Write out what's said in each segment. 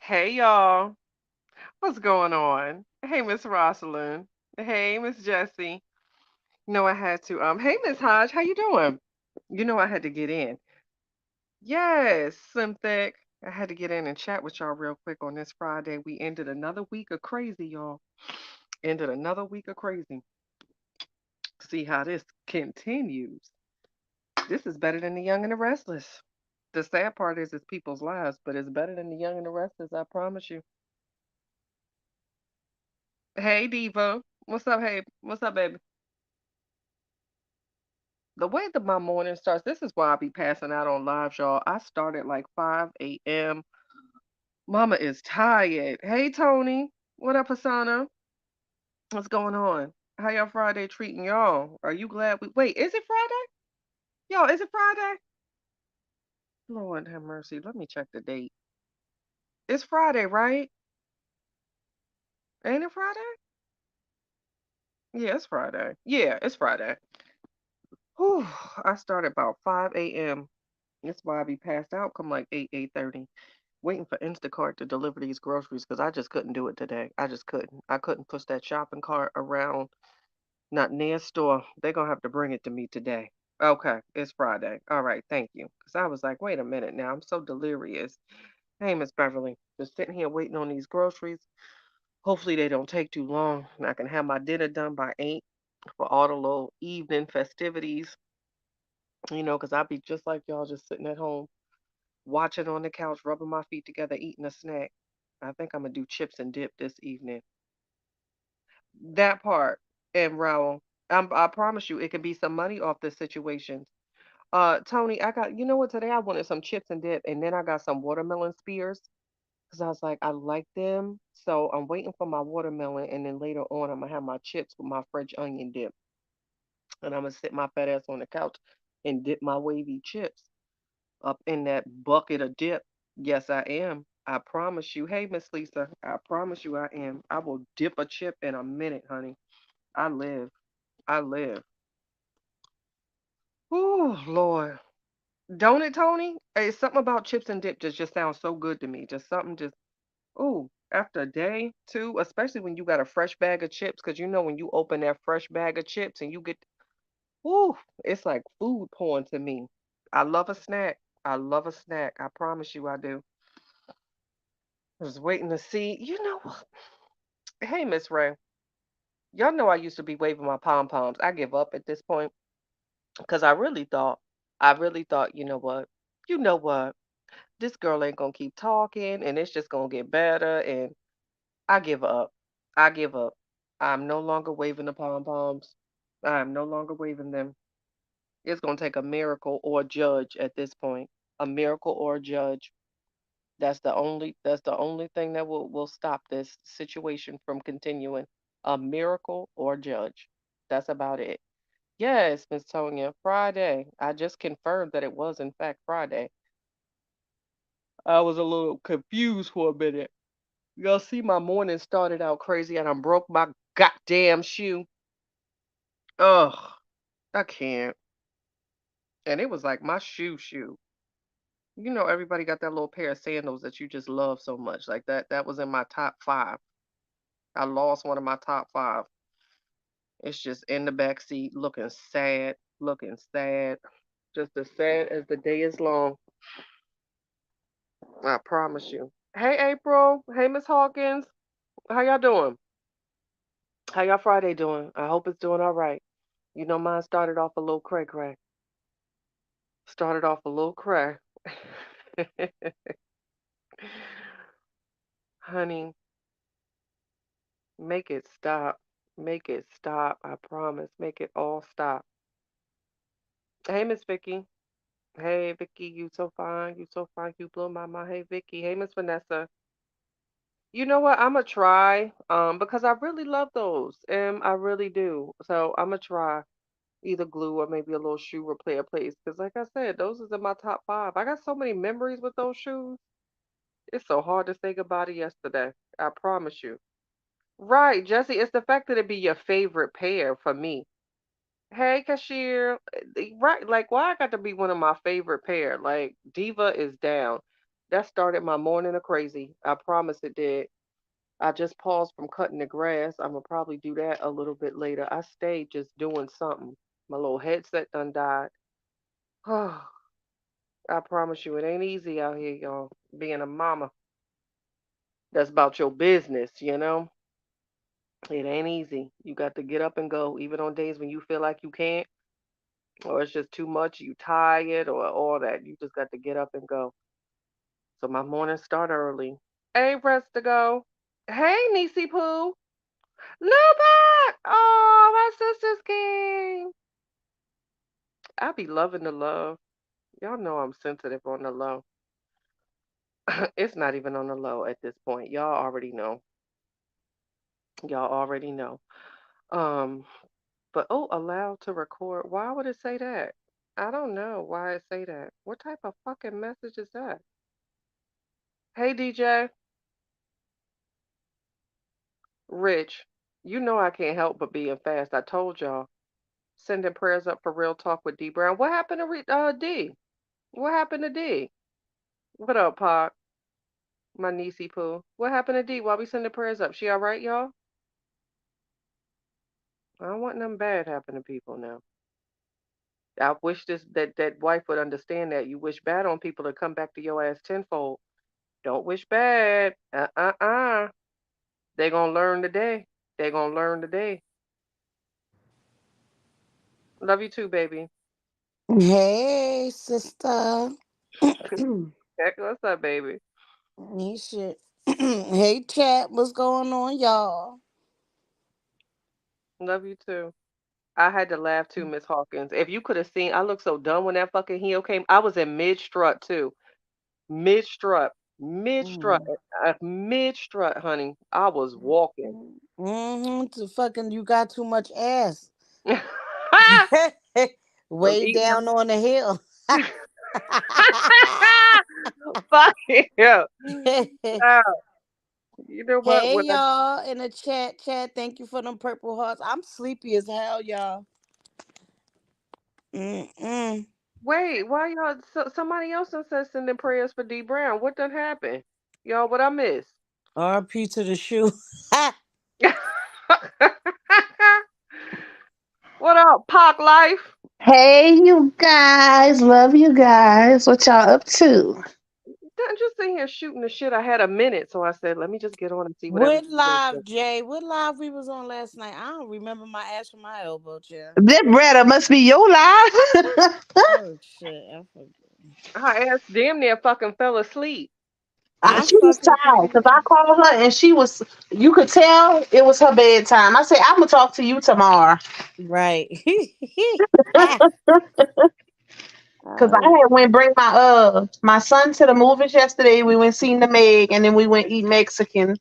Hey y'all, what's going on? Hey Miss Rosalind. Hey Miss Jessie. I had to hey Miss Hodge, how you doing? I had to get in. Yes, Slim Thick. I had to get in and chat with y'all real quick on this Friday. We ended another week of crazy, y'all. Ended another week of crazy. See how this continues. This is better than the Young and the Restless. The sad part is it's people's lives, but it's better than the Young and the Restless, I promise you. Hey Diva. What's up, hey? What's up, baby? The way that my morning starts, this is why I be passing out on live, y'all. I start at like 5 a.m. Mama is tired. Hey, Tony. What up, Hasana? What's going on? How y'all Friday treating y'all? Are you glad wait, is it Friday? Y'all, is it Friday? Lord have mercy. Let me check the date. It's Friday, right? Ain't it Friday? Yeah, it's Friday. Yeah, it's Friday. Whew, I start at about 5 a.m. That's why I be passed out come like 8:30. Waiting for Instacart to deliver these groceries because I just couldn't do it today. I just couldn't. I couldn't push that shopping cart around, not near store. They're gonna have to bring it to me today. Okay, it's Friday. All right, thank you. Because I was like, wait a minute now, I'm so delirious. Hey, Miss Beverly, just sitting here waiting on these groceries. Hopefully they don't take too long, and I can have my dinner done by 8 for all the little evening festivities. Because I'll be just like y'all, just sitting at home watching on the couch, rubbing my feet together, eating a snack. I think I'm gonna do chips and dip this evening. That part, and Raul, I promise you, it can be some money off this situation. Tony, I got, you know what? Today I wanted some chips and dip, and then I got some watermelon spears because I was like, I like them. So I'm waiting for my watermelon, and then later on, I'm gonna have my chips with my French onion dip, and I'm gonna sit my fat ass on the couch and dip my wavy chips up in that bucket of dip. Yes, I am. I promise you. Hey, Miss Lisa, I promise you I am. I will dip a chip in a minute, honey. I live. I live. Ooh, Lord. Don't it, Tony? It's something about chips and dip just sounds so good to me. Just something just, ooh, after a day, too, especially when you got a fresh bag of chips, because when you open that fresh bag of chips and you get, ooh, it's like food porn to me. I love a snack. I love a snack. I promise you I do. I was waiting to see. You know what? Hey, Miss Ray. Y'all know I used to be waving my pom poms. I give up at this point because I really thought, You know what? This girl ain't gonna keep talking and it's just gonna get better. And I give up. I give up. I'm no longer waving the pom poms. I'm no longer waving them. It's gonna take a miracle or a judge at this point. A miracle or a judge. That's the only thing that will stop this situation from continuing. A miracle or judge. That's about it. Yes, Miss Tonya, Friday. I just confirmed that it was in fact Friday. I was a little confused for a minute. Y'all see my morning started out crazy and I broke my goddamn shoe. Ugh, I can't. And it was like my shoe. Everybody got that little pair of sandals that you just love so much. Like that was in my top five. I lost one of my top five. It's just in the back seat, looking sad, looking sad. Just as sad as the day is long. I promise you. Hey, April. Hey, Miss Hawkins. How y'all doing? How y'all Friday doing? I hope it's doing all right. Mine started off a little cray cray. Started off a little cray. Honey, make it stop. Make it stop. I promise. Make it all stop. Hey, Miss Vicky. Hey, Vicky, you so fine. You so fine. You blow my mind. Hey, Vicky. Hey, Miss Vanessa. You know what? I'ma try. Because I really love those. I really do. So I'ma try either glue or maybe a little shoe repair place. Because like I said, those is in my top five. I got so many memories with those shoes. It's so hard to say goodbye to yesterday. I promise you. Right, Jesse. It's the fact that it be your favorite pair for me. Hey, cashier. Right, like why I got to be one of my favorite pair? Like Diva is down. That started my morning of crazy. I promise it did. I just paused from cutting the grass. I'm gonna probably do that a little bit later. I stayed just doing something. My little headset done died. I promise you, it ain't easy out here, y'all. Being a mama. That's about your business. It ain't easy. You got to get up and go, even on days when you feel like you can't, or it's just too much, you tired, or all that. You just got to get up and go. So my mornings start early. Hey, rest to go. Hey, Niecy Pooh. Luba! Oh, my sisters came. I be loving the love. Y'all know I'm sensitive on the low. It's not even on the low at this point. Y'all already know. Y'all already know. Um, but oh, allowed to record. Why would it say that? I don't know why it say that. What type of fucking message is that? Hey, DJ, Rich. You know I can't help but being fast. I told y'all. Sending prayers up for real talk with D Brown. What happened to D? What happened to D? What up, Pac? My niecey poo. What happened to D? Why we sending prayers up? She all right, y'all? I don't want nothing bad happen to people now. I wish that wife would understand that. You wish bad on people to come back to your ass tenfold. Don't wish bad. They gonna learn today. They gonna learn today. Love you too, baby. Hey, sister. Heck, what's up, baby? Hey, shit. Hey, chat. What's going on, y'all? Love you too. I had to laugh too, Miss Hawkins. If you could have seen, I looked so dumb when that fucking heel came. I was in mid strut too. Mid strut. Mid strut. Mm. Mid strut, honey. I was walking. Mm-hmm. To fucking, you got too much ass. I'm Way eating down on the hill. them. Fuck yeah. Wow. You know what? Hey, y'all, in the chat. Thank you for them purple hearts. I'm sleepy as hell, y'all. Mm-mm. Wait, why y'all? Somebody else done said sending prayers for D Brown. What done happened? Y'all, what I miss? RP to the shoe. What up, Pac Life? Hey, you guys. Love you guys. What y'all up to? Didn't just sit here shooting the shit. I had a minute, so I said, let me just get on and see what What everybody else live, said. Jay? What live we was on last night? I don't remember my ass from my elbow, chair. That Bretta must be your life. Oh shit, I forget. Her ass damn near fucking fell asleep. I She was fucking tired because I called her and she was, you could tell it was her bedtime. I said, I'm going to talk to you tomorrow. right. Because I Oh, had went bring my son to the movies yesterday. We went seen the Meg and then we went eat Mexican.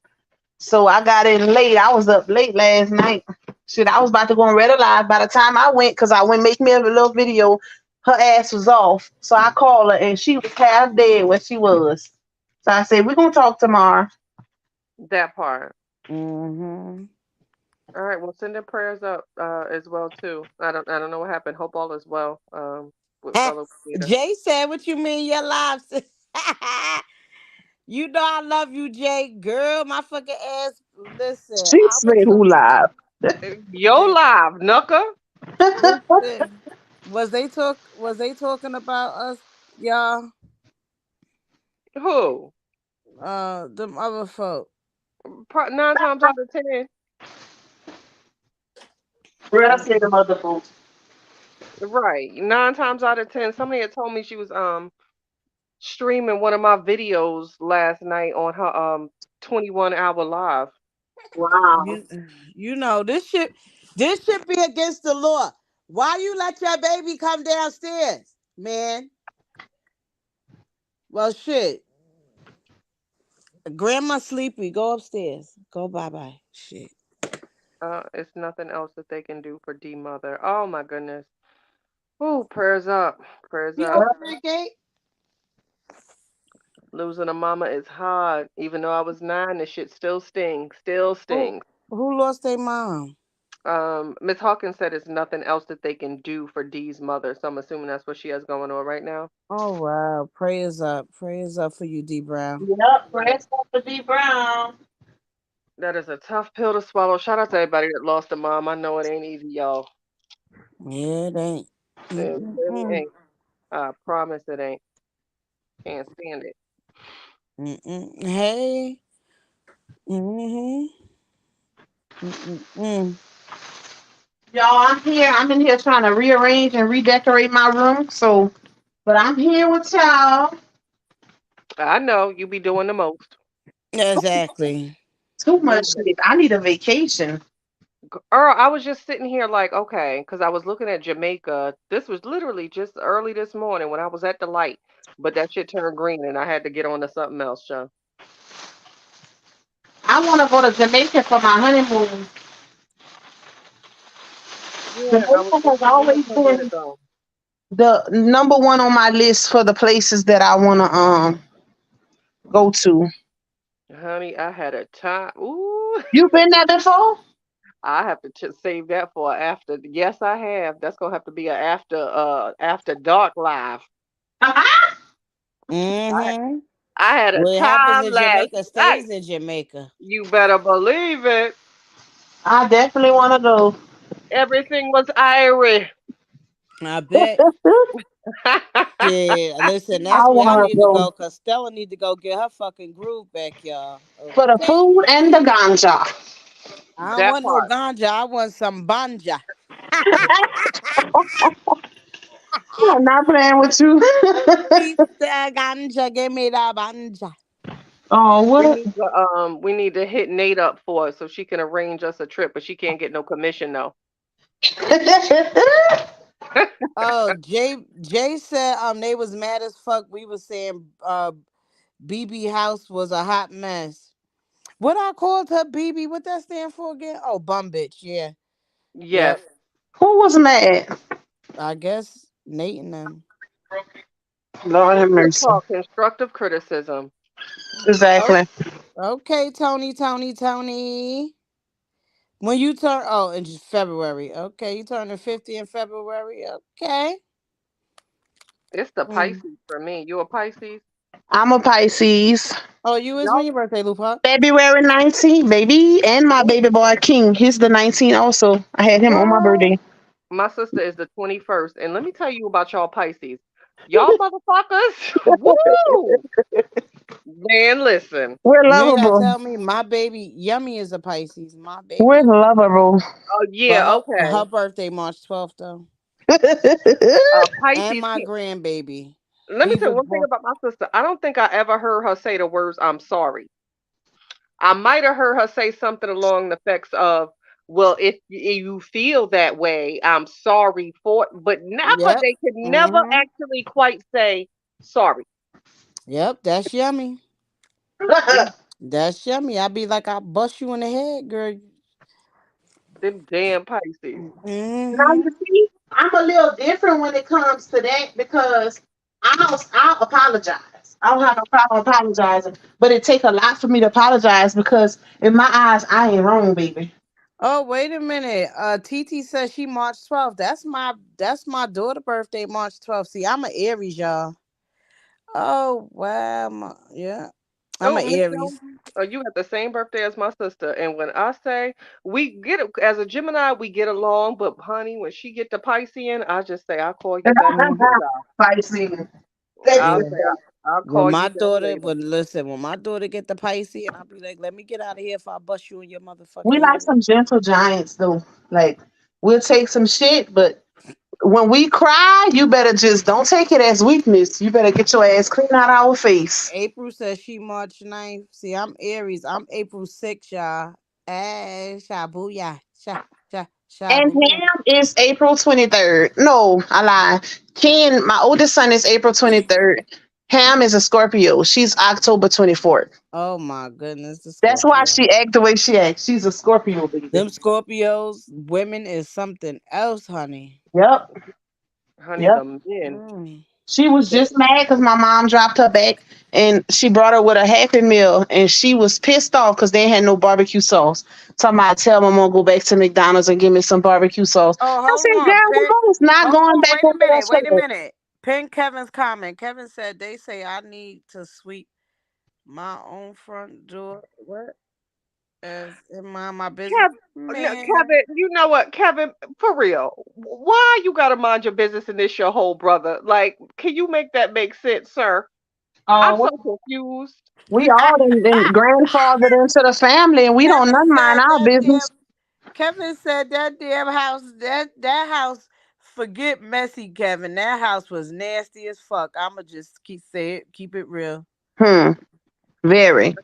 So I got in late. I was up late last night. Shit, I was about to go on Red Alive. By the time I went, because I went make me a little video, her ass was off. So I called her and she was half dead where she was. So I said, we're going to talk tomorrow. That part. mm-hmm. All right, well, send their prayers up as well too. I don't know what happened. Hope all is well. With fellow Peter. Jay said, "What you mean your lives?" You know I love you, Jay. Girl, my fucking ass. Listen, She I said, was who live? Yo live, Knucker. listen. Was they talking about us, y'all? Who? Them other folk. Nine times out of ten. Bretta said the Mm-mm. mother folks. Right. Nine times out of ten. Somebody had told me she was streaming one of my videos last night on her 21-hour live. Wow. You, you know this should be against the law. Why you let your baby come downstairs, man? Well, shit. Grandma sleepy. Go upstairs. Go bye bye. Shit. It's nothing else that they can do for D Mother. Oh my goodness. Ooh, prayers up. Prayers You up. open that gate? Losing a mama is hard. Even though I was 9, the shit still stings. Still Who stings. who lost their mom? Miss Hawkins said it's nothing else that they can do for Dee's mother, so I'm assuming that's what she has going on right now. Oh wow. Prayers up for you, D Brown. Yep, press up for D Brown. That is a tough pill to swallow. Shout out to everybody that lost a mom. I know it ain't easy, y'all. Yeah, it ain't. It really Mm-mm-mm. ain't. I promise it ain't. Can't stand it. Mm-mm. Hey. Mm-hmm. Mm-mm-mm. Y'all, I'm here. I'm in here trying to rearrange and redecorate my room. So, but I'm here with y'all. I know you be doing the most. Exactly. Too You much shit. I need a vacation. Earl, I was just sitting here like, okay, because I was looking at Jamaica. This was literally just early this morning when I was at the light, but that shit turned green and I had to get on to something else, Sean. I want to go to Jamaica for my honeymoon. Yeah, I was Jamaica has looking at always a minute been ago. the number one on my list for the places that I want to go to. Honey, I had a time. Ooh, You been there before? I have to save that for after. Yes, I have. That's gonna have to be a after dark live. I Mm-hmm. I had a What happens time in last Jamaica night. stays in Jamaica. You better believe it. I definitely want to go. Everything was Irish. I bet. Yeah, listen, I that's where I want to need to go go because Stella need to go get her fucking groove back, y'all. for the Okay. food and the ganja. I don't That want no part. ganja. I want some banja. I'm not playing with you. Mr. Ganja, give me the banja. Oh, what? We need to hit Nate up for it so she can arrange us a trip, but she can't get no commission though. Oh, Jay said they was mad as fuck. We was saying BB House was a hot mess. What I called her BB? What that stand for again? Oh, bum bitch. Yeah. Yes. Yep. Who was mad? I guess Nate and them. Lord have Good mercy. talk, constructive criticism. Oh, Exactly. okay, Tony. When you turn, oh, in February. Okay, you turning 50 in February. Okay. It's the Mm. Pisces for me. You a Pisces? I'm a Pisces. Oh, you is when Y'all, your birthday, Lupa? February 19th, baby. And my ooh, baby boy King. He's the 19th also. I had him on my girl. birthday. My sister is the 21st. And let me tell you about y'all Pisces. Y'all motherfuckers. Woo! Man, listen. We're You ain't gotta lovable. tell me. My baby Yummy is a Pisces. My We're baby. lovable. Oh, But yeah, her okay. birthday March 12th though. And Pisces. my grandbaby. Let me He tell you was one thing born. about my sister. I don't think I ever heard her say the words "I'm sorry." I might have heard her say something along the effects of, "Well, if you feel that way, I'm sorry for," but never. Yep. They could never Mm-hmm. actually quite say sorry. Yep, that's Yummy. Them, That's Yummy. I be like, I'll bust you in the head, girl. them damn Pisces. Now Mm-hmm. you see, I'm a little different when it comes to that because I'll apologize. I don't have no problem apologizing, but it take a lot for me to apologize because in my eyes, I ain't wrong, baby. Oh, wait a minute. TT says she March 12th. That's my daughter birthday, March 12th. See, I'm an Aries, y'all. Oh wow. Yeah. I'm Oh, an Miss Jones, Aries. you got the same birthday as my sister, and when I say we get it as a Gemini, we get along. But honey, when she get the Piscean, I just say I'll call you back Mm, another time. Pisces. I'll yeah. say I'll When call you my back daughter later. would listen, when my daughter get the Pisces, and I'll be like, let me get out of here if I bust you in your We motherfucking like head. some gentle giants though. Like we'll take some shit, but when we cry, you better just don't take it as weakness. You better get your ass clean out our face. April says she March 9th. See, I'm Aries. I'm April 6th, y'all. Hey, shabuya. And Shabuya. Ham is April 23rd. No, I lied. Ken, my oldest son, is April 23rd. Ham is a Scorpio. She's October 24th. Oh my goodness, the That's why Scorpio. she act the way she acts. She's a Scorpio, baby. Them Scorpios, women is something else, honey. Yep. Honey, Yep. the men. Mm. She was just mad because my mom dropped her back and she brought her with a Happy Meal and she was pissed off because they had no barbecue sauce. Talking about tell my mom go back to McDonald's and give me some barbecue sauce. Oh, I hold said, on. girl, Pin, mom's not hold going on. back Wait a over that minute. Wait a shit. minute. Pin Kevin's comment. Kevin said they say I need to sweep my own front door. What? As in my business. Kevin, no, Man. Kevin, you know what, Kevin, for real, why you gotta mind your business and this your whole brother? Like, can you make that make sense, sir? I'm Well, so confused. we all then grandfathered into the family and we don't Kevin none mind said our that damn business. Kevin said that damn house that house forget messy Kevin. That house was nasty as fuck. I'ma just keep it real. Hmm. Very.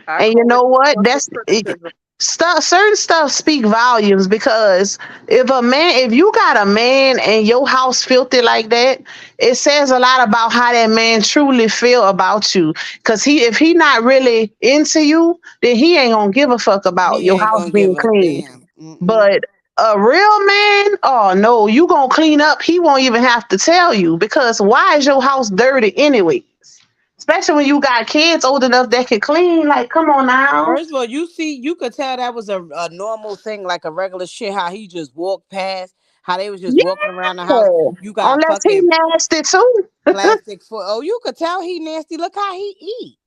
I And you call it know what? constructive criticism. Stuff. Certain stuff speak volumes because if you got a man and your house filthy like that, it says a lot about how that man truly feel about you. Because if he not really into you, then he ain't gonna give a fuck about He your ain't house gonna being give a clean. damn. Mm-mm. But a real man, oh no, you gonna clean up. He won't even have to tell you because why is your house dirty anyways? Especially when you got kids old enough that can clean. Like, come on now. First of all, you could tell that was a normal thing, like a regular shit. How he just walked past, how they was just walking around the house. Yeah. You got Unless he fucking nasty too. plastic foot. Oh, you could tell he nasty. Look how he eat.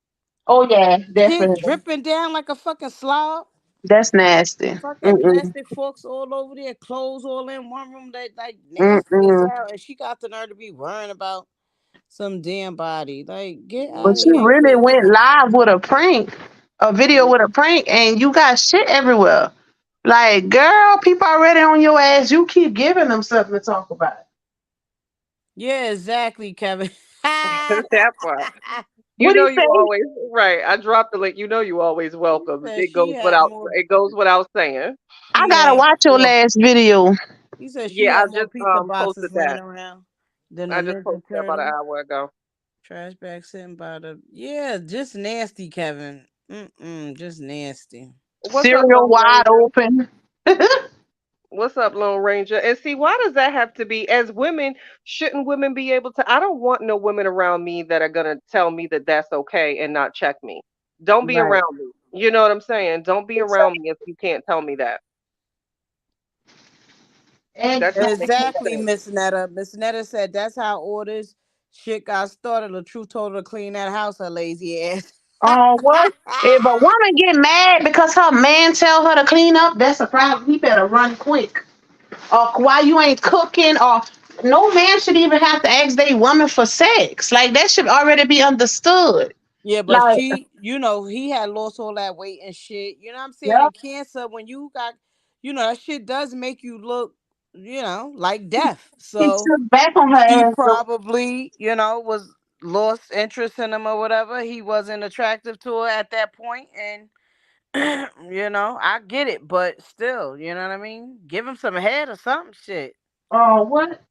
Oh yeah, Shit definitely. dripping down like a fucking slob. That's nasty. Fucking Mm-mm. plastic forks all over there, clothes all in one room. That like nasty as Mm-mm. hell. And she got the nerve to be worrying about some damn body. Like, get But out of she here with really this went shit. live with a prank, a video with a prank, and you got shit everywhere. Like, girl, people already on your ass. You keep giving them something to talk about. Yeah, exactly, Kevin. That part. You What do know you you say? always right. I dropped the link. You know you always He welcome. said she had more. It goes without saying. I She gotta had watch your more. last video. He said she Yeah, I had more just pizza posted boxes laying that. around than a I just Ninja posted that about an Turtle. hour ago. Trash bag sitting by the. Yeah, just nasty, Kevin. Just nasty. What's up, Cereal Lone wide Ranger? open. What's up, Lone Ranger? And see, why does that have to be? As women, shouldn't women be able to? I don't want no women around me that are gonna tell me that that's okay and not check me. Don't be Right. around me. You know what I'm saying? Don't be around me if you can't tell me that. That just makes no Exactly, sense. Miss Netta. Miss Netta said that's how orders shit got started. The truth told her to clean that house, her lazy ass. Oh, what? If a woman get mad because her man tell her to clean up, that's a problem. He better run quick. Or why you ain't cooking, or no man should even have to ask they woman for sex. Like that should already be understood. Yeah, but Like, he had lost all that weight and shit. You know what I'm saying? yeah, And cancer, when you got, that shit does make you look, like death. he So took back on her she ass. So, probably, was lost interest in him or whatever. He wasn't attractive to her at that point, and I get it, but still, you know what I mean? Give him some head or something, shit. oh, what?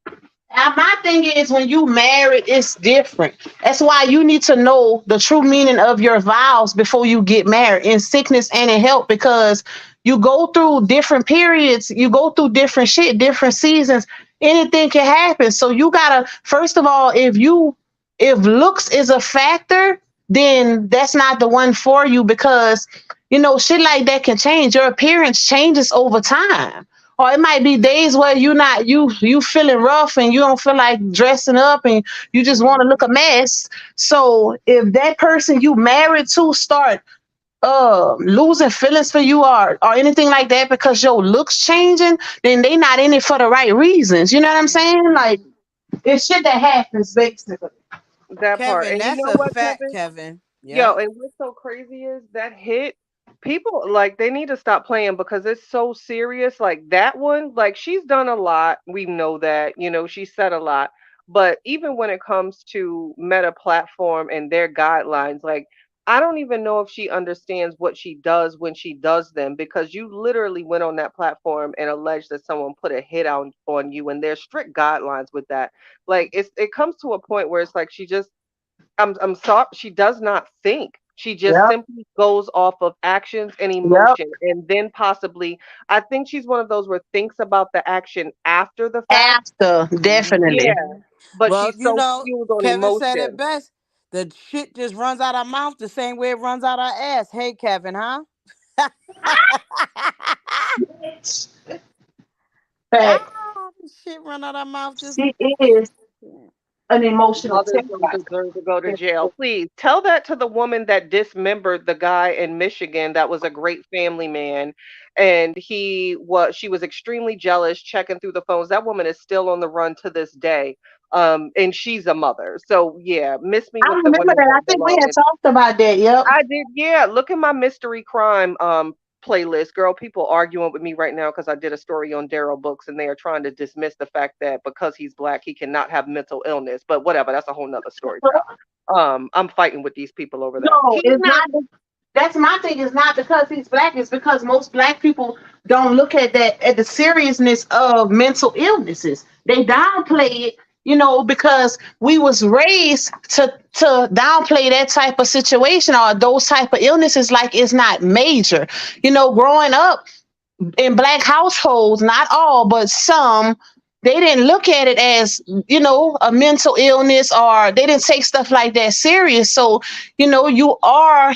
My thing is when you married, it's different. That's why you need to know the true meaning of your vows before you get married, in sickness and in health, because you go through different periods, you go through different shit, different seasons. Anything can happen. So you gotta, first of all, if looks is a factor, then that's not the one for you because shit like that can change. Your appearance changes over time, or it might be days where you feeling rough and you don't feel like dressing up and you just want to look a mess. So if that person you married to start losing feelings for you or anything like that because your looks changing, then they not in it for the right reasons. You know what I'm saying? Like, it's shit that happens basically. That part. Kevin, And you that's know a what, fact, Kevin? Kevin. Yo, Yep. and what's so crazy is that hit people like they need to stop playing because it's so serious. Like that one, like she's done a lot. We know that, she said a lot. But even when it comes to Meta platform and their guidelines, like I don't even know if she understands what she does when she does them because you literally went on that platform and alleged that someone put a hit on you and there's strict guidelines with that. Like it comes to a point where it's like she just I'm sorry, she does not think. She just Yep. simply goes off of actions and Yep. emotion, and then possibly, I think she's one of those where thinks about the action after the fact. After, definitely. Yeah, Mhm. but Well, she's you so know, fueled on Kevin said it emotion. best. The shit just runs out our mouth the same way it runs out our ass. Hey, Kevin, huh? But Ah, this shit run out our mouth just. she is an emotional Mothers don't terrorist. deserve to go to jail. Please tell that to the woman that dismembered the guy in Michigan that was a great family man. And she was extremely jealous, checking through the phones. That woman is still on the run to this day. And she's a mother. So yeah, miss me I with the remember women that. I don't think we belong. had talked about that. Yep. I did, yeah. Look at my mystery crime playlist. Girl, people arguing with me right now because I did a story on Daryl Books and they are trying to dismiss the fact that because he's black, he cannot have mental illness. But whatever, that's a whole nother story, child. I'm fighting with these people over that. No, He's it's not. not. That's my thing. It's not because he's black. It's because most black people don't look at that at the seriousness of mental illnesses. They downplay it, because we was raised to downplay that type of situation or those type of illnesses like it's not major. Growing up in black households, not all, but some, they didn't look at it as, a mental illness, or they didn't take stuff like that serious. So, you are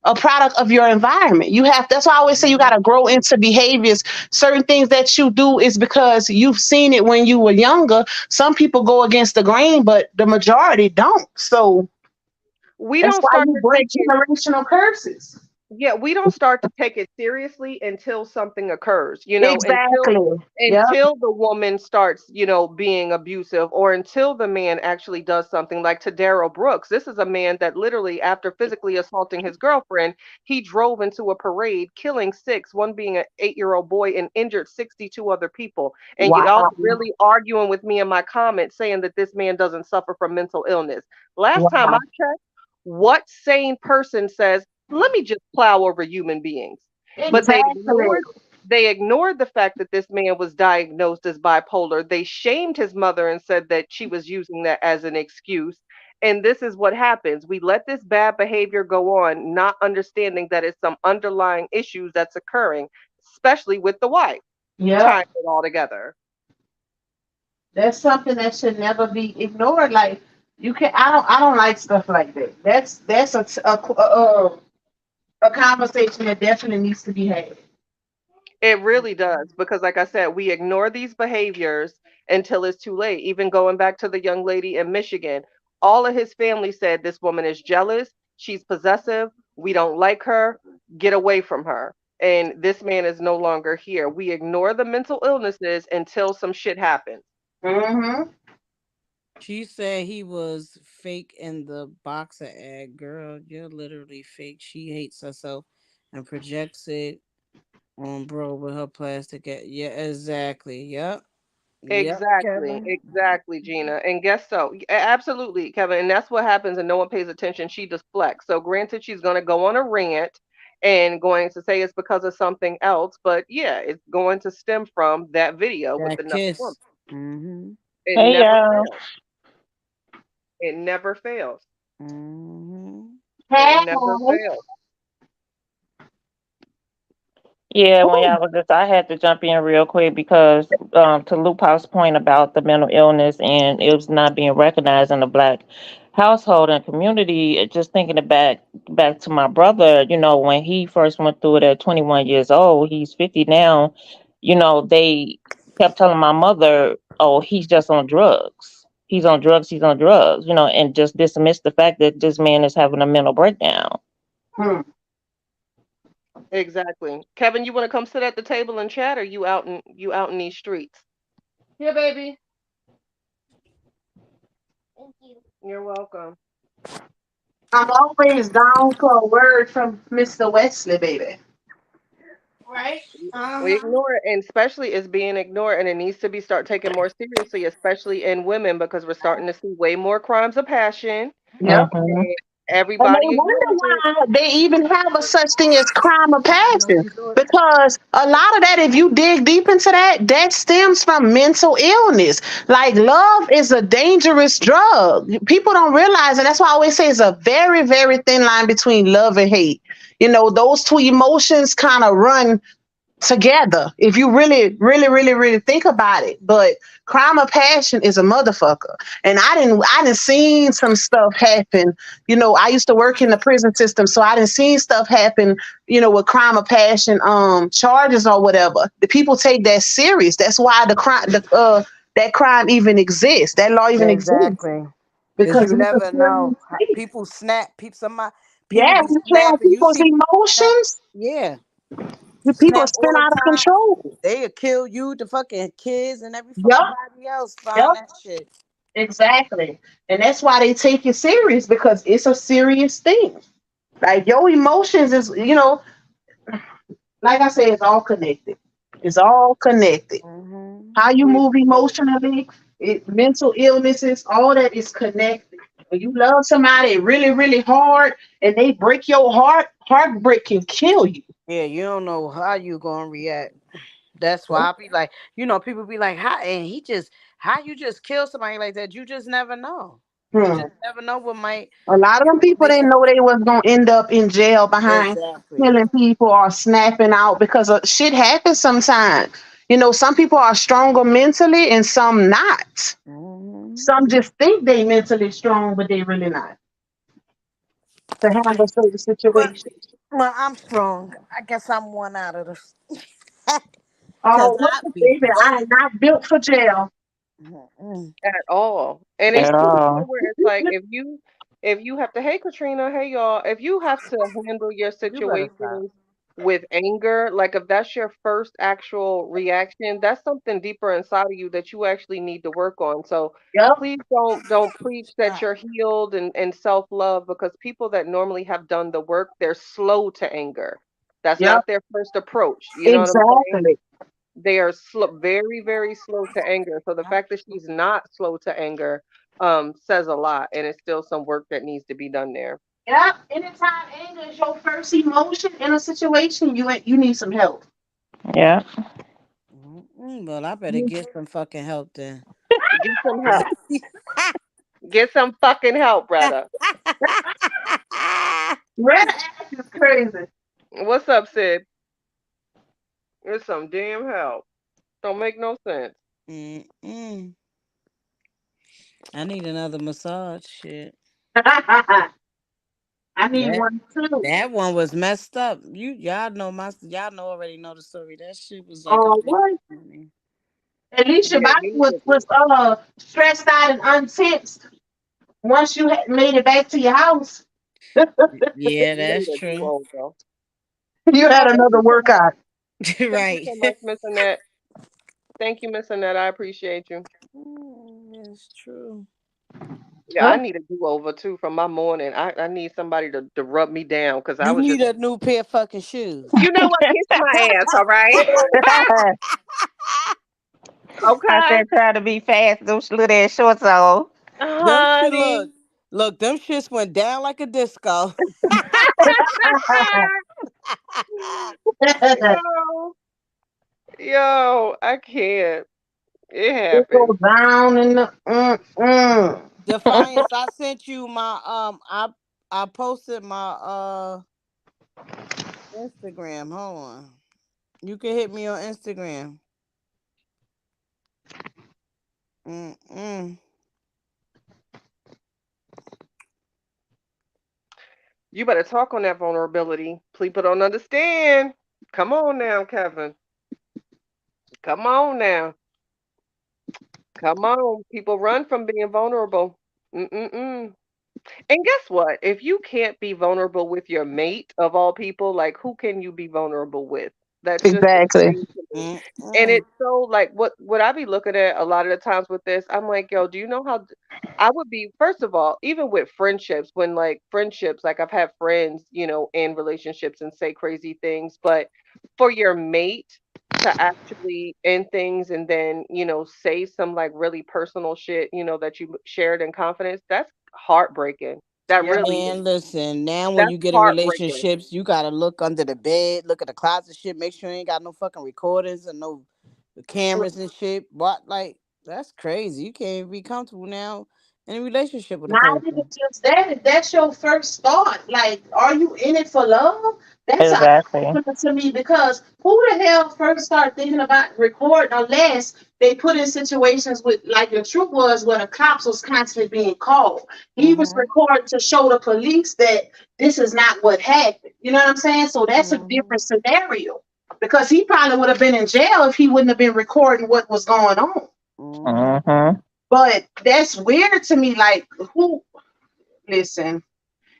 a product of your environment. That's why I always say you got to grow into behaviors. Certain things that you do is because you've seen it when you were younger. Some people go against the grain, but the majority don't. So We that's don't why start you to break take it. generational curses. Yeah, we don't start to take it seriously until something occurs, until Exactly. Yeah. the woman starts, being abusive, or until the man actually does something like to Daryl Brooks. This is a man that literally, after physically assaulting his girlfriend, he drove into a parade, killing six, one being an 8-year-old boy, and injured 62 other people. And y'all Wow. really arguing with me in my comments saying that this man doesn't suffer from mental illness. Last time I Wow. checked, what sane person says, let me just plow over human beings? But Exactly. they ignored the fact that this man was diagnosed as bipolar. They shamed his mother and said that she was using that as an excuse. And this is what happens. We let this bad behavior go on, not understanding that it's some underlying issues that's occurring, especially with the wife, Yep. tying it all together. That's something that should never be ignored. Like, you can I don't like stuff like that. That's a conversation that definitely needs to be had. It really does, because like I said, we ignore these behaviors until it's too late. Even going back to the young lady in Michigan, all of his family said this woman is jealous, she's possessive, we don't like her, get away from her. And this man is no longer here. We ignore the mental illnesses until some shit happens. Mm-hmm. She said he was fake in the boxer ad. Girl, you're literally fake. She hates herself and projects it on bro with her plastic ad. Yeah, exactly. Yep. Yep, Exactly, Kevin. exactly, Gina. And guess so. Absolutely, Kevin. And that's what happens, and no one pays attention. She deflects. So, granted, she's going to go on a rant and going to say it's because of something else. But yeah, it's going to stem from that video with That another woman. kiss. Mm-hmm. It Hey, never y'all. fails. It never fails. Mm-hmm. It Hey. never fails. Yeah, when Ooh. y'all was just, I had to jump in real quick because to Lupau's point about the mental illness and it was not being recognized in the black household and community. Just thinking it back to my brother, when he first went through it at 21 years old, he's 50 now. They kept telling my mother, "Oh, he's just on drugs. He's on drugs. He's on drugs." And just dismiss the fact that this man is having a mental breakdown. Hmm. Exactly. Kevin, you want to come sit at the table and chat, or you out in these streets? Yeah, baby. You're welcome. I'm always down for a word from Mr. Wesley, baby. Right? We Uh-huh. ignore it, and especially it's being ignored, and it needs to be start taken more seriously, especially in women, because we're starting to see way more crimes of passion, Yep. Mm-hmm. And they Everybody wonder ignores it. why they even have a such thing as crime of You know passion. you do it. Because a lot of that, if you dig deep into that, that stems from mental illness. Like love is a dangerous drug. People don't realize, and that's why I always say it's a very, very thin line between love and hate. Those two emotions kind of run together if you really, really, really, really think about it. But crime of passion is a motherfucker. And I didn't seen some stuff happen. I used to work in the prison system, so I didn't seen stuff happen, with crime of passion charges or whatever. The people take that serious. That's why that crime even exists. That law even exists. Exactly. Because Because you it's a never know. serious thing. People snap. People Yeah, be you play on snapping. You people's see people snap. emotions, Yeah. the people Snap spin all the out of time. control. They'll kill you, the fucking kids, and every Yep. fucking body else Yep. behind that shit. Exactly. And that's why they take it serious because it's a serious thing. Like your emotions is, like I said, it's all connected. It's all connected. How you We move emotionally, mental illnesses, all that is connected. When you love somebody really, really hard and they break your heart, heartbreak can kill you. Yeah, you don't know how you gonna react. That's why I be like, people be like, how you just kill somebody like that? You just never know. You Hmm. just never know what might, A lot of them people make didn't them. know they was gonna end up in jail behind Exactly. killing people or snapping out because of shit happens sometimes. Some people are stronger mentally and some not. Hmm. Some just think they mentally strong, but they really not to handle certain But situations. I'm strong. I guess I'm one out of the. Cause Oh, what I be baby, I am running. not built for jail. Mm-mm. at all. And it's At to the point all. where it's like if you have to, hey Katrina, hey y'all, if you have to handle your You better stop. situations with anger, like if that's your first actual reaction, that's something deeper inside of you that you actually need to work on. So Yep, please don't preach that Stop. you're healed and self-love, because people that normally have done the work, they're slow to anger. That's yep, not their first approach. You know what I'm saying? exactly. They are very, very slow to anger. So the fact that she's not slow to anger says a lot, and it's still some work that needs to be done there. Yep. Anytime anger is your first emotion in a situation, you need some help. Yeah. Mm-mm. Well, I better get some fucking help then. Get some help. Get some fucking help, brother. Red ass is crazy. What's up, Sid? It's some damn help. Don't make no sense. Mm-mm. I need another massage. Shit. I need That one too. that one was messed up. Y'all know already know the story. That shit was like a Oh, big what? for me. At least your Yeah, body you need was to stressed out and untensed once you had made it back to your house. Yeah, you need that's a do true. over. You Oh, had thank another you so much. workout. Thank you Right. so much, Miss Annette. Thank you, Miss Annette. I appreciate you. It's true. Yeah, I Huh? need a do-over too from my morning. I need somebody to rub me down because I You was just, need a new pair of fucking shoes. you know what, kiss my ass, all right? I Okay, said try to be fast, those little ass shorts on. Them shit look. honey. Look, them shits went down like a disco. Yo, yo, I can't. It It happens. goes down in the Defiance, I sent you my I posted my Instagram. Hold on. You can hit me on Instagram. Mm-mm. You better talk on that vulnerability. People don't understand. Come on now, Kevin. Come on now. Come on. People run from being vulnerable. Mm-mm-mm. And guess what? If you can't be vulnerable with your mate of all people, like who can you be vulnerable with? That's just exactly. insane to me. And Mm-mm. it's so like what I be looking at a lot of the times with this, I'm like, yo, do you know how I would be, first of all, even with friendships, when like friendships, like I've had friends, in relationships and say crazy things, but for your mate to actually end things and then, say some like really personal shit, that you shared in confidence, that's heartbreaking. That Yeah. really is. Man, listen, now when That's you get in heartbreaking. relationships, you gotta look under the bed, look at the closet shit, make sure you ain't got no fucking recorders and no cameras and shit. What, like, that's crazy. You can't be comfortable now in a relationship with a Not even person. just that. If that's your first thought, like, are you in it for love? That's a Exactly. to me because who the hell first start thinking about recording unless they put in situations with like the truth was where the cops was constantly being called. He was Mm-hmm. recording to show the police that this is not what happened. You know what I'm saying? So that's a Mm-hmm. different scenario because he probably would have been in jail if he wouldn't have been recording what was going on. Mm-hmm. Mm-hmm. But that's weird to me. Like, who? Listen.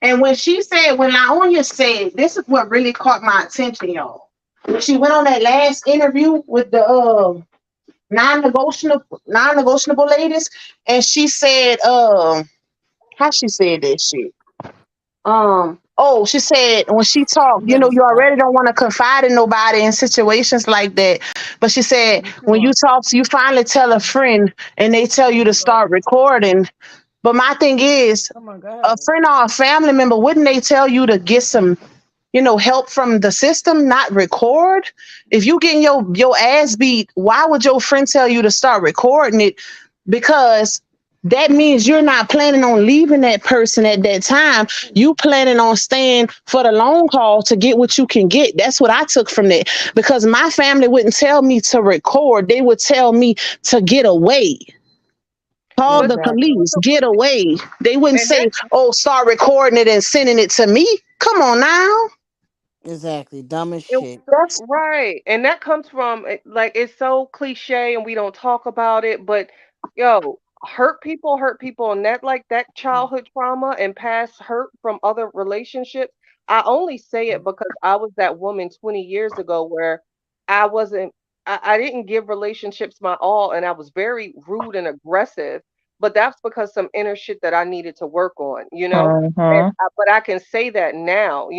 And when she said, when Laonia said, this is what really caught my attention, y'all. When she went on that last interview with the non-negotiable ladies, and she said, how she said that shit? She said when she talked, Let her you stop. already don't want to confide in nobody in situations like that. But she said What you when you want? talk, you finally tell a friend and they tell you to start recording. But my thing is, Come on, go a ahead. friend or a family member, wouldn't they tell you to get some, help from the system, not record? If you getting your ass beat, why would your friend tell you to start recording it? Because that means you're not planning on leaving that person at that time. You planning on staying for the long haul to get what you can get. That's what I took from that. Because my family wouldn't tell me to record. They would tell me to get away. Call But the Exactly. police, get away. They wouldn't and say, oh, start recording it and sending it to me. Come on now. Exactly. Dumb as it, shit. That's right, and that comes from like it's so cliche, and we don't talk about it. But yo, hurt people, and that like that childhood trauma and past hurt from other relationships. I only say it because I was that woman 20 years ago where I wasn't. I didn't give relationships my all, and I was very rude and aggressive. But that's because some inner shit that I needed to work on, And Mm-hmm. but I can say that now,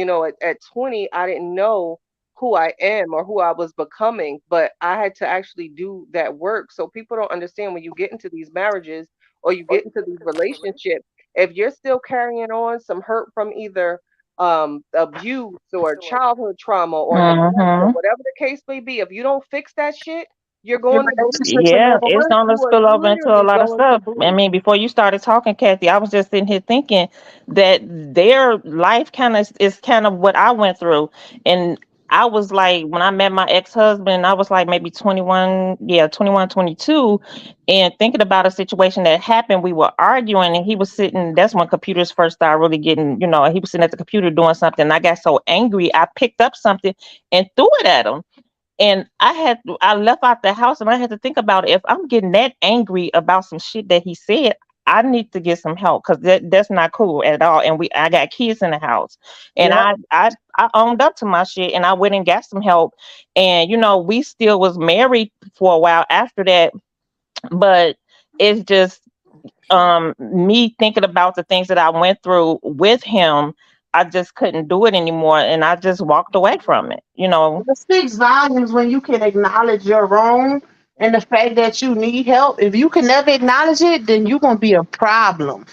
at 20, I didn't know who I am or who I was becoming, but I had to actually do that work. So people don't understand when you get into these marriages or you get into these relationships, if you're still carrying on some hurt from either abuse or childhood trauma or neglect or Mm-hmm. whatever the case may be, if you don't fix that shit, you're your going to bleed. relationships will Yeah, never it's work. gonna You are spill over into a literally lot of going to stuff. I bleed. mean, before you started talking, Kathy, I was just sitting here thinking that their life kind of is kind of what I went through. And I was like, when I met my ex-husband, I was like maybe 21, yeah, 21, 22, and thinking about a situation that happened. We were arguing, and he was sitting, that's when computers first started really getting, he was sitting at the computer doing something. And I got so angry, I picked up something and threw it at him. And I left out the house and I had to think about it. If I'm getting that angry about some shit that he said, I need to get some help because that's not cool at all. And I got kids in the house, and Yep. I owned up to my shit and I went and got some help. And we still was married for a while after that, but it's just me thinking about the things that I went through with him. I just couldn't do it anymore, and I just walked away from it. It speaks volumes when you can acknowledge your wrong and the fact that you need help. If you can never acknowledge it, then you're gonna be a problem.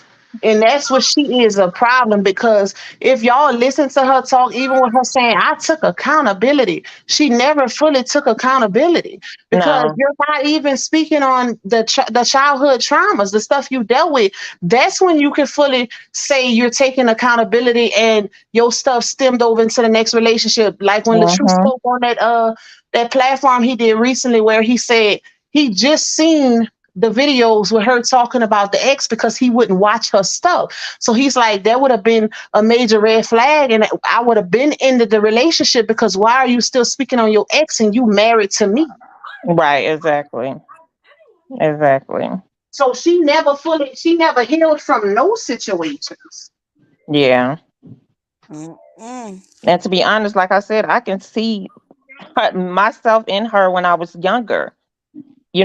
And that's what she is, a problem, because if y'all listen to her talk, even with her saying, I took accountability, she never fully took accountability because No. you're not even speaking on the childhood traumas, the stuff you dealt with. That's when you can fully say you're taking accountability and your stuff stemmed over into the next relationship. Like when Latrice Mhm. spoke on that platform he did recently where he said he just seen the videos with her talking about the ex because he wouldn't watch her stuff. So he's like, that would have been a major red flag, and I would have been ended the relationship because why are you still speaking on your ex and you married to me? Right, exactly. Exactly. So she never healed from no situations. Yeah. Mm-mm. And to be honest, like I said, I can see myself in her when I was younger.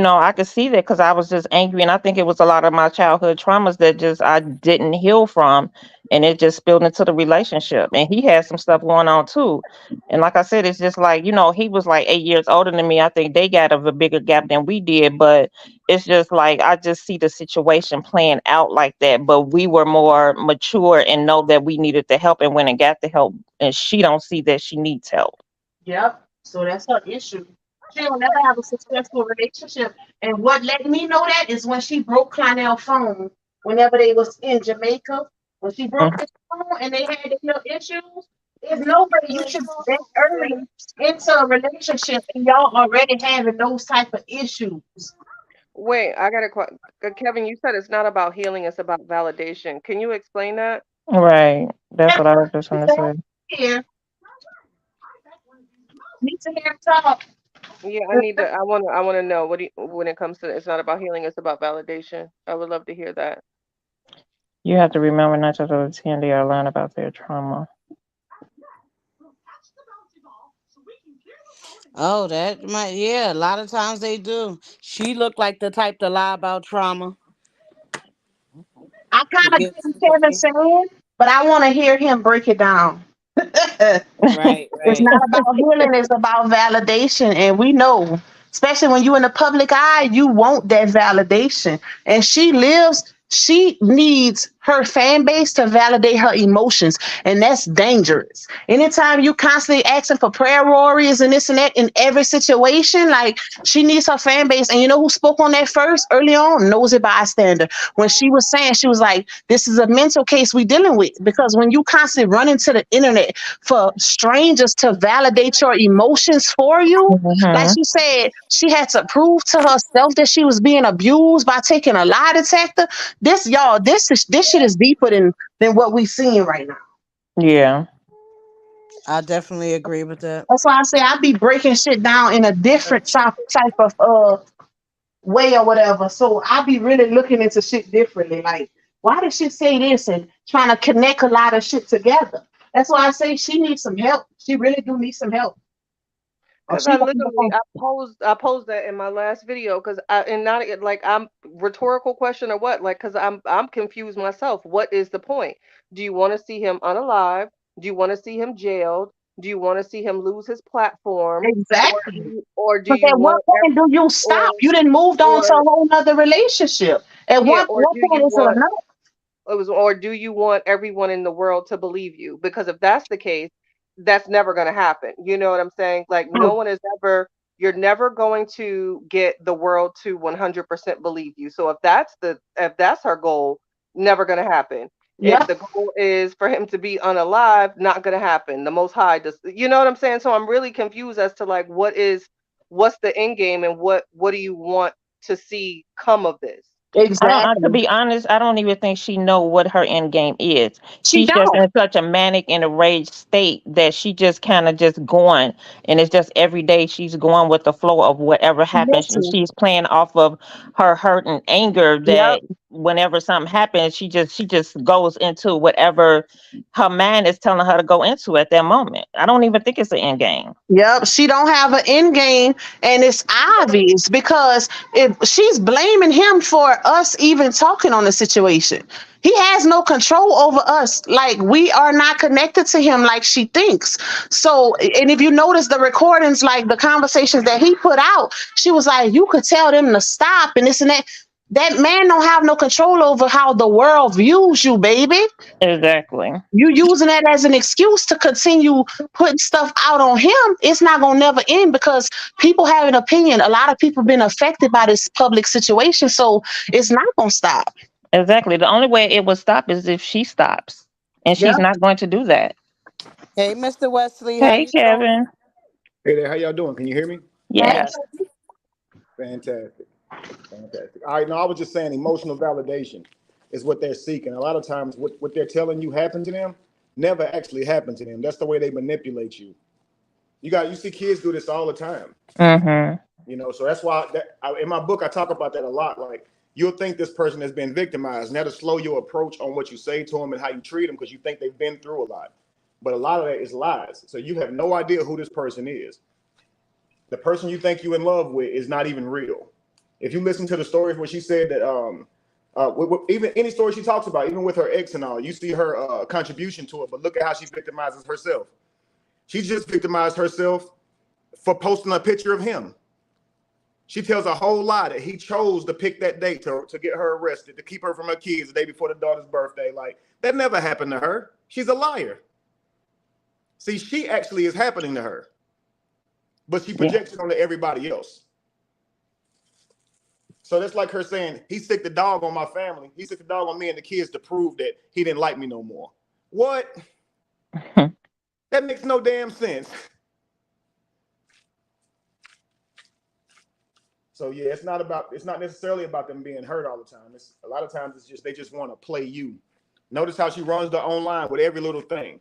I could see that because I was just angry, and I think it was a lot of my childhood traumas that just I didn't heal from, and it just spilled into the relationship. And he had some stuff going on too. And like I said, it's just like, he was like 8 years older than me. I think they got a bigger gap than we did, but it's just like I just see the situation playing out like that. But we were more mature and know that we needed the help and went and got the help, and she don't see that she needs help. Yep. So that's her issue. She'll never have a successful relationship. And what let me know that is when she broke Clonel's phone whenever they was in Jamaica. When she broke his phone and they had their little issues, there's no way you should be that early into a relationship and y'all already having those type of issues. Wait, I got a question. Kevin, you said it's not about healing, it's about validation. Can you explain that? Right. That's what I was just gonna That's say. here. Need to hear him talk. Yeah, I want to know when it comes to it's not about healing, it's about validation. I would love to hear that. You have to remember not just to attend, they are learn about their trauma. Oh, that might, yeah, a lot of times they do. She looked like the type to lie about trauma I to kind of get get what Kevin sympathy. saying, but I want to hear him break it down. Right, It's right. not about healing, it's about validation. And we know, especially when you're in the public eye, you want that validation. And she needs her fan base to validate her emotions. And that's dangerous. Anytime you constantly asking for prayer warriors and this and that in every situation, like she needs her fan base. And you know who spoke on that first early on? Nosy Bystander. When she was saying, she was like, this is a mental case we dealing with. Because when you constantly run into the internet for strangers to validate your emotions for you. Like Hmm. she said, she had to prove to herself that she was being abused by taking a lie detector. This shit is deeper than what we seeing right now. Yeah. I definitely agree with that. That's why I say I be breaking shit down in a different type of way or whatever. So I be really looking into shit differently. Like, why did she say this and trying to connect a lot of shit together? That's why I say she needs some help. She really do need some help. Or Because she I gonna literally go. I posed that in my last video because I and not like I'm rhetorical question or what like because I'm confused myself. What is the point? Do you want to see him unalive? Do you want to see him jailed? Do you want to see him lose his platform? Exactly. Or do But you at what want point do you or stop? You didn't moved on to or a whole nother relationship. At yeah what point is it enough? or do you want everyone in the world to believe you? Because if that's the case, that's never going to happen. You know what I'm saying? Like no Mm. one is ever you're never going to get the world to 100% believe you. So if that's her goal, never going to happen. If Yep, the goal is for him to be unalive, not going to happen. The most high does, you know what I'm saying? So I'm really confused as to like what's the end game and what do you want to see come of this? I don't. To exactly. be honest, I don't even think she know what her end game is. She She's just don't. in such a manic and enraged state that she just kind of just going, and it's just every day she's going with the flow of whatever happens, and Listen. she's playing off of her hurt and anger. Yep. That whenever something happens, she just goes into whatever her mind is telling her to go into at that moment. I don't even think it's an end game. Yep, she don't have an end game, and it's obvious because if she's blaming him for us even talking on the situation, he has no control over us. Like we are not connected to him like she thinks. So, and if you notice the recordings, like the conversations that he put out, she was like, "You could tell them to stop," and this and that. That man don't have no control over how the world views you, baby. Exactly. You using that as an excuse to continue putting stuff out on him. It's not gonna never end because people have an opinion. A lot of people been affected by this public situation, so it's not gonna stop. Exactly. The only way it will stop is if she stops, and Yeah. she's not going to do that. Hey, Mr. Wesley, how Hey, you doing? Kevin. Hey there, how y'all doing? Can you hear me? Hey, Yes. Fantastic. Fantastic. All right, no, I was just saying emotional validation is what they're seeking. A lot of times what they're telling you happened to them never actually happened to them. That's the way they manipulate you. You see kids do this all the time. Mm-hmm. So that's why in my book I talk about that a lot. Like you'll think this person has been victimized, and that'll slow your approach on what you say to them and how you treat them because you think they've been through a lot. But a lot of that is lies. So you have no idea who this person is. The person you think you're in love with is not even real. If you listen to the stories where she said that, even any story she talks about, even with her ex and all, you see her contribution to it. But look at how she victimizes herself. She just victimized herself for posting a picture of him. She tells a whole lie that he chose to pick that date to get her arrested, to keep her from her kids the day before the daughter's birthday. Like, that never happened to her. She's a liar. See, she actually is happening to her, but she projects it onto everybody else. So that's like her saying, he sicked the dog on my family. He sicked the dog on me and the kids to prove that he didn't like me no more. What? That makes no damn sense. So yeah, it's not necessarily about them being hurt all the time. It's a lot of times it's just they just want to play you. Notice how she runs the online with every little thing.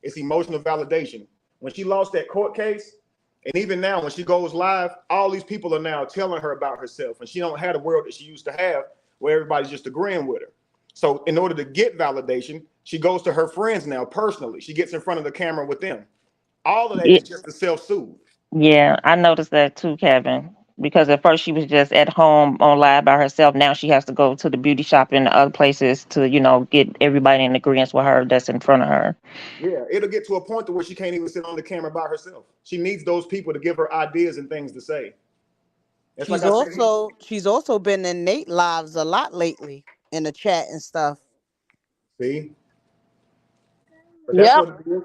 It's emotional validation. When she lost that court case, and even now when she goes live, all these people are now telling her about herself, and she don't have the world that she used to have where everybody's just agreeing with her. So in order to get validation, she goes to her friends now personally. She gets in front of the camera with them. All of that is just to self-soothe. Yeah, I noticed that too, Kevin. Because at first she was just at home on live by herself. Now she has to go to the beauty shop and other places to, get everybody in agreement with her that's in front of her. Yeah, it'll get to a point to where she can't even sit on the camera by herself. She needs those people to give her ideas and things to say. It's She's also been in Nate lives a lot lately in the chat and stuff. See? But that's what it is.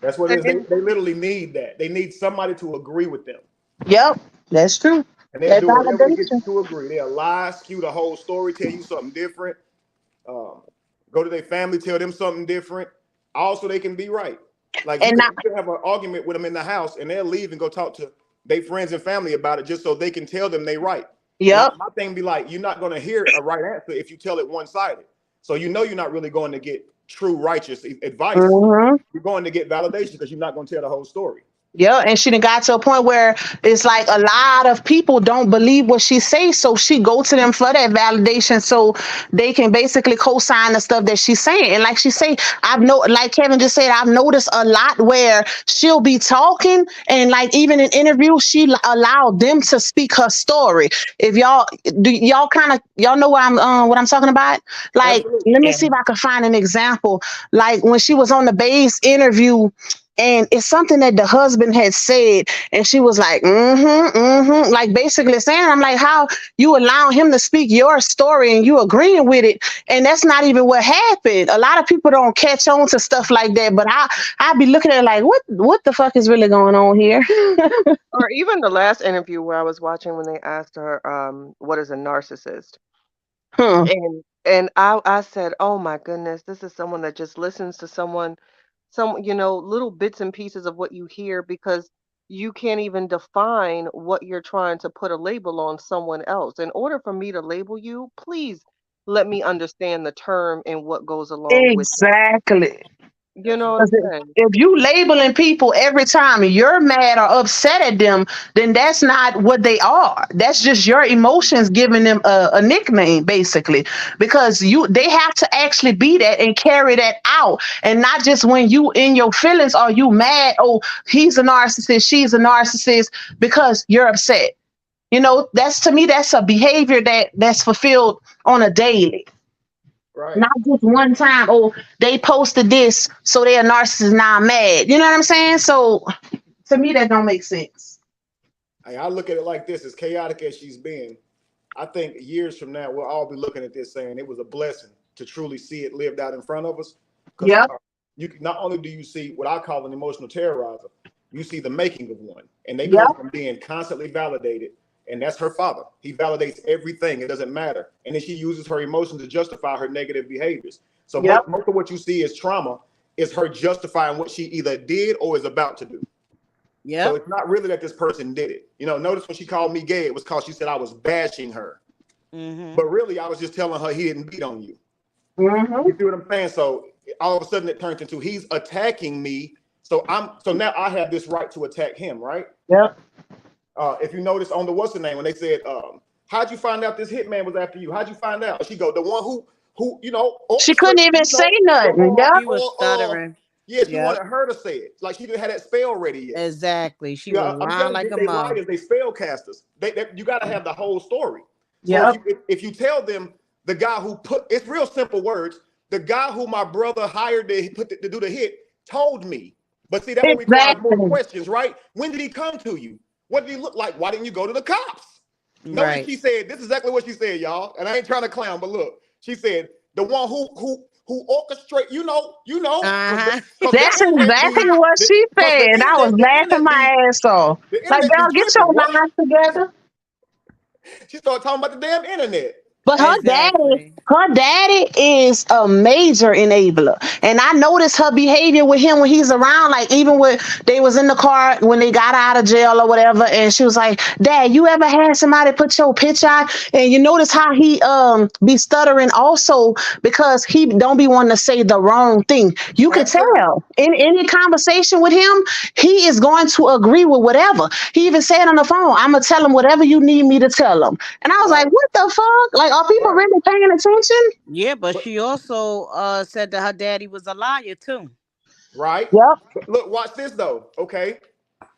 That's what it is. They literally need that. They need somebody to agree with them. Yep, that's true. And they'll do whatever to get you to agree. They'll lie, skew the whole story, tell you something different. Go to their family, tell them something different. Also, they can be right. Like you can have an argument with them in the house, and they'll leave and go talk to their friends and family about it just so they can tell them they right. Yep. My thing be like, you're not going to hear a right answer if you tell it one-sided. So you're not really going to get true righteous advice. You're going to get validation because you're not going to tell the whole story. Yeah, and she done got to a point where it's like a lot of people don't believe what she says, so she go to them for that validation so they can basically co-sign the stuff that she's saying. And like she say, like Kevin just said, I've noticed a lot where she'll be talking and like even in interviews, she allowed them to speak her story. If y'all know what I'm talking about? Like, absolutely. Let me see if I can find an example. Like when she was on the Bae's interview. And it's something that the husband had said, and she was like, like basically saying, I'm like, how you allow him to speak your story and you agreeing with it, and that's not even what happened. A lot of people don't catch on to stuff like that, but I be looking at it like, what the fuck is really going on here? Or even the last interview where I was watching when they asked her, what is a narcissist? And I said, oh my goodness, this is someone that just listens to some little bits and pieces of what you hear because you can't even define what you're trying to put a label on someone else. In order for me to label you, please let me understand the term and what goes along with it. Exactly. You know what I'm saying? If you labeling people every time you're mad or upset at them, then that's not what they are. That's just your emotions giving them a nickname, basically. Because they have to actually be that and carry that out. And not just when you in your feelings are you mad, oh, he's a narcissist, she's a narcissist, because you're upset. That's to me, that's a behavior that's fulfilled on a daily. Right. Not just one time, oh, they posted this, so they're a narcissist, now I'm mad. You know what I'm saying? So to me, that don't make sense. I look at it like this, as chaotic as she's been, I think years from now, we'll all be looking at this saying it was a blessing to truly see it lived out in front of us. Yeah. Not only do you see what I call an emotional terrorizer, you see the making of one. And they come from being constantly validated. And that's her father. He validates everything. It doesn't matter. And then she uses her emotions to justify her negative behaviors. So most of what you see as trauma is her justifying what she either did or is about to do. Yeah. So it's not really that this person did it. Notice when she called me gay, it was because she said I was bashing her. But really, I was just telling her he didn't beat on you. You see what I'm saying? So all of a sudden it turns into he's attacking me. So now I have this right to attack him, right? Yep. If you notice on the what's the name when they said, how'd you find out this hitman was after you? How'd you find out? She go, the one who she couldn't even say nothing. Yeah. She was stuttering. Yeah, she Yep. wanted her to say it. Like she didn't have that spell ready yet. Exactly. She Yeah, was I'm lying telling like you, a they mug. writers, they spell casters. You got to have the whole story. So Yep. if you tell them the guy who it's real simple words. The guy who my brother hired to do the hit told me. But see, that one requires more Exactly. questions, right? When did he come to you? What did he look like? Why didn't you go to the cops? Notice Right. she said, this is exactly what she said, y'all. And I ain't trying to clown, but look, she said, the one who orchestrate, Uh-huh. because That's exactly what she said. I was laughing my ass off. the Like, internet be y'all, get tripping. your What? lines together. She started talking about the damn internet. But Exactly. her daddy is a major enabler. And I noticed her behavior with him when he's around. Like even when they was in the car when they got out of jail or whatever, and she was like, Dad, you ever had somebody put your picture out? And you notice how he be stuttering also because he don't be wanting to say the wrong thing. You could Absolutely. tell in any conversation with him, he is going to agree with whatever. He even said on the phone, I'm gonna tell him whatever you need me to tell him. And I was Right. like, what the fuck? Like, are people Right. really paying attention? Yeah, but But she also said that her daddy was a liar too. right. Yep. But look, watch this though. Okay.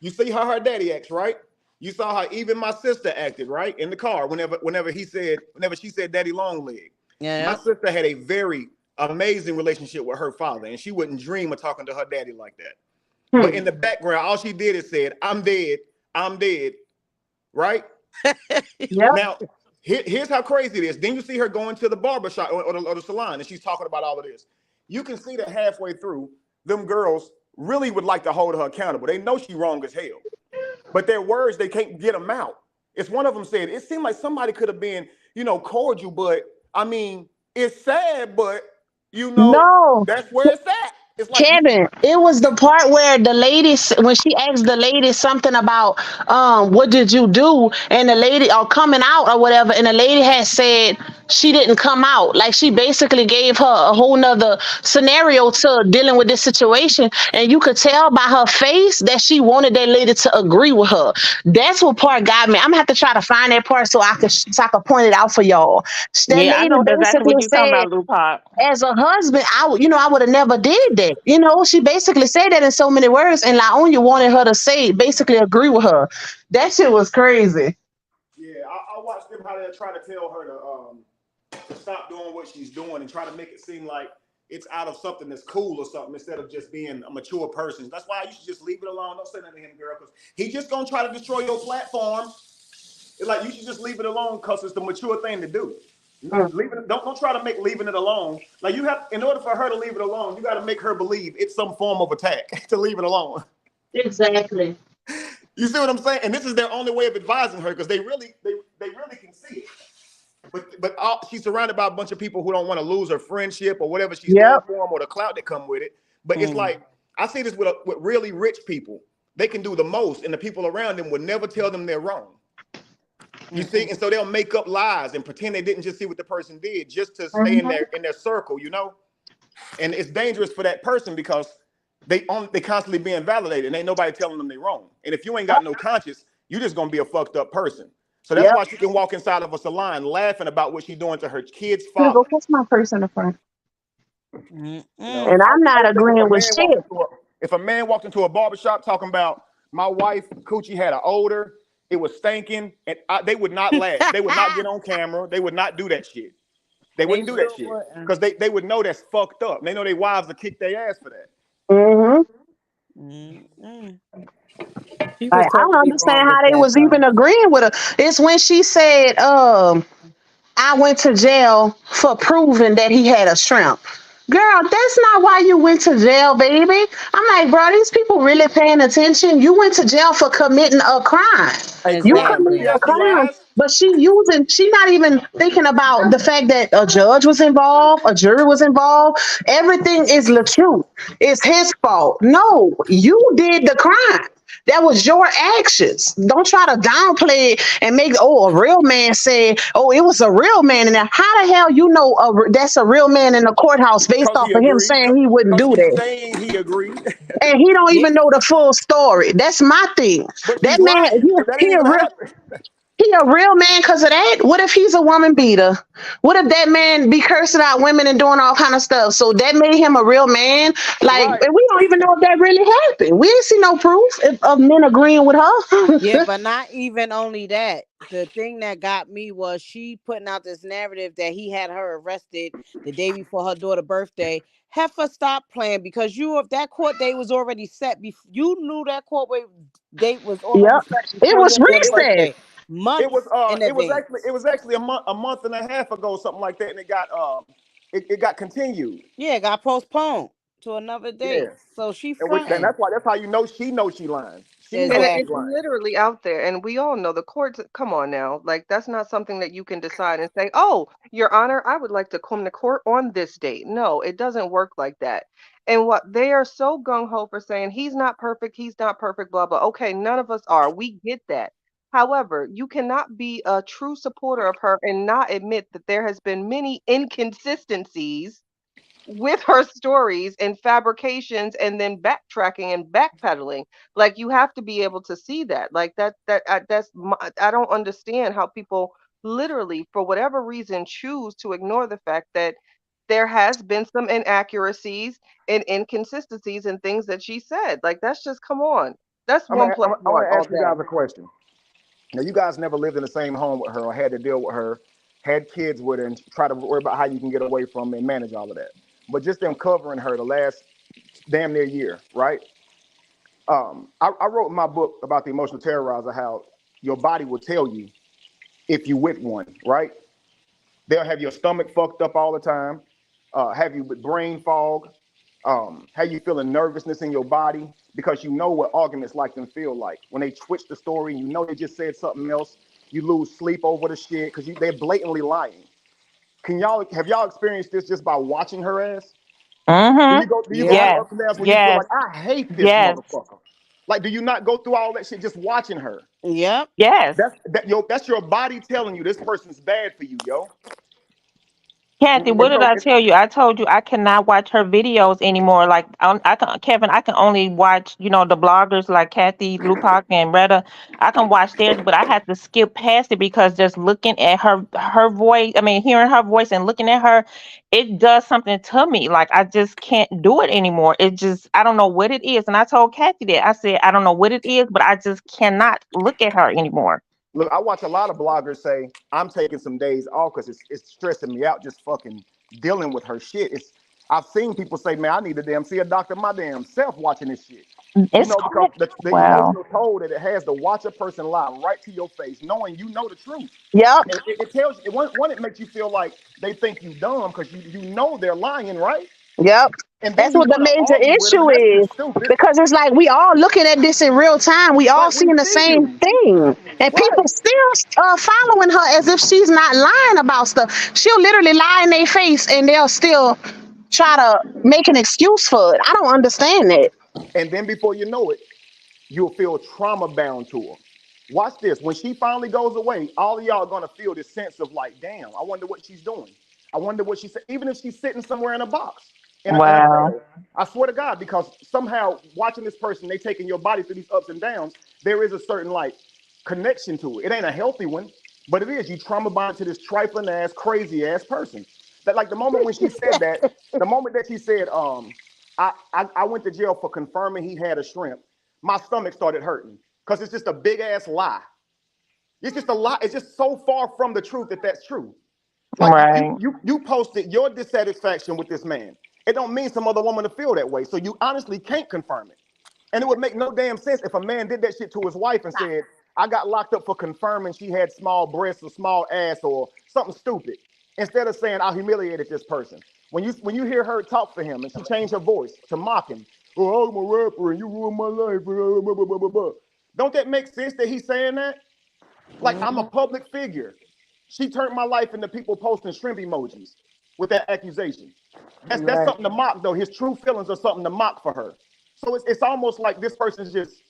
You see how her daddy acts, right? You saw how even my sister acted, right? In the car, whenever she said daddy long leg. My Yeah. sister had a very amazing relationship with her father, and she wouldn't dream of talking to her daddy like that. But in the background, all she did is said, I'm dead, right? Yep. Now, here's how crazy it is. Then you see her going to the barbershop or the salon, and she's talking about all of this. You can see that halfway through, them girls really would like to hold her accountable. They know she's wrong as hell, but their words, they can't get them out. It's one of them said, it seemed like somebody could have been, cordial, but I mean, it's sad, but No. that's where it's at. It's like Kevin, it was the part where the lady, when she asked the lady something about, what did you do? And the lady, or coming out or whatever, and the lady had said she didn't come out. Like she basically gave her a whole nother scenario to dealing with this situation. And you could tell by her face that she wanted that lady to agree with her. That's what part got me. I'm gonna have to try to find that part so I could point it out for y'all. That Yeah, I lady know exactly basically what you're talking said, about, Lupac. as a husband, I would have never did that. She basically said that in so many words, and Laonya wanted her to say, basically agree with her. That shit was crazy. yeah, I watched them how they're trying to tell her to stop doing what she's doing and try to make it seem like it's out of something that's cool or something instead of just being a mature person. That's why you should just leave it alone. Don't say nothing to him, girl, because he's just gonna try to destroy your platform. It's like you should just leave it alone because it's the mature thing to do. Leave it, don't try to make leaving it alone. Like you have, in order for her to leave it alone, you got to make her believe it's some form of attack to leave it alone. Exactly. You see what I'm saying? And this is their only way of advising her because they really can see it. But she's surrounded by a bunch of people who don't want to lose her friendship or whatever she's doing Yep. for them or the clout that come with it. But it's like I see this with really rich people. They can do the most, and the people around them will never tell them they're wrong. You see, and so they'll make up lies and pretend they didn't just see what the person did just to stay in their circle, And it's dangerous for that person because they constantly being validated and ain't nobody telling them they're wrong. And if you ain't got no conscience, you're just gonna be a fucked up person. So that's why she can walk inside of a salon laughing about what she's doing to her kid's Here, go father. kiss my purse in the front. Mm-mm. And I I'm would not say agreeing with shit. if a man walked into a barbershop talking about my wife coochie had an odor, it was stinking, and they would not laugh. They would not get on camera. They would not do that shit. They wouldn't do that shit because they would know that's fucked up. They know their wives would kick their ass for that. She Like, was I don't totally wrong understand with how they that was though. even agreeing with her. It's when she said, I went to jail for proving that he had a shrimp. Girl, that's not why you went to jail, baby. I'm like, bro, these people really paying attention. You went to jail for committing a crime. A You crime. You committed Exactly. a ask me crime, lies. but she not even thinking about the fact that a judge was involved, a jury was involved. Everything is the truth. It's his fault. No, you did the crime. That was your actions. Don't try to downplay it and make a real man say, oh, it was a real man in there. How the hell you know that's a real man in the courthouse based Because off he of him agreed. saying he wouldn't Because do she's that? saying he agreed. And he don't Yeah. even know the full story. That's my thing. But That she's man, lying because that he didn't a even real happen. He a real man because of that? What if he's a woman beater? What if that man be cursing out women and doing all kind of stuff? So that made him a real man? Like, Right. and we don't even know if that really happened. We ain't see no proof of men agreeing with her. Yeah, but not even only that. The thing that got me was she putting out this narrative that he had her arrested the day before her daughter's birthday. Heifer, stop playing because you if that court date was already set. You knew that date was already Yep. set It before was your daughter's recent. birthday, months in advance. it was actually a month and a half ago, something like that, and it got continued. Yeah, it got postponed to another date. Yeah. So she And fronting. that's how you know she knows she lying. She And knows she's it's Exactly. lying. literally out there, and we all know the courts. Come on now, like that's not something that you can decide and say, "Oh, Your Honor, I would like to come to court on this date." No, it doesn't work like that. And what they are so gung ho for saying he's not perfect, blah blah. Okay, none of us are. We get that. However, you cannot be a true supporter of her and not admit that there has been many inconsistencies with her stories and fabrications and then backtracking and backpedaling. Like you have to be able to see that. Like I don't understand how people literally for whatever reason choose to ignore the fact that there has been some inaccuracies and inconsistencies and things that she said. Like that's just come on. That's one plus I one want to all ask you day. guys a question. Now, you guys never lived in the same home with her or had to deal with her, had kids with her, and try to worry about how you can get away from and manage all of that. But just them covering her the last damn near year, right? I wrote in my book about the emotional terrorizer how your body will tell you if you with one, right? They'll have your stomach fucked up all the time, have you with brain fog, have you feeling nervousness in your body because you know what arguments like them feel like. When they twitch the story, you know they just said something else. You lose sleep over the shit because they're blatantly lying. Have y'all experienced this just by watching her ass? Mm-hmm. Do you go Yeah. through Yes. ups and downs when you feel Yes. like I hate this Yes. motherfucker? Like, do you not go through all that shit just watching her? Yep. Yes. That's your body telling you this person's bad for you, yo. Kathy, And what did so I tell you? I told you I cannot watch her videos anymore. Like I can, Kevin, I can only watch, the bloggers like Kathy, Lupac, and Retta. I can watch theirs, but I have to skip past it because just looking at her voice, I mean, hearing her voice and looking at her, it does something to me. Like I just can't do it anymore. It just, I don't know what it is. And I told Kathy that. I said, I don't know what it is, but I just cannot look at her anymore. look, I watch a lot of bloggers say I'm taking some days off because it's stressing me out just fucking dealing with her shit. I've seen people say, man, I need to damn see a doctor my damn self watching this shit. It's Because the wow. emotional toll that it has to watch a person lie right to your face, knowing you know the truth. Yep. It tells you one, it makes you feel like they think you dumb because you know they're lying, right? Yep. And then That's you what the want to major argue with them, issue and that's is. just stupid. Because it's like we all looking at this in real time. We all Like we seeing the see same you, thing. And people right? still following her as if she's not lying about stuff. She'll literally lie in their face and they'll still try to make an excuse for it. I don't understand that. And then before you know it, you'll feel trauma bound to her. Watch this. When she finally goes away, all of y'all are gonna feel this sense of like, damn, I wonder what she's doing. I wonder what she's even if she's sitting somewhere in a box, in a Wow. cell. I swear to God, because somehow watching this person, they taking your body through these ups and downs, there is a certain like connection to it. It ain't a healthy one, but it is. You trauma bond to this trifling ass, crazy ass person. That like the moment when she said that, the moment that she said, I went to jail for confirming he had a shrimp, my stomach started hurting because it's just a big ass lie. It's just a lie. It's just so far from the truth that that's true. Like Right. you posted your dissatisfaction with this man. It don't mean some other woman to feel that way. So you honestly can't confirm it. And it would make no damn sense if a man did that shit to his wife and said, I got locked up for confirming she had small breasts or small ass or something stupid. Instead of saying I humiliated this person. When you hear her talk to him and she changed her voice to mock him, oh, I'm a rapper and you ruined my life. Blah, blah, blah, blah. Don't that make sense that he's saying that? Like I'm a Mhm. public figure. She turned my life into people posting shrimp emojis with that accusation. That's Right. something to mock though. His true feelings are something to mock for her. So it's almost like this person's just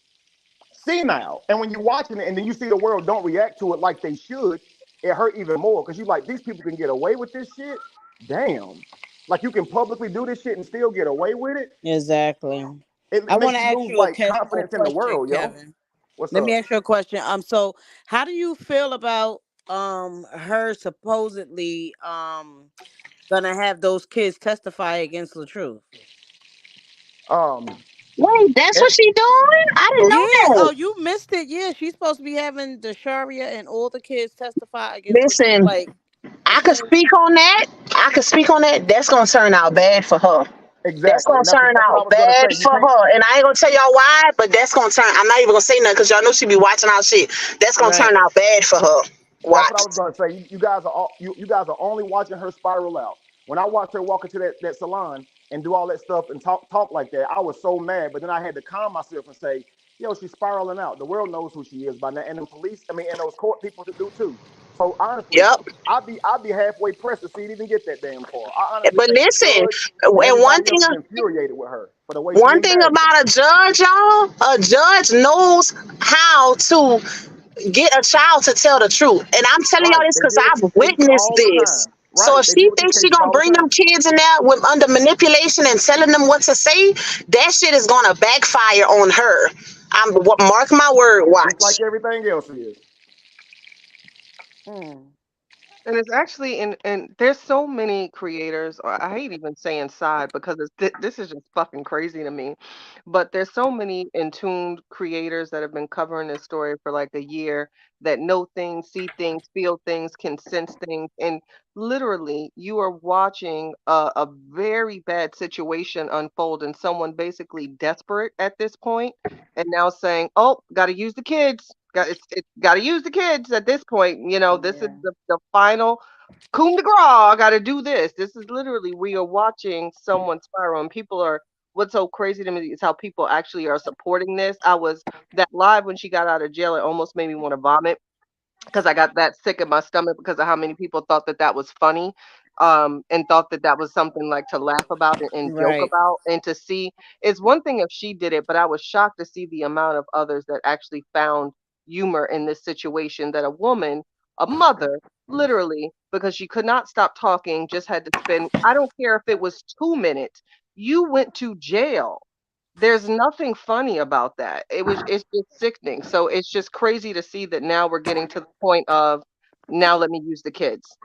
senile. And when you're watching it and then you see the world don't react to it like they should, it hurt even more because you like these people can get away with this shit. Damn. Like you can publicly do this shit and still get away with it. Exactly. It I want makes to you ask lose you a, like a confidence in the question, world, yo. Kevin. What's Let up? me ask you a question. So how do you feel about her supposedly gonna have those kids testify against the truth? Um, Wait, that's what she doing? I didn't so know Yeah. that. Oh, you missed it. Yeah, she's supposed to be having the Sharia and all the kids testify against the truth. Listen, Like I could saying, speak on that. I could speak on that. That's gonna turn out bad for her. That's exactly, gonna and turn that's what I out was gonna bad say. You for can't. her. And I ain't gonna tell y'all why, but that's gonna turn. I'm not even gonna say nothing because y'all know she be watching our shit. That's gonna right, turn out bad for her. That's what I Watch. was gonna say. You guys are you guys are only watching her spiral out. When I watched her walk into that salon and do all that stuff and talk like that, I was so mad. But then I had to calm myself and say, "Yo, she's spiraling out. The world knows who she is by now, and the police. I mean, and those court people to do too. So honestly, Yep. I'd be halfway pressed to see it even get that damn far. I honestly But think the listen, judge and and everybody else is infuriated with her for the way she one thing embarrassed them. about a judge, y'all, a judge knows how to get a child to tell the truth. And I'm telling y'all Right? this They because deal with I've these cases witnessed all the this. time. So Right? if They she deal with these thinks she cases gonna all the bring them time. kids in there with under manipulation and telling them what to say, that shit is gonna backfire on her. Mark my word, Just like watch. everything else is. mm, And it's actually and there's so many creators, or I hate even saying side because this is just fucking crazy to me. But there's so many intuned creators that have been covering this story for like a year that know things, see things, feel things, can sense things, and literally you are watching a very bad situation unfold, and someone basically desperate at this point, and now saying, "Oh, got to use the kids." It's got to use the kids at this point. You know, this is yeah, the final coup de grace. I got to do this. This is literally we are watching someone spiral, and people are. What's so crazy to me is how people actually are supporting this. I was that live when she got out of jail. It almost made me want to vomit because I got that sick in my stomach because of how many people thought that that was funny, and thought that that was something like to laugh about and joke right, about, and to see. It's one thing if she did it, but I was shocked to see the amount of others that actually found humor in this situation. That a woman, a mother, literally, because she could not stop talking, just had to spend. I don't care if it was 2 minutes. You went to jail. There's nothing funny about that. It's just sickening. So it's just crazy to see that now we're getting to the point of now let me use the kids.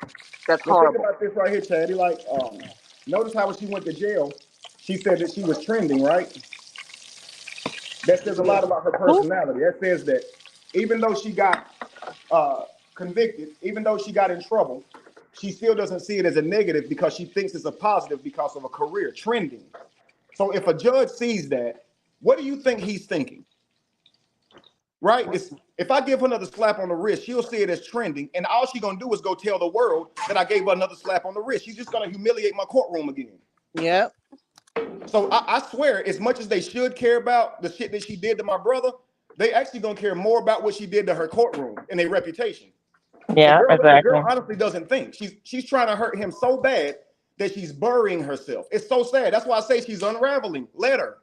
That's But think horrible. about this right here, Chaddy. Like, notice how when she went to jail, she said that she was trending, right? That says a Yeah. lot about her who? personality. That says that even though she got convicted, even though she got in trouble, she still doesn't see it as a negative because she thinks it's a positive because of a career trending. So if a judge sees that, what do you think he's thinking? Right? It's if I give her another slap on the wrist, she'll see it as trending, and all she's gonna do is go tell the world that I gave her another slap on the wrist. She's just gonna humiliate my courtroom again. Yep, So I swear, as much as they should care about the shit that she did to my brother, they actually gonna care more about what she did to her courtroom and their reputation. Yeah, The girl exactly. honestly doesn't think she's trying to hurt him so bad that she's burying herself. It's so sad. That's why I say she's unraveling. Let her.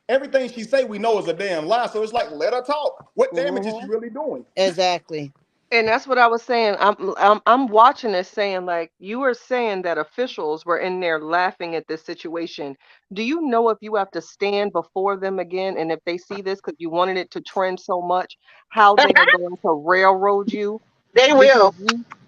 Everything she say we know is a damn lie. So it's like let her talk. What damage is she hmm, really doing? exactly. And that's what I was saying. I'm watching this saying like you were saying that officials were in there laughing at this situation. Do you know if you have to stand before them again and if they see this because you wanted it to trend so much, how they are going to railroad you? They Because will.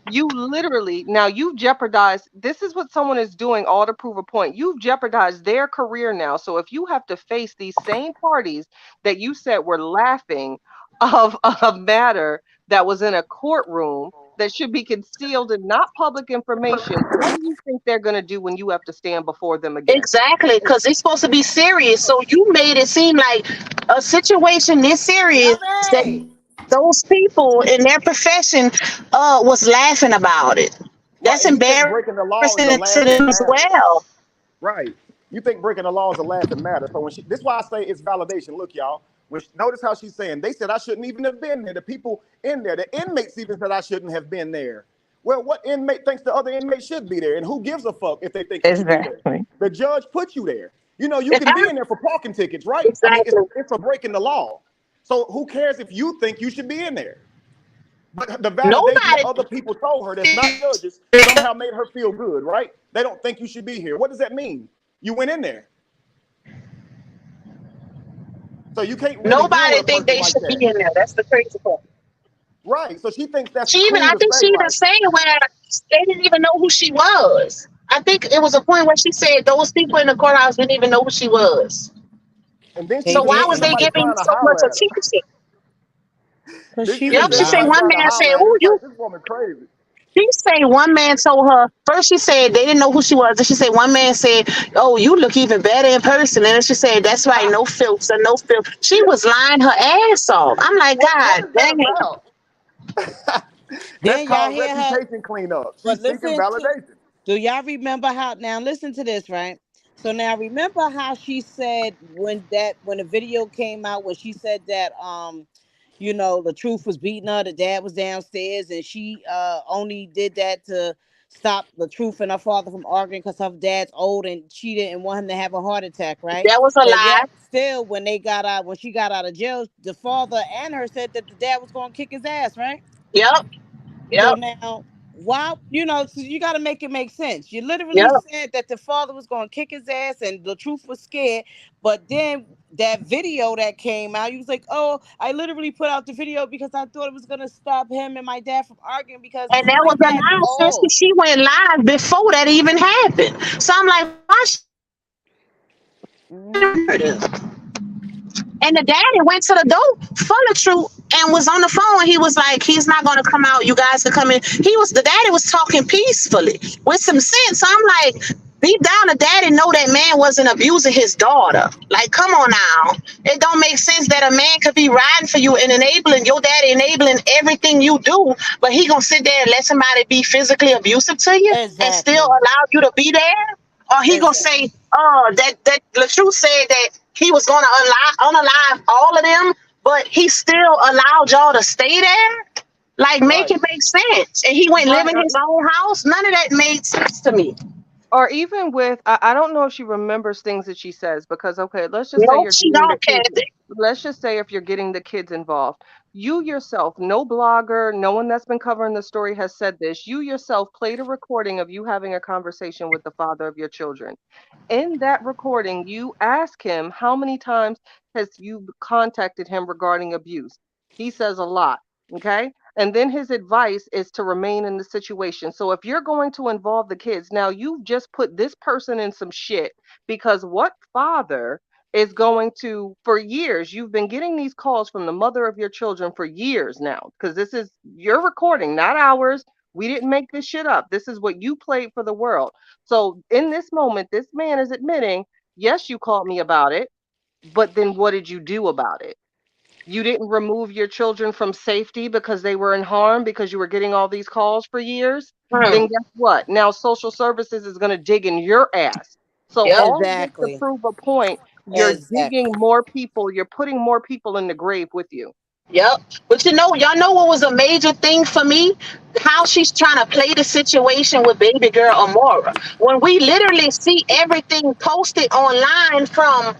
you literally now you've jeopardized. This is what someone is doing all to prove a point. You've jeopardized their career now. So if you have to face these same parties that you said were laughing of a matter that was in a courtroom that should be concealed and not public information, what do you think they're going to do when you have to stand before them again? Exactly, because it's supposed to be serious. So you made it seem like a situation this serious that Lovey! those people in their profession was laughing about it. Right. That's And you think breaking the law is a embarrassing to laughing them as matter? well. Right. You think breaking the law is a laughing matter. So when this is why I say it's validation. Look, y'all. Notice how she's saying they said I shouldn't even have been there. The people in there, the inmates even said I shouldn't have been there. Well, what inmate thinks the other inmate should be there? And who gives a fuck if they think you should be there? Exactly. The judge put you there. You know, you can be in there for parking tickets, right? I mean, Exactly. it's for breaking the law. So who cares if you think you should be in there? But the validation that Nobody. other people told her that's not judges somehow made her feel good, right? They don't think you should be here. What does that mean? You went in there. So you can't really deal Nobody with a think person they like should that. be in there. That's the crazy part. Right. So she thinks that's She even, cool I to think say, she even like, said where they didn't even know who she was. I think it was a point where she said those people in the courthouse didn't even know who she was. and then she They So why admits to was they didn't. somebody giving trying to so much holler at her. attention? Cause Then she she was Yep, admits she to said somebody lying. one trying to man said, holler at her. "Who It's you?" like, this woman crazy. She said one man told her first. She said they didn't know who she was, and she said one man said, "Oh, you look even better in person." And then she said, "That's right, no filter, no filter." She was lying her ass off. I'm like, What God is that dang. about? That's Then y'all called hear her. reputation cleanup. But She's seeking listen to. validation. Do y'all remember how? Now listen to this, right? So now remember how she said when the video came out when she said that the truth was beating her, the dad was downstairs, and she only did that to stop the truth and her father from arguing because her dad's old and she didn't want him to have a heart attack, right? That was a But lie. yet still when she got out of jail, the father and her said that the dad was gonna kick his ass, right? Yep, So yep, now, why, so you got to make it make sense. You yep. literally said that the father was going to kick his ass and the truth was scared. But then that video that came out, you was like, oh, I literally put out the video because I thought it was going to stop him and my dad from arguing because And that my was a dad's lie, sis, 'cause old. she went live before that even happened. So I'm like, why? Hmm. And the daddy went to the door full of truth and was on the phone. He was like, he's not going to come out. You guys can come in. The daddy was talking peacefully with some sense. So I'm like, deep down, the daddy know that man wasn't abusing his daughter. Like, come on now. It don't make sense that a man could be riding for you and enabling your daddy, enabling everything you do, but he gonna sit there and let somebody be physically abusive to you and still Exactly. allow you to be there? Or he gonna Exactly. say, oh, that LaTruth said that he was gonna unalive all of them, but he still allowed y'all to stay there? Like, make Right. it make sense. And he went live Right. in his own house. None of that made sense to me. Or even with, I don't know if she remembers things that she says because, okay, let's just say Nope, you're she getting the don't, kids. Kathy. Let's just say if you're getting the kids involved, you yourself, no blogger, no one that's been covering the story has said this. You yourself played a recording of you having a conversation with the father of your children. In that recording, you ask him how many times has you contacted him regarding abuse. He says a lot. Okay. And then his advice is to remain in the situation. So if you're going to involve the kids, now you've just put this person in some shit because what father is going to, for years, you've been getting these calls from the mother of your children for years now, because this is your recording, not ours. We didn't make this shit up. This is what you played for the world. So in this moment, this man is admitting, yes, you called me about it, but then what did you do about it? You didn't remove your children from safety because they were in harm because you were getting all these calls for years. Then Hmm. guess what? Now social services is going to dig in your ass. So Yep. all of this to Exactly. prove a point, you're Exactly. digging more people, you're putting more people in the grave with you. Yep. But y'all know what was a major thing for me? How she's trying to play the situation with baby girl Amora. When we literally see everything posted online from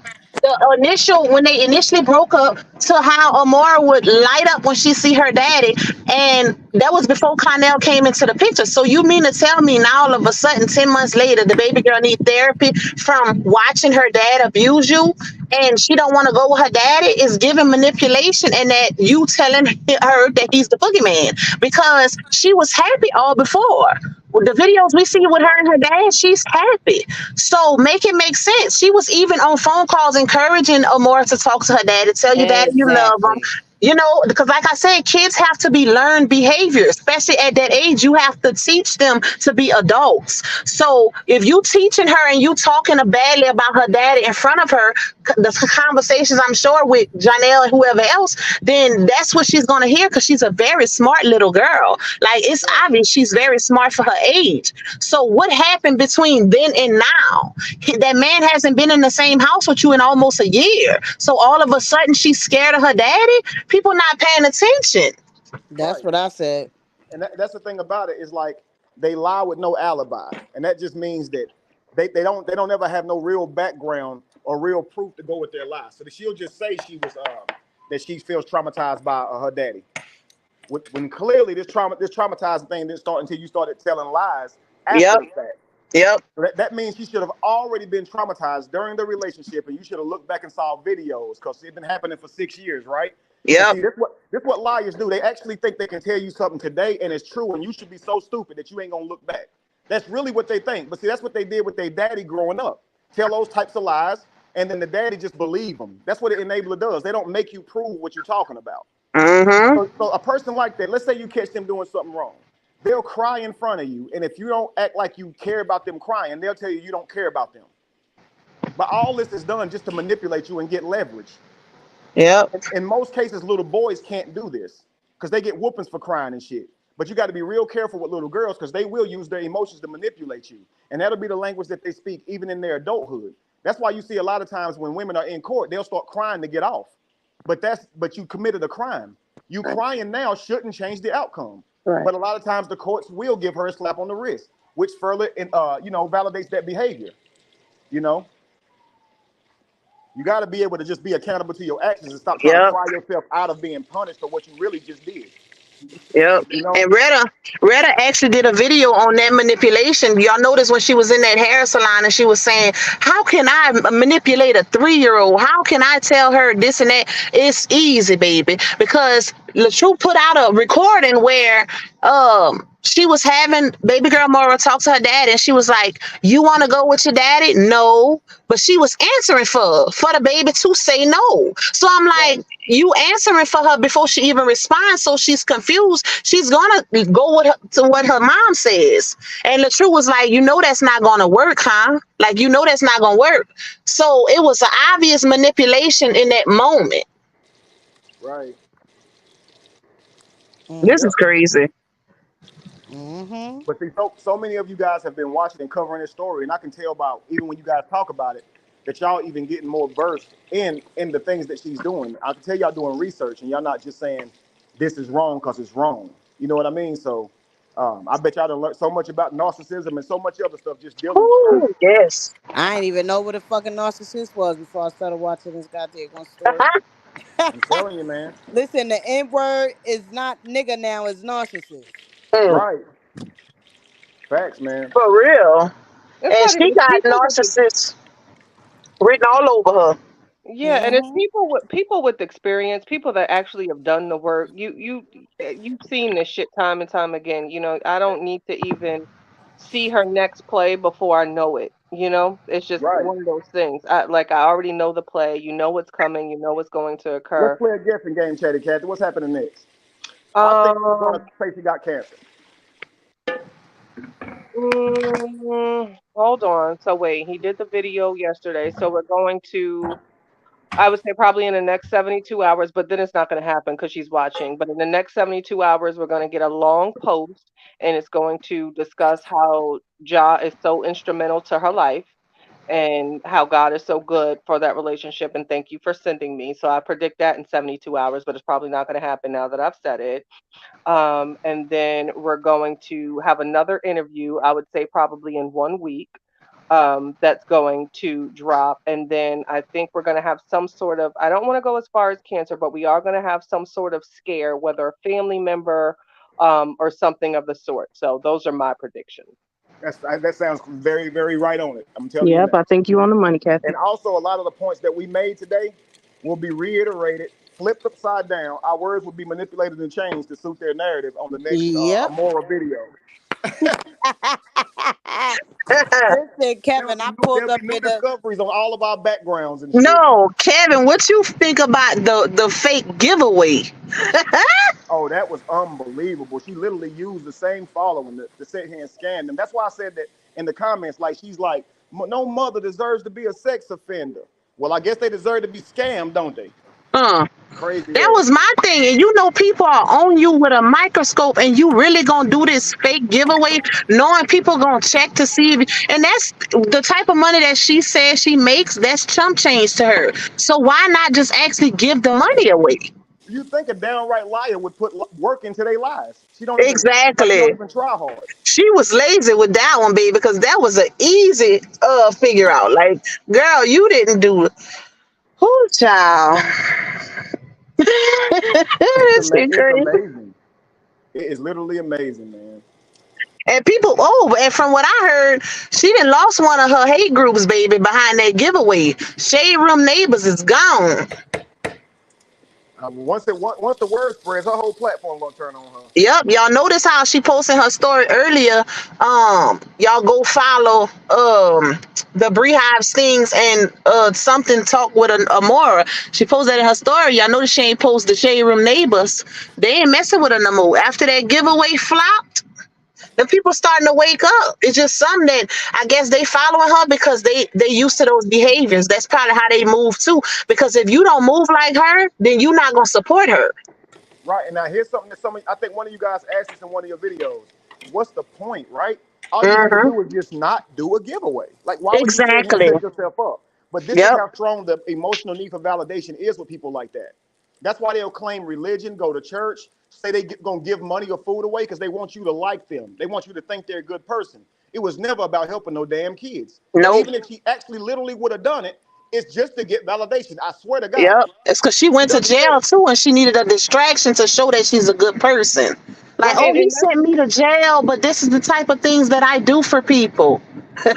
when they initially broke up to how Amora would light up when she see her daddy. And that was before Connell came into the picture. So you mean to tell me now all of a sudden 10 months later the baby girl need therapy from watching her dad abuse you and she don't want to go with her daddy is giving manipulation and that you telling her that he's the boogeyman because she was happy all before. With the videos we see with her and her dad, she's happy. So make it make sense. She was even on phone calls encouraging Amora to talk to her dad to tell your daddy you love him. Exactly. Because like I said, kids have to be learned behavior, especially at that age. You have to teach them to be adults. So if you teaching her and you talking badly about her daddy in front of her, the conversations I'm sure with Janelle and whoever else, then that's what she's gonna hear because she's a very smart little girl. Like it's Right. obvious she's very smart for her age. So what happened between then and now? That man hasn't been in the same house with you in almost a year. So all of a sudden she's scared of her daddy. People not paying attention. That's Right. what I said. And that's the thing about it is like they lie with no alibi, and that just means that they don't ever have no real background or real proof to go with their lie. So she'll just say she was that she feels traumatized by her daddy, when clearly this traumatizing thing didn't start until you started telling lies after Yep. the fact. Yep. That means she should have already been traumatized during the relationship, and you should have looked back and saw videos because it's been happening for 6 years, right? And Yep. see, this what liars do. They actually think they can tell you something today, and it's true, and you should be so stupid that you ain't gonna look back. That's really what they think. But see, that's what they did with their daddy growing up. Tell those types of lies, and then the daddy just believe them. That's what an enabler does. They don't make you prove what you're talking about. Mm-hmm. So a person like that, let's say you catch them doing something wrong. They'll cry in front of you, and if you don't act like you care about them crying, they'll tell you you don't care about them. But all this is done just to manipulate you and get leverage. Yep. In most cases, little boys can't do this because they get whoopings for crying and shit. But you got to be real careful with little girls because they will use their emotions to manipulate you. And that'll be the language that they speak even in their adulthood. That's why you see a lot of times when women are in court, they'll start crying to get off. But you committed a crime. You crying now shouldn't change the outcome. Right. But a lot of times the courts will give her a slap on the wrist, which further validates that behavior. You know, you got to be able to just be accountable to your actions and stop trying to Yep. cry yourself out of being punished for what you really just did. Yep. You know, And Retta actually did a video on that manipulation. Y'all notice when she was in that hair salon and she was saying, how can I manipulate a 3-year-old? How can I tell her this and that? It's easy, baby. Because LaTrue put out a recording where she was having baby girl Mora talk to her dad and she was like, you want to go with your daddy? No. But she was answering for the baby to say no. So I'm like, you answering for her before she even responds, so she's confused. She's gonna go with to what her mom says. And LaTrue was like, that's not gonna work, huh? Like, that's not gonna work. So it was an obvious manipulation in that moment. right? This is crazy. Mm-hmm. But see, so many of you guys have been watching and covering this story, and I can tell about even when you guys talk about it that y'all even getting more versed in the things that she's doing. I can tell y'all doing research, and y'all not just saying this is wrong because it's wrong. You know what I mean? So I bet y'all done learned so much about narcissism and so much other stuff just dealing with Ooh, yes. I didn't even know what a fucking narcissist was before I started watching this goddamn story. I'm telling you, man. Listen, the N word is not nigga now, it's narcissist. Right. Facts, man. For real. It's And not she even got people with narcissists written all over her. Yeah, and it's Mm-hmm. people with experience, people that actually have done the work. You've seen this shit time and time again. I don't need to even see her next play before I know it. It's just Right. one of those things. I already know the play. You know what's coming. You know what's going to Let's occur. play a guessing game, Chatty Cathy. What's happening next? I think she's going to Um, say she got cancer. Hold on. So wait, he did the video yesterday. So we're going to. I would say probably in the next 72 hours, but then it's not going to happen because she's watching. But in the next 72 hours, we're going to get a long post and it's going to discuss how Ja is so instrumental to her life and how God is so good for that relationship. And thank you for sending me. So I predict that in 72 hours, but it's probably not going to happen now that I've said it. And then we're going to have another interview, I would say probably in 1 week, that's going to drop. And then I think we're going to have some sort of, I don't want to go as far as cancer, but we are going to have some sort of scare, whether a family member or something of the sort. So those are my predictions. That sounds very, very right on it. I'm telling you Yep, now. I think you on the money, Kathy. And also, a lot of the points that we made today will be reiterated, flipped upside down. Our words will be manipulated and changed to suit their narrative on the next Yep. Amora video. Listen, Kevin, I pulled There'll up be new in the discoveries on all of our backgrounds and shit. No, Kevin, what you think about the fake giveaway? Oh, that was unbelievable. She literally used the same following to sit here and scan them. That's why I said that in the comments. Like, she's like, no mother deserves to be a sex offender. Well, I guess they deserve to be scammed, don't they? Crazy That ass. was my thing. And people are on you with a microscope and you really gonna do this fake giveaway knowing people gonna check to see and that's the type of money that she says she makes, that's chump change to her. So why not just actually give the money away? You think a downright liar would put work into their lives? She don't even Exactly. try hard. She was lazy with that one, baby, because that was an easy figure out. Like, girl, you didn't do it. Who child? That's It's crazy. amazing. It is literally amazing, man. And people, and from what I heard, she done lost one of her hate groups, baby, behind that giveaway. Shade Room Neighbors is gone. Once the word spreads, her whole platform gonna turn on her. Yep, y'all notice how she posted her story earlier. Y'all go follow the Beehive Stings and something talk with Amora. She posted that in her story. Y'all notice she ain't post the Shade Room Neighbors. They ain't messing with her no more. After that giveaway flopped, the people starting to wake up. It's just something that I guess they following her because they used to those behaviors. That's probably how they move too. Because if you don't move like her, then you're not gonna support her. Right, and now here's something that I think one of you guys asked this in one of your videos. What's the point, right? All you got to Hmm. do is just not do a giveaway. Like, why would you sit here and Exactly. set yourself up? But this is Yep. how strong the emotional need for validation is with people like that. That's why they'll claim religion, go to church, say they gonna give money or food away because they want you to like them. They want you to think they're a good person. It was never about helping no damn kids. And Nope. even if she actually literally would have done it, it's just to get validation. I swear to God. Yep. It's because she She went to doesn't care. jail too and she needed a distraction to show that she's a good person. Like, Right. oh, he And that's sent me to jail, but this is the type of things that I do for people.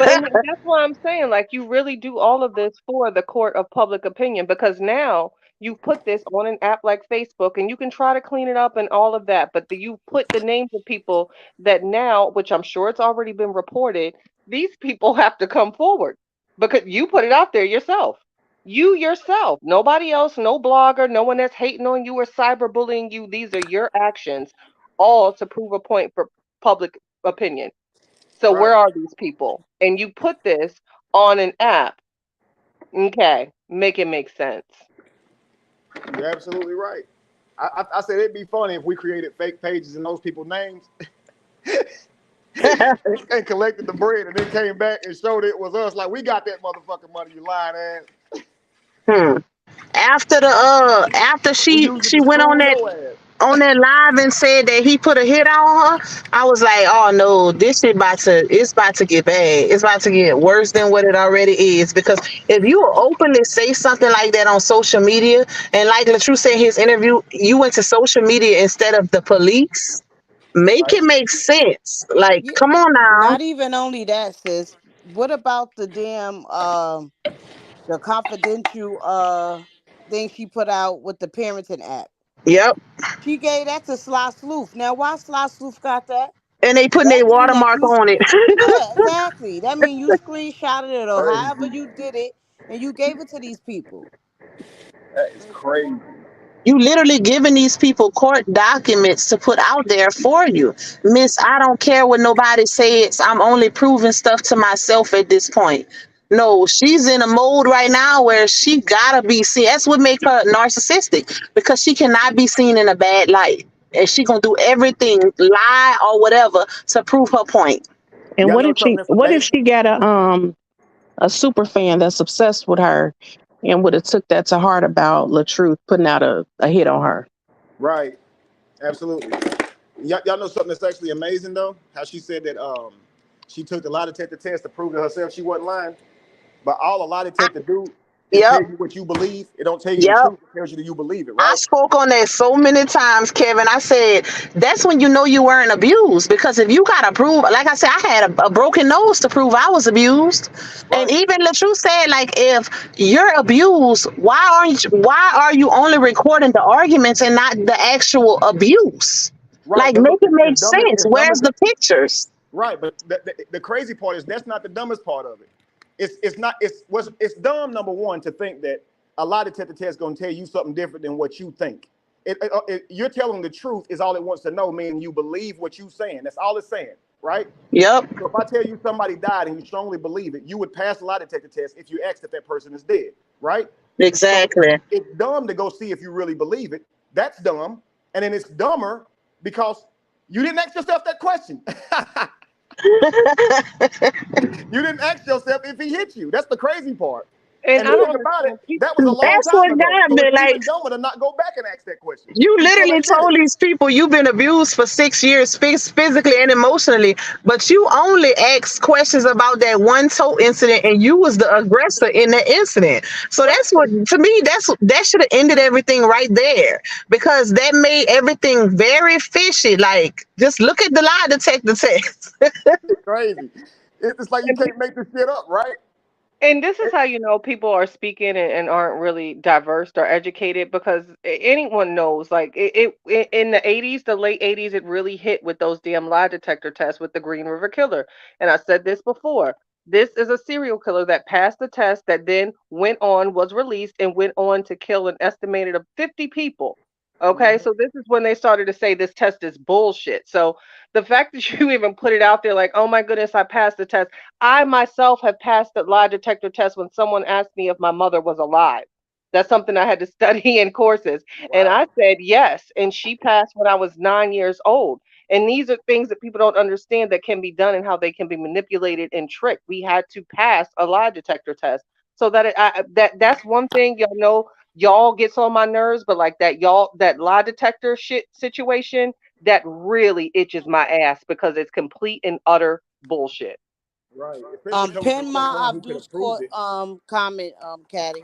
and that's why I'm saying, like, you really do all of this for the court of public opinion, because now you put this on an app like Facebook and you can try to clean it up and all of that, but you put the names of people that now, which I'm sure it's already been reported, these people have to come forward because you put it out there yourself. You yourself, nobody else, no blogger, no one that's hating on you or cyberbullying you. These are your actions, all to prove a point for public opinion. So Right. where are these people? And you put this on an app. Okay, make it make sense. You're absolutely right. I said it'd be funny if we created fake pages in those people's names and collected the bread and then came back and showed it was us. Like, we got that motherfucking money, you lying ass. Hmm. After We she used it she to went school your ass. on that live and said that he put a hit on her, I was like, oh no, this shit it's about to get bad. It's about to get worse than what it already is. Because if you openly say something like that on social media, and like Latrue said in his interview, you went to social media instead of the police, make Right? it make sense. Like, Yeah, come on now. not even only that, sis. What about the damn the confidential thing she put out with the parenting app? Yep. She gave that to Sly Sleuth. Now, why Sly Sleuth got that? And they putting That a mean that watermark you, on it. yeah, exactly. That mean you screenshotted it or however Crazy. you did it, and you gave it to these people. That is crazy. You literally giving these people court documents to put out there for you. Miss, I don't care what nobody says. I'm only proving stuff to myself at this point. No, she's in a mode right now where she gotta be seen. That's what make her narcissistic, because she cannot be seen in a bad light. And she gonna do everything, lie or whatever, to prove her point. And Y'all what know if something she that's what if amazing? she got a super fan that's obsessed with her and would have took that to heart about LaTruth putting out a hit on her? Right. Absolutely. Y'all know something that's actually amazing though? How she said that she took a lie detector test to prove to herself she wasn't lying. But all a lie detector do is tell Yep. you what you believe. It don't tell you the Yep. truth. It tells you that you believe it, I right? spoke on that so many times, Kevin. I said that's when you know you weren't abused, because if you got to prove, like I said, I had a broken nose to prove I was abused, and Right. even Latrue said, like, if you're abused, why are you only recording the arguments and not the actual abuse? Right. Like, But make look, it make sense. as dumb Where's as the pictures? right. But the crazy part is that's not the dumbest part of it. It's not it's dumb, number one, to think that a lie detector test is going to tell you something different than what you think. You're telling the truth is all it wants to know, meaning you believe what you're saying. That's all it's saying, right? Yep. So if I tell you somebody died and you strongly believe it, you would pass a lie detector test if you asked if that person is dead, right? So Exactly. it's dumb to go see if you really believe it. That's dumb. And then it's dumber because you didn't ask yourself that question. You didn't ask yourself if he hit you. That's the crazy part. And And I the don't thing about it, understand people. that was a long That's what time ago. gotta So be it's like. even dumber to not go back and ask that question. You You still literally ain't did it. told these people you've been abused for 6 years, physically and emotionally, but you only asked questions about that one toe incident, and you was the aggressor in that incident. So Right. that's what, to me, that should have ended everything right there, because that made everything very fishy. Like, just look at the lie detector test. It's crazy. It's like you And can't make this shit up, right? And this is how you know people are speaking and aren't really diverse or educated because anyone knows like in the 80s, the late 80s, it really hit with those damn lie detector tests with the Green River Killer. And I said this before. This is a serial killer that passed the test that then went on, was released, and went on to kill an estimated of 50 people. Okay, Mhm. so this is when they started to say this test is bullshit. So the fact that you even put it out there like, oh my goodness, I passed the test. I myself have passed the lie detector test when someone asked me if my mother was alive. That's something I had to study in courses. And Wow. I said yes. And she passed when I was 9 years old. And these are things that people don't understand that can be done and how they can be manipulated and tricked. We had to pass a lie detector test. So that's one thing y'all know. Y'all gets on my nerves, but like that lie detector shit situation that really itches my ass because it's complete and utter bullshit. Right. Especially coming from Pin my someone who could Abdul's have proved court it. comment, Caddy.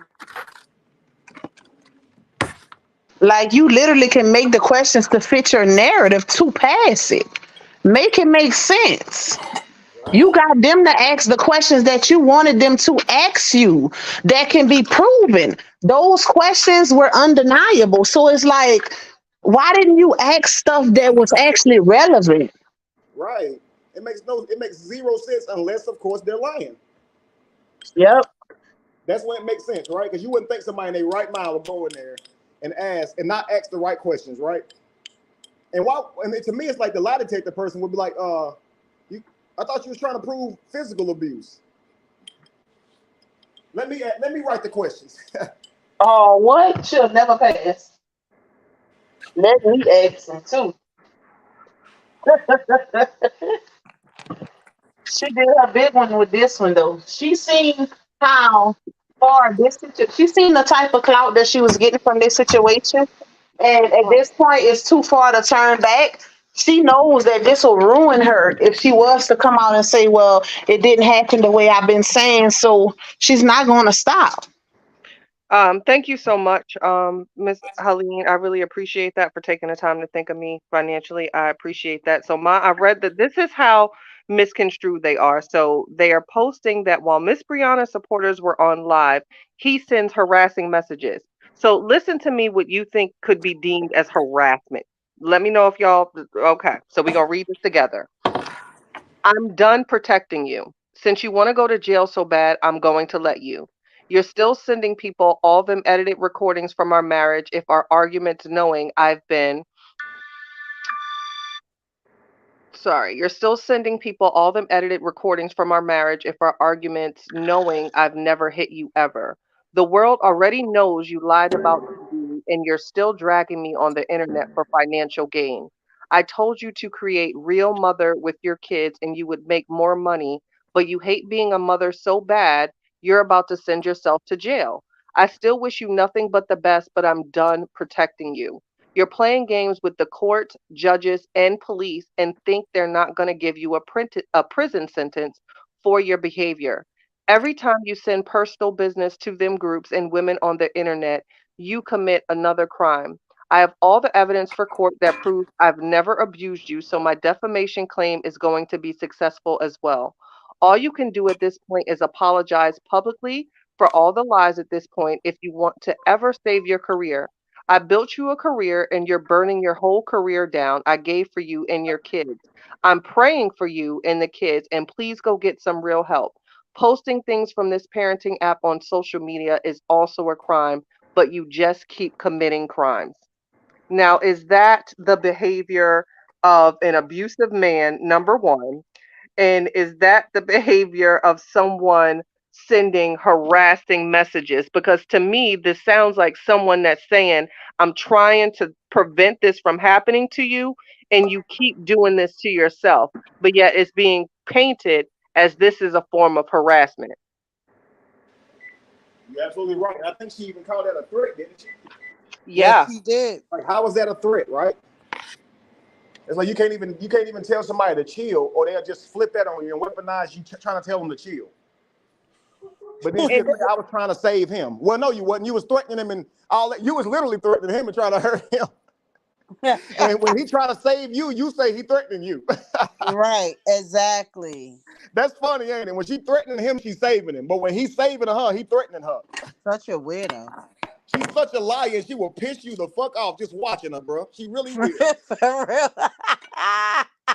Like, you literally can make the questions to fit your narrative to pass it. Make it make sense. Right. You got them to ask the questions that you wanted them to ask you that can be proven. Those questions were undeniable. So it's like, why didn't you ask stuff that was actually relevant? Right. It makes zero sense unless of course they're lying. Yep. That's when it makes sense, right? Because you wouldn't think somebody in their right mind would go in there and ask and not ask the right questions, right? And to me, it's like the lie detector person would be like, you, I thought you was trying to prove physical abuse. Let me write the questions. Oh, what? Should never pass. Let me ask them too. She did her big one with this one though. She seen how far she seen the type of clout that she was getting from this situation. And at this point, it's too far to turn back. She knows that this will ruin her if she was to come out and say, well, it didn't happen the way I've been saying. So she's not going to stop. Thank you so much, Miss Helene. I really appreciate that for taking the time to think of me financially. I appreciate that. So I read that this is how misconstrued they are. So they are posting that while Miss Brianna supporters were on live, he sends harassing messages. So listen to me what you think could be deemed as harassment. Let me know if y'all okay. So we're gonna read this together. I'm done protecting you. Since you want to go to jail so bad, I'm going to let you. You're still sending people all them edited recordings from our marriage if our arguments knowing I've been sorry, you're still sending people all them edited recordings from our marriage if our arguments knowing I've never hit you ever. The world already knows you lied about me and you're still dragging me on the internet for financial gain. I told you to create real mother with your kids and you would make more money, but you hate being a mother so bad, you're about to send yourself to jail. I still wish you nothing but the best, but I'm done protecting you. You're playing games with the court, judges, and police and think they're not going to give you a prison sentence for your behavior. Every time you send personal business to them groups and women on the internet, you commit another crime. I have all the evidence for court that proves I've never abused you, so my defamation claim is going to be successful as well. All you can do at this point is apologize publicly for all the lies at this point if you want to ever save your career. I built you a career and you're burning your whole career down. I gave for you and your kids. I'm praying for you and the kids, and please go get some real help. Posting things from this parenting app on social media is also a crime, but you just keep committing crimes. Now, is that the behavior of an abusive man, number one? And is that the behavior of someone sending harassing messages? Because to me, this sounds like someone that's saying, I'm trying to prevent this from happening to you, and you keep doing this to yourself. But yet it's being painted as this is a form of harassment. You're absolutely right. I think she even called that a threat, didn't she? Yeah. Yes, she did. Like, how is that a threat, right? It's like you can't even tell somebody to chill, or they'll just flip that on you and weaponize you trying to tell them to chill. But then she'll And say, I was trying to save him. Well, no, you wasn't. You was threatening him and all that. You was literally threatening him and trying to hurt him. And when he tried to save you, you say he threatening you. Right, exactly. That's funny, ain't it? When she threatening him, she's saving him. But when he's saving her, he threatening her. Such a weirdo. She's such a liar, and she will piss you the fuck off just watching her, bro. She really For will. real.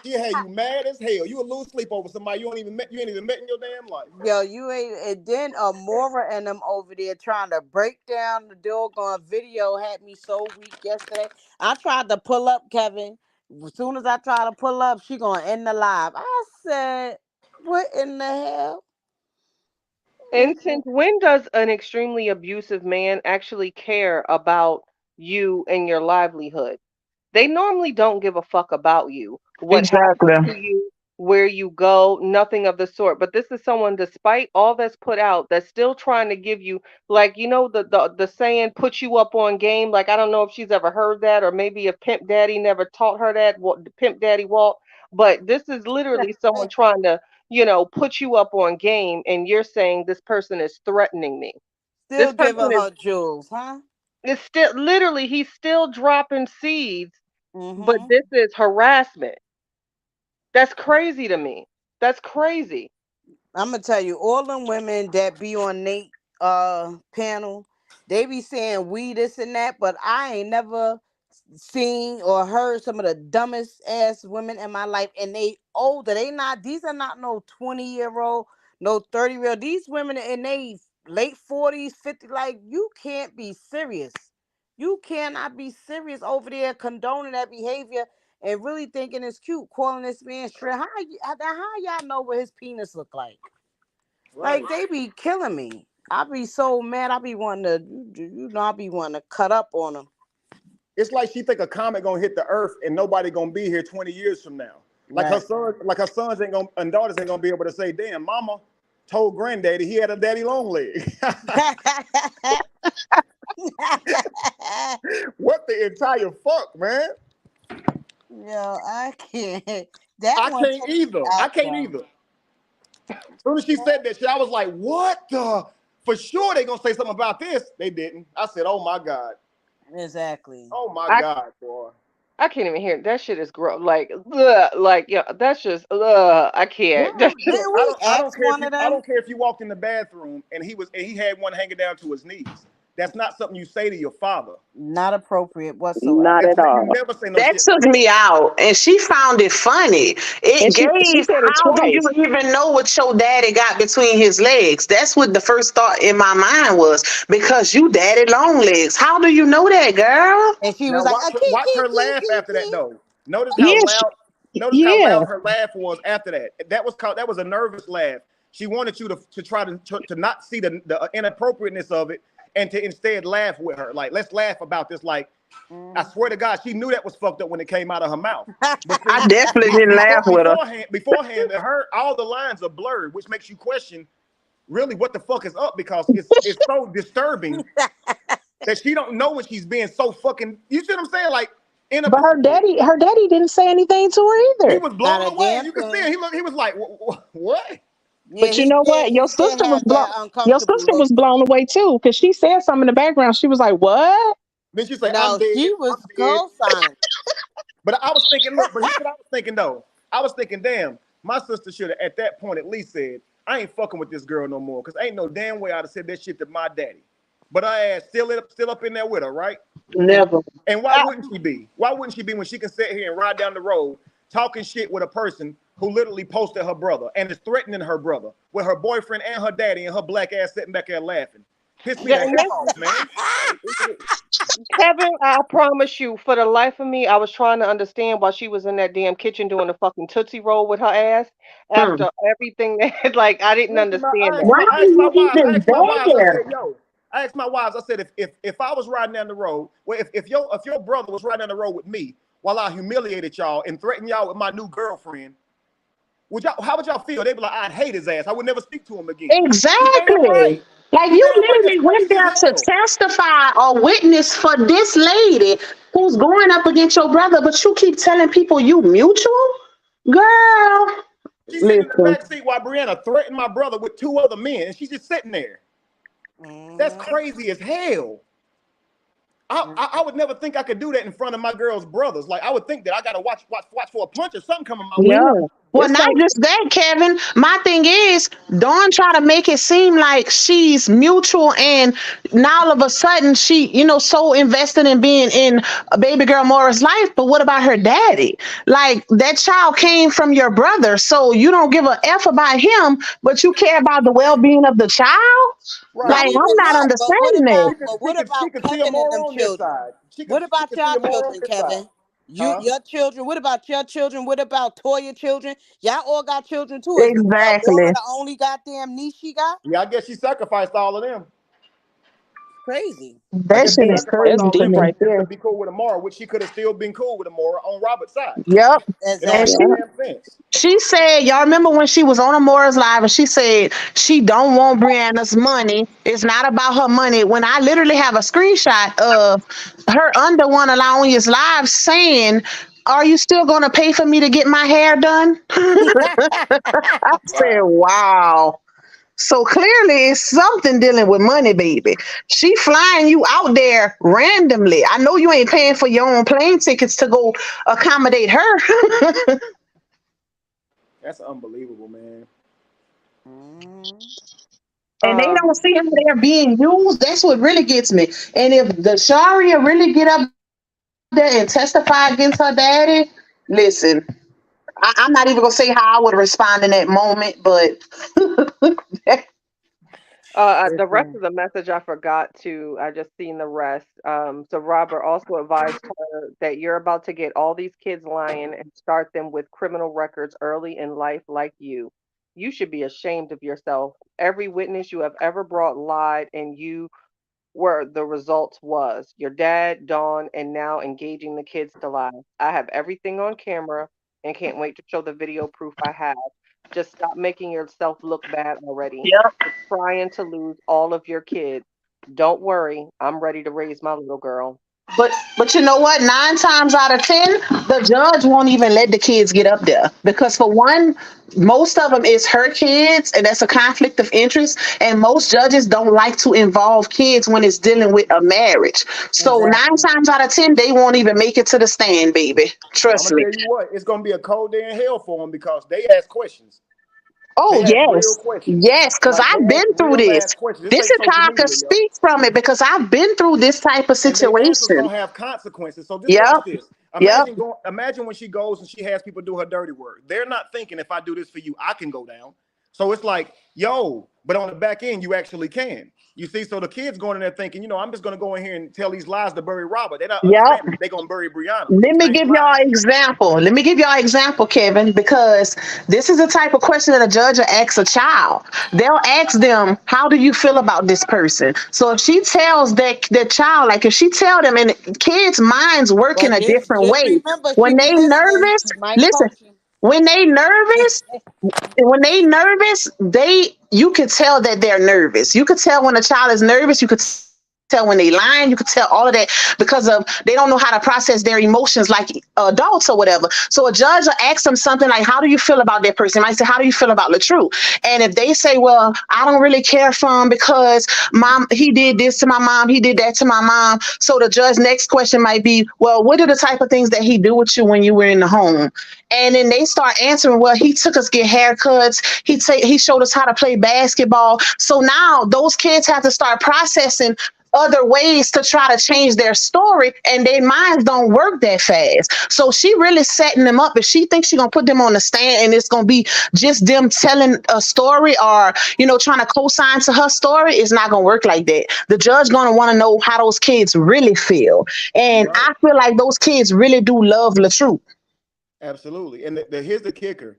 She had you mad as hell. You would lose sleep over somebody you ain't even met in your damn life. Yo, you ain't. And then Amora and them over there trying to break down the doggone video had me so weak yesterday. I tried to pull up, Kevin. As soon as I try to pull up, she gonna end the live. I said, "What in the hell?" and since when does an extremely abusive man actually care about you and your livelihood? They normally don't give a fuck about you, what happens to Exactly. you, where you go, nothing of the sort. But this is someone, despite all that's put out, that's still trying to give you, like, the saying, put you up on game. Like, I don't know if she's ever heard that, or maybe if Pimp Daddy never taught her that, what the Pimp Daddy walk. But this is literally someone trying to, put you up on game, and you're saying this person is threatening me. This Still person giving is her jewels, huh? still literally, he's still dropping seeds, but Mm-hmm. this is harassment. That's crazy to me. That's crazy. I'm gonna tell you, all them women that be on Nate panel, they be saying we this and that, but I ain't never seen or heard some of the dumbest ass women in my life, and they older. They not. These are not no 20-year-old, no 30-year-old. These women in they late 40s, 50. Like, you can't be serious. You cannot be serious over there condoning that behavior and really thinking it's cute, calling this man shrimp. How y'all know what his penis look like? Right. Like, they be killing me. I be so mad. I be wanting to, I be wanting to cut up on them. It's like she think a comet gonna hit the earth and nobody gonna be here 20 years from now. Right. Her sons ain't gonna and daughters ain't gonna be able to say, damn, mama told granddaddy he had a daddy long leg. What the entire fuck, man? Yo, I can't. That I one can't took me either. I out, can't though. either. As soon as she said that shit, I was like, what the? For sure they gonna say something about this. They didn't. I said, oh my God. Exactly. Oh my I God, boy. I can't even hear it. That shit is gross. Like, ugh, like, yeah, that's just, ugh, I can't. Yeah, That's just, Look, didn't we ask one of I them? don't care if you walked in the bathroom and he had one hanging down to his knees. That's not something you say to your father. Not appropriate Not whatsoever. at You all. never say no That shit took like that. me out, and she found it funny. It And she gave, said it how do you twice. even know what your daddy got between his legs? That's what the first thought in my mind was. Because you daddy long legs. How do you know that, girl? And she was Now like, watch key, her key, laugh key, after that key. though. Notice how Yeah, loud yeah. her laugh was after that. That was a nervous laugh. She wanted you to try to not see the inappropriateness of it and to instead laugh with her. Like, let's laugh about this. Like, I Mhm. swear to God, she knew that was fucked up when it came out of her mouth. But I see, definitely didn't laugh with her. beforehand, her all the lines are blurred, which makes you question really what the fuck is up because it's so disturbing that she don't know when she's being so fucking. You see what I'm saying? Like, But inappropriate. her daddy didn't say anything to her He either. was Not blown a away. damn You can see it. thing. He was like, what? Yeah, But you know what? he did have that Your uncomfortable sister look. was blown away too, because she said something in the background. She was like, "What?" Then she say, I'm No, dead. she I'm was dead. co-signing. But I was thinking, look, but here's what I was thinking though. I was thinking, damn, my sister should have at that point at least said, I ain't fucking with this girl no more. Cause ain't no damn way I'd have said that shit to my daddy. But I ass still up in there with her, right? Never. And why wouldn't she be? Why wouldn't she be when she can sit here and ride down the road talking shit with a person who literally posted her brother and is threatening her brother with her boyfriend and her daddy and her black ass sitting back there laughing? Piss me the and hell off, man. Kevin, I promise you, for the life of me, I was trying to understand why she was in that damn kitchen doing the fucking Tootsie Roll with her ass Hmm. after everything that, like, I didn't Listen, understand that. Why are you I even asked my wives, I there? said, yo, I asked my wives, I said, if I was riding down the road, well, if your brother was riding down the road with me while I humiliated y'all and threatened y'all with my new girlfriend, how would y'all feel? They'd be like, I'd hate his ass. I would never speak to him again. You damn Exactly. right. Like You you damn right, that's literally went crazy there as to hell. testify or witness for this lady who's going up against your brother, but you keep telling people you mutual? Girl, She's sitting in the listen. back seat while Brianna threatened my brother with 2 other men, and she's just sitting there. That's Mhm. crazy as hell. I would never think I could do that in front of my girl's brothers. Like I would think that I gotta watch for a punch or something coming my way. Yeah. Well, It's not like just that, Kevin. My thing is, Dawn try to make it seem like she's mutual, and now all of a sudden she, so invested in being in a baby girl Mora's life. But what about her daddy? Like that child came from your brother, so you don't give a f about him, but you care about the well being of the child. Right. Not Like even I'm not that, but what understanding about that. She could see a Kevin and more them on this children? side. What She about could see y'all a more on children, this side. Kevin? Huh? Your children. What about your children? What about Toya children? Y'all all got children too. Is Laura Exactly. the only goddamn niece she got? Yeah, I guess she sacrificed all of them. Crazy. I That guess she shit is sacrificed that's all of crazy to deep them me. right just to there. be cool with Amara, which she could have still been cool with Amara on Robert's side. Yep. It don't And make Exactly. she no Yeah. damn sense. She said, y'all remember when she was on Amora's live and she said she don't want Brianna's money. It's not about her money. When I literally have a screenshot of her under one of Laonia's live saying, "Are you still gonna pay for me to get my hair done?" I said, Wow. wow. So clearly it's something dealing with money, baby. She flying you out there randomly. I know you ain't paying for your own plane tickets to go accommodate her. That's unbelievable, man. Mhm. And they Um, don't see how they're being used. That's what really gets me. And if the Sharia really get up there and testify against her daddy, listen, I'm not even gonna say how I would respond in that moment, but the rest Listen. of the message I forgot to. I just seen the rest. So Robert also advised her that you're about to get all these kids lying and start them with criminal records early in life, like you. You should be ashamed of yourself. Every witness you have ever brought lied, and you where the results was your dad, Dawn, and now engaging the kids to lie. I have everything on camera and can't wait to show the video proof I have. Just stop making yourself look bad already. yeah. You're trying to lose all of your kids. Don't worry, I'm ready to raise my little girl. But you know what? 9 times out of 10, the judge won't even let the kids get up there because for one, most of them is her kids, and that's a conflict of interest. And most judges don't like to involve kids when it's dealing with a marriage. So nine Exactly. times out of 10, they won't even make it to the stand, baby. Well, I'm Trust gonna me. tell you what, it's gonna be a cold day in hell for them because they ask questions. Oh They ask real yes, questions. yes, because Like they I've ask been through real this. ass questions. This This ain't is social how I can media, yo. speak from it because I've been through this type of And they answers situation. gonna have consequences. So just Yep, watch this. yep, Imagine when she goes and she has people do her dirty work. They're not thinking if I do this for you, I can go down. So it's like, yo, but on the back end, you actually can. You see, so the kids going in there thinking, I'm just gonna go in here and tell these lies to bury Robert. They're not yep. understanding they're gonna bury Brianna with Let them me same give y'all lies. example. Let me give y'all example, Kevin, because this is the type of question that a judge will ask a child. They'll ask them, "How do you feel about this person?" So if she tells that child, like if she tell them, and kids' minds work in But a different just way. remember, she When be they listening. nervous, She might listen. coach you. When they nervous, you could tell that they're nervous. You could tell when a child is nervous. You could tell when they lying. You could tell all of that because of they don't know how to process their emotions like adults or whatever. So a judge will ask them something like, "How do you feel about that person?" They might say, "How do you feel about LaTrue?" And if they say, "Well, I don't really care for him because mom he did this to my mom, he did that to my mom." So the judge's next question might be, "Well, what are the type of things that he do with you when you were in the home?" And then they start answering, "Well, he took us get haircuts. He showed us how to play basketball." So now those kids have to start processing other ways to try to change their story, and their minds don't work that fast. So she really setting them up. If she thinks she's gonna put them on the stand and it's gonna be just them telling a story or trying to co-sign to her story, it's not gonna work like that. The judge gonna want to know how those kids really feel, You're and right. I feel like those kids really do love LaTruth. Absolutely. And here's the kicker.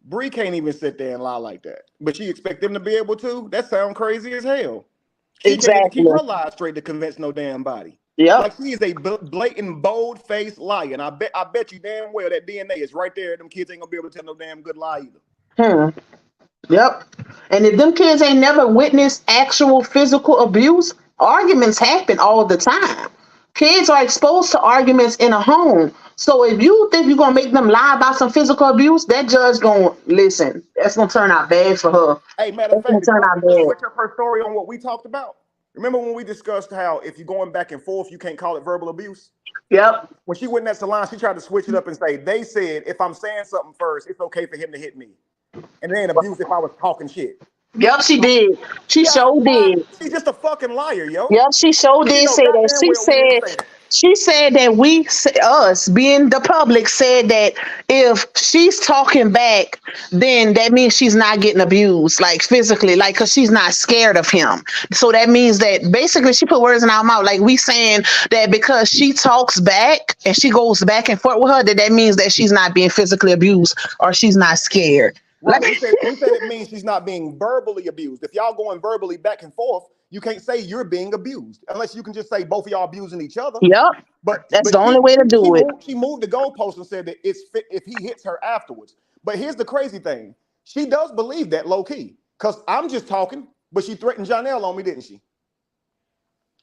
Bree can't even sit there and lie like that. But she expect them to be able to? That sounds crazy as hell. She can't even keep Exactly. her lies straight to convince no damn body. Yep. Like she is a blatant, bold-faced liar. And I bet you damn well that DNA is right there. Them kids ain't gonna be able to tell no damn good lie either. Hmm. Yep. And if them kids ain't never witnessed actual physical abuse, arguments happen all the time. Kids are exposed to arguments in a home. So if you think you're gonna make them lie about some physical abuse, that judge gonna listen. That's gonna turn out bad for her. Hey, matter of That's gonna fact, did turn y'all out see the bad. switch up her story on what we talked about? Remember when we discussed how if you're going back and forth, you can't call it verbal abuse? Yep. When she went in that salon, she tried to switch it up and say, they said if I'm saying something first, it's okay for him to hit me. And then abuse if I was talking shit. Yep, she did. She Yeah, sure why? did. She's just a fucking liar, yo. Yep, she sure She did know say that. goddamn well we didn't say that. She said that us being the public, said that if she's talking back, then that means she's not getting abused, like physically, like because she's not scared of him. So that means that basically she put words in our mouth, like we saying that because she talks back and she goes back and forth with her, that means that she's not being physically abused or she's not scared. Right. Like, We said it means she's not being verbally abused. If y'all going verbally back and forth, you can't say you're being abused unless you can just say both of y'all abusing each other. yep, But that's the only way to do it. she moved the goalpost and said that it's fit if he hits her afterwards. But here's the crazy thing: she does believe that low key. Cause I'm just talking, but she threatened Janelle on me, didn't she?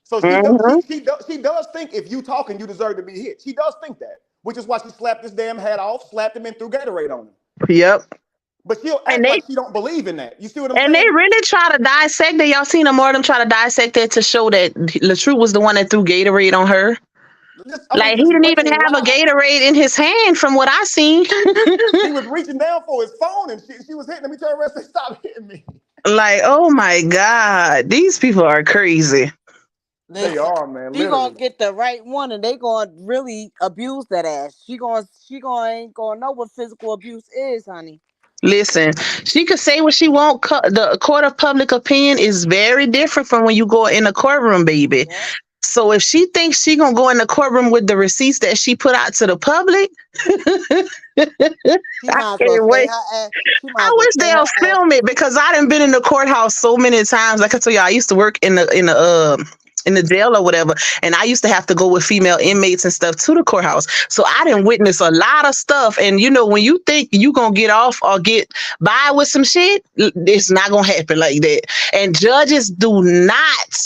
So she does think if you talking, you deserve to be hit. She does think that, which is why she slapped his damn hat off, slapped him, and threw Gatorade on him. Yep. But she'll And act like she don't believe in that. You see what I'm And saying? they really try to dissect it. Y'all seen more of them try to dissect it to show that LaTrue was the one that threw Gatorade on her. Like he didn't even have a Gatorade in his hand, from what I seen. He was reaching down for his phone and she was hitting him. He told her, "Say stop hitting me." Like, oh my God, these people are crazy. They are, man. She gonna get the right one, and they gonna really abuse that ass. She ain't gonna know what physical abuse is, honey. Listen, she could say what she want. The court of public opinion is very different from when you go in a courtroom, baby. Yeah. So if she thinks she gonna go in the courtroom with the receipts that she put out to the public, I can't wait. I wish they'll film it because I done been in the courthouse so many times. Like I told you, I used to work in the jail or whatever, and I used to have to go with female inmates and stuff to the courthouse. So I didn't witness a lot of stuff. And you know, when you think you gonna get off or get by with some shit, it's not gonna happen like that. And judges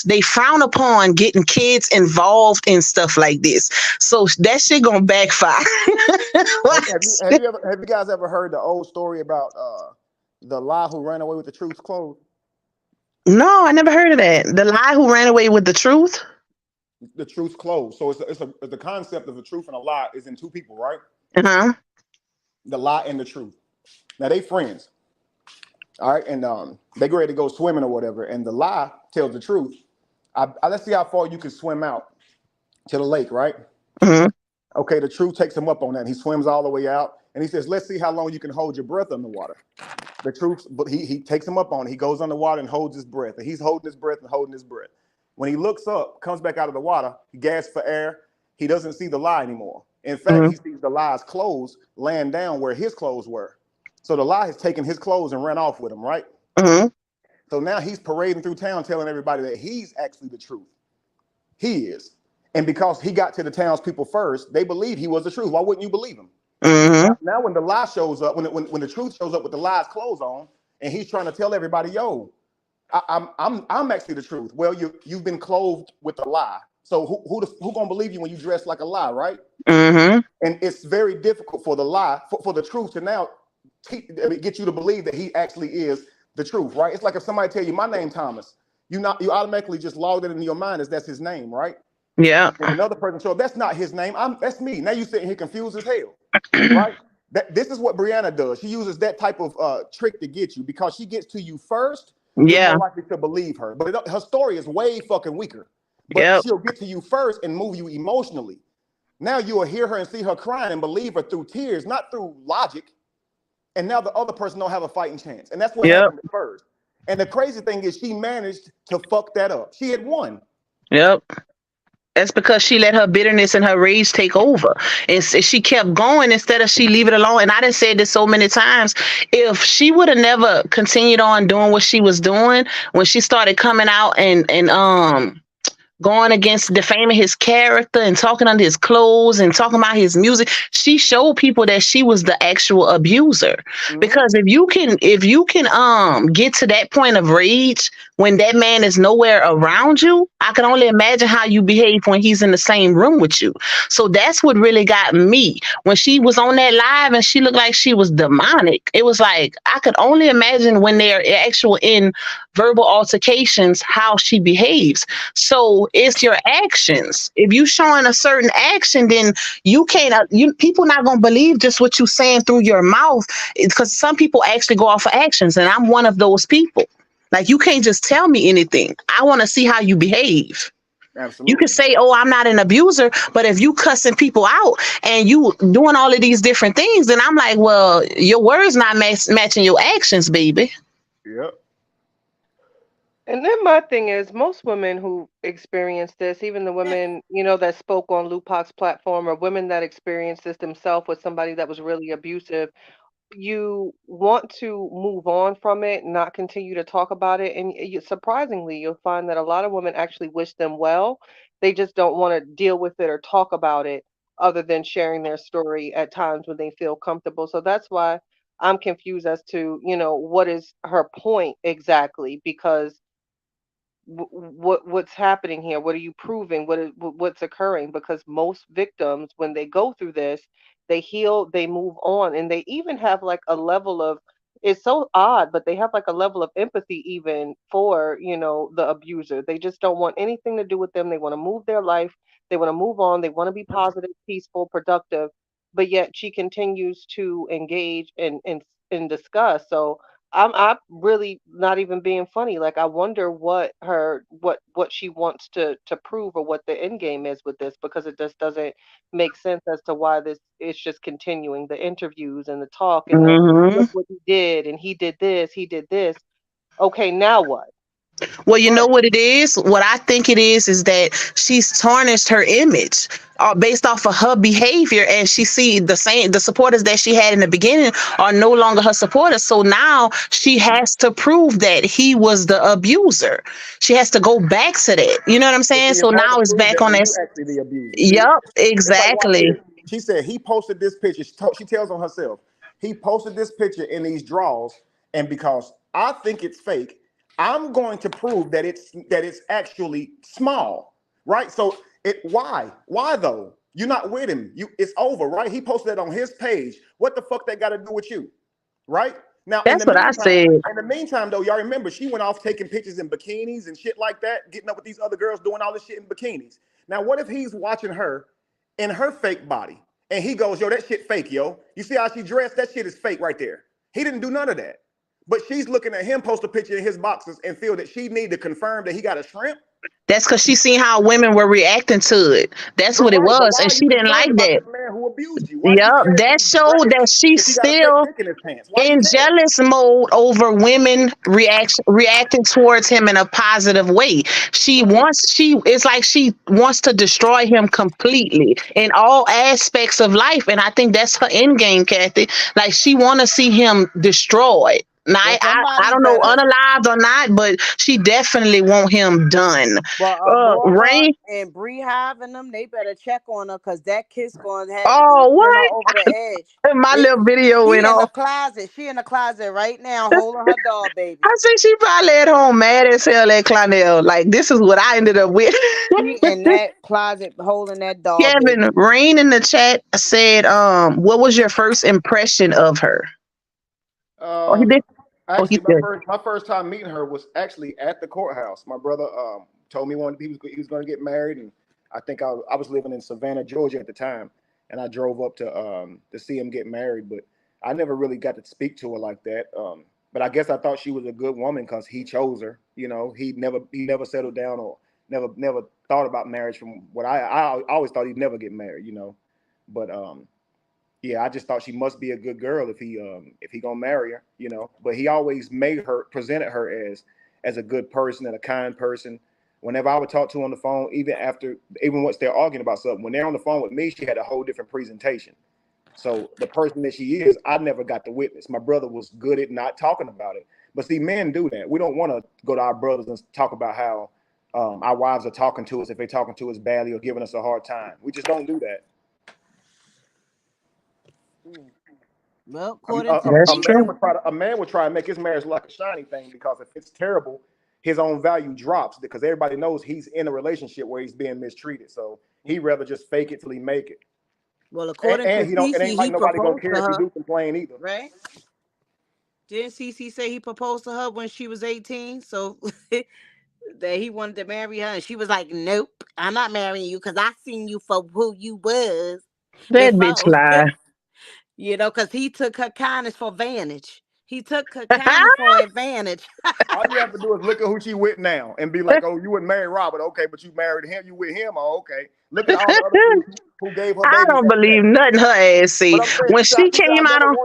they frown upon getting kids involved in stuff like this. So that shit gonna backfire. Have you guys ever heard the old story about the lie who ran away with the truth's clothes? No, I never heard of that. The lie who ran away with the truth? The truth's clothes. So it's the concept of the truth and a lie is in two people, right? Uh-huh. The lie and the truth. Now they friends. All right, and they go ready to go swimming or whatever, and the lie tells the truth. Let's see how far you can swim out to the lake, right? Mm-hmm. Okay, the truth takes him up on that, and he swims all the way out, and he says, "Let's see how long you can hold your breath underwater." The truth, but he takes him up on it. He goes underwater and holds his breath, and he's holding his breath and holding his breath. When he looks up, comes back out of the water, he gasps for air. He doesn't see the lie anymore. In fact, he sees the lie's clothes laying down where his clothes were. So the lie has taken his clothes and ran off with him, right? Mm-hmm. So now he's parading through town telling everybody that he's actually the truth. He is. And because he got to the townspeople first, they believe he was the truth. Why wouldn't you believe him? Mm-hmm. Now when the lie shows up, when the truth shows up with the lie's clothes on, and he's trying to tell everybody, yo, I'm actually the truth. Well, you've been clothed with a lie. So who gonna believe you when you dress like a lie, right? Mm-hmm. And it's very difficult for the lie, for the truth to now get you to believe that he actually is the truth, right? It's like if somebody tell you my name Thomas, you automatically just logged it into your mind as that's his name, right? Yeah. And another person show up, that's not his name. That's me. Now you sitting here confused as hell, right? This is what Brianna does. She uses that type of trick to get you because she gets to you first. You're more likely to believe her, but her story is way fucking weaker. But she'll get to you first and move you emotionally. Now you will hear her and see her crying and believe her through tears, not through logic. And now the other person don't have a fighting chance. And that's what happened at first. And the crazy thing is she managed to fuck that up. She had won. Yep. That's because she let her bitterness and her rage take over. And she kept going instead of she leave it alone. And I done said this so many times. If she would have never continued on doing what she was doing, when she started coming out and going against defaming his character and talking under his clothes and talking about his music. She showed people that she was the actual abuser. Because if you can get to that point of rage when that man is nowhere around you, I can only imagine how you behave when he's in the same room with you. So that's what really got me. When she was on that live and she looked like she was demonic, it was like I could only imagine when they're actual in verbal altercations how she behaves. So it's your actions. If you showing a certain action, then you can't. You people not gonna believe just what you saying through your mouth, because some people actually go off of actions, and I'm one of those people. Like you can't just tell me anything. I want to see how you behave. Absolutely. You can say, "Oh, I'm not an abuser," but if you cussing people out and you doing all of these different things, then I'm like, "Well, your words not matching your actions, baby." Yep. And then my thing is, most women who experience this, even the women, that spoke on Lupac's platform, or women that experienced this themselves with somebody that was really abusive, you want to move on from it, not continue to talk about it. And surprisingly, you'll find that a lot of women actually wish them well. They just don't want to deal with it or talk about it other than sharing their story at times when they feel comfortable. So that's why I'm confused as to, what is her point exactly, because what's happening here? What are you proving? What's occurring? Because most victims, when they go through this, they heal, they move on, and they even have like a level of, it's so odd, but they have like a level of empathy even for, the abuser. They just don't want anything to do with them. They want to move their life, they want to move on, they want to be positive, peaceful, productive, but yet she continues to engage in discuss. So I'm really not even being funny. Like I wonder what she wants to prove, or what the end game is with this, because it just doesn't make sense as to why this is just continuing the interviews and the talk and the Hmm. look what he did, and he did this. Okay, now what? Well, you know Right. what it is? What I think it is that she's tarnished her image based off of her behavior, and she see the supporters that she had in the beginning are no longer her supporters. So now she has to prove that he was the abuser. She has to go back to that. You know what I'm But saying? see, it's So hard to now it's prove back that on when that. you actually the abuser. See, Yep, it's like watch exactly. this. She said he posted this picture. She tells on herself. He posted this picture in these draws, and because I think it's fake, I'm going to prove that it's actually small, right? So why though? You're not with him. It's over, right? He posted that on his page. What the fuck that got to do with you? Right? Now, That's what I said. in the meantime, though, y'all remember she went off taking pictures in bikinis and shit like that, getting up with these other girls doing all this shit in bikinis. Now, what if he's watching her in her fake body and he goes, yo, that shit fake, yo. You see how she dressed? That shit is fake right there. He didn't do none of that. But she's looking at him post a picture in his boxes and feel that she need to confirm that he got a shrimp. That's because she seen how women were reacting to it. That's But what it right, but was, why and are you she didn't concerned like about that. this man who abused you? Why do you Yep, care that showed that she's if he got a fake still dick in his pants? Why do you in care? jealous mode over women reacting towards him in a positive way. Right. It's like she wants to destroy him completely in all aspects of life. And I think that's her end game, Kathy. Like she wanna see him destroyed. Now Well, I somebody don't know better. unalived or not, but she definitely want him done. Well, Aurora Rain. and Bree Hive and them, they better check on her, because that kiss going to have Oh, to send her what? over the edge. My They, little video went she in the off. closet. She in the closet right now holding her doll baby. I think she probably at home mad as hell at Clonel. Like, this is what I ended up with. She in that closet holding that doll baby. Kevin, Rain in the chat said, what was your first impression of her? Oh, he Um, did. Oh, he actually, did. my first time meeting her was actually at the courthouse. My brother told me he was going to get married, and I think I was living in Savannah, Georgia at the time, and I drove up to see him get married. But I never really got to speak to her like that. But I guess I thought she was a good woman because he chose her. You know, he never settled down or never thought about marriage. From what I always thought he'd never get married. You know, but yeah, I just thought she must be a good girl if he gonna marry her, you know. But he always presented her as a good person and a kind person. Whenever I would talk to her on the phone, even once they're arguing about something, when they're on the phone with me, she had a whole different presentation. So the person that she is, I never got to witness. My brother was good at not talking about it. But see, men do that. We don't want to go to our brothers and talk about how our wives are talking to us, if they're talking to us badly or giving us a hard time. We just don't do that. Well, I mean, according to That's true. a man would try and make his marriage like a shiny thing, because if it's terrible, his own value drops, because everybody knows he's in a relationship where he's being mistreated. So he'd rather just fake it till he make it. well, according to And he don't. It Cece, ain't like he nobody gonna proposed care to if he her, do complain either. right? Didn't Cece say he proposed to her when she was 18? So that he wanted to marry her, and she was like, "Nope, I'm not marrying you because I seen you for who you was That bitch before." lie. You know, because he took her kindness for advantage. He took her kindness for advantage. All you have to do is look at who she with now and be like, "Oh, you wouldn't marry Robert, okay, but you married him. You with him, oh, okay." Look at all the other people who gave her I babies don't after that. believe nothing her ass see. But I'm saying, When she you said came out on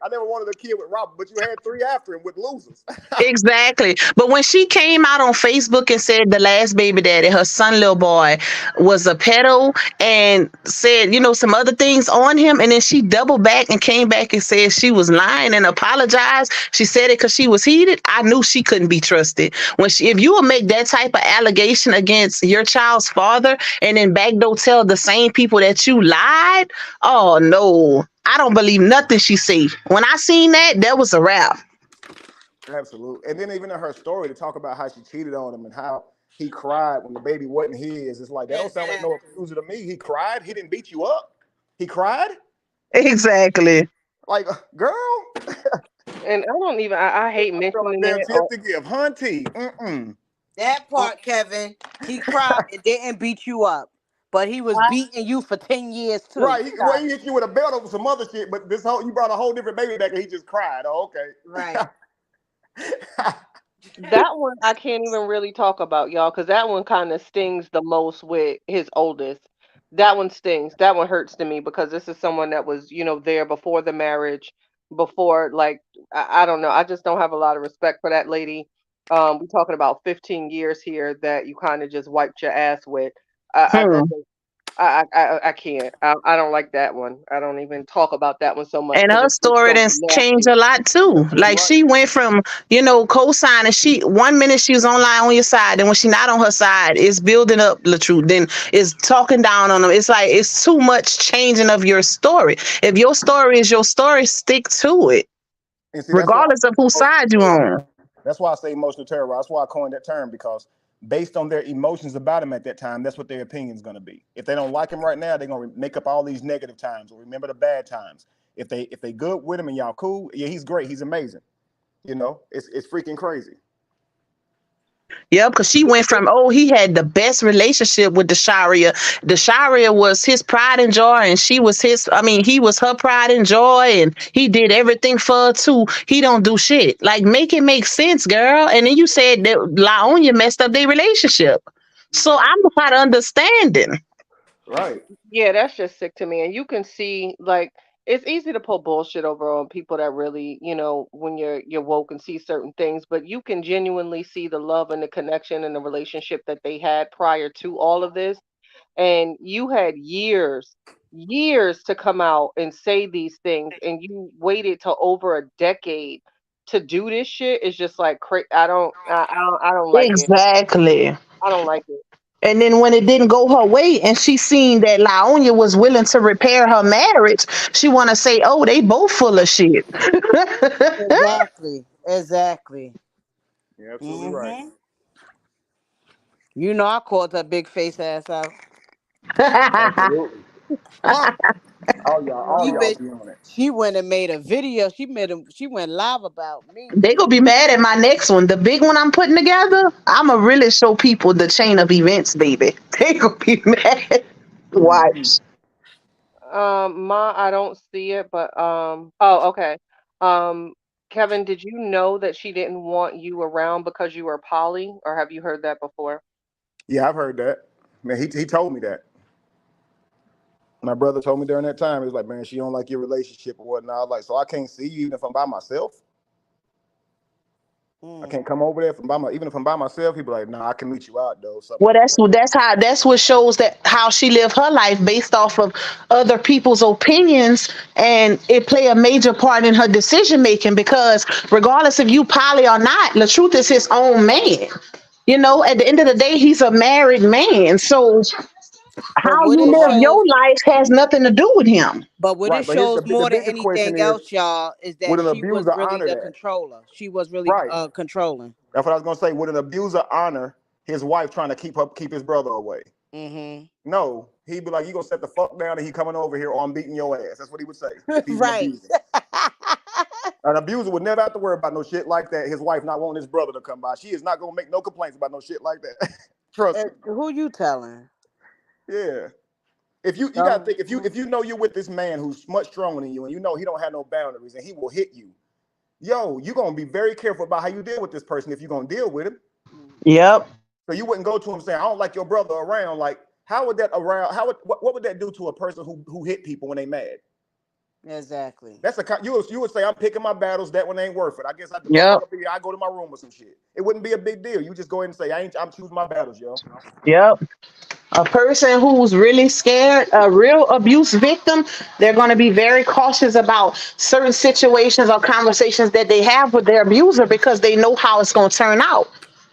I never wanted a kid with Robert, but you had 3 after him with losers. exactly, but when she came out on Facebook and said the last baby daddy, her son, little boy, was a pedo, and said some other things on him, and then she doubled back and came back and said she was lying and apologized. She said it because she was heated. I knew she couldn't be trusted. If you will make that type of allegation against your child's father and then backdoor tell the same people that you lied, oh no, I don't believe nothing she say. When I seen that was a wrap. Absolutely. And then even in her story to talk about how she cheated on him and how he cried when the baby wasn't his, it's like that don't sound like no accuser to me. He cried. He didn't beat you up. He cried. Exactly. Like, girl. And I don't even. I hate I feel like mentioning damn it. tip to give. Hunty. That part, Kevin, he cried and didn't beat you up, but he was beating you for 10 years too. Right. He hit you with a belt over some other shit, but you brought a whole different baby back and he just cried. Oh, okay. Right. That one I can't even really talk about, y'all, because that one kind of stings the most with his oldest. That one stings. That one hurts to me because this is someone that was, there before the marriage, before like I don't know. I just don't have a lot of respect for that lady. We're talking about 15 years here that you kind of just wiped your ass with. I can't. I don't like that one. I don't even talk about that one so much And because her it's just story so then changed nasty. a lot too. Like she went from, co-signing. She 1 minute she was online on your side, and when she not on her side, it's building up the truth. Then it's talking down on them. It's like it's too much changing of your story. If your story is your story, stick to it, And see, regardless of whose side you on. That's why I say emotional terror. That's why I coined that term, because based on their emotions about him at that time, that's what their opinion is going to be. If they don't like him right now, they're going to make up all these negative times or remember the bad times. If they good with him and y'all cool, yeah, he's great, he's amazing. It's freaking crazy. Yeah, because she went from, he had the best relationship with Dasharia. Dasharia was his pride and joy, and he was her pride and joy, and he did everything for her too. He don't do shit. Like, make it make sense, girl. And then you said that Laonia messed up their relationship. So I'm not understanding. Right. Yeah, that's just sick to me. And you can see, like, it's easy to pull bullshit over on people that really, when you're woke and see certain things, but you can genuinely see the love and the connection and the relationship that they had prior to all of this. And you had years to come out and say these things, and you waited till over a decade to do this shit. It's just like I don't like it. Exactly. I don't like it. And then when it didn't go her way and she seen that Laonia was willing to repair her marriage, she want to say, they both full of shit. Exactly. You're absolutely right. I called her big face ass out. Absolutely. all y'all be on it. She went and made a video. She went live about me. They gonna be mad at my next one. The big one I'm putting together, I'ma really show people the chain of events, baby. They gonna be mad. Watch. I don't see it, but okay. Kevin, did you know that she didn't want you around because you were poly, or have you heard that before? Yeah, I've heard that. Man, he told me that. My brother told me during that time, he was like, man, she don't like your relationship or whatnot. I was like, so I can't see you even if I'm by myself. I can't come over there even if I'm by myself. He'd be like, nah, I can meet you out though. Well, that's what shows that how she lived her life based off of other people's opinions, and it play a major part in her decision making, because regardless if you poly or not, the truth is his own man. You know, at the end of the day, he's a married man. So But how what you it But live right, shows, your life has nothing to do with him. but what it right. But here's shows the more than bigger question anything is, else, y'all, is that would an she was abuser really honor the that? controller. She was really Right. controlling. That's what I was gonna say. Would an abuser honor his wife trying to keep his brother away? Mm-hmm. No, he'd be like, "You gonna set the fuck down, and he coming over here, or I'm beating your ass." That's what he would say if he's an Right. abuser. An abuser would never have to worry about no shit like that. His wife not wanting his brother to come by. She is not gonna make no complaints about no shit like that. Trust me. Who you telling? Yeah. If you gotta think, if you know you're with this man who's much stronger than you, and you know he don't have no boundaries, and he will hit you, yo, you're gonna be very careful about how you deal with this person if you're gonna deal with him. Yep. So you wouldn't go to him saying, "I don't like your brother around." Like, how would that around? What would that do to a person who hit people when they mad? Exactly. That's you would say, "I'm picking my battles. That one ain't worth it. I guess the fuck Yep. up here, I go to my room or some shit." It wouldn't be a big deal. You just go ahead and say, I'm choosing my battles, yo." Yep. A person who's really scared, a real abuse victim, they're going to be very cautious about certain situations or conversations that they have with their abuser because they know how it's going to turn out.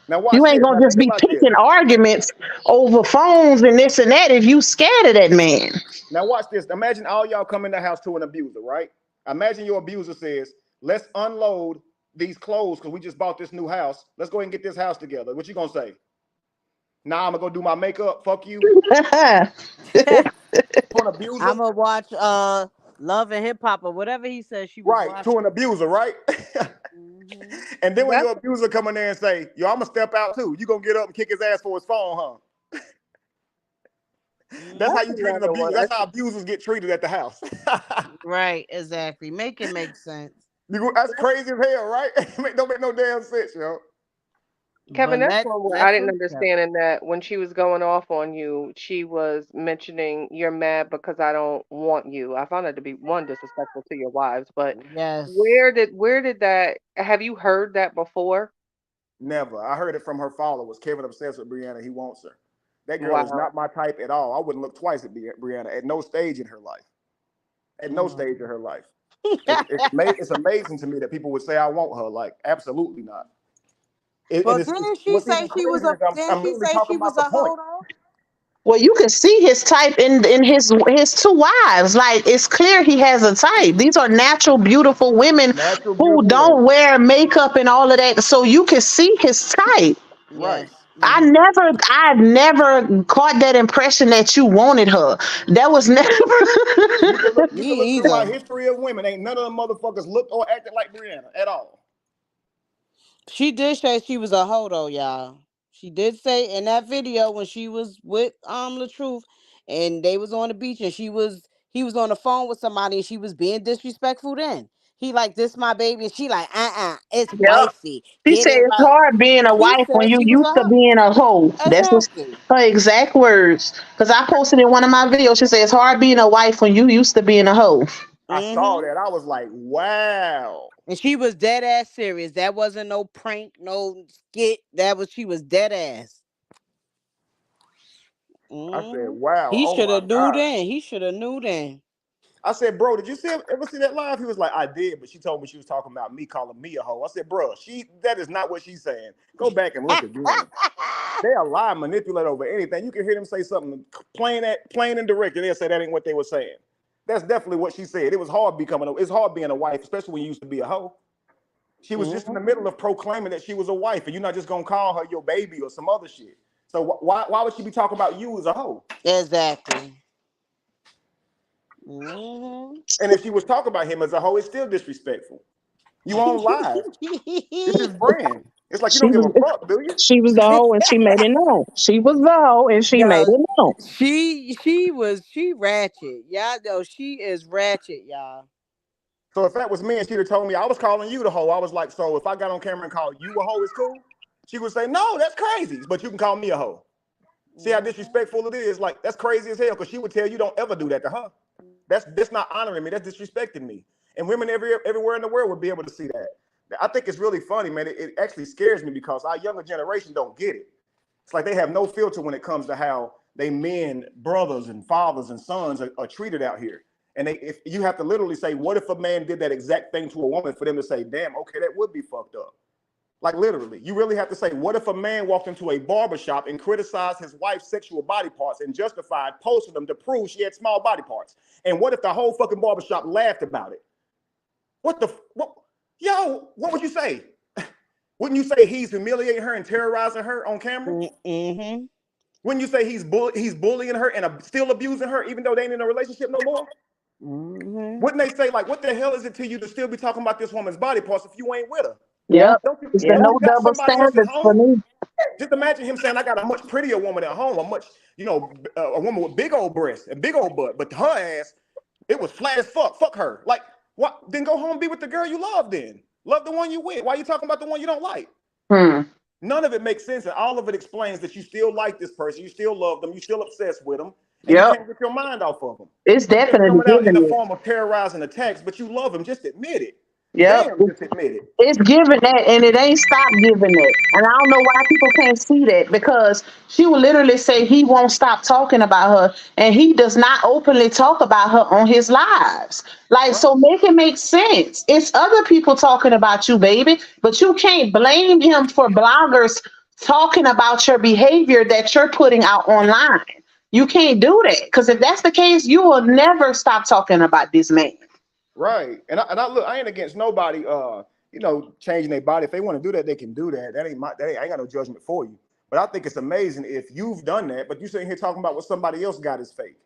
Now watch You ain't this. going Now to just think be about this. picking arguments over phones and this and that if you scared of that man. Now watch this. Imagine all y'all come in the house to an abuser, right? Imagine your abuser says, "Let's unload these clothes because we just bought this new house. Let's go ahead and get this house together." What you gonna say? Nah, I'm gonna go do my makeup. Fuck you. To an abuser, I'm gonna watch Love and Hip Hop or whatever he said she was right? To watching. an abuser, right? Hmm. And then when That's your abuser come in there and say, "Yo, I'm gonna step out too," you gonna get up and kick his ass for his phone, huh? That's how that's you treat an another one. abuser. That's how abusers get treated at the house. Right, exactly. Make it make sense. That's crazy as hell, right? Don't make no damn sense, yo. Kevin, But that's one where I didn't Netflix, Kevin. understand in that when she was going off on you, she was mentioning you're mad because I don't want you. I found that to be one disrespectful to your wives, but Yes. where did that have you heard that before? Never. I heard it from her followers. Kevin obsessed with Brianna. He wants her. That girl is Wow. not my type at all. I wouldn't look twice at Brianna at no stage in her life. At no Mm. stage in her life. It's amazing to me that people would say I want her. Like, absolutely not. And But didn't she what's say even she was crazier a? is Didn't I'm she literally say talking she about was the a point. hoe Well, you can see his type in his two wives. Like it's clear he has a type. These are natural, beautiful women Natural, who beautiful don't women. wear makeup and all of that. So you can see his type. Right. Yes. I never caught that impression that you wanted her. That was never. You can look Me throughout either. history of women. Ain't none of them motherfuckers looked or acted like Brianna at all. She did say she was a hoe though, y'all. She did say in that video when she was with the truth and they was on the beach and he was on the phone with somebody and she was being disrespectful then. He like this my baby and she like it's Yep. wifey. She Get said it it's right. hard being a She wife when said you she was a used to hoe. being a hoe. That's what Exactly. her exact words. Because I posted in one of my videos. She said it's hard being a wife when you used to being a hoe. I saw Mm-hmm. that. I was like, wow. And she was dead ass serious. That wasn't no prank, no skit. She was dead ass. I said, Hmm. wow. He Oh should my have knew God. then. He should have knew then. I said, bro, did you ever see that live? He was like, I did, but she told me she was talking about me calling me a hoe. I said, bro, that is not what she's saying. Go back and look again. They'll lie, manipulate over anything. You can hear them say something plain and direct, and they'll say that ain't what they were saying. That's definitely what she said. It's hard being a wife, especially when you used to be a hoe. She was just in the middle Mhm. of proclaiming that she was a wife, and you're not just gonna call her your baby or some other shit. So why would she be talking about you as a hoe? Exactly. Hmm. And if she was talking about him as a hoe, it's still disrespectful. You on live. It's his brand. It's like you She don't give was a fuck, do you? she was the hoe and she made it known. She was the hoe and she made Yo, it known. she ratchet. Y'all know she is ratchet, y'all. So if that was me and she'd have told me I was calling you the hoe, I was like, so if I got on camera and called you a hoe, it's cool. She would say, no, that's crazy, but you can call me a hoe. See how Mhm. disrespectful it is? Like that's crazy as hell because she would tell you don't ever do that to her. That's not honoring me. That's disrespecting me. And women everywhere in the world would be able to see that. I think it's really funny, man. It actually scares me because our younger generation don't get it. It's like they have no filter when it comes to how they men, brothers, and fathers and sons are treated out here. And if you have to literally say, what if a man did that exact thing to a woman for them to say, damn, okay, that would be fucked up. Like literally, you really have to say, what if a man walked into a barbershop and criticized his wife's sexual body parts and justified posting them to prove she had small body parts? And what if the whole fucking barbershop laughed about it? What? Yo, what would you say? Wouldn't you say he's humiliating her and terrorizing her on camera? Mm-hmm. Wouldn't you say he's bullying her and still abusing her even though they ain't in a relationship no more? Mm-hmm. Wouldn't they say, like, what the hell is it to you to still be talking about this woman's body parts if you ain't with her? Yep. It's the You no got double somebody else at standards for home. me. Just imagine him saying, I got a much prettier woman at home, a much, a woman with big old breasts and big old butt, but her ass, it was flat as fuck. Fuck her. Like, what? Then go home and be with the girl you love then. Love the one you with. Why are you talking about the one you don't like? None of it makes sense, and all of it explains that you still like this person, you still love them, you still obsessed with them, and you can't get your mind off of them. It's definitely coming out in the giving it. form of terrorizing attacks, but you love them. Just admit it. Yep. Damn, just admit it. It's giving that, and it ain't stopped giving it. And I don't know why people can't see that, because she will literally say he won't stop talking about her, and he does not openly talk about her on his lives. Like, so make it make sense. It's other people talking about you, baby, but you can't blame him for bloggers talking about your behavior that you're putting out online. You can't do that, because if that's the case, you will never stop talking about this man. Right. And I look, I ain't against nobody changing their body. If they want to do that, they can do that. I ain't got no judgment for you. But I think it's amazing if you've done that, but you sitting here talking about what somebody else got is fake.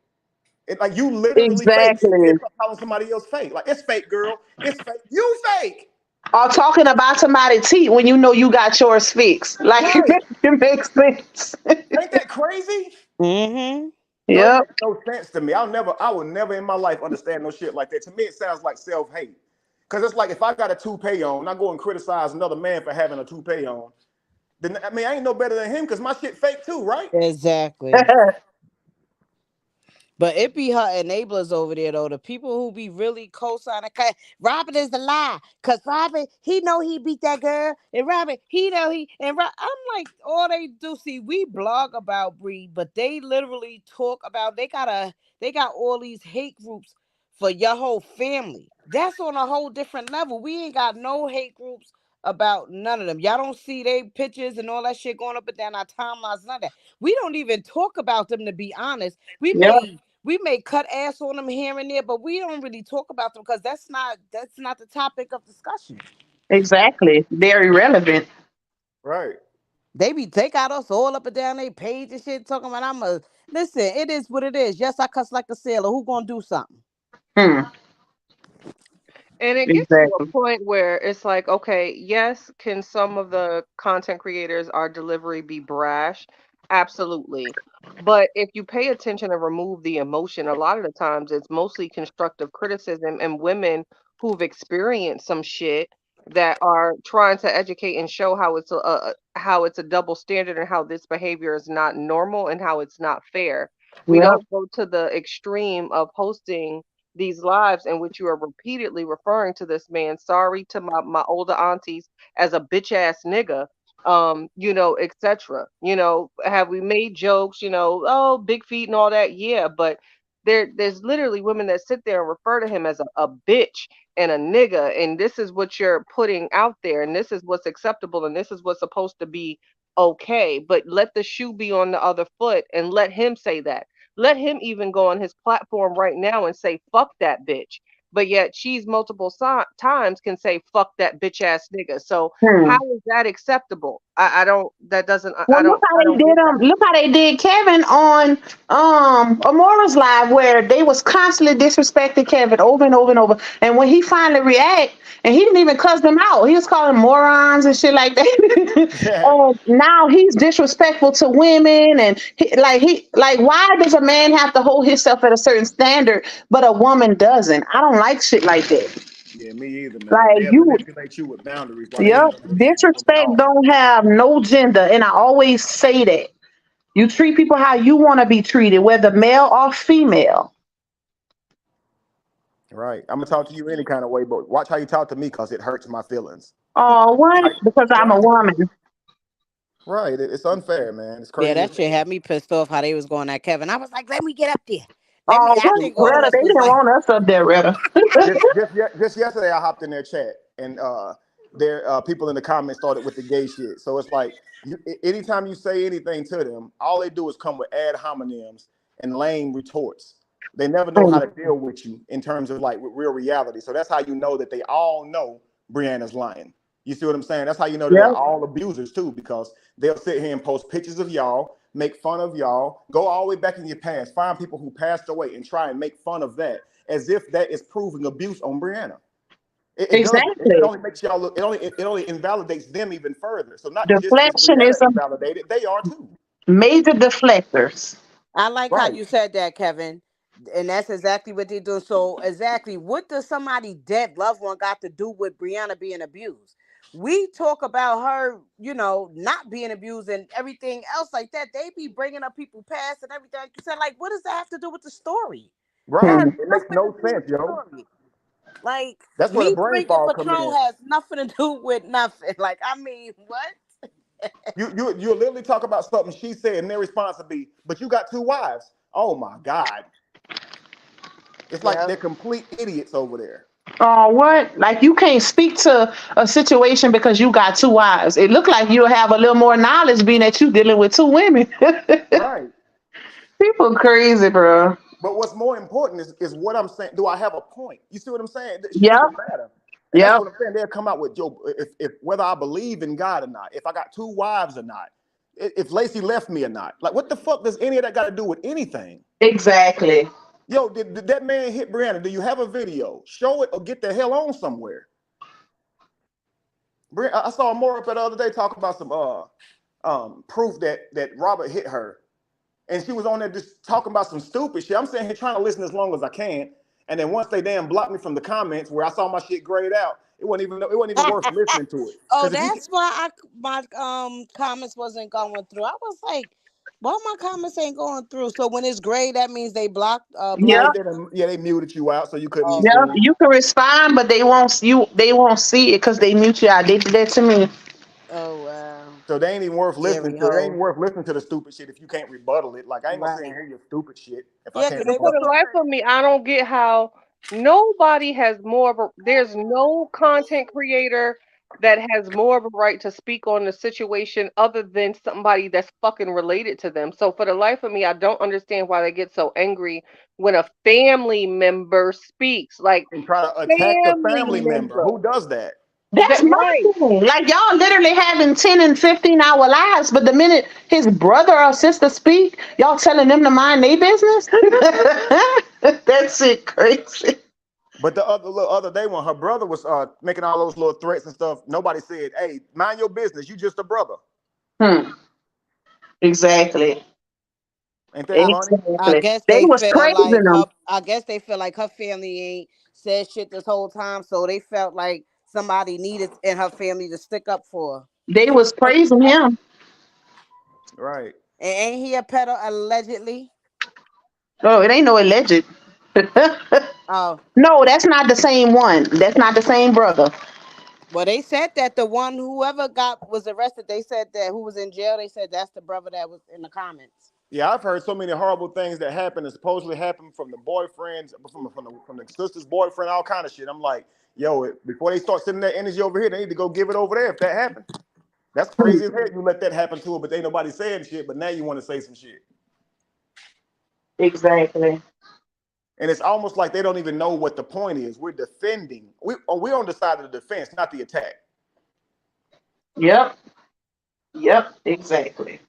It, like, you literally fake. You're calling somebody else fake. Like, it's fake, girl. It's fake. You fake. Or talking about somebody's teeth when you know you got yours fixed. Like, Right. it makes sense. Ain't that crazy? Mm-hmm. It Yep. makes no sense to me. I will never in my life understand no shit like that. To me, it sounds like self-hate. Because it's like, if I got a toupee on and I go and criticize another man for having a toupee on, then I ain't no better than him because my shit fake too, right? Exactly. But it be her enablers over there, though. The people who be really co-signing. Robin is the lie. Because Robin, he know he beat that girl. And Robin, he know he. And I'm like, all they do, see, we blog about Bree, but they literally talk about, they got all these hate groups for your whole family. That's on a whole different level. We ain't got no hate groups about none of them. Y'all don't see they pictures and all that shit going up and down our timelines, none of that. We don't even talk about them, to be honest. We may cut ass on them here and there, but we don't really talk about them because that's not the topic of discussion. Exactly. They're irrelevant. Right. They got us all up and down their page and shit talking about listen, it is what it is. Yes, I cuss like a sailor. Who gonna do something? And it gets to a point where it's like, okay, yes, can some of the content creators, our delivery be brash? Absolutely. But if you pay attention and remove the emotion, a lot of the times it's mostly constructive criticism and women who've experienced some shit that are trying to educate and show how it's a double standard and how this behavior is not normal and how it's not fair. We don't go to the extreme of hosting these lives in which you are repeatedly referring to this man, sorry to my older aunties, as a bitch ass nigga, etc. Have we made jokes, oh, big feet and all that? Yeah, but there's literally women that sit there and refer to him as a bitch and a nigga, and this is what you're putting out there, and this is what's acceptable, and this is what's supposed to be okay. But let the shoe be on the other foot and let him say that. Let him even go on his platform right now and say, fuck that bitch. But yet she's multiple times can say, fuck that bitch ass nigga. So how is that acceptable? I don't, that doesn't, Well, I don't, I don't get that. look how they did Kevin on Amora's live, where they was constantly disrespecting Kevin over and over and over. And when he finally react, and he didn't even cuss them out, he was calling morons and shit like that. And now he's disrespectful to women, and why does a man have to hold himself at a certain standard but a woman doesn't? I don't like shit like that. Yeah, me either, man. Like, They'll manipulate you with boundaries. yep, disrespect don't have no gender, and I always say that. You treat people how you want to be treated, whether male or female. Right. I'm gonna talk to you any kind of way, but watch how you talk to me, because it hurts my feelings. Oh, what? Because I'm a woman. Right. It's unfair, man. It's crazy. Yeah, that shit had me pissed off how they was going at Kevin. I was like, let me get up there. Oh, I think all of Retta, us they was didn't like, want us up there, Retta. just yesterday I hopped in their chat, and their people in the comments started with the gay shit. So it's like anytime you say anything to them, all they do is come with ad hominems and lame retorts. They never know how to deal with you in terms of like with real reality. So that's how you know that they all know Brianna's lying. You see what I'm saying? That's how you know that they're all abusers too, because they'll sit here and post pictures of y'all, make fun of y'all, go all the way back in your past, find people who passed away and try and make fun of that as if that is proving abuse on Brianna. It only makes y'all look. It only invalidates them even further. So not just is Deflection Brianna is a invalidated, they are too. major deflectors. I like how Right. you said that, Kevin. And that's exactly what they do. So exactly, what does somebody dead loved one got to do with Brianna being abused? We talk about her, not being abused and everything else like that. They be bringing up people past and everything. Like you said, like, what does that have to do with the story? That Right. has It makes nothing no to do with sense, the yo. story. Like, That's where the me brain drinking fog come Patron in. has nothing to do with nothing. Like, I mean, what? You literally talk about something she said, and their response would be, "But you got 2 wives." Oh my God! It's like Yeah. they're complete idiots over there. Oh, what? Like you can't speak to a situation because you got 2 wives. It look like you'll have a little more knowledge being that you dealing with 2 women. Right. People crazy, bro. But what's more important is what I'm saying. Do I have a point? You see what I'm saying? It shouldn't Yep. even matter. And that's Yep. what I'm saying. They'll come out with, yo, if whether I believe in God or not, if I got 2 wives or not, if Lacey left me or not. Like, what the fuck does any of that got to do with anything? Exactly. Yo, did that man hit Brianna? Do you have a video? Show it or get the hell on somewhere. I saw more up the other day talking about some proof that Robert hit her. And she was on there just talking about some stupid shit. I'm sitting here trying to listen as long as I can. And then once they damn blocked me from the comments where I saw my shit grayed out, it wasn't even worth listening to it. Oh, 'Cause if you that's why my comments wasn't going through. I was like, why my comments ain't going through? So when it's gray, that means they blocked Yep. they muted you out so you couldn't Oh, Yep. respond. You can respond, but they won't see it because they mute you out. They did that to me. oh wow. So they ain't even worth listening Scary to. It ain't even hoe. worth listening to the stupid shit if you can't rebuttal it. Like I ain't gonna sit and Right. hear your stupid shit if I Yeah, can't because they And for was the rebuttal it. life talking. of me, I don't get how nobody has more of a, there's no content creator that has more of a right to speak on the situation other than somebody that's fucking related to them. So for the life of me, I don't understand why they get so angry when a family member speaks. Like, And try to attack the family family member. member. Who does that? That's That right. nothing. Like y'all literally having 10 and 15-hour lives, but the minute his brother or sister speak, y'all telling them to mind their business. That's it crazy. But the other day when her brother was making all those little threats and stuff, nobody said, "Hey, mind your business. You just a brother." Exactly. Ain't that funny? I Exactly. guess They they was feel like praising her. them. I guess they feel like her family ain't said shit this whole time, so they felt like somebody needed in her family to stick up for her. They was praising him. Right. And ain't he a pedo allegedly? Oh, it ain't no alleged. Oh, No, that's not the same one. That's not the same brother. well, they said that the one whoever was arrested, they said that who was in jail, they said that's the brother that was in the comments. Yeah, I've heard so many horrible things that happened and supposedly happened from the boyfriends, from the sister's boyfriend, all kind of shit. I'm like, yo, before they start sending that energy over here, they need to go give it over there if that happened. That's crazy as hell. You let that happen to her, but ain't nobody saying shit. But now you want to say some shit, Exactly. and it's almost like they don't even know what the point is. We're defending. We're on the side of the defense, not the attack. Yep. Yep. Exactly.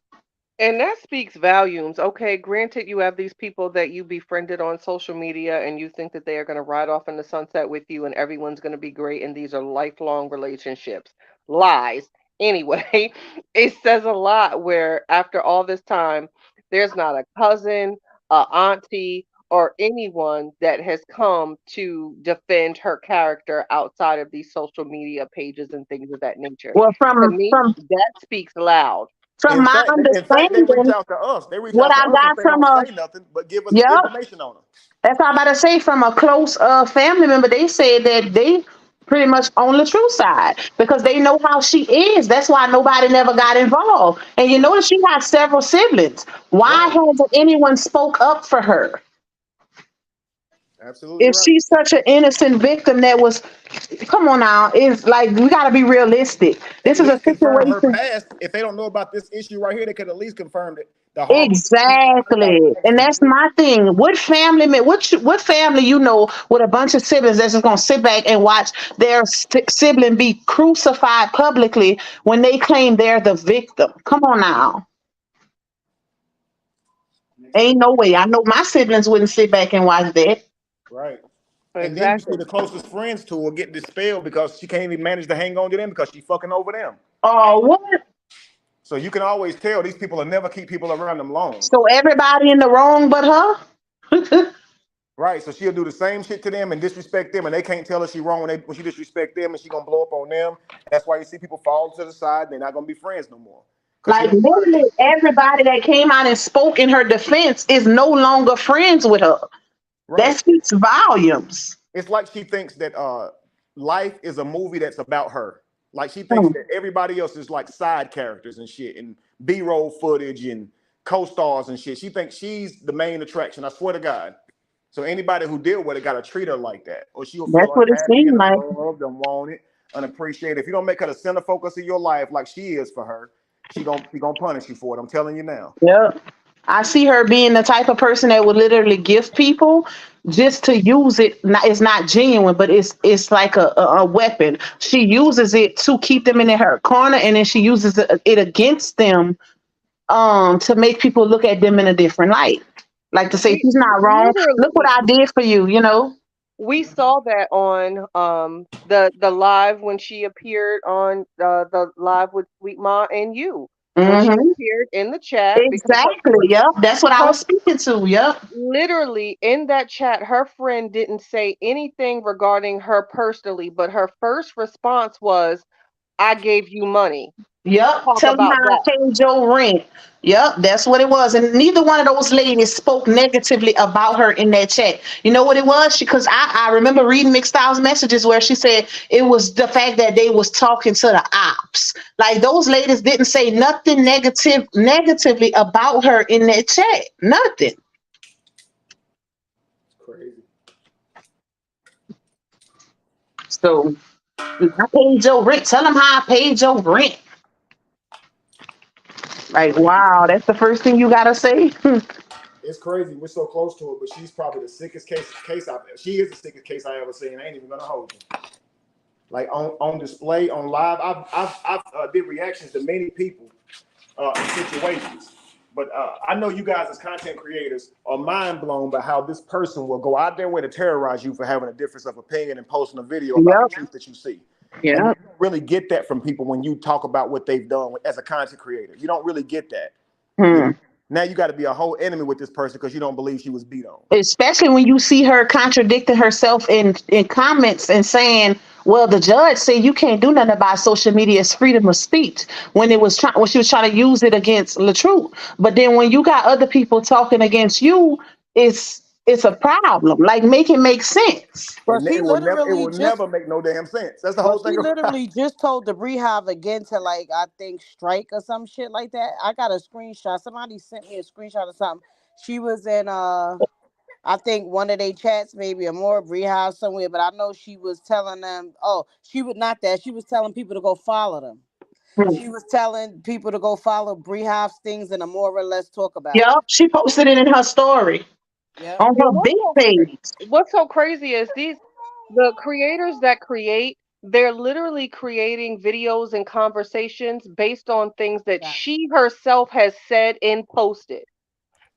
And that speaks volumes. Okay, granted, you have these people that you befriended on social media and you think that they are going to ride off in the sunset with you and everyone's going to be great and these are lifelong relationships. Lies. Anyway, it says a lot where after all this time, there's not a cousin, a auntie, or anyone that has come to defend her character outside of these social media pages and things of that nature. Well, To from me, from that speaks loud. from my In fact, they reach understanding, out to us. They reach what out to I us and got say, from "Don't a say nothing, but give us yep, information on them." that's what I'm about to say. From a close family member, they said that they pretty much on the true side because they know how she is. That's why nobody never got involved. And you notice she has several siblings. Why Right. hasn't anyone spoke up for her? Absolutely If right. she's such an innocent victim that was, come on now, it's like we got to be realistic. At This is a least confirm her situation. past. If they don't know about this issue right here, they could at least confirm that the harm about Exactly, the next and that's generation. my thing. What family with a bunch of siblings that's just gonna sit back and watch their sibling be crucified publicly when they claim they're the victim? Come on now, ain't no way. I know my siblings wouldn't sit back and watch that. Right. And then you see Exactly. the closest friends to her get dispelled because she can't even manage to hang on to them because she's fucking over them. Oh, what? So you can always tell these people will never keep people around them long. So everybody in the wrong but her? Right. So she'll do the same shit to them and disrespect them, and they can't tell her she wrong when she disrespect them, and she gonna blow up on them. That's why you see people fall to the side and they're not gonna be friends no more. Because she Like don't care literally enough. everybody that came out and spoke in her defense is no longer friends with her. That Right. speaks volumes. It's like she thinks that life is a movie that's about her. Like she thinks Hmm. that everybody else is like side characters and shit and B-roll footage and co-stars and shit. She thinks she's the main attraction. I swear to God. So anybody who deal with it gotta treat her like that, or she'll That's feel what it unhappy seemed and like. unloved, unwanted, unappreciated. If you don't make her the center focus of your life like she is for her, she gonna punish you for it. I'm telling you now. Yeah. I see her being the type of person that would literally gift people just to use it. It's not genuine, but it's like a weapon. She uses it to keep them in her corner, and then she uses it against them to make people look at them in a different light. Like to say, We she's not wrong. Look what literally I did for you, you know? we saw that on the live when she appeared on the live with Sweet Ma and you when she Hmm. appeared in the chat because Exactly. Yep. That's what I her was speaking to. Yep. literally in that chat her friend didn't say anything regarding her personally, but her first response was, I gave you money. Yep. Talk Tell them about how I that. paid your rent. Yep. That's what it was. And neither one of those ladies spoke negatively about her in that chat. You know what it was? Because I remember reading Mixed Styles messages where she said it was the fact that they was talking to the ops. Like those ladies didn't say nothing negatively about her in that chat. Nothing. It's crazy. So I paid your rent. Tell them how I paid your rent. Like, wow, that's the first thing you gotta say. It's crazy. We're so close to it, but she's probably the sickest case I've. She is the sickest case I ever seen. I ain't even gonna hold you. Like on display on live, I've did reactions to many people in situations. But I know you guys as content creators are mind blown by how this person will go out their way to terrorize you for having a difference of opinion and posting a video about the Yep. truth that you see. And you Yep. don't really get that from people when you talk about what they've done as a content creator. You don't really get that. You know, Hmm. now you got to be a whole enemy with this person because you don't believe she was beat on. Especially when you see her contradicting herself in comments and saying, "Well, the judge said you can't do nothing about social media. It's freedom of speech." When she was trying to use it against Latruth, but then when you got other people talking against you, it's a problem. Like make it make sense. But she It literally will just never make no damn sense. That's the But whole she thing about it. literally just told the Rehab again to like I think strike or some shit like that. I got a screenshot. Somebody sent me a screenshot of something. She was in I think one of their chats, maybe a more Rehab somewhere, but I know she was telling them, oh, she would not that. She was telling people to go follow them. Hmm. She was telling people to go follow Breehouse things and a more or less talk about Yep, it. she posted it in her story Yep. on her And big page. what's so crazy is the creators that create, they're literally creating videos and conversations based on things that Yeah. she herself has said and posted.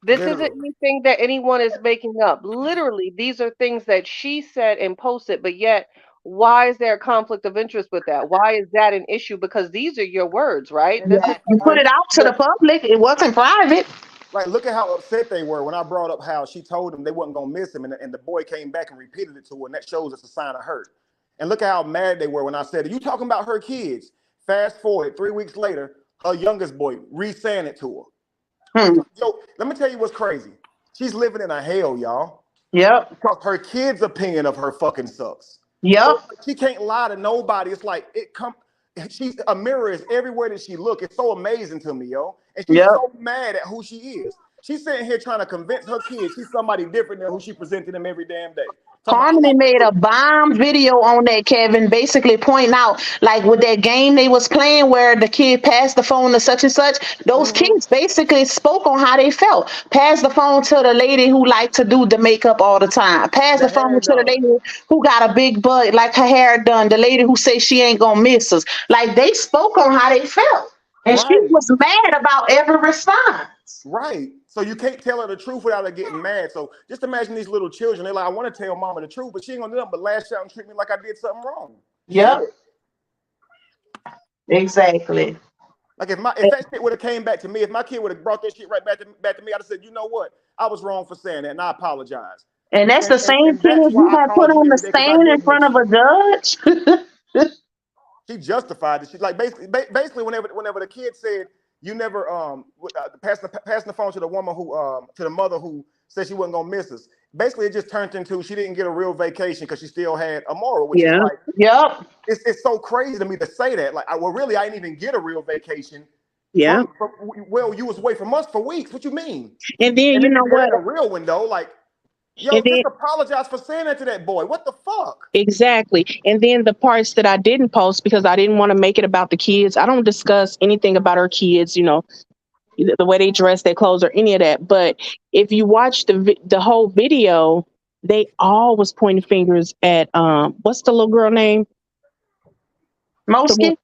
This isn't Literally. anything that anyone is making up. Literally, these are things that she said and posted, but yet, why is there a conflict of interest with that? Why is that an issue? Because these are your words, right? This is Yeah. You put something it out to the that public. It wasn't private. Like, look at how upset they were when I brought up how she told them they wasn't gonna miss him, and the boy came back and repeated it to her, and that shows it's a sign of hurt. And look at how mad they were when I said, "Are you talking about her kids?" Fast forward 3 weeks later, her youngest boy re-saying it to her. Hmm. Yo, let me tell you what's crazy. She's living in a hell, y'all, Yep. because her kids' opinion of her fucking sucks. So Yep. she can't lie to nobody. It's like it come. She's a mirror is everywhere that she look. It's so amazing to me, yo. And she's Yep. so mad at who she is. She's sitting here trying to convince her kids she's somebody different than who she presented them every damn day. Talking about, I Harmony like made you. a bomb video on that, Kevin, basically pointing out, like with that game they was playing where the kid passed the phone to such and such, those Mhm. kids basically spoke on how they felt. Pass the phone to the lady who liked to do the makeup all the time. Pass the The hair phone to the done. lady who got a big butt, like her hair done. The lady who says she ain't gonna miss us. Like they spoke on how they felt. And she Right. was mad about every response. Right. So you can't tell her the truth without her getting mad. So just imagine these little children. They're like, I want to tell mama the truth, but she ain't gonna do nothing but lash out and treat me like I did something wrong. Yep, Shit. exactly. Like if that shit would have came back to me, if my kid would have brought that shit right back to me, I'd have said, you know what? I was wrong for saying that, and I apologize. And that's the same And thing that's if you why I got put called you on the every day, because I stand in did front miss of you. a judge. She justified it. She like basically whenever the kid said you never passing the phone to the woman who to the mother who said she wasn't gonna miss us. Basically, it just turned into she didn't get a real vacation because she still had a moral, which is Yeah. like Yep. it's so crazy to me to say that. Like, well, really, I didn't even get a real vacation. Yeah. Well, you was away from us for weeks. What you mean? And then And you then know you get what? in a real window, like, yo, And then just apologize for saying that to that boy. What the fuck? exactly. And then the parts that I didn't post because I didn't want to make it about the kids. I don't discuss anything about our kids, the way they dress, their clothes, or any of that. But if you watch the whole video, they all was pointing fingers at what's the little girl name? The one, Mosky?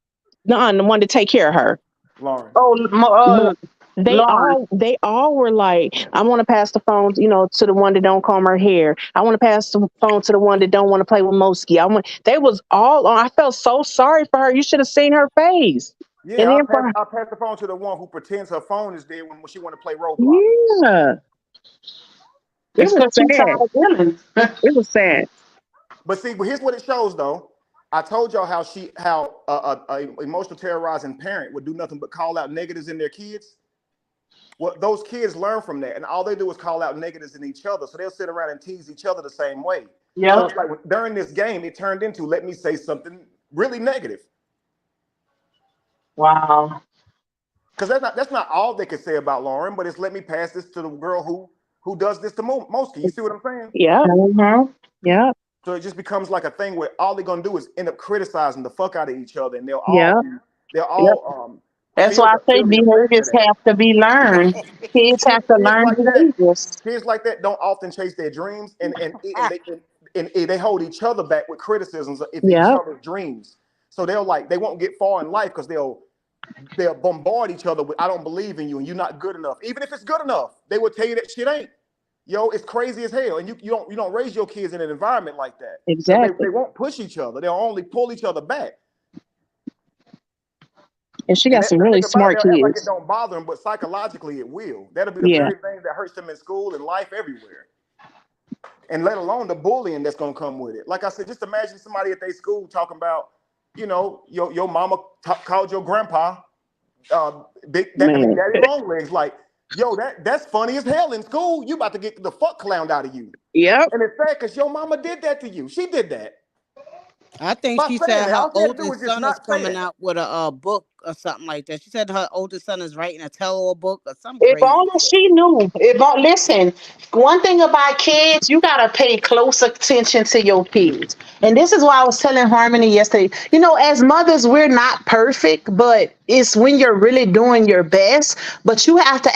no, the one to take care of her. Lauren. Oh, They Lauren. all were like, I want to pass the phone, to the one that don't comb her hair. I want to pass the phone to the one that don't want to play with Mosky. They was all on. I felt so sorry for her. You should have seen her face. Yeah, And I then for pass the phone to the one who pretends her phone is dead when she want to play Roblox. yeah, it It's was because she's sad. tired of dealing. It was sad. But see, here's what it shows though. I told y'all how a emotional terrorizing parent would do nothing but call out negatives in their kids. Well, those kids learn from that, and all they do is call out negatives in each other. So they'll sit around and tease each other the same way. So Yep. it's like during this game, it turned into let me say something really negative. Wow. Because that's not all they could say about Lauren, but it's let me pass this to the girl who does this to Mosky. You see what I'm saying? Yeah, Mm-hmm. yeah, So it just becomes like a thing where all they're gonna do is end up criticizing the fuck out of each other, and yeah. they'll all That's why I say feel the effects behaviors of that. have to be learned. Kids have to learn behaviors. Kids like that don't often chase their dreams, and they hold each other back with criticisms of each Yeah. other's dreams. So they won't get far in life because they'll bombard each other with I don't believe in you and you're not good enough. Even if it's good enough, they will tell you that shit ain't. Yo, it's crazy as hell. And you don't raise your kids in an environment like that. Exactly. They won't push each other. They'll only pull each other back. And she got some The really thing about it, smart they'll act like it kids. don't bother them, but psychologically it will. That'll be the Yeah. very thing that hurts them in school and life everywhere. And let alone the bullying that's gonna come with it. Like I said, just imagine somebody at their school talking about, your mama called your grandpa big Man. daddy long legs. Like, yo, that's funny as hell in school. You about to get the fuck clowned out of you. Yep. And it's sad because your mama did that to you. She did that. I think By she saying said that, her all she had to do was oldest just son is not say coming that. out with a book or something like that. She said her oldest son is writing a tell-all book or some If crazy only shit. she knew. Listen, one thing about kids, you gotta pay close attention to your kids. And this is why I was telling Harmony yesterday. As mothers, we're not perfect, but it's when you're really doing your best. But you have to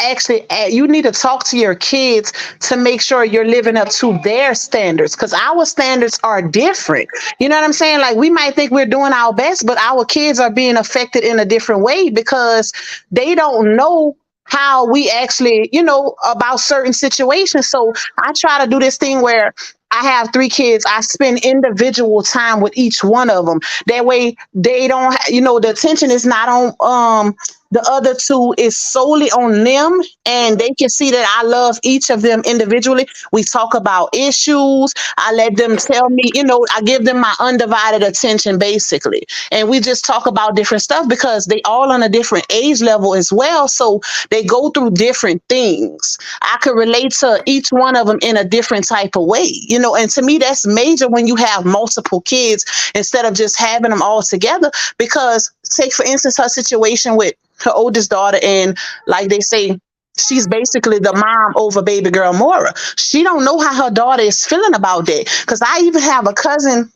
you need to talk to your kids to make sure you're living up to their standards, because our standards are different. You know what I'm saying? Like, we might think we're doing our best, but our kids are being affected in a different way because they don't know how we actually, about certain situations. So I try to do this thing where I have 3 kids. I spend individual time with each one of them. That way they don't, the attention is not on the other 2, is solely on them, and they can see that I love each of them individually. We talk about issues. I let them tell me, I give them my undivided attention basically. And we just talk about different stuff because they all on a different age level as well. So they go through different things. I could relate to each one of them in a different type of way, and to me, that's major when you have multiple kids instead of just having them all together. Because take, for instance, her situation with her oldest daughter, and like they say, she's basically the mom over baby girl Mora. She don't know how her daughter is feeling about that. Because I even have a cousin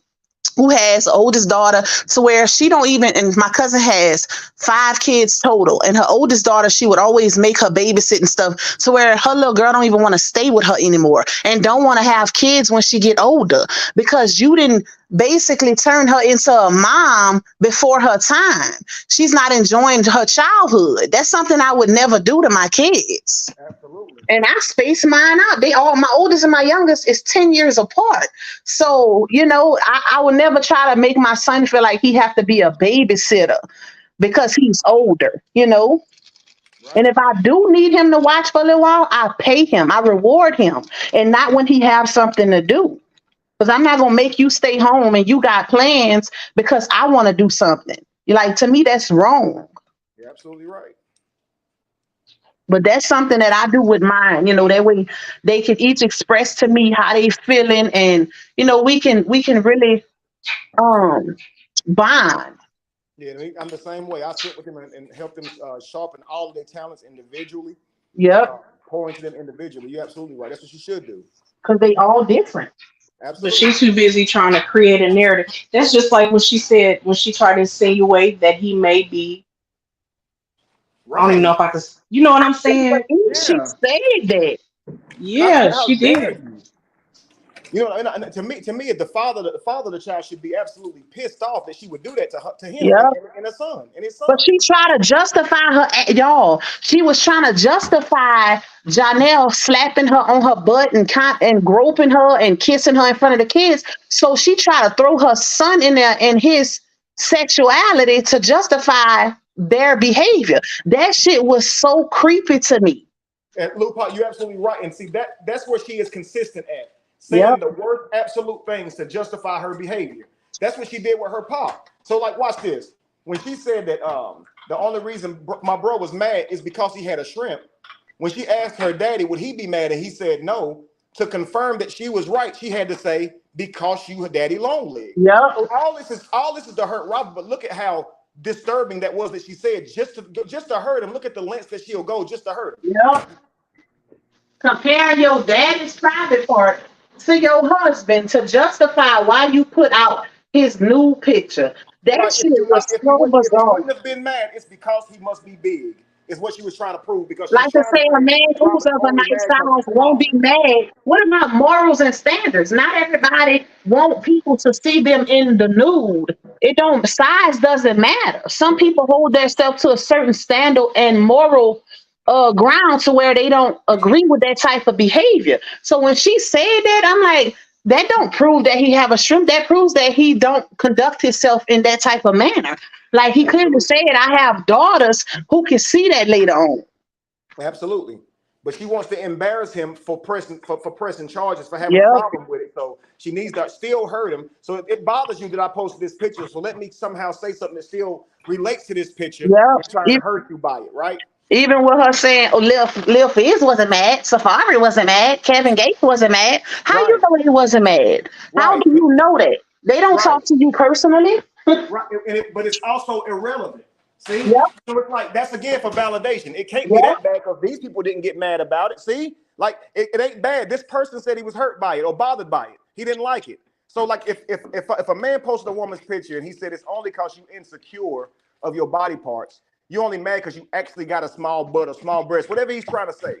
who has oldest daughter to where she don't even, and my cousin has 5 kids total, and her oldest daughter, she would always make her babysit and stuff to where her little girl don't even want to stay with her anymore and don't want to have kids when she get older because you didn't basically turn her into a mom before her time. She's not enjoying her childhood. That's something I would never do to my kids. Absolutely. And I space mine out. They all, my oldest and my youngest is 10 years apart. So, you know, I would never try to make my son feel like he have to be a babysitter because he's older, you know. Right. And if I do need him to watch for a little while, I pay him, I reward him, and not when he has something to do. Because I'm not gonna make you stay home and you got plans because I want to do something. Like, to me, that's wrong. You're absolutely right. But that's something that I do with mine, you know, that way they can each express to me how they feeling, and you know, we can really bond. Yeah, I'm the same way. I sit with them and help them sharpen all of their talents individually. Yep. Pour into them individually. You're absolutely right. That's what you should do. Because they all different. Absolutely. But she's too busy trying to create a narrative. That's just like what she said when she tried to insinuate that he may be. I don't even know if I could. You know what I'm saying? She said that. Yeah, she did. You know, and to me, if the father of the child should be absolutely pissed off that she would do that to him and his son. But she tried to justify her, y'all. She was trying to justify Janelle slapping her on her butt and groping her and kissing her in front of the kids. So she tried to throw her son in there and his sexuality to justify their behavior. That shit was so creepy to me. And Lupa, you're absolutely right. And see, that's where she is consistent at. Saying the worst absolute things to justify her behavior. That's what she did with her pop. So, like, watch this. When she said that the only reason my bro was mad is because he had a shrimp, when she asked her daddy, would he be mad? And he said no. To confirm that she was right, she had to say, because you daddy long leg. Yeah. So all this is to hurt Robert, but look at how disturbing that was that she said just to hurt him. Look at the lengths that she'll go just to hurt him. Yeah. Comparing your daddy's private part to your husband to justify why you put out his new picture. That shit was so bizarre. If he wouldn't have been mad, it's because he must be big. Is what she was trying to prove. Because like to say a man who's of a nice size won't be mad. What about morals and standards? Not everybody want people to see them in the nude. Size doesn't matter. Some people hold themselves to a certain standard and moral ground to where they don't agree with that type of behavior. So when she said that, I'm like, that don't prove that he have a shrimp. That proves that he don't conduct himself in that type of manner. Like, he clearly said, I have daughters who can see that later on. Absolutely. But she wants to embarrass him for pressing charges, for having a problem with it. So she needs to still hurt him. So it bothers you that I posted this picture. So let me somehow say something that still relates to this picture. Yeah. Trying to hurt you by it, right? Even with her saying, Lil Fizz wasn't mad, Safari wasn't mad, Kevin Gates wasn't mad. How you know he wasn't mad? How do you know that? They don't talk to you personally. Right. But it's also irrelevant. See? So it's like, that's again for validation. It can't be that bad because these people didn't get mad about it. See? Like, it ain't bad. This person said he was hurt by it or bothered by it. He didn't like it. So, like, if a man posted a woman's picture and he said it's only because you insecure of your body parts, you're only mad because you actually got a small butt or small breast, whatever he's trying to say.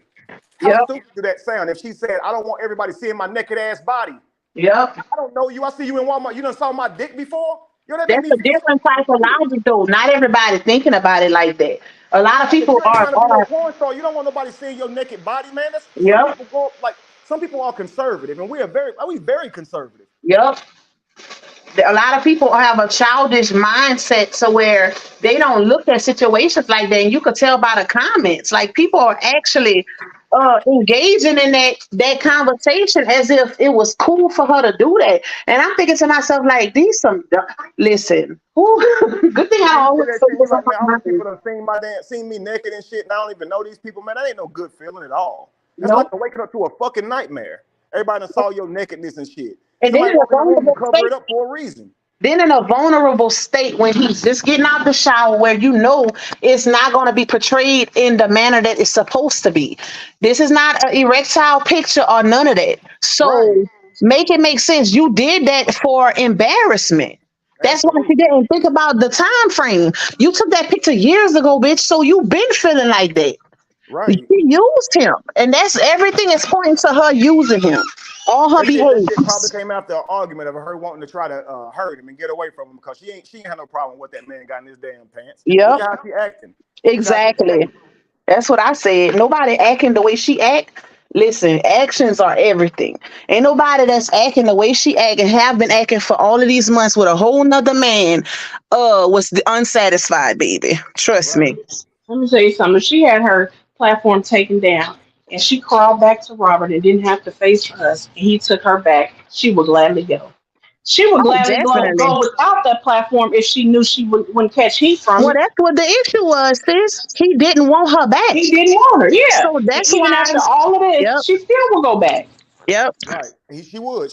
How stupid did that sound? If she said, I don't want everybody seeing my naked ass body. I don't know you. I see you in Walmart. You done saw my dick before? That's a different type of logic, though. Not everybody thinking about it like that. A lot of people are. You don't want nobody seeing your naked body, man. Some people are conservative, and we very conservative. A lot of people have a childish mindset so where they don't look at situations like that, and you could tell by the comments. Like, people are actually engaging in that conversation as if it was cool for her to do that. And I'm thinking to myself, like, listen, good thing I always people have seen me naked and shit, and I don't even know these people, man. That ain't no good feeling at all. That's like waking up to a fucking nightmare. Everybody saw your nakedness and shit. And then cover it up for a reason. Then in a vulnerable state when he's just getting out the shower, where you know it's not going to be portrayed in the manner that it's supposed to be. This is not an erectile picture or none of that. Right. So make it make sense. You did that for embarrassment. That's why she Absolutely. didn't think about the time frame. You took that picture years ago, bitch. So you been feeling like that. She Right. used him, and that's everything is pointing to her using him. All her That shit probably behaviors. came after an argument of her wanting to try to hurt him and get away from him because she ain't had no problem with that man got in his damn pants. Look Yep, at how she acting. Look how she exactly. acting. That's what I said. Nobody acting the way she act. Listen, actions are everything. Ain't nobody that's acting the way she act and have been acting for all of these months with a whole nother man was unsatisfied, baby. Trust Right. me. Let me tell you something. If she had her platform taken down and she crawled back to Robert and didn't have to face us, and he took her back, she would gladly go. She would Oh, gladly definitely. go without that platform if she knew she wouldn't catch heat from Well, it. that's what the issue was, sis. He didn't want her back. He didn't want her, yeah. So And that's even why, after all of this, yep, she still will go back. yep, Right. She would.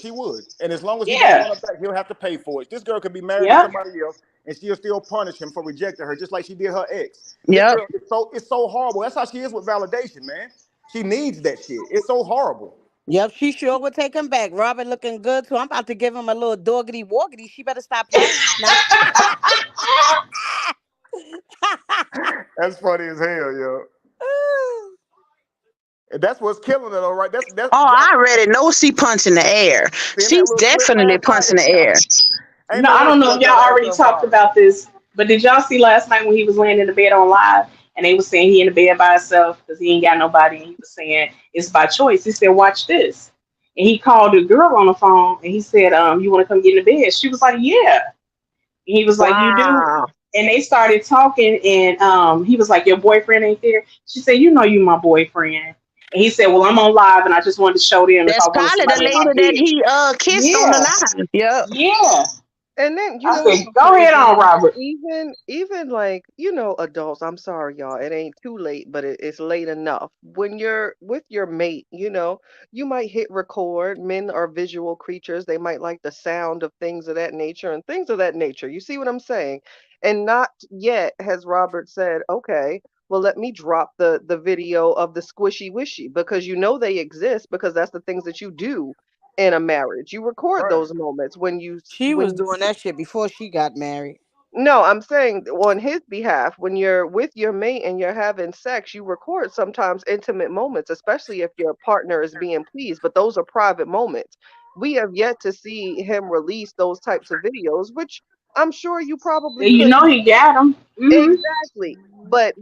And as long as he don't Yeah, want her back, he'll have to pay for it. This girl could be married to yeah. somebody else and she'll still punish him for rejecting her, just like she did her ex. This yep. girl is so horrible. That's how she is with validation, man. She needs that shit. It's so horrible. Yep, she sure would take him back. Robert looking good too. I'm about to give him a little doggity woggity. She better stop playing. Now. That's funny as hell, yo. And that's what's killing her, all right. That's Oh, y'all I already know she punching the air. seeing that She's little clip definitely last night. punching the air. Ain't No, no I way don't she know if gonna y'all try to act already her talked bottom. about this, but did y'all see last night when he was laying in the bed on live and they were saying he in the bed by himself because he ain't got nobody, and he was saying it's by choice. He said, "Watch this," and he called a girl on the phone and he said, "You want to come get in the bed?" She was like, "Yeah," and he was like, "You do?" Wow. And they started talking, and he was like, "Your boyfriend ain't there?" She said, "You know, you my boyfriend." And he said, "Well, I'm on live, and I just wanted to show them if I That's wanted probably the somebody in my lady that bed." he kissed on the Yeah, line. Yep. yeah. And then you I know what's said, so "Go ahead on, crazy? Robert." Even like, adults, I'm sorry, y'all. It ain't too late, but it's late enough. When you're with your mate, you might hit record. Men are visual creatures. They might like the sound of things of that nature and things of that nature. You see what I'm saying? And not yet has Robert said, okay, well, let me drop the video of the squishy wishy because they exist because that's the things that you do in a marriage. You record Right. those moments when She was doing that shit before she got married. no, I'm saying on his behalf, when you're with your mate and you're having sex, you record sometimes intimate moments, especially if your partner is being pleased, but those are private moments. We have yet to see him release those types of videos, which I'm sure you probably You could. know he got them. Exactly. But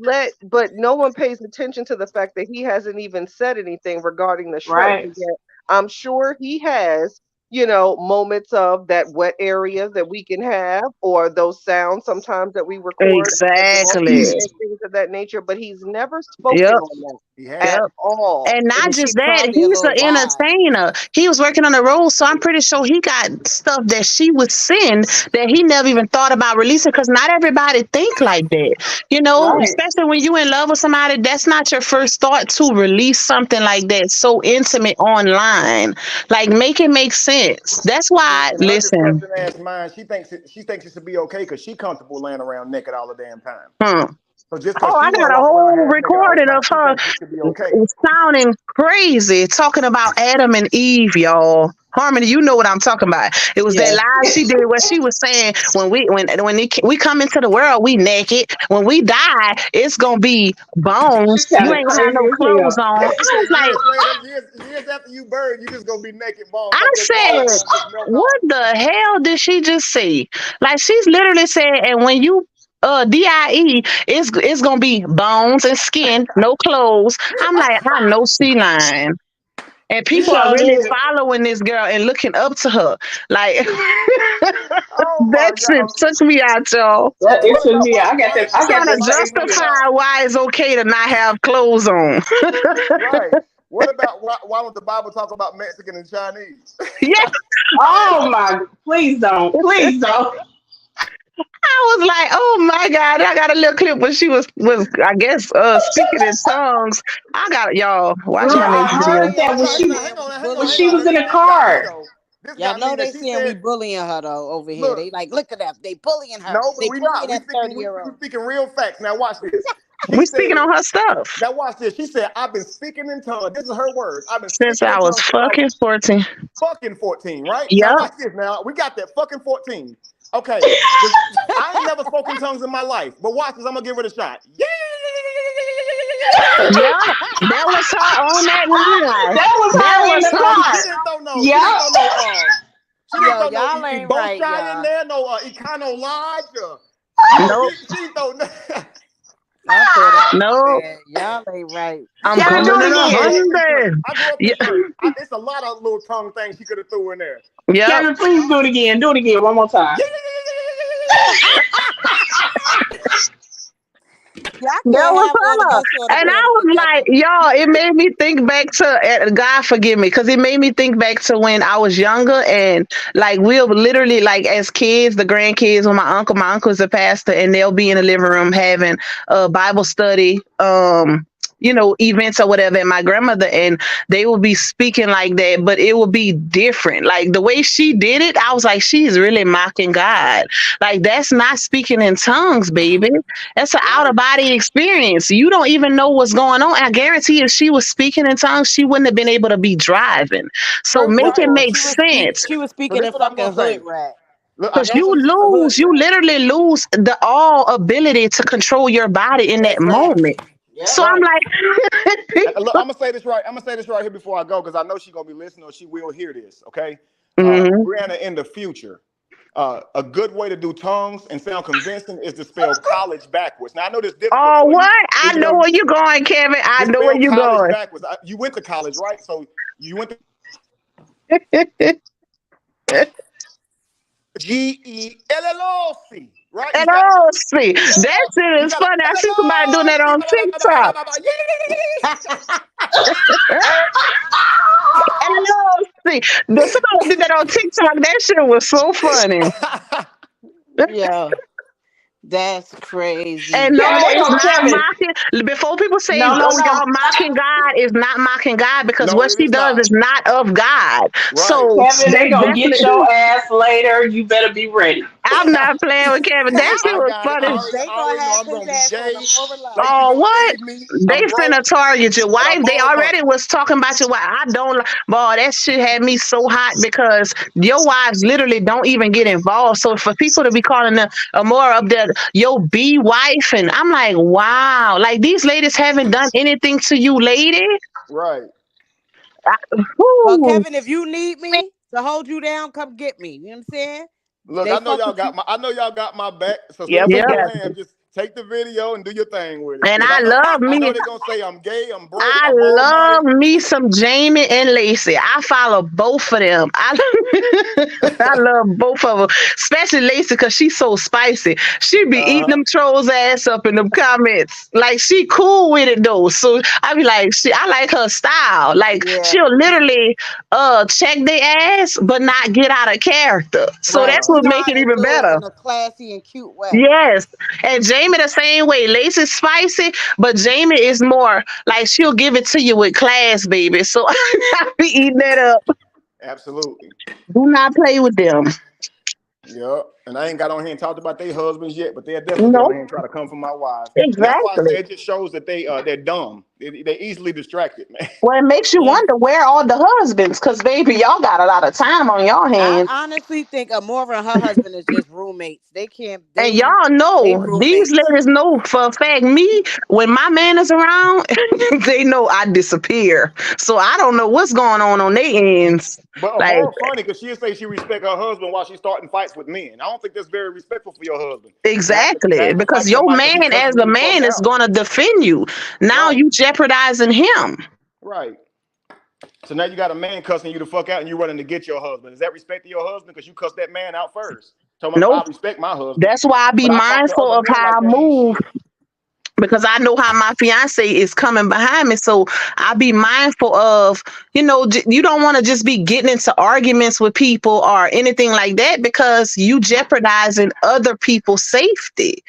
no one pays attention to the fact that he hasn't even said anything regarding the Shrek. Right. And yet I'm sure he has, moments of that wet area that we can have, or those sounds sometimes that we record of the dog Exactly. and things of that nature, but he's never spoken Yep. on that He at has. Yep. all. And not And she just that, probably a he's an little wide. entertainer. He was working on the road, so I'm pretty sure he got stuff that she would send that he never even thought about releasing. Because not everybody think like that, Right. Especially when you in love with somebody, that's not your first thought to release something like that so intimate online. Like, make it make sense. That's See, why. in her Listen, disgusting ass mind, she thinks it should be okay because she comfortable laying around naked all the damn time. hmm. So just Oh, because I she want got to a walk around whole half naked all the recording time, of she her thinks it should be okay. sounding crazy, talking about Adam and Eve, y'all. Harmony, you know what I'm talking about. It was that Yeah. live she did where she was saying when we come into the world, we naked. When we die, it's gonna be She bones. You sounded ain't gonna have crazy no as clothes hell. on. I She said was like, years later, years after you buried, you just gonna be naked bones I like your said, collarbone just melt what off. the hell did she just say? Like she's literally said, and when you DIE, it's gonna be bones and skin, no clothes. I'm like, I know she lying. And She people are sure really did. following this girl and looking up to her. Like Oh that my shit God. took me out, y'all. That it What took about me. why I got why that. I why got Trying did to that the Bible same talk feeling. justify about why it's okay to not have clothes on. right? What about why don't the Bible talk about Mexican and Chinese? Yeah. Oh my! Please don't. Please don't. I was like, oh my God, I got a little clip when she was I guess speaking in tongues. I got y'all watch Girl, my I next Yeah, video. heard she that over when there Hang she on, hang saying on, hang when on, bully hang she on. was her. in the This got me car. though. this Y'all got me know that they she saying we said, bullying her though over here. look, They like, look at that. They bullying her. no, but They we bullying not. We that speaking, we 30-year-old. speaking real facts. Now watch this. We She speaking said, on her stuff now watch this. She said, I've been speaking in tongues. This is her words. I've been since speaking I in was tongues since I was fucking 14. fucking 14, right? Now Yep. watch this. Now we got that fucking 14. Okay, I ain't never spoken tongues in my life, but watch this. I'm gonna give it a shot. Yeah. Yeah, that was her on that line. That was That her in was the her. She car. didn't throw no. She didn't Yeah. throw no. She didn't Yo, throw no y'all ain't Bow right, Shy in y'all. there. No Econo Lodge. Nope. She didn't throw. I thought I was Nope. bad. Y'all ain't right. I'm Kevin, coming do in it a again. hundred. I grew up Yeah. in church. It's a lot of little tongue things she could have threw in there. Yep. Kevin, please do it again. Do it again one more time. Y'all That can't was have all of her. us on the And I panel was like, together. y'all, it made me think back to, God forgive me, because it made me think back to when I was younger and like we'll literally like as kids, the grandkids, when my uncle's a pastor and they'll be in the living room having a Bible study, events or whatever, and my grandmother, and they will be speaking like that, but it will be different. Like the way she did it, I was like, she's really mocking God. Like that's not speaking in tongues, baby. That's an out of body experience. You don't even know what's going on. I guarantee if she was speaking in tongues, she wouldn't have been able to be driving. So First of make it all, make sense. she was So speaking this in is what I'm fucking gonna say. hood rat. Look, I Because got you. you literally lose the all ability to control your body in that moment. Exactly. Yep. So I'm Right. like, Look, I'm gonna say this right. I'm gonna say this right here before I go because I know she's gonna be listening or she will hear this. Okay, Mhm. Brianna, in the future, a good way to do tongues and sound convincing is to spell college backwards. Now I know this is difficult oh, for you. what? I know where you're going, Kevin. I Just know where spell you're college going. backwards. You went to college, right? So you went to GELLOC, right? You got See, that shit you is got funny. I see somebody doing that on TikTok. See, somebody did that on TikTok. That shit was so funny. Yeah, that's crazy. And no, Kevin, they it's gonna not Kevin. mocking. Before people say, No, no, "Oh, no. y'all mocking God," is not mocking God because No, what it she is does not. is not of God. Right. So Kevin, they that's gonna get definitely. your ass later. You better be ready. I'm not playing with Kevin. That shit I was got it. funny. They I gonna already know have I'm his gonna be ass on the gay. floor alive. Lacey Oh, gonna what? feed me. They I'm broke, finna target your but wife. I'm They all about already was talking about your wife. I don't, boy, that shit had me so hot because your wives literally don't even get involved. So for people to be calling them more of the your B wife, and I'm like, wow, like these ladies haven't done anything to you, lady. right. Well, Whew. Kevin, if you need me to hold you down, come get me. You know what I'm saying? Look, They fuck with you. I know y'all got my back. So as soon Yep, as we I got land, just take the video and do your thing with it. and Because I know me. they're gonna say I'm gay, I'm broke, I I'm old money. love me some Jamie and Lacey. I follow both of them. I love both of them, especially Lacey because she's so spicy. She be eating Uh-huh. them trolls ass up in them comments. Like she cool with it though. So I be like, I like her style. Like Yeah, she'll literally check their ass, but not get out of character. So right. that's She what know make how it to even do it better. in a classy and cute way. Yes. And Jamie the same way. Lacey's spicy, but Jamie is more like she'll give it to you with class, baby. So I be eating that up. Absolutely. Do not play with them. Yep. And I ain't got on here and talked about their husbands yet, but they'll definitely get on Nope. here and try to come for my wives. And that's why I Exactly. say it just shows that they're dumb. They're easily distracted, man. Well, it makes you Yeah. wonder where are the husbands? Because baby, y'all got a lot of time on your I hands. honestly think Amora and her husband is just roommates. They can't. And They y'all know, these roommates. ladies know for a fact, me, when my man is around, they know I disappear. So I don't know what's going on their ends. But Like, Amara funny because she'll say she respect her husband while she's starting fights with men. I don't think that's very respectful for your husband. To exactly. have to Because fight your somebody because he man, cussing as you a the fuck man, is out. going to defend you. Now Right. you jeopardizing him. Right. So now you got a man cussing you the fuck out and you running to get your husband. Is that respect to your husband? Because you cussed that man out first. Tell him Nope. I respect my husband, That's why I be but I talk to mindful other of men how like I that ain't move. shit. Because I know how my fiance is coming behind me. So I be mindful of, you don't want to just be getting into arguments with people or anything like that because you jeopardizing other people's safety.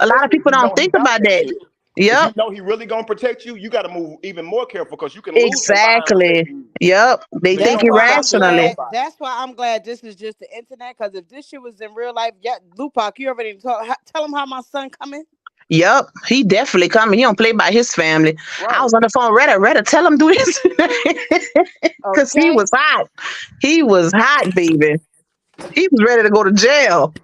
A lot of Especially if people you don't know he think about about that that. shit. If you Yep. know he really gonna protect you, you got to move even more careful because you can lose him behind Exactly. protecting you. Yep. They So you think That's don't want why to I'm fuck with irrationally. glad. nobody. That's why I'm glad this is just the internet. Because if this shit was in real life, yeah, Lupac, you already tell him how my son coming. Yep. He definitely coming. He don't play by his family. I Right. was on the phone. Retta, tell him do this. Because he Okay, was hot. He was hot, baby. He was ready to go to jail.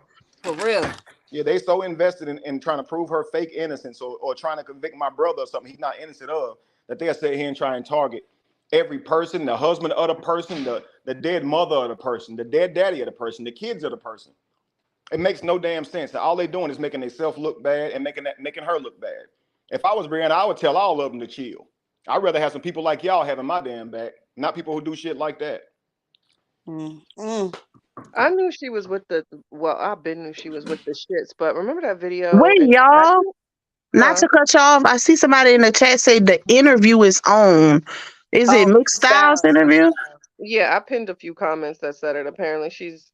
for real. Yeah, they so invested in trying to prove her fake innocence or trying to convict my brother of something he's not innocent of, that they'll sit here and try and target every person, the husband of the person, the dead mother of the person, the dead daddy of the person, the kids of the person. It makes no damn sense. All they doing is making themselves look bad and making her look bad. If I was Brianna, I would tell all of them to chill. I'd rather have some people like y'all having my damn back, not people who do shit like that. Mm. I knew she was with the well, I've been knew she was with the shits, but remember that video Wait, and I y'all. didn't, Not huh? to cut you off. I see somebody in the chat say the interview is on. Is it Oh, Mixed mixed Styles styles, mixed interview? styles. Yeah, I pinned a few comments that said it. Apparently she's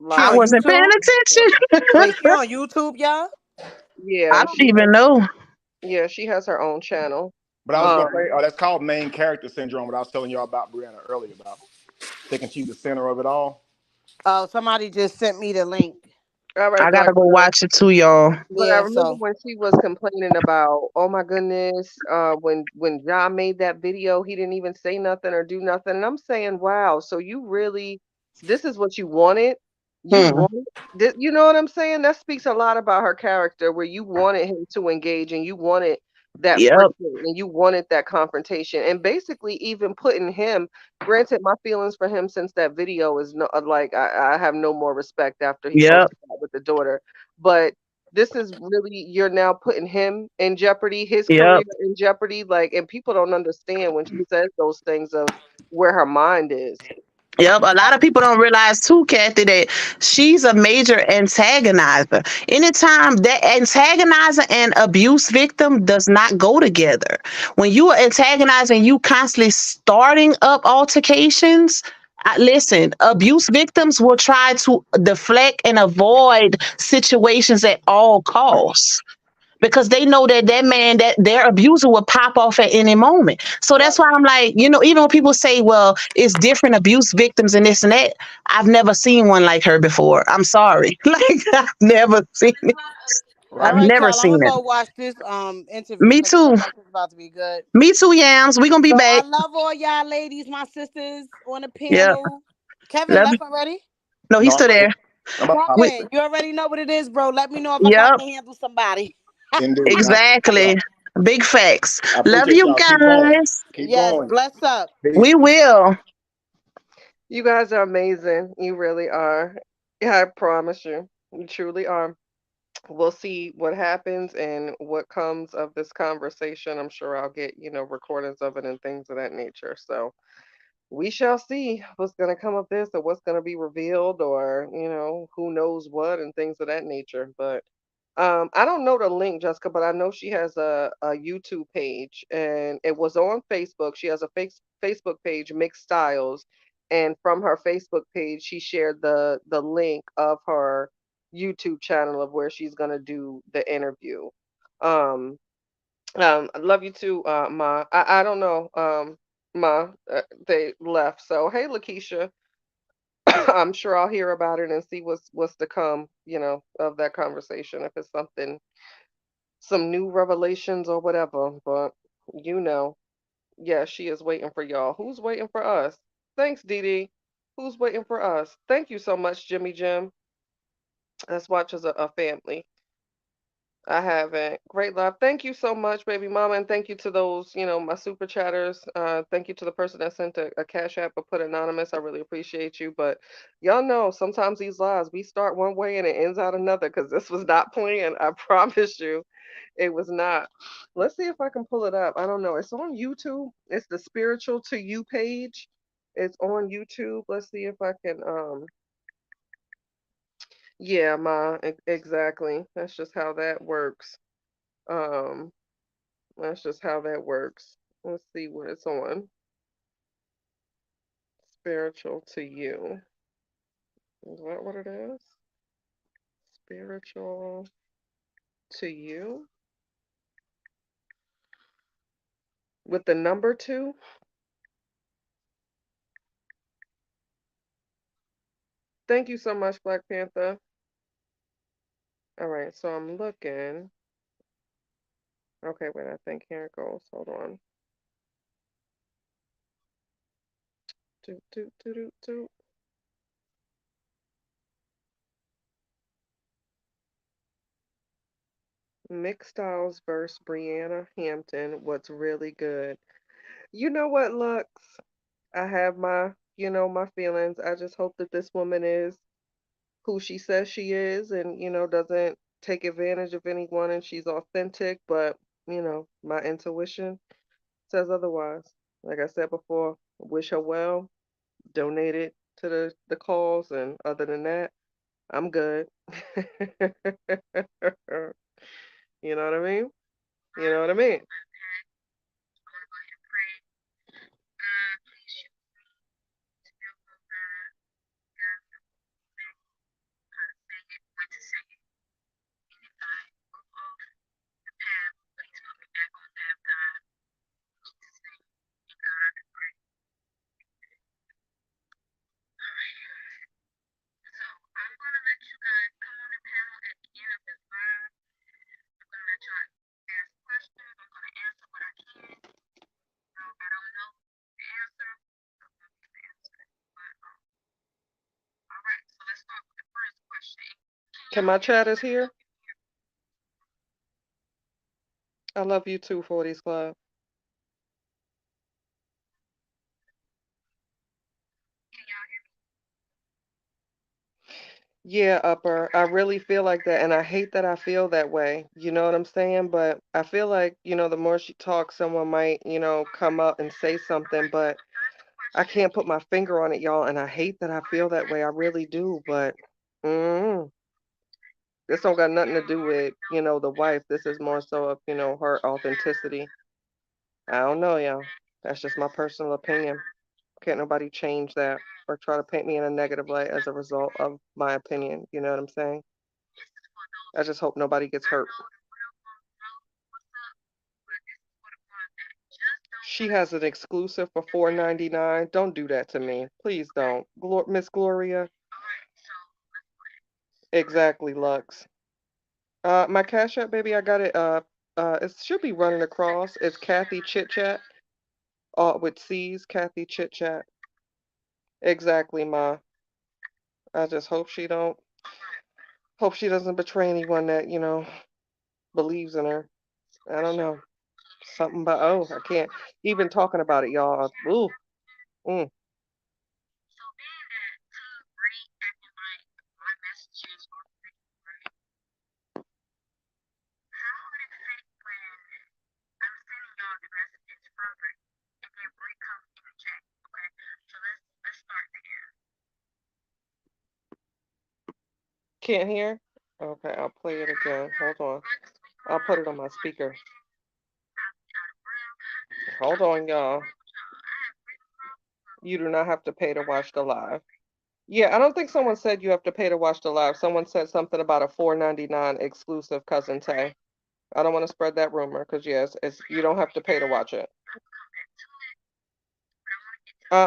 She I live on wasn't paying YouTube. attention. Wait, she on YouTube, y'all? I yeah, don't even know. she has her own channel. But I was Um gonna say, that's called main character syndrome. What I was telling y'all about Brianna earlier about thinking she's the center of it all. Oh, somebody just sent me the link. all right, I gotta Black go Widow. watch it too, y'all. But I Yeah, remember so when she was complaining about, oh my goodness, when John made that video, he didn't even say nothing or do nothing. And I'm saying, wow, so you really, this is what you wanted? You Hmm. wanted this, you know what I'm saying? That speaks a lot about her character, where you wanted him to engage and you wanted that Yep. friction and you wanted that confrontation. And basically even putting him, granted, my feelings for him since that video is no like I have no more respect after he Yep. posted that with the daughter. But this is really, you're now putting him in jeopardy, his career Yep. in jeopardy, like, and people don't understand when she says those things of where her mind is. Yep, a lot of people don't realize too, Kathy, that she's a major antagonizer. Anytime that antagonizer and abuse victim does not go together. When you are antagonizing, you constantly starting up altercations. Listen, abuse victims will try to deflect and avoid situations at all costs because they know that that man, that their abuser will pop off at any moment. So that's Right. why I'm like, even when people say, well, it's different abuse victims and this and that, I've never seen one like her before. I'm sorry. Like, I've never seen it. all I've Right. right, never y'all. I'm seen gonna it. go watch this interview Me because it too. looks like it's about to be good. Me too, Yams. We gonna be So I back. love all y'all ladies, my sisters on the Yeah. panel. Kevin Love you. left already. No, he's No, still there. I'm about to hop We, Kevin, you already know what it is, bro. Let me know if I yep, can't handle somebody. indeed. I appreciate exactly. y'all. Big facts. I Love appreciate you y'all. Keep going. guys. Keep Yes, going. bless up. Peace. We will. You guys are amazing. You really are. Yeah, I promise you. You truly are. We'll see what happens and what comes of this conversation. I'm sure I'll get, recordings of it and things of that nature. So we shall see what's going to come of this or what's going to be revealed or, who knows what and things of that nature. But I don't know the link, Jessica, but I know she has a YouTube page and it was on Facebook. She has a Facebook page, Mixed Styles. And from her Facebook page, she shared the link of her YouTube channel of where she's gonna do the interview. Um, I love you too, Ma. I don't know, Ma. They left. So hey, Lakeisha. I'm sure I'll hear about it and see what's to come, of that conversation. If it's something, some new revelations or whatever. But yeah, she is waiting for y'all. Who's waiting for us? Thanks, Dee Dee. Who's waiting for us? Thank you so much, Jimmy Jim. Let's watch as a family. I haven't. Great love. Thank you so much, baby mama, and thank you to those, my super chatters. Thank you to the person that sent a cash app but put anonymous. I really appreciate you. But y'all know sometimes these lives we start one way and it ends out another because this was not planned. I promise you, it was not. Let's see if I can pull it up. I don't know. It's on YouTube. It's the Spiritual to You page. It's on YouTube. Let's see if I can. Yeah, exactly. That's just how that works. Um. That's just how that works. Let's see what it's on. Spiritual to you. Is that what it is? Spiritual to you. with the number 2. Thank you so much, Black Panther. All right, so I'm looking. Okay, wait, I think here it goes. Hold on. Do, do, do, do, do. Mick Styles versus Brianna Hampton. What's really good? You know what, Lux? I have my feelings. I just hope that this woman is who she says she is and, doesn't take advantage of anyone and she's authentic, but, my intuition says otherwise. Like I said before, wish her well, donate it to the cause, and other than that, I'm good. You know what I mean? You know what I mean? Can my chatters here? I love you too, 40s Club. Yeah, Upper. I really feel like that, and I hate that I feel that way. You know what I'm saying? But I feel like, the more she talks, someone might, come up and say something, but I can't put my finger on it, y'all, and I hate that I feel that way. I really do, but mm, this don't got nothing to do with, the wife. This is more so of, her authenticity. I don't know, y'all. That's just my personal opinion. Can't nobody change that or try to paint me in a negative light as a result of my opinion. You know what I'm saying? I just hope nobody gets hurt. She has an exclusive for $4.99. Don't do that to me. Please don't. Miss Gloria. Exactly, Lux. My Cash App, baby, I got it. It should be running across. It's Kathy Chit Chat. With C's, Kathy Chit Chat. Exactly, ma. I just hope she doesn't betray anyone that, believes in her. I don't know. Something about, oh, I can't even talking about it, y'all. Ooh. Mm. Can't hear? Okay, I'll play it again. Hold on. I'll put it on my speaker. Hold on, y'all. You do not have to pay to watch the live. Yeah, I don't think someone said you have to pay to watch the live. Someone said something about a $4.99 exclusive Cousin Tay. I don't want to spread that rumor because yes, it's you don't have to pay to watch it.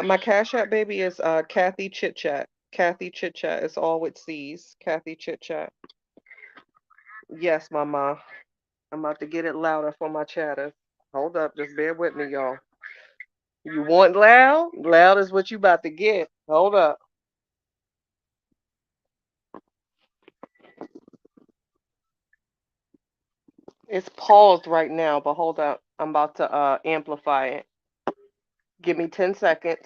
My Cash App baby is Kathy Chit Chat. Kathy Chit Chat. It's all with C's. Kathy Chit Chat. Yes, mama. I'm about to get it louder for my chatter. Hold up, just bear with me, y'all. You want loud? Loud is what you about to get. Hold up. It's paused right now, but hold up. I'm about to amplify it. Give me 10 seconds.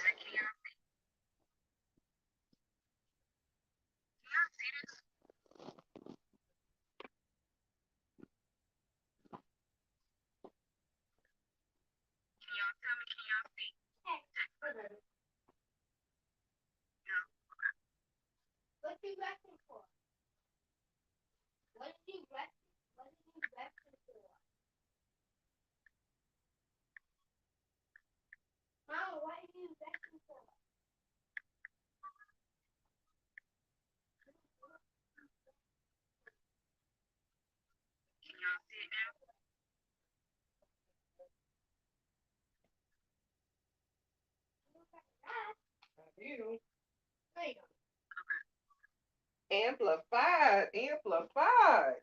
you. Amplified, amplified.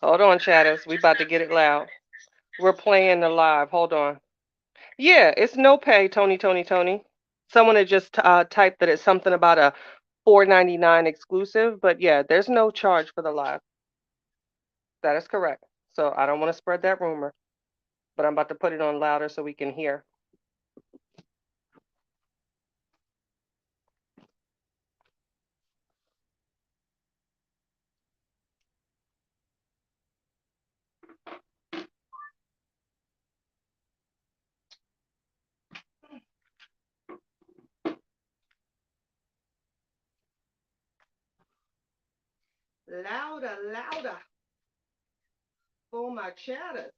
Hold on, chatters. We about to get it loud. We're playing the live. Hold on. Yeah, it's no pay, Tony. Someone had just typed that it's something about a 4.99 exclusive, but yeah, there's no charge for the live. That is correct. So I don't want to spread that rumor, but I'm about to put it on louder so we can hear. Louder, louder for my chatters.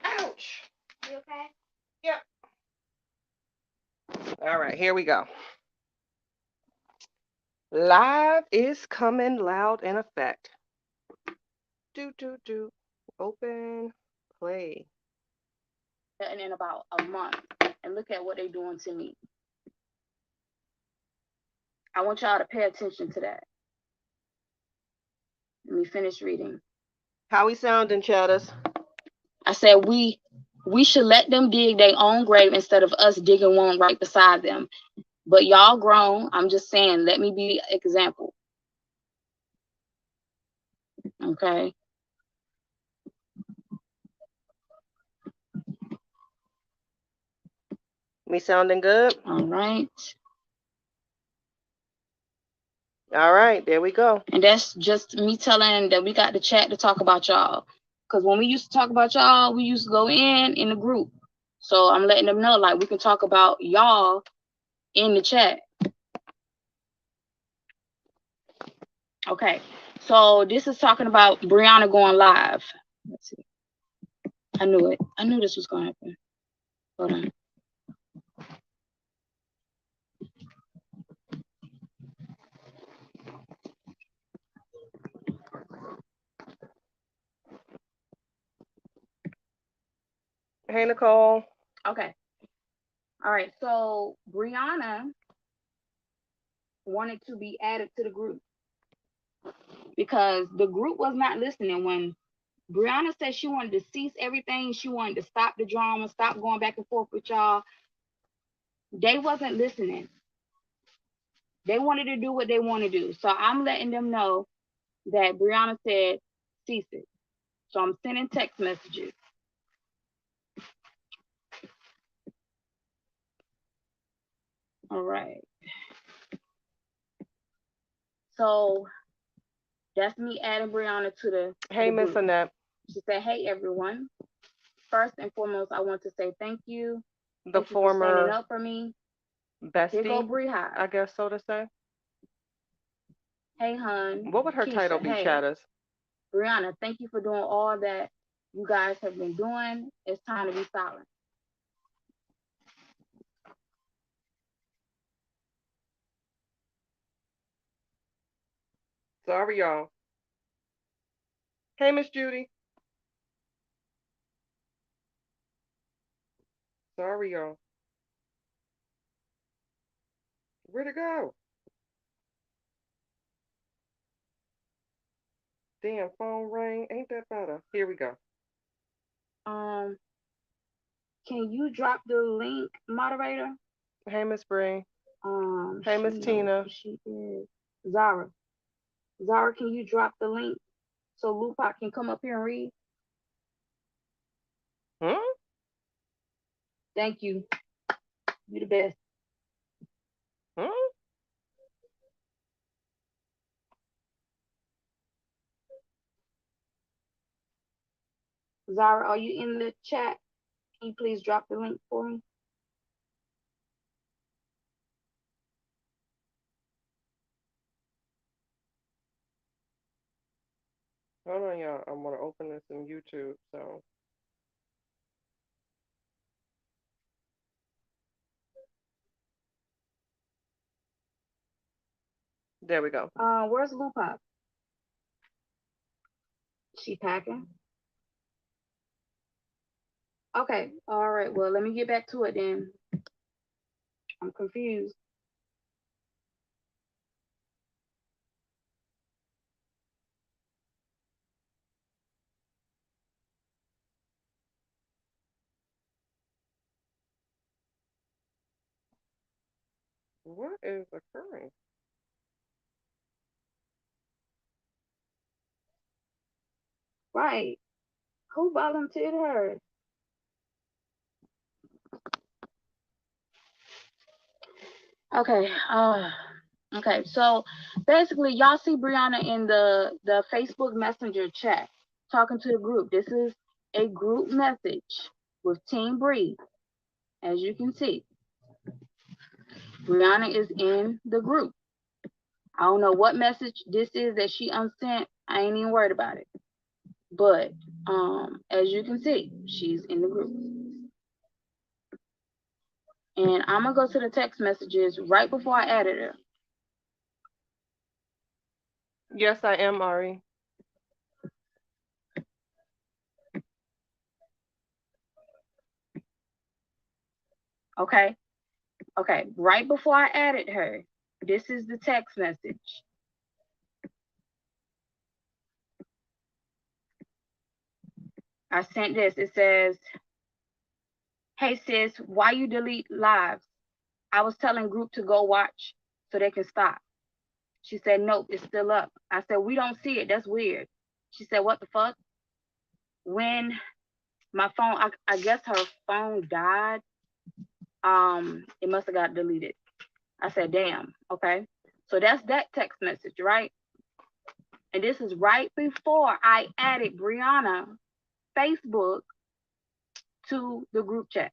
Ouch. You okay? Yep. All right, here we go. Live is coming loud in effect. Do. Open, play. And in about a month, and look at what they're doing to me. I want y'all to pay attention to that. Let me finish reading. How we sounding, chatters? I said we should let them dig their own grave instead of us digging one right beside them. But y'all grown. I'm just saying, let me be the example. Okay. Me sounding good? All right. All right, there we go. And that's just me telling that we got the chat to talk about y'all. Because when we used to talk about y'all, we used to go in the group. So I'm letting them know, like, we can talk about y'all in the chat. Okay. So this is talking about Brianna going live. Let's see. I knew it. I knew this was going to happen. Hold on. Hey, Nicole. Okay. All right. So Brianna wanted to be added to the group because the group was not listening when Brianna said she wanted to cease everything. She wanted to stop the drama, stop going back and forth with y'all. They wasn't listening. They wanted to do what they want to do. So I'm letting them know that Brianna said cease it. So I'm sending text messages. All right. So that's me adding Brianna to the Hey, Miss group. Annette. She said, hey, everyone. First and foremost, I want to say thank you. The Thank you for standing former up for me. bestie, Here go Bree High. I guess so to say. Hey, hun. What would her Keisha, title be, hey. chatters? Brianna, thank you for doing all that you guys have been doing. It's time to be silent. Sorry, y'all. Hey, Miss Judy. Sorry, y'all. Where'd it go? Damn, phone rang. Ain't that better? Here we go. Can you drop the link, moderator? Hey, Miss Bree. Hey, Miss Tina. She is Zara. Zara, can you drop the link so Lupac can come up here and read? Thank you. You the best. Zara, are you in the chat? Can you please drop the link for me? Hold on, y'all. I want to open this in YouTube. So there we go. Where's Lou Pop? She packing. Okay, all right. Well, let me get back to it then. I'm confused. What is occurring? Right. Who volunteered her? Okay. Okay. So basically, y'all see Brianna in the Facebook Messenger chat talking to the group. This is a group message with Team Bree. As you can see, Brianna is in the group. I don't know what message this is that she unsent. I ain't even worried about it. But as you can see, she's in the group. And I'm gonna go to the text messages right before I added her. Yes, I am, Ari. Okay. Okay. Right before I added her, this is the text message. I sent this. It says, "Hey sis, why you delete lives? I was telling group to go watch so they can stop." She said, "Nope, it's still up." I said, "We don't see it. That's weird." She said, "What the fuck?" When my phone, I guess her phone died. It must have got deleted. I said, "Damn, okay." So that's that text message, right? And this is right before I added Brianna Facebook to the group chat.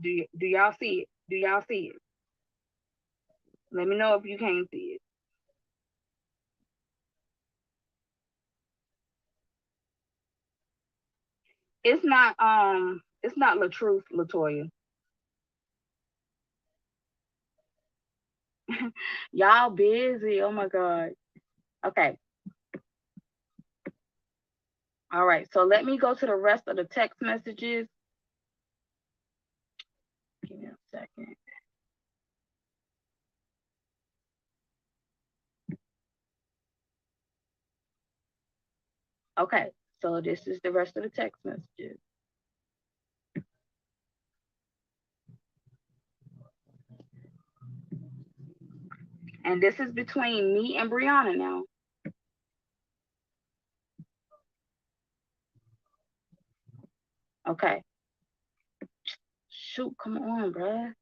Do y'all see it? Do y'all see it? Let me know if you can't see it. It's not LaTruth, Latoya. Y'all busy. Oh my God. Okay. All right. So let me go to the rest of the text messages. Give me a second. Okay. So this is the rest of the text messages. And this is between me and Brianna now. Okay. Shoot, come on, bruh.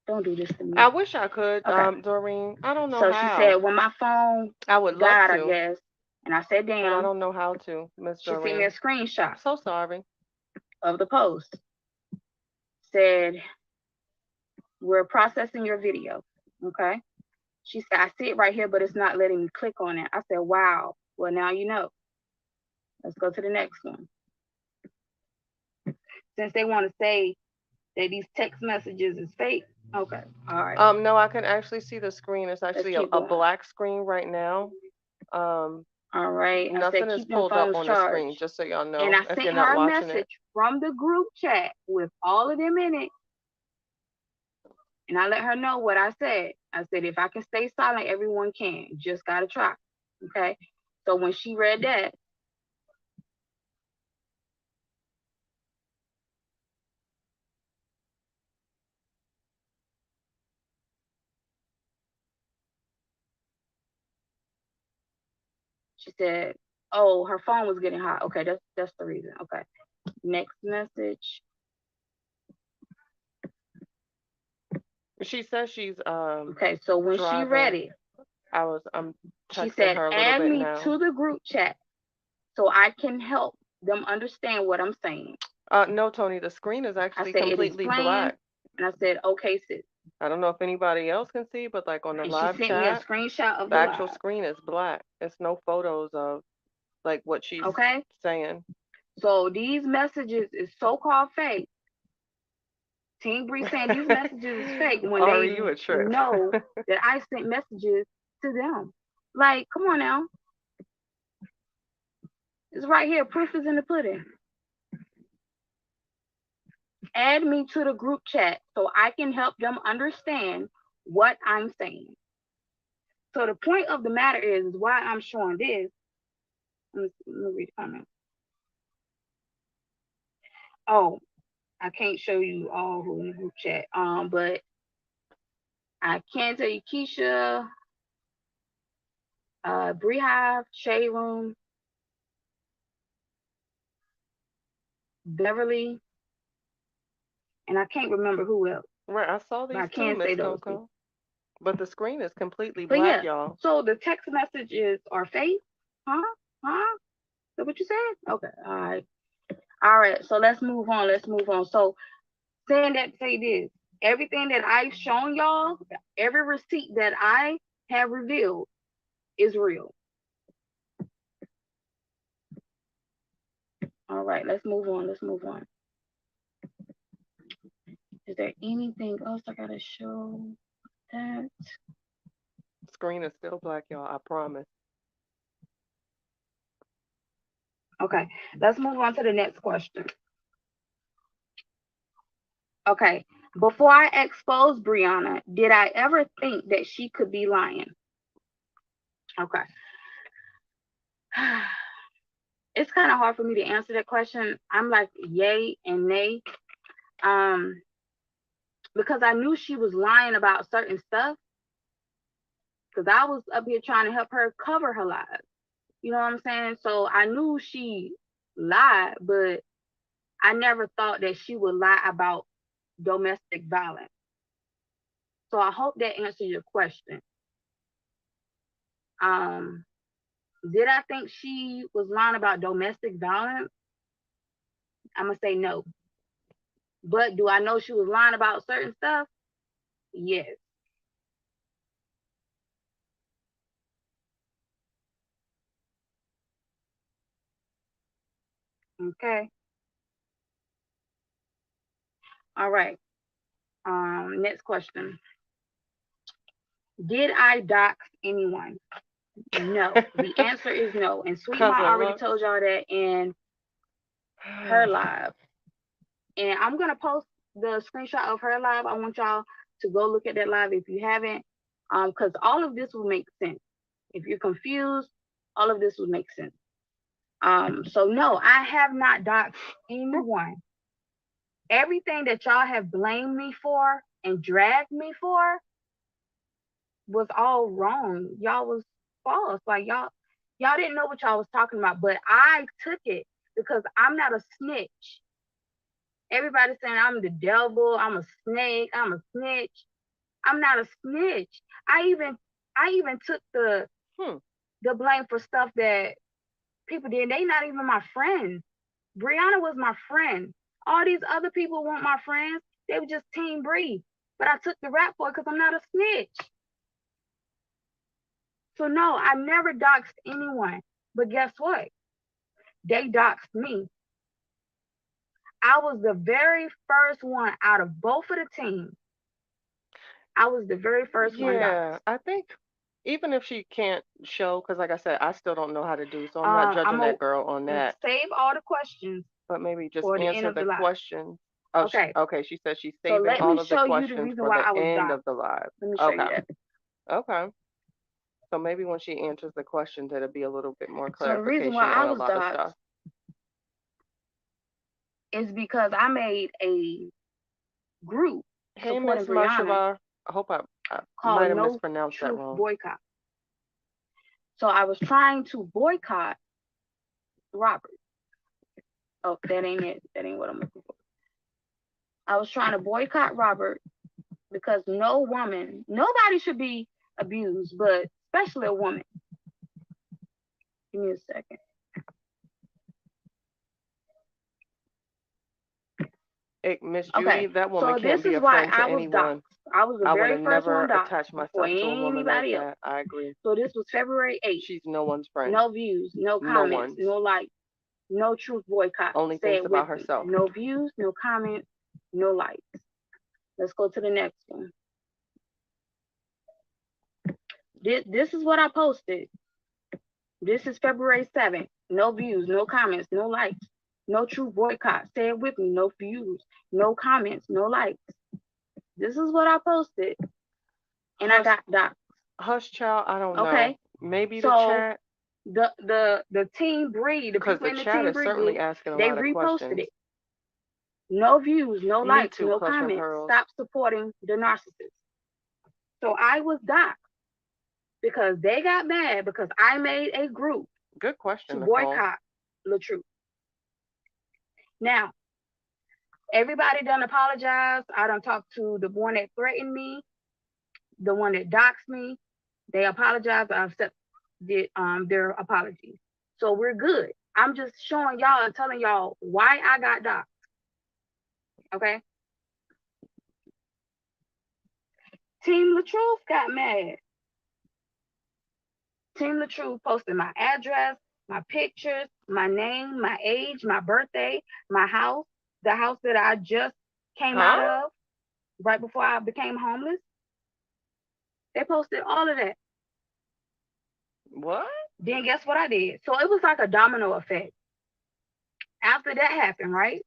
Don't do this to me. I wish I could, Okay. Doreen. I don't know So how. she said, when my phone I would love died, I to, guess. And I said, but I damn. don't know how to, Miss She sent me a Doreen. screenshot I'm so sorry. of the post. Said, "We're processing your video." Okay. She said, "I see it right here, but it's not letting me click on it." I said, "Wow. Well, now you know." Let's go to the next one. Since they want to say that these text messages is fake. Okay. All right. No, I can actually see the screen. It's Let's actually keep a going. black screen right now. All right. I said, Nothing is "Keep them pulled up phones on the screen, charged." just so y'all And know, I if sent you're not her a watching it. message from the group chat with all of them in it. And I let her know what I said. I said, if I can stay silent, everyone can. Just gotta try. Okay. So when she read that, she said, "Oh, her phone was getting hot." Okay, that's the reason. Okay. Next message. She says she's Okay, so when she read driving. it, I'm she texting said, her a little "Add bit me now. to the group chat so I can help them understand what I'm saying." No, Tony, the screen is I actually said, "It is completely plain." black. And I said, "Okay, sis." I don't know if anybody else can see, but like on the And she live sent me a chat, screenshot of the the actual live. screen is black. It's no photos of like what she's Okay. saying. So these messages is so-called fake. Team Bree saying these messages is fake when Are they you a trip? know that I sent messages to them. Like, come on now. It's right here. Proof is in the pudding. Add me to the group chat so I can help them understand what I'm saying. So the point of the matter is why I'm showing this. Let me read the comment. Oh, I can't show you all who in the group chat. But I can tell you Keisha, Bree Hive, Shade Room, Beverly, and I can't remember who else. Right, I saw But I these too, can say Miss those Coco. people. But the screen is completely But black, yeah, y'all. so the text messages are fake? Huh? Huh? Is that what you said? Okay. All right. All right. So let's move on. Let's move on. So saying that, say this. Everything that I've shown y'all, every receipt that I have revealed is real. All right, let's move on. Let's move on. Is there anything else I gotta show that? Screen is still black, y'all. I promise. Okay, let's move on to the next question. Okay, before I exposed Brianna, did I ever think that she could be lying? Okay. It's kind of hard for me to answer that question. I'm like yay and nay. Because I knew she was lying about certain stuff. Because I was up here trying to help her cover her lies. You know what I'm saying? So I knew she lied, but I never thought that she would lie about domestic violence. So I hope that answers your question. Did I think she was lying about domestic violence? I'm gonna say no. But do I know she was lying about certain stuff? Yes. Okay. All right. Next question. Did I dox anyone? No. The answer is no. And Sweet Ma Cousin already Lux. told y'all that in her live. And I'm gonna post the screenshot of her live. I want y'all to go look at that live if you haven't. Because all of this will make sense. If you're confused, all of this will make sense. So no, I have not doxed anyone. Everything that y'all have blamed me for and dragged me for was all wrong. Y'all was false. Like y'all didn't know what y'all was talking about, but I took it because I'm not a snitch. Everybody's saying I'm the devil, I'm a snake, I'm a snitch. I'm not a snitch. I even took the blame for stuff that people did. They not even my friends. Brianna was my friend. All these other people weren't my friends. They were just Team Bree. But I took the rap for it because I'm not a snitch. So no, I never doxed anyone. But guess what? They doxed me. I was the very first one out of both of the teams. I was the very first one doxed. Yeah, I think even if she can't show, because like I said, I still don't know how to do, so I'm not judging that girl on that. Save all the questions. But maybe just for the end answer of the the live. question. Oh, Okay. okay, she said she's So saving let all me of the show you the questions reason for why I the was end doxed. of the live. Let me show you Okay. that. Okay. So maybe when she answers the questions, it'll be a little bit more So the reason why clarification I on a was lot of doxed stuff. is because I made a group Hey, supporting Miss Brianna Mashava. I hope I might called have No mispronounced that Truth wrong. Boycott. So I was trying to boycott Robert. Oh, that ain't it. That ain't what I'm looking for. I was trying to boycott Robert because no woman, nobody should be abused, but especially a woman. Give me a second. Miss Judy, Okay, that woman so can't this be is a why friend to I was anyone. doxxed. I was the I would very have first never one doxxed attached before myself to a woman like anybody else. that. I agree. So this was February 8th. She's no one's friend. No views, no No comments, one's. no likes, no truth boycott. Only Say thinks it about with me. herself. No views, no comments, no likes. Let's go to the next one. This is what I posted. This is February 7th. No views, no comments, no likes, no true boycott. Say it with me. No views, no comments, no likes. This is what I posted. And I got doxxed. Hush, child. I don't Okay. know. Maybe the So chat, the Team Breed, the because people the in the chat Team is Breed certainly group, asking a they lot of reposted questions. it. No views, no Me likes, too, no Plush and comments. Pearls. Stop supporting the narcissist. So I was doxxed because they got mad because I made a group Good question, to Nicole. boycott LaTruth. Now, everybody done apologized. I done talked to the one that threatened me, the one that doxed me. They apologized. I accept their apologies. So we're good. I'm just showing y'all and telling y'all why I got doxxed. Okay? Team LaTruth got mad. Team LaTruth posted my address, my pictures, my name, my age, my birthday, my house, the house that I just came out of right before I became homeless. They posted all of that. What? Then guess what I did? So it was like a domino effect. After that happened, right?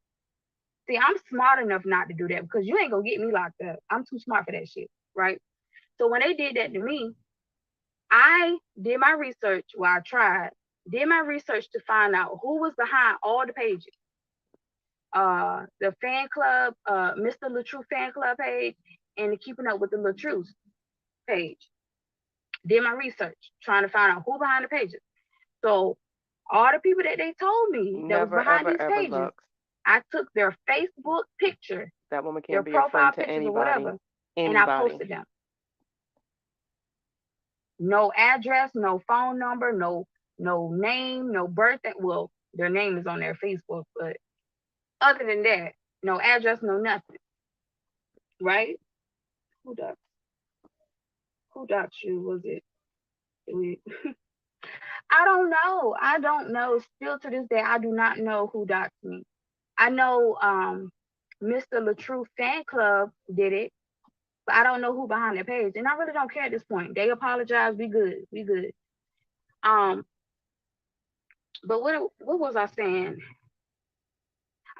See, I'm smart enough not to do that because you ain't gonna get me locked up. I'm too smart for that shit, right? So when they did that to me, I did my research. Well, I did my research to find out who was behind all the pages. The fan club, Mr. LaTruth fan club page, and the Keeping Up with the LaTruth page. Did my research, trying to find out who behind the pages. So all the people that they told me that was Never, behind ever, these ever pages, looks. I took their Facebook picture, That woman their can't be a profile friend to pictures or anybody. whatever, and I Anybody. posted them. No address, no phone number, no name, no birthday. Well, their name is on their Facebook, but other than that, no address, no nothing. Right? Who doxed you? Was it? I don't know. I don't know. Still to this day, I do not know who doxed me. I know Mr. LaTruth fan club did it, but I don't know who behind their page. And I really don't care at this point. They apologize. We good. We good. But what was I saying?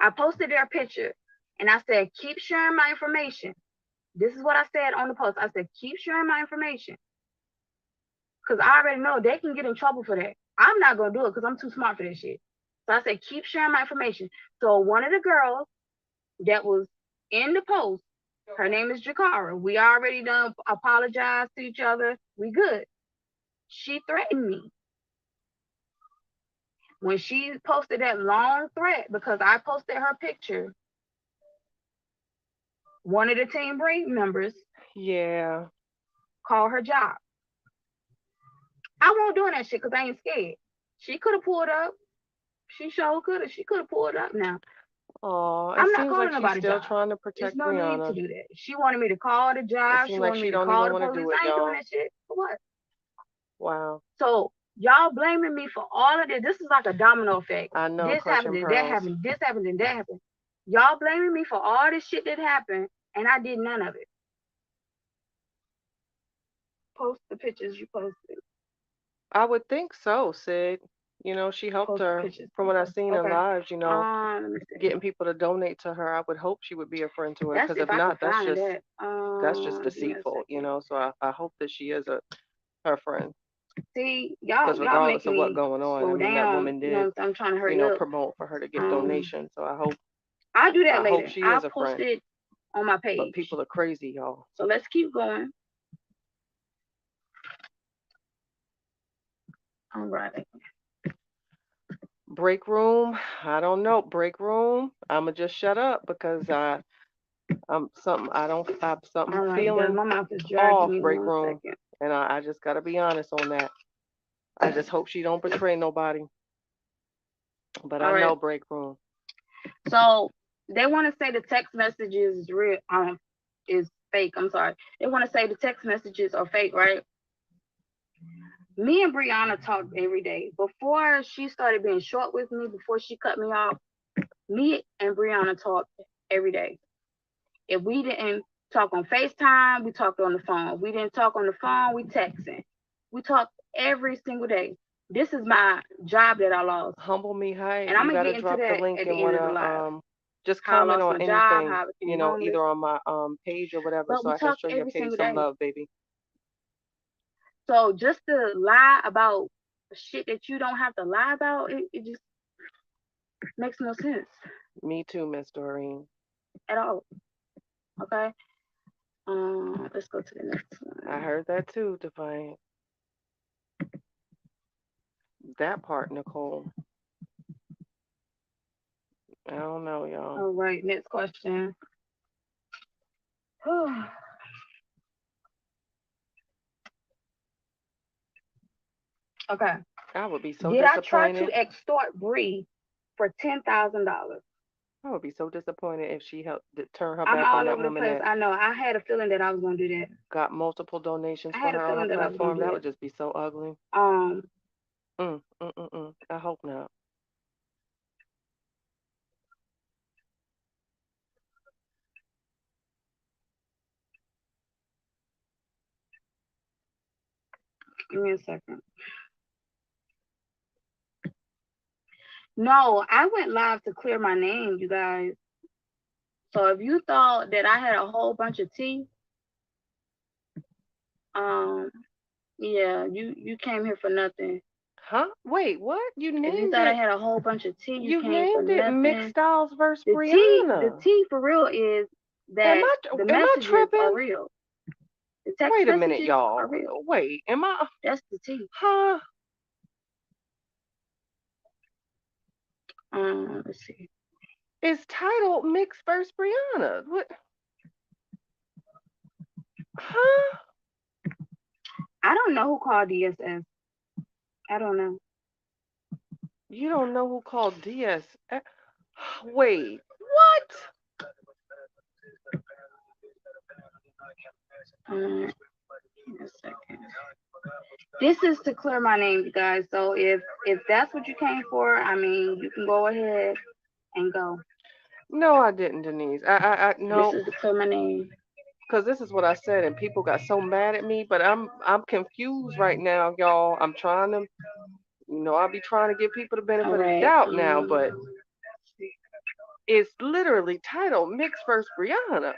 I posted their picture and I said, keep sharing my information. This is what I said on the post. I said, keep sharing my information. Because I already know they can get in trouble for that. I'm not going to do it because I'm too smart for this shit. So I said, keep sharing my information. So one of the girls that was in the post, her name is Jakara. We already done apologized to each other. We good. She threatened me. When she posted that long threat, because I posted her picture, one of the Team Breed members called her job. I won't do that shit because I ain't scared. She could have pulled up. She sure could have. She could have pulled up now. Oh, I'm it not seems calling like she's nobody still job. trying to There's protect no need to Brianna. do that. She wanted me to call the job. It She seems like wanted she me to don't call even the want to police. do it, I ain't doing y'all. that shit. For what? Wow. So y'all blaming me for all of this. This is like a domino effect. I know, This Clutch happened, and and that Pearls. happened, this happened, and that happened. Y'all blaming me for all this shit that happened, and I did none of it. Post the pictures you posted. I would think so, Sid. You know, she helped Post the her pictures. from what I've seen in Okay. lives, you know, Let me see. getting people to donate to her. I would hope she would be a friend to her That's because if if I not, can find that. that's just Give me a deceitful, you second. know. So I hope that she is her friend See, because y'all regardless making of what me going on, I slow mean, that down. woman You know, did, I'm trying to you hurry know, up. promote for her to get donations. So I'll do that I later. hope she I'll is a post friend. it on my page. But people are crazy, y'all. So let's keep going. All right. Break room, I don't know. Break room, I'ma just shut up because I'm something I don't have something All right, feeling my mouth is dry. off Give me break 1 room, second. and I just gotta be honest on that. I just hope she don't betray nobody. But All I right. know break room. So they want to say the text messages is real. Is fake. I'm sorry. They want to say the text messages are fake, right? Me and Brianna talked every day. Before she started being short with me, before she cut me off, me and Brianna talked every day. If we didn't talk on FaceTime, we talked on the phone. If we didn't talk on the phone, we texting. We talk every single day. This is my job that I lost. Humble Me High. And I'm You gonna gotta get into drop the that link at the and end of the wanna live. just How I comment lost on my job, anything, how I became homeless. either on my page or whatever, But so we I can talk show your every page single some day. love, baby. So just to lie about shit that you don't have to lie about, it just makes no sense Me too, Miss Doreen. at all. Okay. Let's go to the next one. I heard that too, Defiant. That part, Nicole. I don't know, y'all. All right, next question. Okay. I would be so Did I try to disappointed. extort Bree for $10,000? I would be so disappointed if she helped turn her I'm back on all that over the woman place. that I know. I had a feeling that I was gonna do that. got multiple donations I for had a her on her feeling that I was gonna platform. do That that. would just be so ugly. I hope not. Give me a second. No, I went live to clear my name, you guys. So if you thought that I had a whole bunch of tea, yeah, you came here for nothing. Huh? Wait, what? You If you named thought I it? had a whole bunch of tea, you You came for named it Mixed nothing. Styles versus The Brianna. tea for real is that the Am I messages tripping? are real. The text Wait a minute, messages y'all. are real. Wait, am I? That's the tea. Huh? Let's see. It's titled Mixed versus Brianna. What? Huh? I don't know who called DSS. I don't know. You don't know who called DS? Wait, what? A second. This is to clear my name, you guys. So if that's what you came for, I mean, you can go ahead and go. No, I didn't, Denise. I no. This is to clear my name. Because this is what I said, and people got so mad at me. But I'm confused right now, y'all. I'm trying to, I'll be trying to give people the benefit of the doubt now, but it's literally titled Mixed versus Brianna.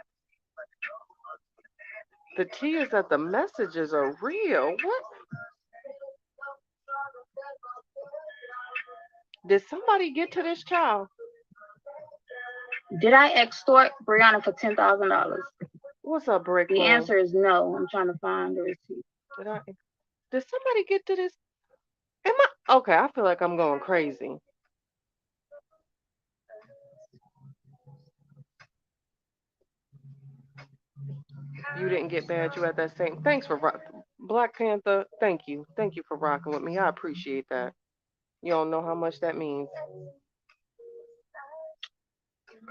The tea is that the messages are real. What? Did somebody get to this child? Did I extort Brianna for $10,000? What's up, Brick? The answer is no. I'm trying to find the receipt. Did somebody get to this? Okay? I feel like I'm going crazy. You didn't get bad. You at that same. Thanks for Black Panther. Thank you for rocking with me. I appreciate that. You don't know how much that means.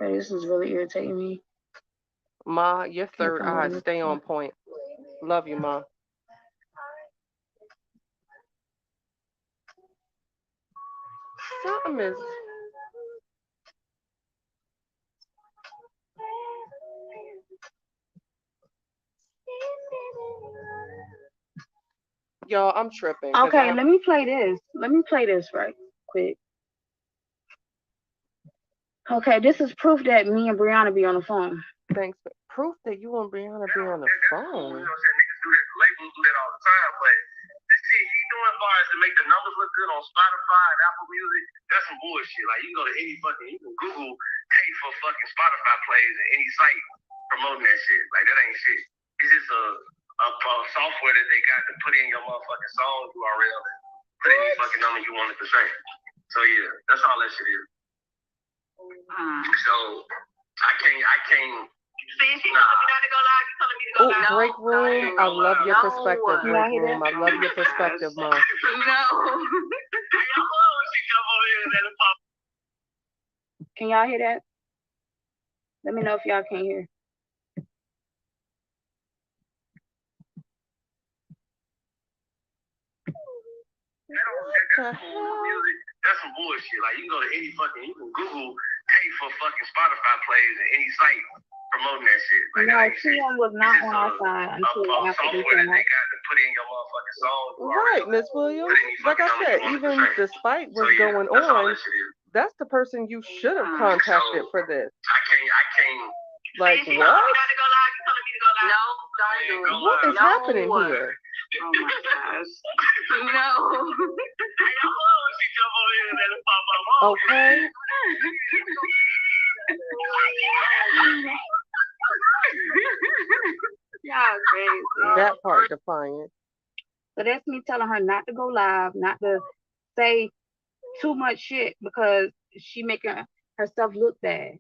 Okay, this is really irritating me. Ma, your third eye, stay on point. Love you, Ma. Something is. Y'all, I'm tripping. Okay, let me play this. Let me play this right quick. Okay, this is proof that me and Brianna be on the phone. Thanks. Proof that you and Brianna be on the phone. You know what I'm saying? Niggas do that all the time, but the shit he doing as far as to make the numbers look good on Spotify and Apple Music, that's some bullshit. Like, you can go to any fucking, you can Google pay for fucking Spotify plays in any site promoting that shit. Like, that ain't shit. It's just a software that they got to put in your motherfucking song URL and put in any fucking number you wanted to say. So yeah, that's all that shit is. So I can't. See, she told me not to go live. You telling me to go live? Break room. I love your perspective, break room. I love your perspective, Ma. Can y'all hear that? Let me know if y'all can't hear. the Apple hell? Music, that's some bullshit. Like you can go to any fucking, you can Google pay for fucking Spotify plays in any site promoting that shit. Like No, that ain't shit. TM was not on our side until after they Software that came they out. got to put in your motherfucking song. Right, Miss Williams. Put any Like I fucking number said, you want to even portray. despite So what's yeah, going that's all on, that shit is. that's the person you should have contacted for this. I can't. Like, See, what? You got to go live. You telling me to go live? No, don't do it. What is happening here? Oh my gosh. No. She jump over here and let it pop up. Okay. Y'all crazy. That part defiant. So that's me telling her not to go live, not to say too much shit because she making herself look bad.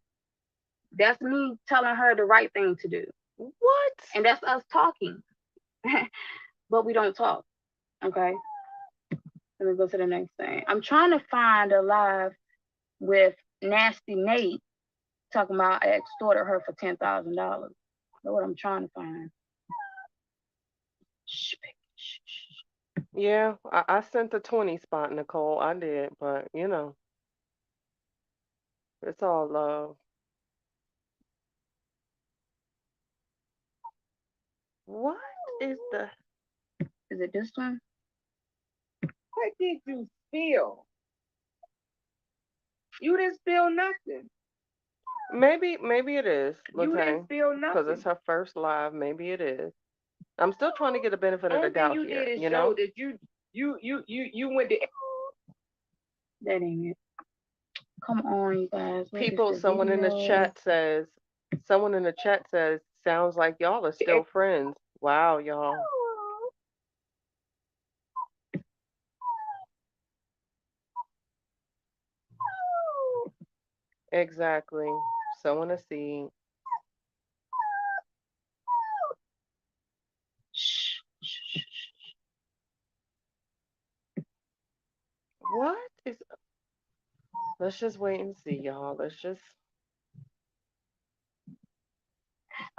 That's me telling her the right thing to do. What? And that's us talking. But we don't talk. Okay. Let me go to the next thing. I'm trying to find a live with Nasty Nate talking about I extorted her for $10,000. That's what I'm trying to find. Yeah, I sent the 20 spot, Nicole. I did, but you know, it's all love. What is the? Is it this one? What did you spill? You didn't spill nothing. Maybe it is, You didn't Latang, spill because nothing. it's her first live. Maybe it is. I'm still trying to get the benefit of the Only thing doubt you here. did is You show know? that you went to. That ain't it. Come on, you guys. Where is People, the someone in the video? chat says, sounds like y'all are still friends. Wow, y'all. Exactly. Sowing a seed. What is? Let's just wait and see, y'all. Let's just.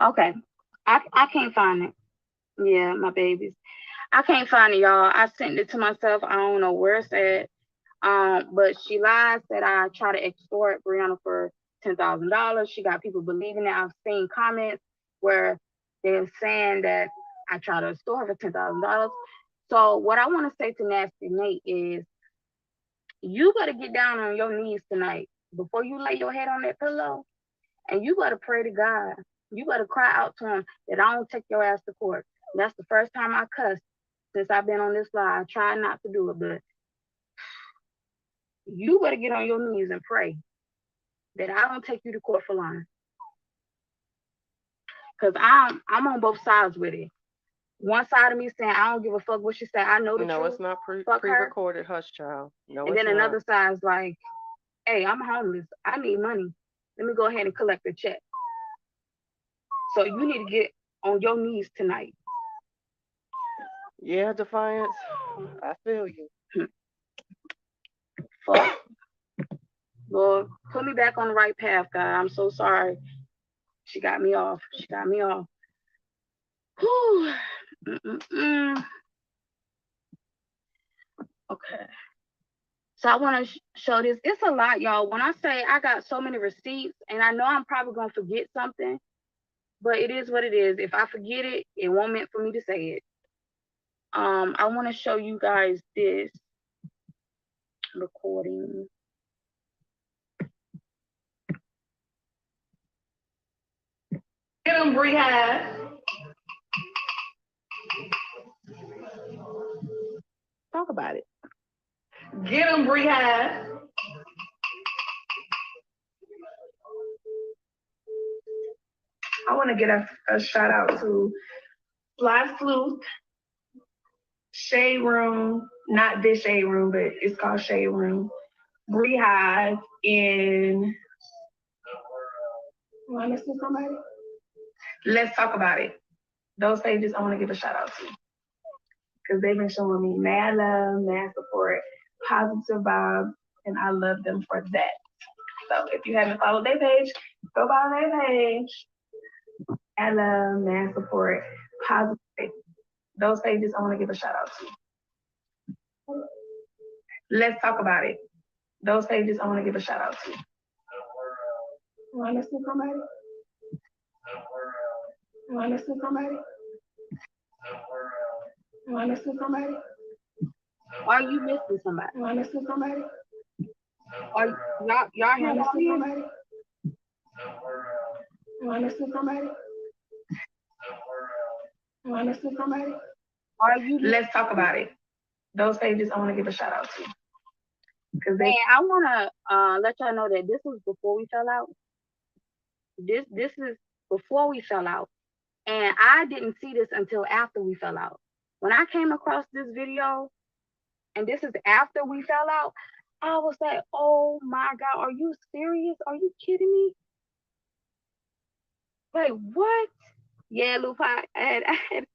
Okay. I can't find it. Yeah, my babies. I can't find it, y'all. I sent it to myself. I don't know where it's at. But she lied, said I try to extort Brianna for $10,000. She got people believing it. I've seen comments where they're saying that I try to extort her for $10,000. So what I want to say to Nasty Nate is, you better get down on your knees tonight before you lay your head on that pillow, and you better pray to God. You better cry out to him that I don't take your ass to court. That's the first time I cussed since I've been on this live. I try not to do it, but you better get on your knees and pray that I don't take you to court for lying. Because I'm on both sides with it. One side of me saying I don't give a fuck what she said. I know the No, truth. it's not Fuck her. pre-recorded, hush, child. No, And it's then not. another side's like, hey, I'm homeless. I need money. Let me go ahead and collect the check. So you need to get on your knees tonight. Yeah, Defiance. I feel you. Fuck. Lord, put me back on the right path, God. I'm so sorry. She got me off. Whew. Okay. So I want to show this. It's a lot, y'all. When I say I got so many receipts, and I know I'm probably going to forget something, but it is what it is. If I forget it, it won't meant for me to say it. I want to show you guys this recording. Get him, Bree. Talk about it. Get him, Bree. I want to get a shout out to Fly Sleuth, Shade Room, not this Shade Room, but it's called Shade Room, Bree Hive, and am I missing somebody? Let's Talk About It. Those pages I want to give a shout out to because they've been showing me mad love, mad support, positive vibes, and I love them for that. So if you haven't followed their page, go follow their page. Mad love, mad support, positive. Those pages I want to give a shout out to. Let's talk about it. Those pages I want to give a shout out to. You want to listen to somebody? You want to listen to somebody? You want to listen to somebody? Are you missing somebody? You want to listen to somebody? Are y'all You want hear to what listen I'm to hearing? somebody? You want to listen to somebody? You want to listen to somebody? Are you? Let's talk about it. Those pages I want to give a shout out to. Cause And I wanna let y'all know that this was before we fell out. This is before we fell out, and I didn't see this until after we fell out. When I came across this video, and this is after we fell out, I was like, "Oh my God, are you serious? Are you kidding me? Like what?" Yeah, Lupa, I had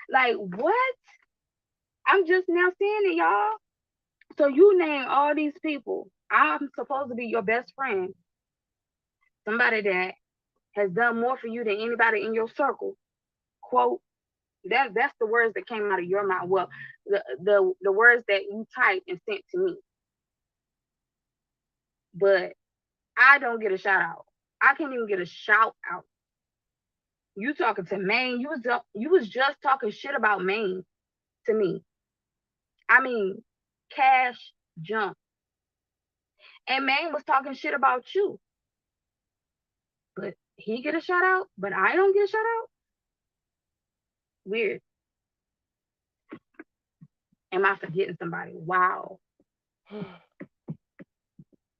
like what? I'm just now seeing it, y'all. So you name all these people. I'm supposed to be your best friend, somebody that has done more for you than anybody in your circle. Quote. That's the words that came out of your mouth. Well, the words that you typed and sent to me. But I don't get a shout out. I can't even get a shout out. You talking to Maine? You was just talking shit about Maine to me. I mean, cash jump. And Maine was talking shit about you. But he get a shout out, but I don't get a shout out. Weird. Am I forgetting somebody? Wow.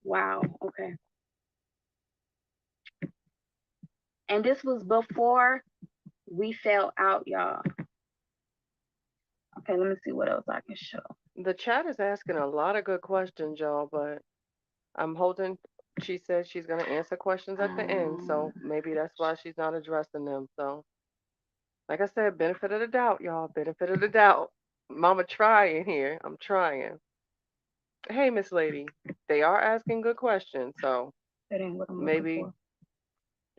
Wow. Okay. And this was before we fell out, y'all. Okay, let me see what else I can show. The chat is asking a lot of good questions, y'all, but I'm holding. She said she's going to answer questions at the end, so maybe that's why she's not addressing them. So, like I said, benefit of the doubt, y'all. Benefit of the doubt. Mama trying here. I'm trying. Hey, Miss Lady, they are asking good questions, so That ain't what I'm looking maybe, for.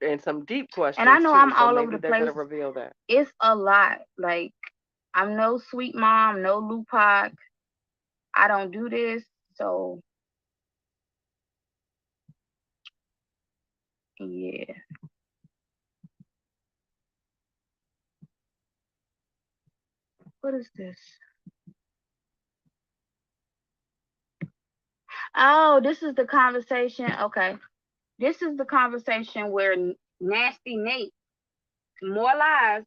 and some deep questions And I know too, I'm so all over maybe the they're going place. to reveal that. It's a lot. Like, I'm no sweet mom, no Lupac. I don't do this, so yeah. What is this? Oh, this is the conversation. Okay. This is the conversation where Nasty Nate, more lies.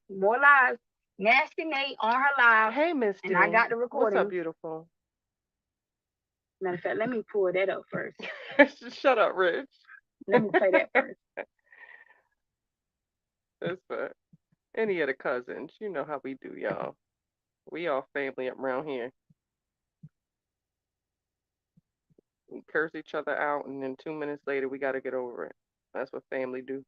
Nasty Nate on her live, Hey, Miss and I Dean. got the What's recording. up, beautiful? Matter of fact, let me pull that up first. Shut up, Rich. Let me play that first. That's fine. Any of the cousins, you know how we do, y'all. We all family around here. We curse each other out, and then 2 minutes later, we got to get over it. That's what family do.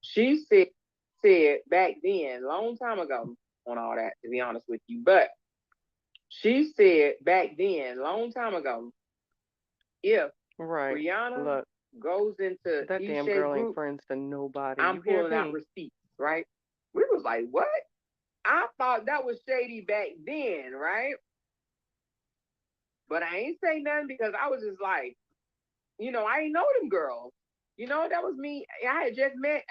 She said back then, long time ago, on all that, to be honest with you. But she said back then, long time ago, if Right. Brianna Look, goes into that damn Ishay girl ain't group, friends to nobody. I'm You hear pulling out me? receipts, right? We was like, what? I thought that was shady back then, right? But I ain't say nothing because I was just like, I ain't know them girls. That was me. I had just met,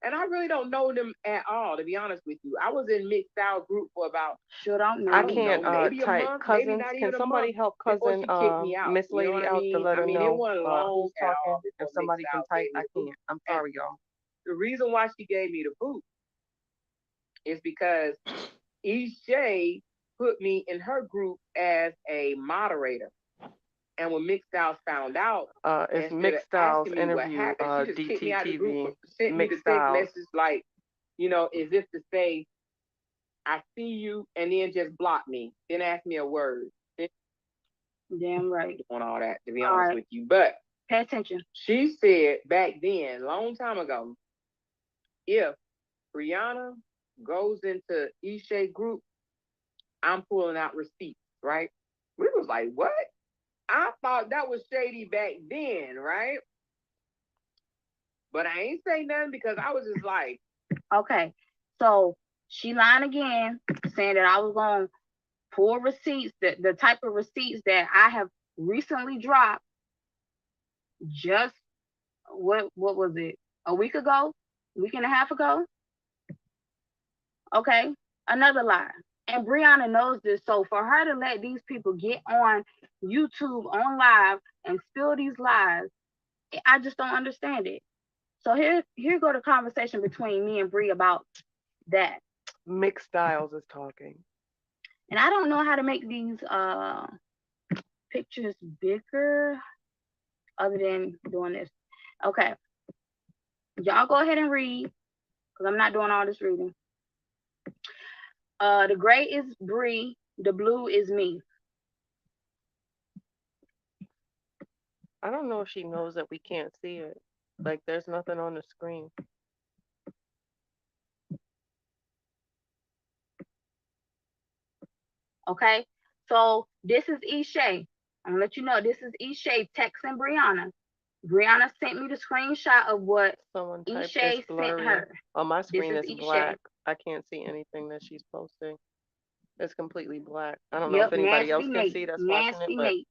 and I really don't know them at all, to be honest with you. I was in mixed style group for about, Sure don't know. I don't can't know, maybe a type month, maybe cousins. not Can even a somebody month help before cousin she kicked me out. Miss You know Lady what I out to mean? let her It know wasn't long who's at all talking? If before somebody mixed can style type, gave me I the boot. can't. I'm And sorry, y'all. the reason why she gave me the boot is because Ishay put me in her group as a moderator. And when Mixed Styles found out, It's instead of Mixed Styles asking me what interview, happened, she just kicked me out of the group, DTTV, sent me the Mixed text Styles. message like, as if to say, I see you, and then just block me. Then ask me a word. Damn right. On all that, to be All honest right. with you. But Pay attention. she said back then, long time ago, if Brianna goes into Ishay group, I'm pulling out receipts, right? We was like, what? I thought that was shady back then, right? But I ain't say nothing because I was just like, okay. So she lying again, saying that I was going to pull receipts, the type of receipts that I have recently dropped just, what was it, a week and a half ago? Okay, another lie. And Brianna knows this, so for her to let these people get on YouTube, on live, and spill these lies, I just don't understand it. So here go the conversation between me and Bree about that. Mixed Styles is talking. And I don't know how to make these pictures bigger other than doing this. Okay. Y'all go ahead and read, because I'm not doing all this reading. The gray is Bree, the blue is me. I don't know if she knows that we can't see it. Like, there's nothing on the screen. Okay, so this is Ishay. I'm gonna let you know this is Ishay texting Brianna. Brianna sent me the screenshot of what Someone typed Ishay it's blurry. sent her. On my screen, This is it's Ishay. black. I can't see anything that she's posting. It's completely black. I don't know Yep, if anybody nasty else can Nate. see that's watching Nasty it, but Nate.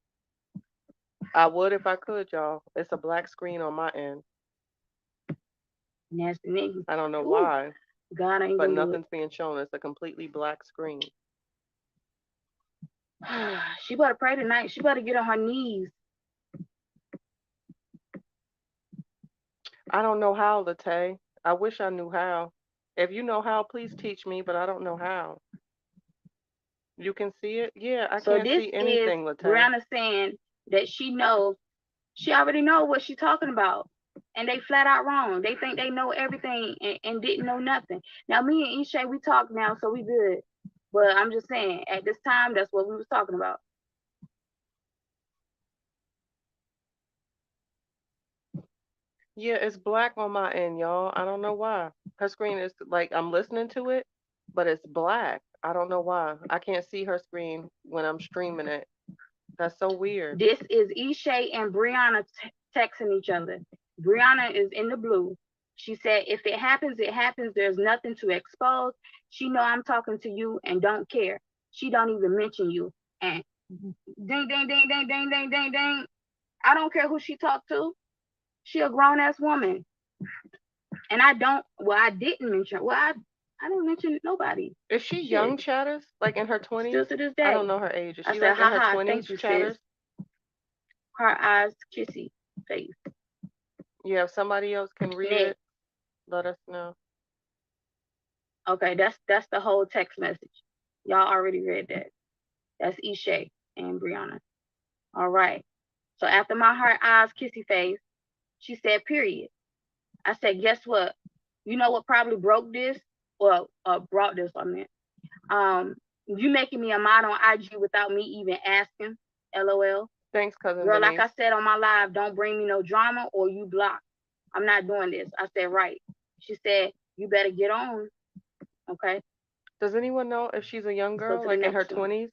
I would if I could, y'all. It's a black screen on my end. Nasty Nate. I don't know Ooh, why, God ain't but gonna do it. nothing's being shown. It's a completely black screen. She better pray tonight. She better get on her knees. I don't know how, Latae. I wish I knew how. If you know how, please teach me, but I don't know how. You can see it? Yeah, I So can't this see is anything, Latae. Brianna saying that she already know what she's talking about. And they flat out wrong. They think they know everything and didn't know nothing. Now me and Ishay, we talk now, so we good. But I'm just saying, at this time, that's what we was talking about. Yeah, it's black on my end, y'all. I don't know why. Her screen is like, I'm listening to it, but it's black. I don't know why. I can't see her screen when I'm streaming it. That's so weird. This is Ishay and Brianna texting each other. Brianna is in the blue. She said, if it happens, it happens. There's nothing to expose. She know I'm talking to you and don't care. She don't even mention you. And ding, ding, ding, ding, ding, ding, ding, ding. I don't care who she talked to. She a grown-ass woman. And I didn't mention, I don't mention nobody. Is she Shit. young, Chatters? Like in her 20s? Still to this day. I don't know her age. Is I she said, like in her ha, 20s, thank you, Chatters? sis. Her eyes kissy face. Yeah, if somebody else can read Next. it, let us know. Okay, that's the whole text message. Y'all already read that. That's Ishay and Brianna. All right. So after my heart eyes kissy face, she said, period. I said, guess what? You know what probably broke this? Or brought this, I meant. You making me a mod on IG without me even asking. LOL. Thanks, cousin Girl, Denise. like I said on my live, don't bring me no drama or you block. I'm not doing this. I said, right. She said, you better get on. Okay. Does anyone know if she's a young Let's go girl, to the like in her next one. 20s?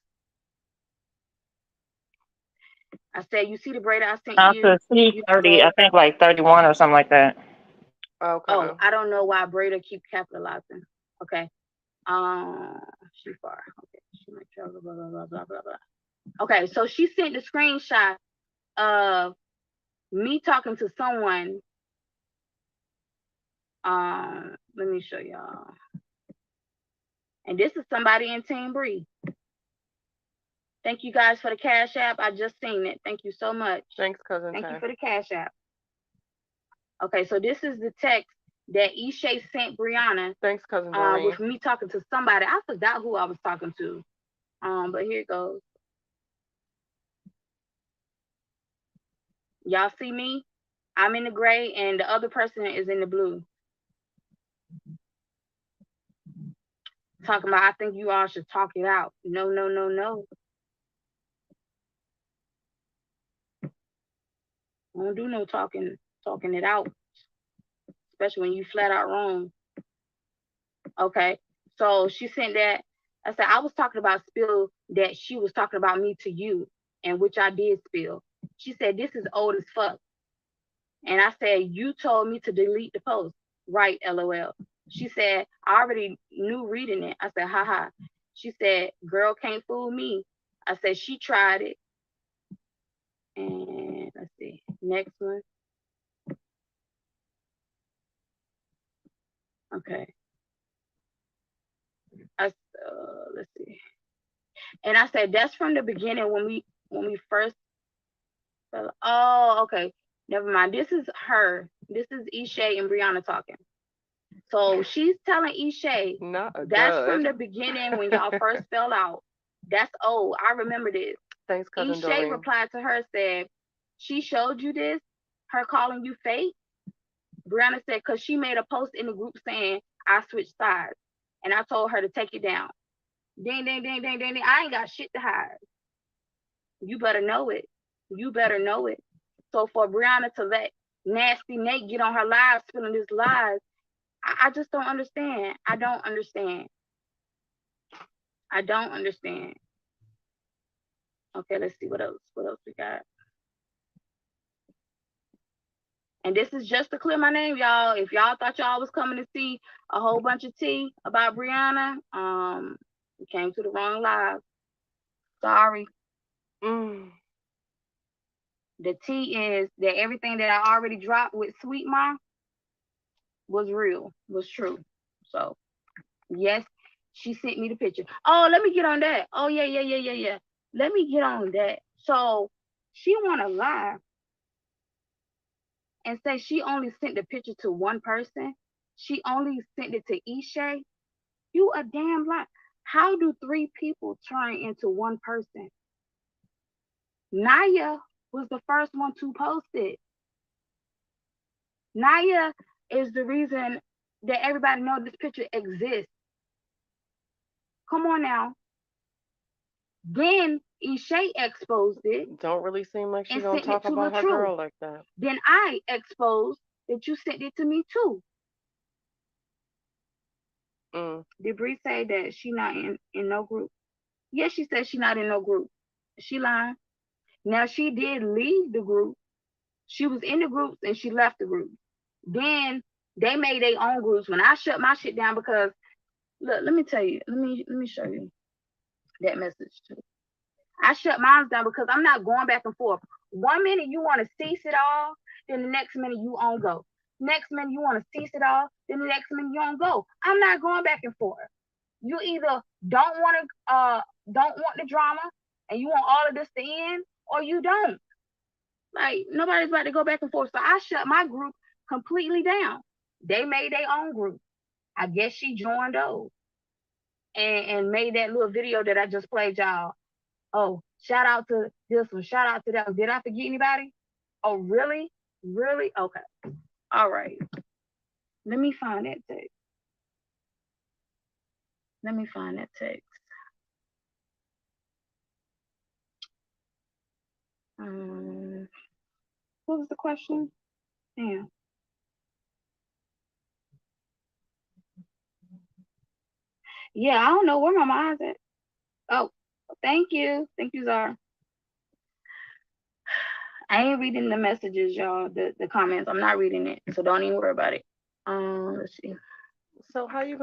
I said, you see the braid I sent Now you? to see You 30, go. I think like 31 or something like that. Okay. Oh, I don't know why Breda keep capitalizing. Okay. She far. Okay. She might travel, blah, blah, blah, blah, blah, blah. Okay, so she sent the screenshot of me talking to someone. Let me show y'all. And this is somebody in Team Bree. Thank you guys for the Cash App. I just seen it. Thank you so much. Thanks, cousin Thank Tay. you for the Cash App. Okay, so this is the text that Ishay sent Brianna. Thanks, cousin Doreen. With me talking to somebody. I forgot who I was talking to. But here it goes. Y'all see me? I'm in the gray and the other person is in the blue. Talking about, I think you all should talk it out. No, no, no, no. I don't do no talking it out. Especially when you flat out wrong. Okay. So she sent that. I said, I was talking about spill that she was talking about me to you, and which I did spill. She said, this is old as fuck. And I said, you told me to delete the post. Right, LOL. She said, I I already knew reading it. I said, haha. She said, girl can't fool me. I said, she tried it. And let's see, next one. Okay. Let's see. And I said, that's from the beginning when we first fell. Oh, okay. Never mind. This is her. This is Ishay and Brianna talking. So she's telling Ishay, that's from the beginning when y'all first fell out. That's old. I remember this. Thanks, cousin Ishay Doreen. replied to her, said, she showed you this? Her calling you fake? Brianna said, because she made a post in the group saying, I switched sides. And I told her to take it down. Ding, ding, ding, ding, ding, ding. I ain't got shit to hide. You better know it. You better know it. So for Brianna to let Nasty Nate get on her live spilling his lies, I just don't understand. I don't understand. I don't understand. Okay, let's see what else. What else we got? And this is just to clear my name, y'all. If y'all thought y'all was coming to see a whole bunch of tea about Brianna, you came to the wrong live. Sorry. The tea is that everything that I already dropped with Sweet Ma was real, was true. So, yes, she sent me the picture. Oh, let me get on that. Oh, yeah. Let me get on that. So, she want to lie and say she only sent the picture to one person. She only sent it to Ishay. You a damn lie. How do 3 people turn into one person? Naya was the first one to post it. Naya is the reason that everybody knows this picture exists. Come on now. Then Ishay exposed it. Don't really seem like she's and gonna sent it talk to about her LaTrue. girl like that. Then I exposed that you sent it to me too. Did Bree say that she not in no group? Yes, she said she not in no group. She lying. Now she did leave the group. She was in the groups and she left the group. Then they made their own groups when I shut my shit down because look, let me tell you, let me show you that message too. I shut mine down because I'm not going back and forth. 1 minute you want to cease it all, then the next minute you on go. Next minute you want to cease it all, then the next minute you on go. I'm not going back and forth. You either don't want the drama and you want all of this to end, or you don't. Like nobody's about to go back and forth. So I shut my group completely down. They made their own group. I guess she joined those and made that little video that I just played y'all. Oh, shout out to this one. Shout out to that one. Did I forget anybody? Oh, really? Really? Okay. All right. Let me find that text. What was the question? Damn. Yeah, I don't know where my mind's at. Oh, thank you. Thank you, Zara. I ain't reading the messages, y'all, the comments. I'm not reading it, so don't even worry about it. Let's see. So how you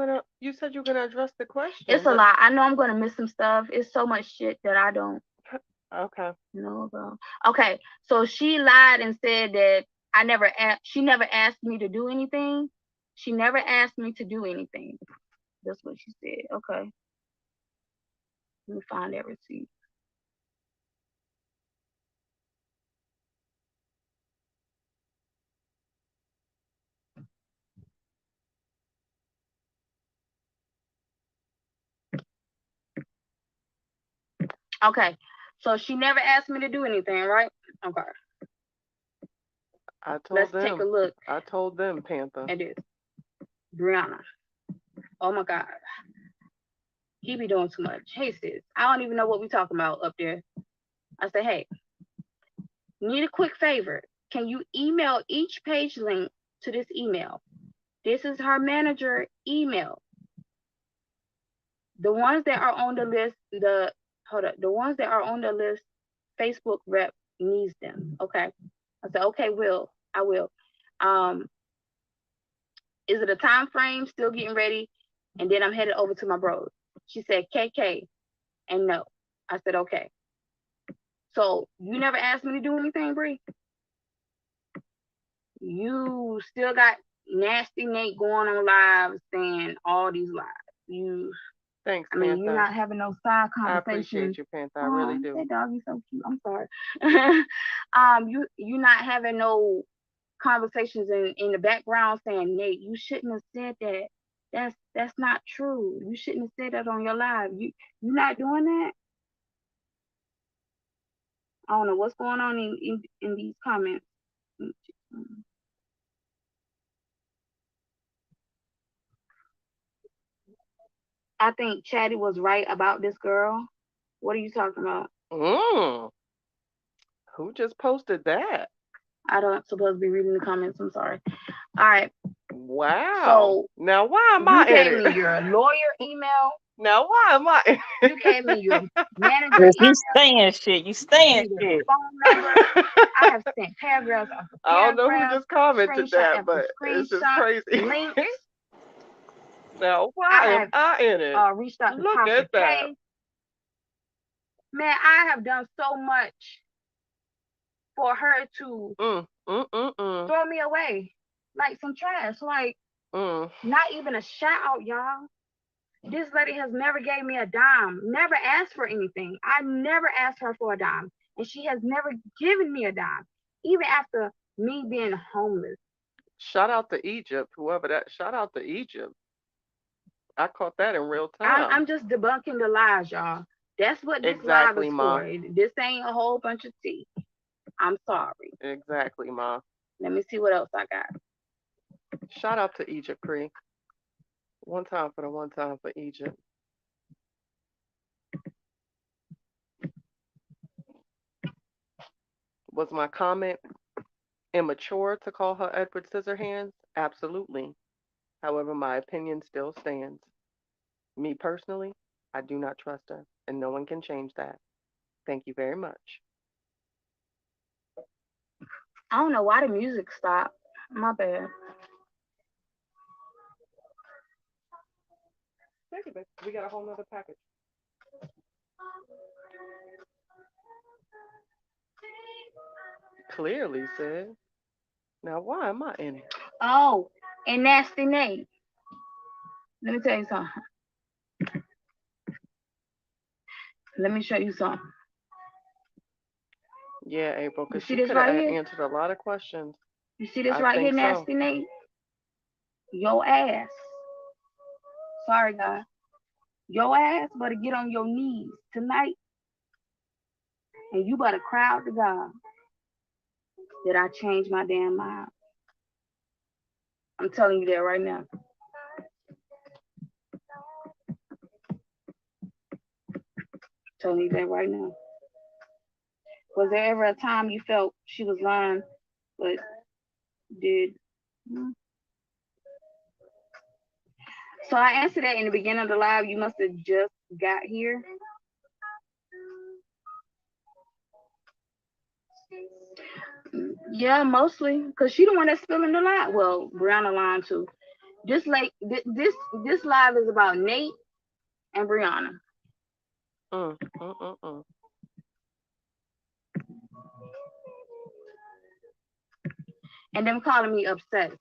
said you're gonna address the question. It's a lot. I know I'm gonna miss some stuff. It's so much shit that I don't know about. Okay, so she lied and said that she never asked me to do anything. She never asked me to do anything. That's what she said. Okay. Let me find that receipt. Okay, so she never asked me to do anything, right? Okay. Let's take a look. I told them, Panther. It is. Brianna. Oh my God. He be doing too much. Hey sis, I don't even know what we talking about up there. I say, hey, need a quick favor. Can you email each page link to this email? This is her manager email. The ones that are on the list, the ones that are on the list, Facebook rep needs them. Okay. I said, okay, I will. Is it a time frame? Still getting ready. and then I'm headed over to my bros. She said KK and no. I said okay. So you never asked me to do anything, Bree. You still got nasty Nate going on live saying all these lies. Thanks, I mean, Panther. you're not having no side I conversations. appreciate you, Panther. I really do. That doggy's so cute. I'm sorry. You're not having no conversations in the background saying, Nate, you shouldn't have said that. That's not true. You shouldn't have said that on your live. You're not doing that. I don't know what's going on in these comments. I think Chatty was right about this girl. What are you talking about? Who just posted that? I don't supposed to be reading the comments. I'm sorry. All right. Wow. So now why am you I in gave it? me your lawyer email. Now why am I in You gave me your manager You email. staying shit. You staying Your shit. phone number. I have sent paragraphs after I don't know who paragraphs, just commented screenshot that, after but it's just screenshot, crazy. links. Now why I am have I in it? reached out to Look Tasha at that. K. Man, I have done so much for her to throw me away like some trash. Like not even a shout out, y'all. This lady has never gave me a dime, never asked for anything. I never asked her for a dime, and she has never given me a dime, even after me being homeless. Shout out to Egypt, whoever that. Shout out to Egypt. I caught that in real time. I'm just debunking the lies, y'all. That's what this Exactly, live is Ma. for. This ain't a whole bunch of tea. I'm sorry. Exactly, Ma. Let me see what else I got. Shout out to Egypt, Cree. One time for Egypt. Was my comment immature to call her Edward Scissorhands? Absolutely. However, my opinion still stands. Me personally, I do not trust her, and no one can change that. Thank you very much. I don't know why the music stopped. My bad. Thank you, babe. We got a whole nother package. Clearly said. Now why am I in it? Oh, and Nasty Nate. Let me tell you something. Let me show you something. Yeah, April, because she this could have right here? answered a lot of questions. You see this I right here, think so. Nasty Nate? Your ass. Sorry, guys. Your ass better get on your knees tonight, and you better cry out to God that I changed my damn mind. I'm telling you that right now. Telling you that right now. Was there ever a time you felt she was lying, but did? So I answered that in the beginning of the live. You must have just got here. Yeah, mostly, cause she the one that's spilling the lie. Well, Brianna lying too. This live is about Nate and Brianna. And them calling me obsessed.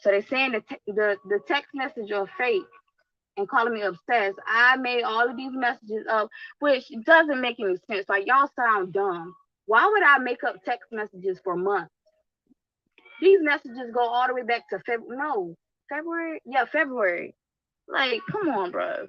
So they saying the text message are fake and calling me obsessed. I made all of these messages up, which doesn't make any sense. Like, y'all sound dumb. Why would I make up text messages for months? These messages go all the way back to February. Yeah, February. Like, come on, bro.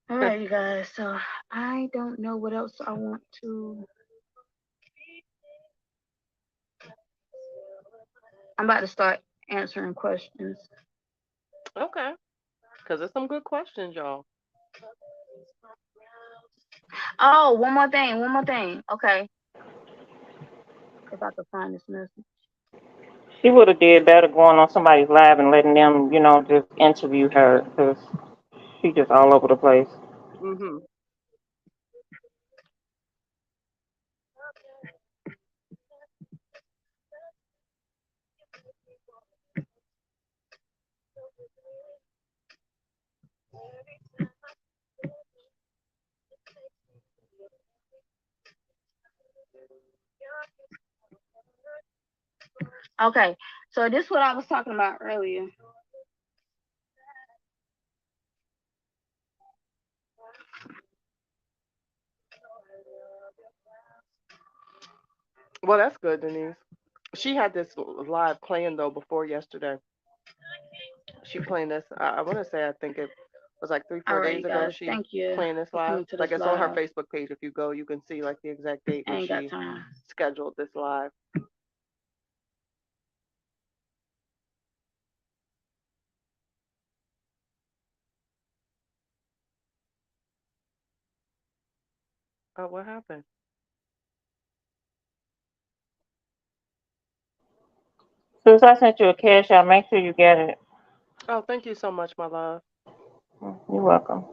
All right, you guys. So I don't know what else I want to. I'm about to start answering questions. Okay. Because there's some good questions, y'all. Oh, one more thing. Okay. If I could find this message. She would have did better going on somebody's live and letting them, just interview her because she just all over the place. Hmm. Okay, so this is what I was talking about earlier. Well, that's good, Denise. She had this live playing though before yesterday. She playing this. I want to say I think it was like three, All 4 days right, ago. guys. She Thank you playing this for live. coming to Like this it's on her live. Facebook page. If you go, you can see like the exact date I when ain't got she time. scheduled this live. Oh, what happened? Since I sent you a cash out, make sure you get it. Oh, thank you so much, my love. You're welcome.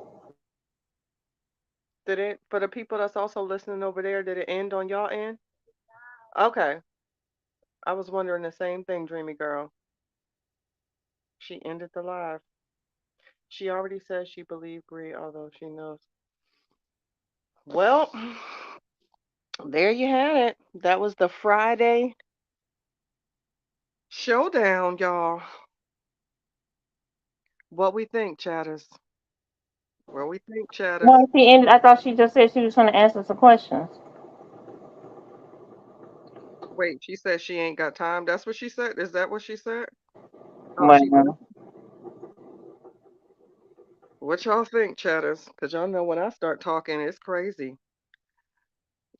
Did it for the people that's also listening over there? Did it end on y'all end? Okay, I was wondering the same thing, Dreamy Girl. She ended the live. She already said she believed Bree, although she knows. Well, there you had it. That was the Friday showdown, y'all. What we think, chatters? What we think, chatters? No, she ended. I thought she just said she was going to answer some questions. Wait, she said she ain't got time. That's what she said. Is that what she said? Oh, she did. Well, What y'all think, chatters? Because y'all know when I start talking, it's crazy.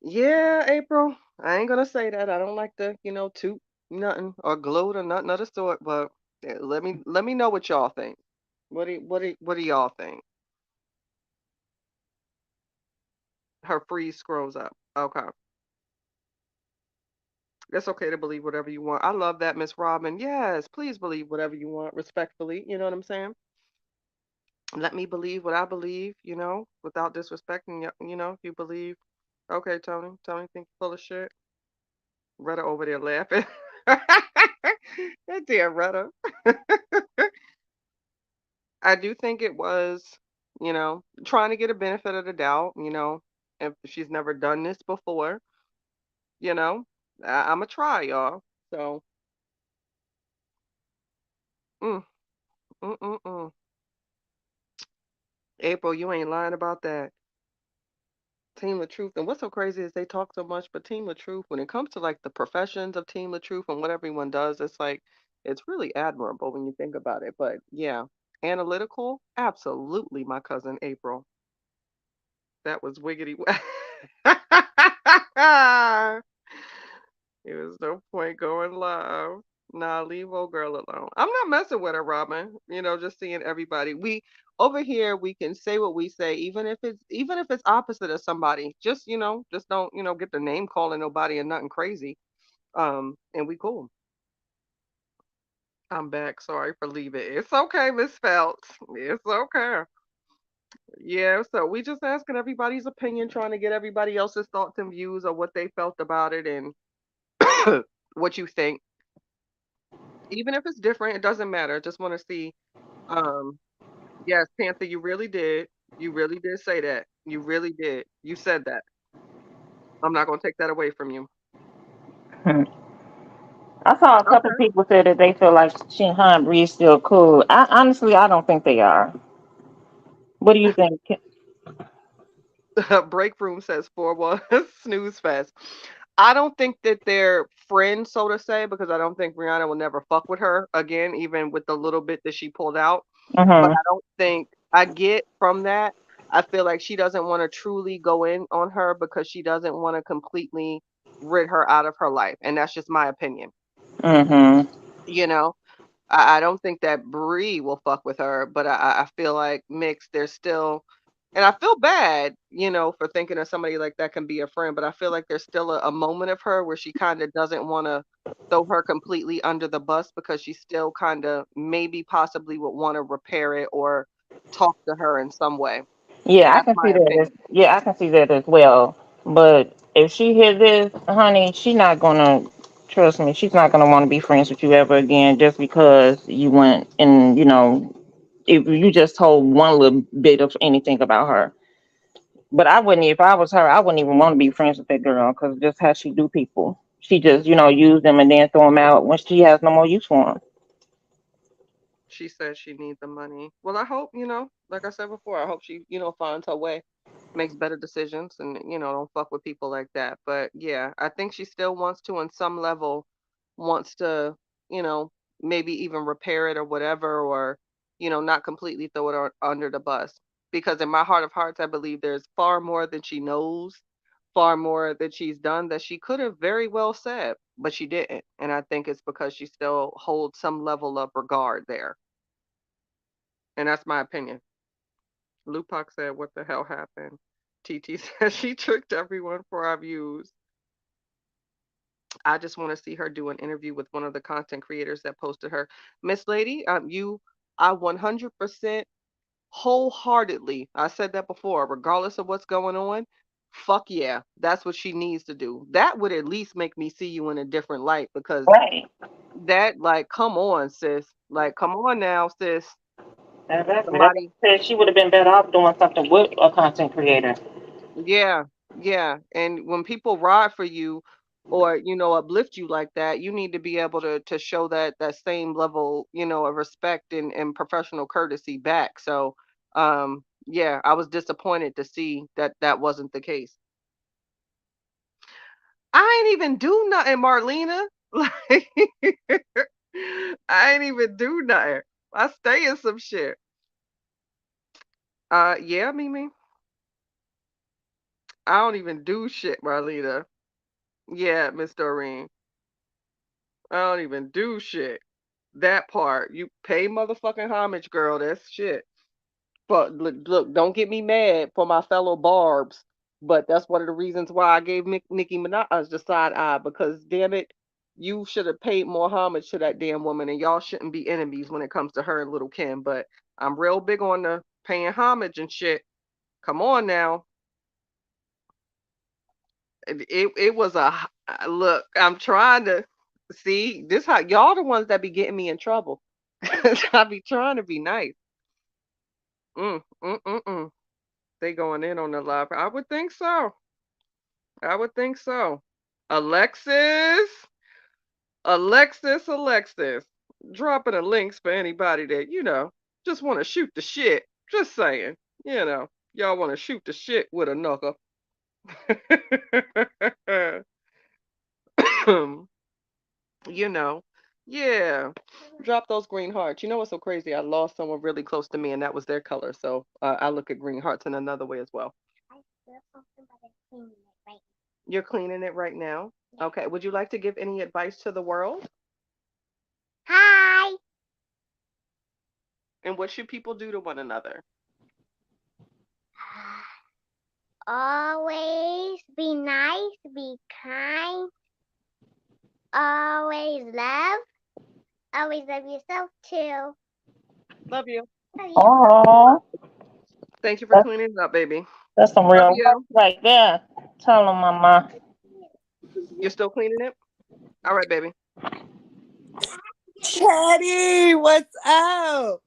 Yeah, April. I ain't gonna say that. I don't like to, toot nothing or gloat or nothing of the sort. But let me know what y'all think. What do y'all think? Her freeze scrolls up. Okay, it's okay to believe whatever you want. I love that, Miss Robin. Yes, please believe whatever you want, respectfully. You know what I'm saying? Let me believe what I believe. Without disrespecting you. If you believe. Okay, Tony. Tony think you're full of shit. Retta over there laughing. That dear Retta. I do think it was, trying to get a benefit of the doubt, if she's never done this before, you know, I'm going to try, y'all. So, mm, mm, mm, mm. April, you ain't lying about that. Team the Truth. And what's so crazy is they talk so much, but Team the Truth, when it comes to like the professions of Team the Truth and what everyone does, it's like, it's really admirable when you think about it. But yeah, analytical, absolutely, my cousin April. That was wiggity. It was no point going live. Nah, leave old girl alone. I'm not messing with her, Robin. Just seeing everybody. We over here we can say what we say, even if it's opposite of somebody. Just don't, get the name calling nobody and nothing crazy. And we cool. I'm back. Sorry for leaving. It's okay, Miss Phelps. It's okay. Yeah, so we just asking everybody's opinion, trying to get everybody else's thoughts and views of what they felt about it and what you think. Even if it's different, it doesn't matter. Just want to see. Um, yes, Panther, you really did. You really did say that. You really did. You said that. I'm not gonna take that away from you. hmm. I saw a couple Okay. people say that they feel like she and Han Bree is still cool. I don't think they are. What do you think? Break room says 4-1 snooze fest. I don't think that they're friends, so to say, because I don't think Rihanna will never fuck with her again, even with the little bit that she pulled out. But Mm-hmm. I don't think I get from that. I feel like she doesn't want to truly go in on her because she doesn't want to completely rid her out of her life. And that's just my opinion. Mm-hmm. You know, I don't think that Brie will fuck with her, but I feel like mixed, there's still And I feel bad, for thinking of somebody like that can be a friend, but I feel like there's still a moment of her where she kind of doesn't want to throw her completely under the bus because she still kind of maybe possibly would want to repair it or talk to her in some way. Yeah, I That's can my see that. opinion. Yeah, I can see that as well. But if she hears this, honey, she not gonna trust me. She's not gonna want to be friends with you ever again just because you went and if you just told one little bit of anything about her. But I wouldn't, if I was her, I wouldn't even want to be friends with that girl because just how she do people. She just, use them and then throw them out when she has no more use for them. She says she needs the money. Well, I hope, like I said before, I hope she, finds her way, makes better decisions and, don't fuck with people like that. But yeah, I think she still wants to, on some level, wants to, you know, maybe even repair it or whatever, or, not completely throw it under the bus. Because in my heart of hearts, I believe there's far more than she knows, far more that she's done that she could have very well said, but she didn't. And I think it's because she still holds some level of regard there. And that's my opinion. Lupac said, "What the hell happened?" TT said she tricked everyone for our views. I just want to see her do an interview with one of the content creators that posted her. Miss Lady, I 100% wholeheartedly, I said that before, regardless of what's going on, fuck yeah, that's what she needs to do. That would at least make me see you in a different light because Right. that, like, come on, sis. Like, come on now, sis. Exactly. That's Somebody. what I said. She would have been better off doing something with a content creator. Yeah, yeah. And when people ride for you or, uplift you like that, you need to be able to show that same level, of respect and professional courtesy back. So, yeah, I was disappointed to see that that wasn't the case. I ain't even do nothing, Marlena. Like, I ain't even do nothing. I stay in some shit. Yeah, Mimi. I don't even do shit, Marlena. Yeah, Miss Doreen. I don't even do shit. That part. You pay motherfucking homage, girl. That's shit. But look, don't get me mad for my fellow Barbs. But that's one of the reasons why I gave Nicki Minaj the side eye because damn it, you should have paid more homage to that damn woman, and y'all shouldn't be enemies when it comes to her and Little Kim. But I'm real big on the paying homage and shit. Come on now. It was look. I'm trying to see this how y'all the ones that be getting me in trouble. I be trying to be nice. Mm, mm, mm, mm. They going in on the live. I would think so. I would think so. Alexis, Alexis, dropping the links for anybody that just want to shoot the shit. Just saying, y'all want to shoot the shit with a knuckle. you know. Yeah. Drop those green hearts. You know what's so crazy? I lost someone really close to me, and that was their color. So I look at green hearts in another way as well. You're cleaning it right now. Okay. Would you like to give any advice to the world? Hi. And what should people do to one another? Always be nice, be kind, always love. Always love yourself too. Love you. Love you. Oh, Thank you for that's, cleaning it up, baby. that's some Love real love you. right there. Tell them, mama. You're still cleaning it? All right, baby. Chatty, what's up?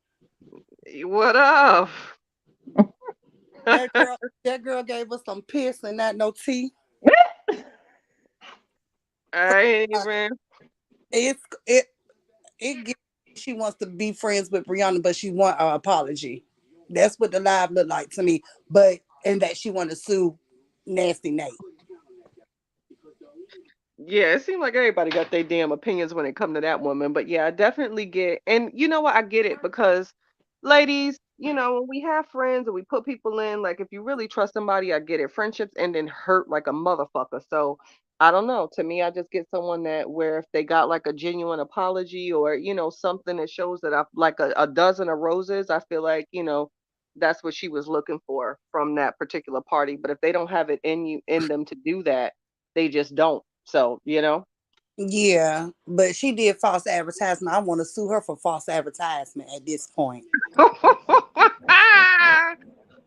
What up? That girl, that girl gave us some piss and not no tea. I ain't even. It's it it gives she wants to be friends with Brianna, but she want an apology. That's what the live looked like to me. But and that she want to sue Nasty Nate. Yeah, it seems like everybody got their damn opinions when it come to that woman. But yeah, I definitely get, and you know what? I get it because, ladies, when we have friends or we put people in, like if you really trust somebody, I get it. Friendships end in hurt like a motherfucker. So I don't know. To me, I just get someone that where if they got like a genuine apology or something that shows that I've like a dozen of roses, I feel like that's what she was looking for from that particular party. But if they don't have it in them to do that, they just don't. So, Yeah, but she did false advertisement. I want to sue her for false advertisement at this point because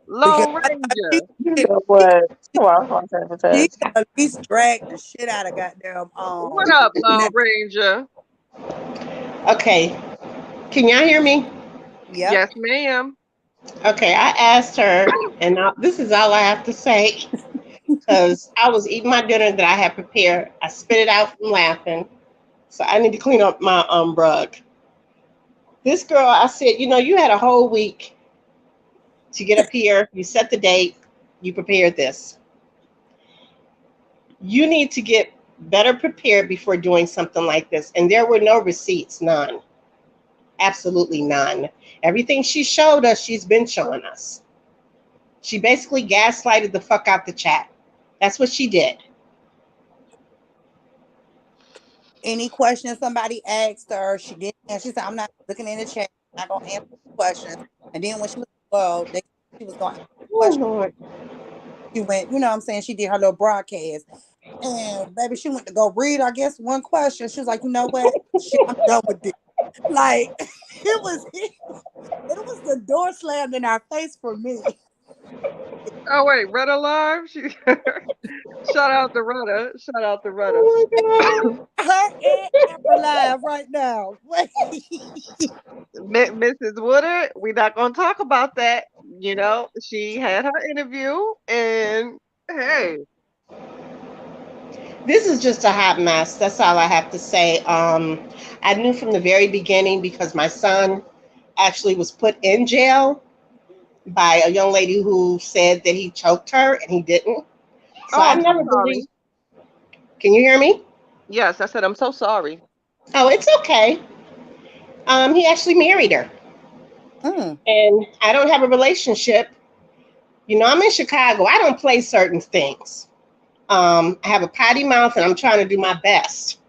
Lone she, Ranger. You she, know what? Wow, false she advertising. at least dragged the shit out of goddamn What up, Lone Net. Ranger? Okay, can y'all hear me? Yep. Yes, ma'am. Okay, I asked her, and this is all I have to say, because I was eating my dinner that I had prepared. I spit it out from laughing, so I need to clean up my rug. This girl, I said, you had a whole week to get up here. You set the date. You prepared this. You need to get better prepared before doing something like this. And there were no receipts, none. Absolutely none. Everything she showed us, she's been showing us. She basically gaslighted the fuck out the chat. That's what she did. Any question somebody asked her, she didn't answer. She said, I'm not looking in the chat. I'm not going to answer questions. And then when she was, she was going to answer Oh, questions. Lord. She went, you know what I'm saying? She did her little broadcast. And baby, she went to go read, I guess, one question. She was like, you know what? Shit, I'm done with this. Like, it was the door slammed in our face for me. Oh wait, Retta live. Shout out to Retta. Shout out to Retta. Oh, my God. Her and Amber live right now. Wait. Mrs. Woodard, we're not gonna talk about that. She had her interview, and hey, This is just a hot mess. That's all I have to say. I knew from the very beginning because my son actually was put in jail by a young lady who said that he choked her and he didn't. So oh, I I'm so never sorry. believed. Can you hear me? Yes, I said I'm so sorry. Oh, it's okay. He actually married her. Mm. And I don't have a relationship. I'm in Chicago. I don't play certain things. I have a potty mouth and I'm trying to do my best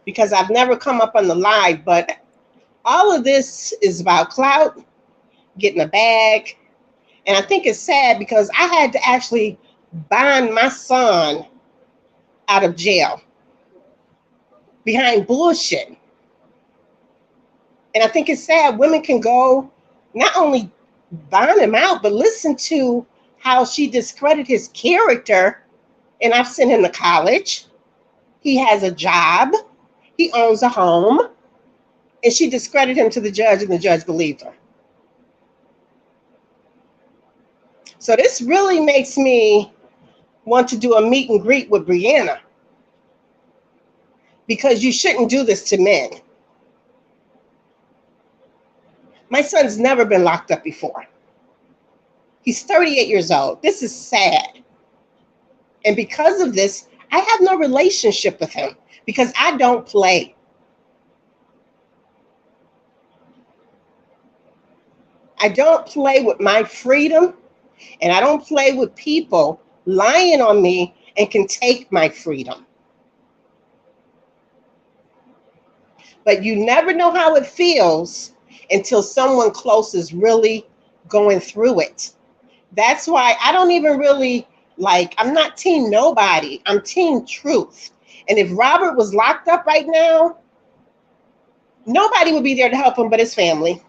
because I've never come up on the live, but all of this is about clout, getting a bag. And I think it's sad because I had to actually bond my son out of jail behind bullshit. And I think it's sad women can go not only bond him out, but listen to how she discredited his character. And I've sent him to college. He has a job. He owns a home. And she discredited him to the judge, and the judge believed her. So this really makes me want to do a meet and greet with Brianna, because you shouldn't do this to men. My son's never been locked up before. He's 38 years old. This is sad. And because of this, I have no relationship with him because I don't play. I don't play with my freedom, and I don't play with people lying on me and can take my freedom. But you never know how it feels until someone close is really going through it. That's why I don't even really I'm not team nobody. I'm team truth. And if Robert was locked up right now, nobody would be there to help him but his family.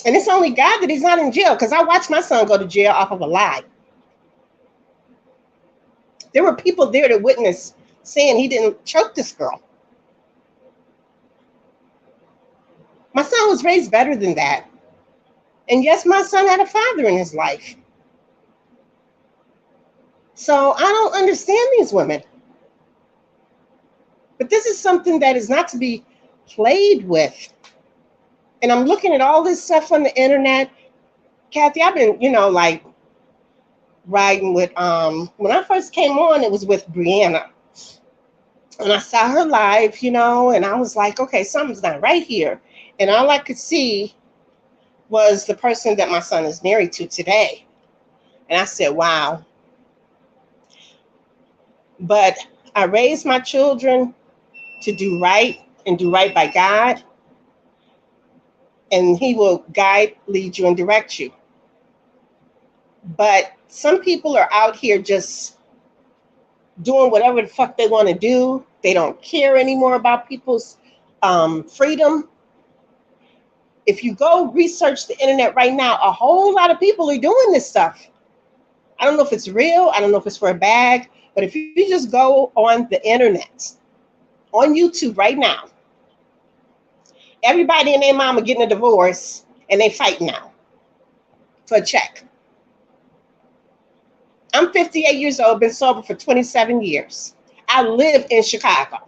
And it's only God that he's not in jail, because I watched my son go to jail off of a lie. There were people there to witness saying he didn't choke this girl. My son was raised better than that. And yes, my son had a father in his life. So I don't understand these women. But this is something that is not to be played with. And I'm looking at all this stuff on the internet. Kathy, I've been, riding with, when I first came on, it was with Brianna. And I saw her live, and I was like, okay, something's not right here. And all I could see was the person that my son is married to today. And I said, wow. But I raised my children to do right and do right by God. and he will guide, lead you, and direct you. But some people are out here just doing whatever the fuck they want to do. They don't care anymore about people's freedom. If you go research the internet right now, a whole lot of people are doing this stuff. I don't know if it's real. I don't know if it's for a bag. But if you just go on the internet, on YouTube right now, everybody and their mama getting a divorce and they fighting now for a check. I'm 58 years old, been sober for 27 years. I live in Chicago,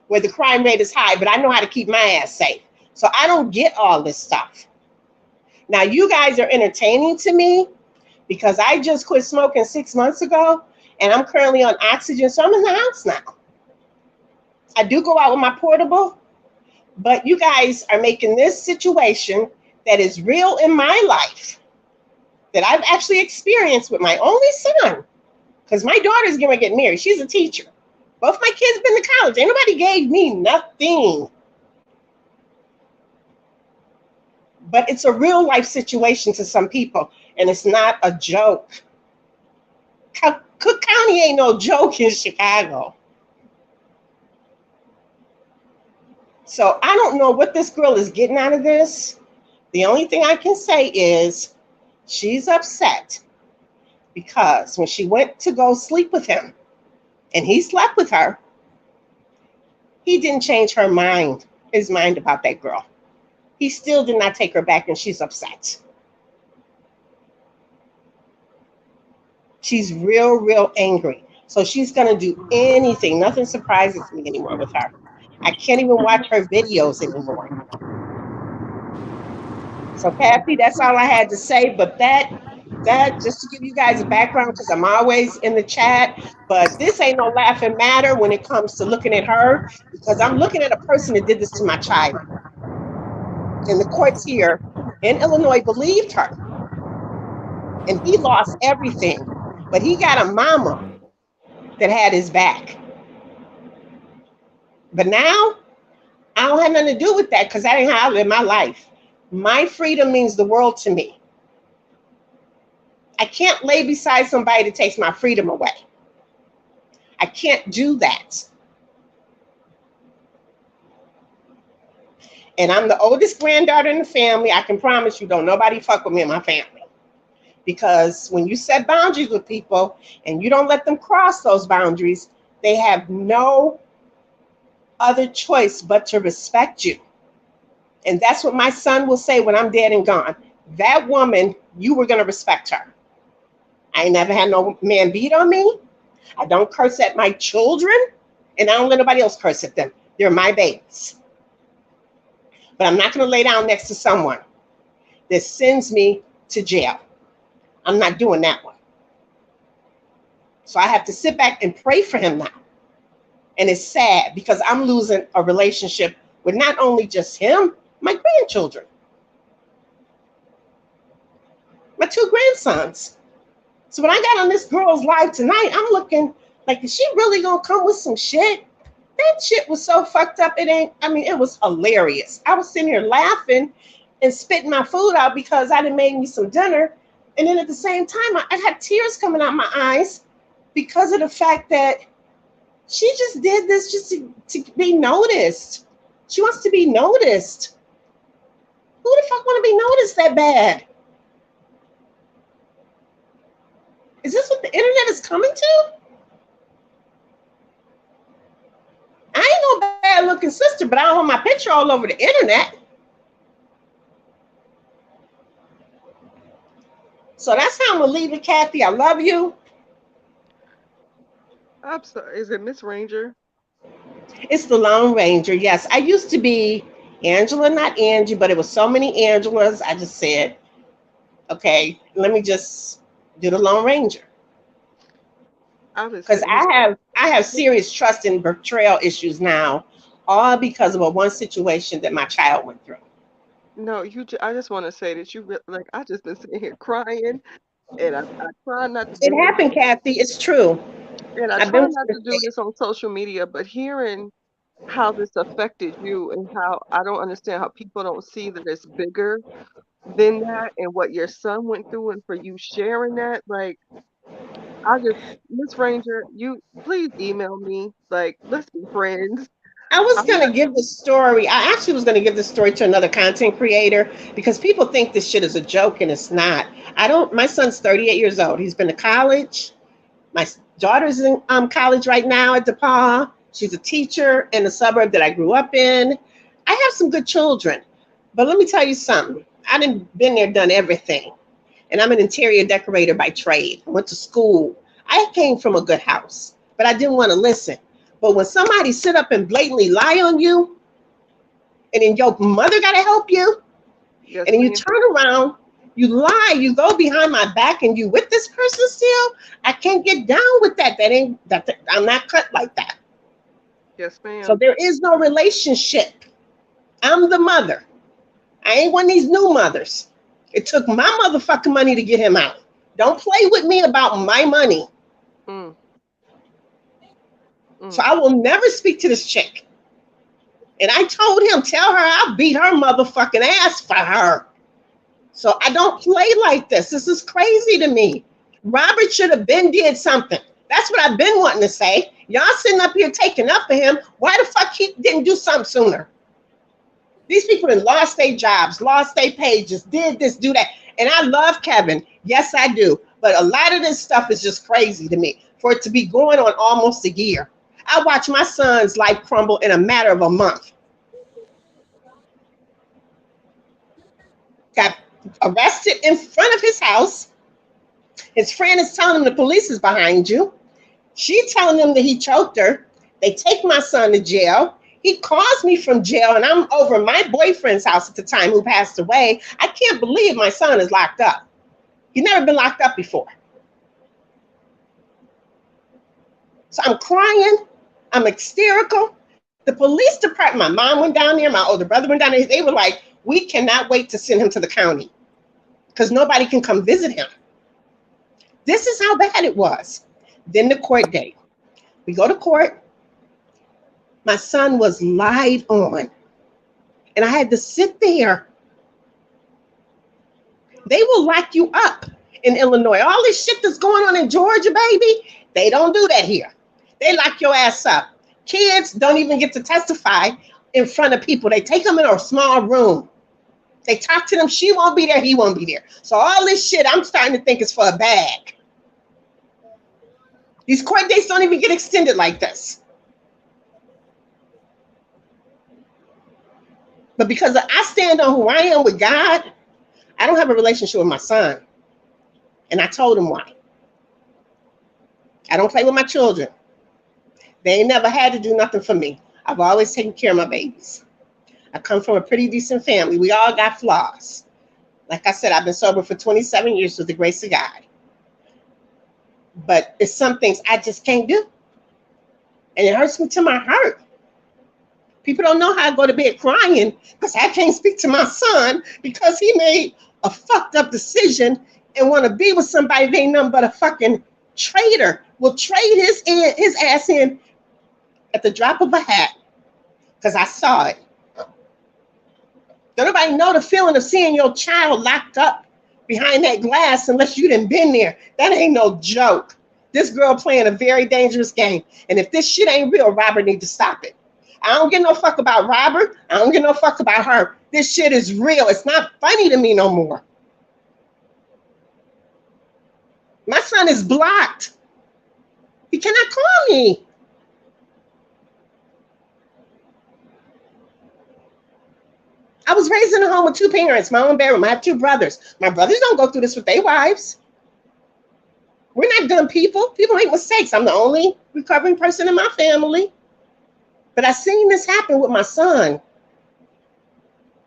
where the crime rate is high, but I know how to keep my ass safe. So I don't get all this stuff. Now, you guys are entertaining to me because I just quit smoking 6 months ago, and I'm currently on oxygen, so I'm in the house now. I do go out with my portable, but you guys are making this situation that is real in my life, that I've actually experienced with my only son, because my daughter's going to get married. She's a teacher. Both my kids been to college. Ain't nobody gave me nothing. But it's a real life situation to some people, and it's not a joke. Cook County ain't no joke in Chicago. So I don't know what this girl is getting out of this. The only thing I can say is she's upset because when she went to go sleep with him and he slept with her, he didn't change his mind about that girl. He still did not take her back, and she's upset. She's real angry. So she's going to do anything. Nothing surprises me anymore with her. I can't even watch her videos anymore. So, Kathy, that's all I had to say. But that just to give you guys a background, because I'm always in the chat, but this ain't no laughing matter when it comes to looking at her, because I'm looking at a person that did this to my child. And the courts here in Illinois believed her. And he lost everything. But he got a mama that had his back. But now, I don't have nothing to do with that because that ain't how I live my life. My freedom means the world to me. I can't lay beside somebody that takes my freedom away. I can't do that. And I'm the oldest granddaughter in the family. I can promise you, don't nobody fuck with me in my family. Because when you set boundaries with people and you don't let them cross those boundaries, they have no other choice but to respect you. And that's what my son will say when I'm dead and gone. That woman, you were going to respect her. I ain't never had no man beat on me. I don't curse at my children, and I don't let nobody else curse at them. They're my babies. But I'm not going to lay down next to someone that sends me to jail. I'm not doing that one. So I have to sit back and pray for him now. And it's sad because I'm losing a relationship with not only just him, my grandchildren. My 2 grandsons. So when I got on this girl's live tonight, I'm looking like, is she really going to come with some shit? That shit was so fucked up. It was hilarious. I was sitting here laughing and spitting my food out because I done made me some dinner. And then at the same time, I had tears coming out my eyes because of the fact that she just did this just to be noticed. She wants to be noticed. Who the fuck want to be noticed that bad? Is this what the internet is coming to? I ain't no bad looking sister, but I don't want my picture all over the internet. So that's how I'm gonna leave it, Kathy. I love you. I'm sorry. Is it Miss Ranger? It's the Lone Ranger. Yes, I used to be Angela, not Angie, but it was so many Angelas. I just said, okay, let me just do the Lone Ranger. Because I have serious trust and betrayal issues now, all because of one situation that my child went through. No, I just want to say that I just been sitting here crying, and I try not to. It happened, Kathy. It's true. And I try not to do this on social media, but hearing how this affected you and how I don't understand how people don't see that it's bigger than that and what your son went through and for you sharing that. Like, I just, Miss Ranger, you please email me. Like, let's be friends. I was I'm gonna not, give the story. I actually was gonna give the story to another content creator because people think this shit is a joke and it's not. I don't. My son's 38 years old. He's been to college. My daughter's in college right now at DePaul. She's a teacher in the suburb that I grew up in. I have some good children, but let me tell you something. I done been there, done everything, and I'm an interior decorator by trade. I went to school. I came from a good house, but I didn't want to listen. But when somebody sit up and blatantly lie on you, and then your mother got to help you, yes, and then you ma'am. turn around, you lie, you go behind my back, and you with this person still, I can't get down with that. That ain't that. I'm not cut like that. Yes, So ma'am. there is no relationship. I'm the mother. I ain't one of these new mothers. It took my motherfucking money to get him out. Don't play with me about my money. Mm, So mm. I will never speak to this chick. And I told him, tell her I'll beat her motherfucking ass for her. So I don't play like this. This is crazy to me. Robert should have been did something. That's what I've been wanting to say. Y'all sitting up here taking up for him. Why the fuck he didn't do something sooner? These people have lost their jobs, lost their pages, did this, do that. And I love Kevin. Yes, I do. But a lot of this stuff is just crazy to me. For it to be going on almost a year. I watched my son's life crumble in a matter of a month. Got arrested in front of his house. His friend is telling him the police is behind you. She's telling him that he choked her. They take my son to jail. He calls me from jail, and I'm over my boyfriend's house at the time who passed away. I can't believe my son is locked up. He's never been locked up before. So I'm crying. I'm hysterical. The police department, my mom went down there, my older brother went down there. They were like, we cannot wait to send him to the county because nobody can come visit him. This is how bad it was. Then the court date. We go to court. My son was lied on. And I had to sit there. They will lock you up in Illinois. All this shit that's going on in Georgia, baby, they don't do that here. They lock your ass up. Kids don't even get to testify in front of people. They take them in a small room. They talk to them. She won't be there. He won't be there. So all this shit, I'm starting to think is for a bag. These court dates don't even get extended like this. But because I stand on who I am with God, I don't have a relationship with my son. And I told him why. I don't play with my children. They ain't never had to do nothing for me. I've always taken care of my babies. I come from a pretty decent family. We all got flaws. Like I said, I've been sober for 27 years with the grace of God. But it's some things I just can't do. And it hurts me to my heart. People don't know how I go to bed crying because I can't speak to my son because he made a fucked up decision and want to be with somebody that ain't nothing but a fucking traitor. Will trade his ass in at the drop of a hat because I saw it. Don't nobody know the feeling of seeing your child locked up behind that glass unless you done been there. That ain't no joke. This girl playing a very dangerous game. And if this shit ain't real, Robert need to stop it. I don't give no fuck about Robert. I don't give no fuck about her. This shit is real. It's not funny to me no more. My son is blocked. He cannot call me. I was raised in a home with two parents, my own bedroom. I have two brothers. My brothers don't go through this with their wives. We're not dumb people. People make mistakes. I'm the only recovering person in my family. But I've seen this happen with my son.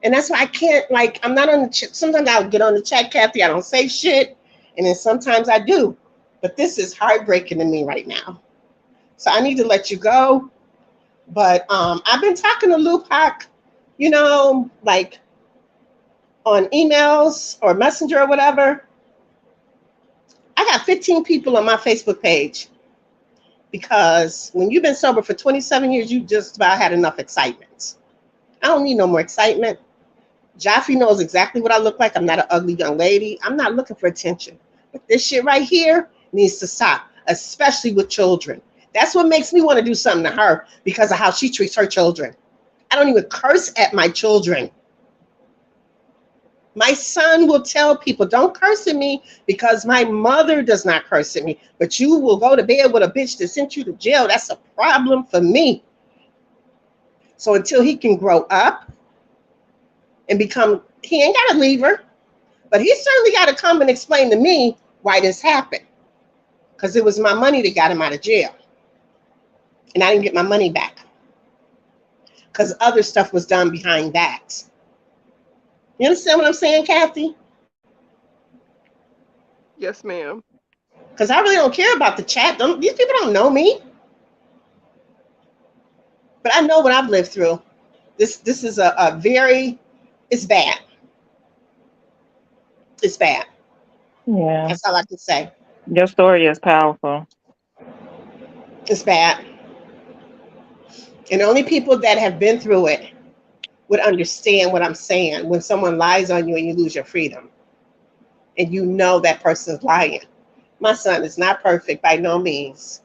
And that's why I can't, like, I'm not on the chat. Sometimes I'll get on the chat, Kathy. I don't say shit. And then sometimes I do. But this is heartbreaking to me right now. So I need to let you go. But I've been talking to Lupac, you know, like on emails or Messenger or whatever. I got 15 people on my Facebook page. because when you've been sober for 27 years, you just about had enough excitement. I don't need no more excitement. Jaffe knows exactly what I look like. I'm not an ugly young lady. I'm not looking for attention. But this shit right here needs to stop, especially with children. That's what makes me want to do something to her because of how she treats her children. I don't even curse at my children. My son will tell people, don't curse at me because my mother does not curse at me. But you will go to bed with a bitch that sent you to jail. That's a problem for me. So until he can grow up and become, he ain't got to leave her, but he certainly got to come and explain to me why this happened. Because it was my money that got him out of jail. And I didn't get my money back. Because other stuff was done behind that. You understand what I'm saying, Kathy? Yes, ma'am. Because I really don't care about the chat. These people don't know me. But I know what I've lived through. This is a very, it's bad. It's bad. Yeah. That's all I can say. Your story is powerful. It's bad. And only people that have been through it would understand what I'm saying when someone lies on you and you lose your freedom. And you know that person's lying. My son is not perfect by no means.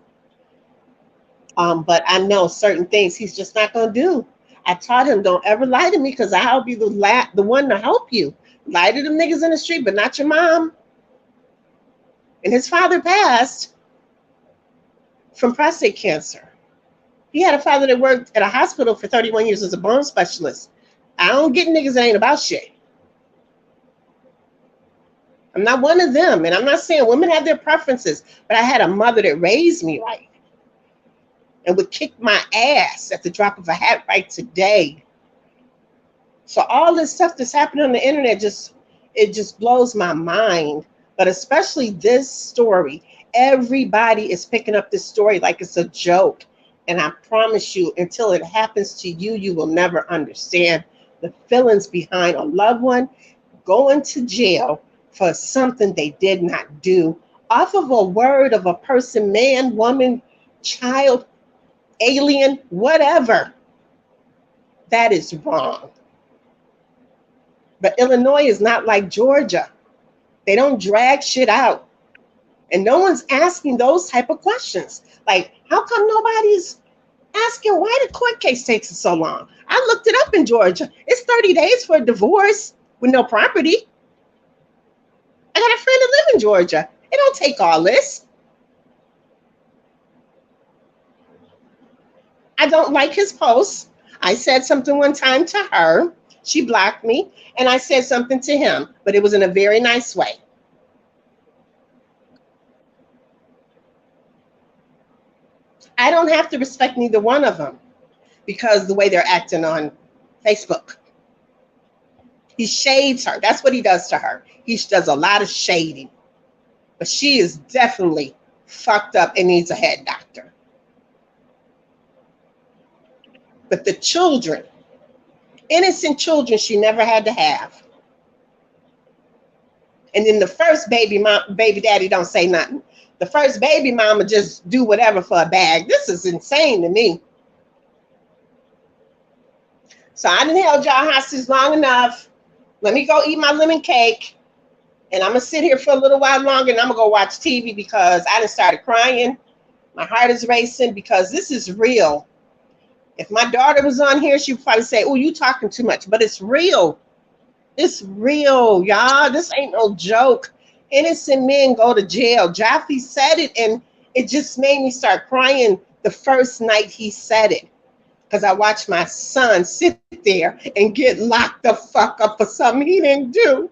But I know certain things he's just not going to do. I taught him, don't ever lie to me because I'll be the one to help you. Lie to them niggas in the street, but not your mom. And his father passed from prostate cancer. He had a father that worked at a hospital for 31 years as a burn specialist. I don't get niggas that ain't about shit. I'm not one of them. And I'm not saying women have their preferences, but I had a mother that raised me right and would kick my ass at the drop of a hat right today. So all this stuff that's happening on the internet it just blows my mind. But especially this story, everybody is picking up this story like it's a joke. And I promise you, until it happens to you, you will never understand the feelings behind a loved one going to jail for something they did not do off of a word of a person, man, woman, child, alien, whatever. That is wrong. But Illinois is not like Georgia. They don't drag shit out. And no one's asking those type of questions. Like, how come nobody's asking why the court case takes so long? I looked it up in Georgia. It's 30 days for a divorce with no property. I got a friend that lives in Georgia. It don't take all this. I don't like his posts. I said something one time to her. She blocked me. And I said something to him. But it was in a very nice way. I don't have to respect neither one of them because the way they're acting on Facebook. He shades her. That's what he does to her. He does a lot of shading. But she is definitely fucked up and needs a head doctor. But the children, innocent children she never had to have. And then the first baby daddy don't say nothing. The first baby mama just do whatever for a bag. This is insane to me. So I done held y'all hostage long enough. Let me go eat my lemon cake. And I'm going to sit here for a little while longer and I'm going to go watch TV because I done started crying. My heart is racing because this is real. If my daughter was on here, she would probably say, oh, you talking too much. But it's real. It's real, y'all. This ain't no joke. Innocent men go to jail. Jaffe said it, and it just made me start crying the first night he said it. Because I watched my son sit there and get locked the fuck up for something he didn't do.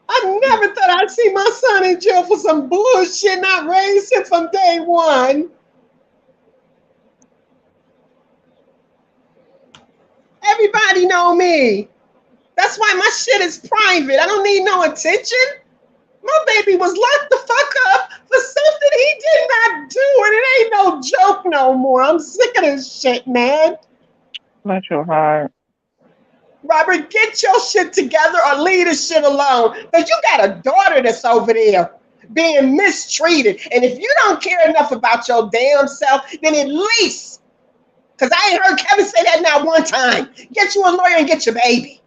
I never thought I'd see my son in jail for some bullshit, not raised him from day one. Everybody know me. That's why my shit is private. I don't need no attention. My baby was locked the fuck up for something he did not do, and it ain't no joke no more. I'm sick of this shit, man. Bless your heart. Robert, get your shit together or leave this shit alone. Because you got a daughter that's over there. being mistreated. And if you don't care enough about your damn self, then at least, because I ain't heard Kevin say that not one time, get you a lawyer and get your baby.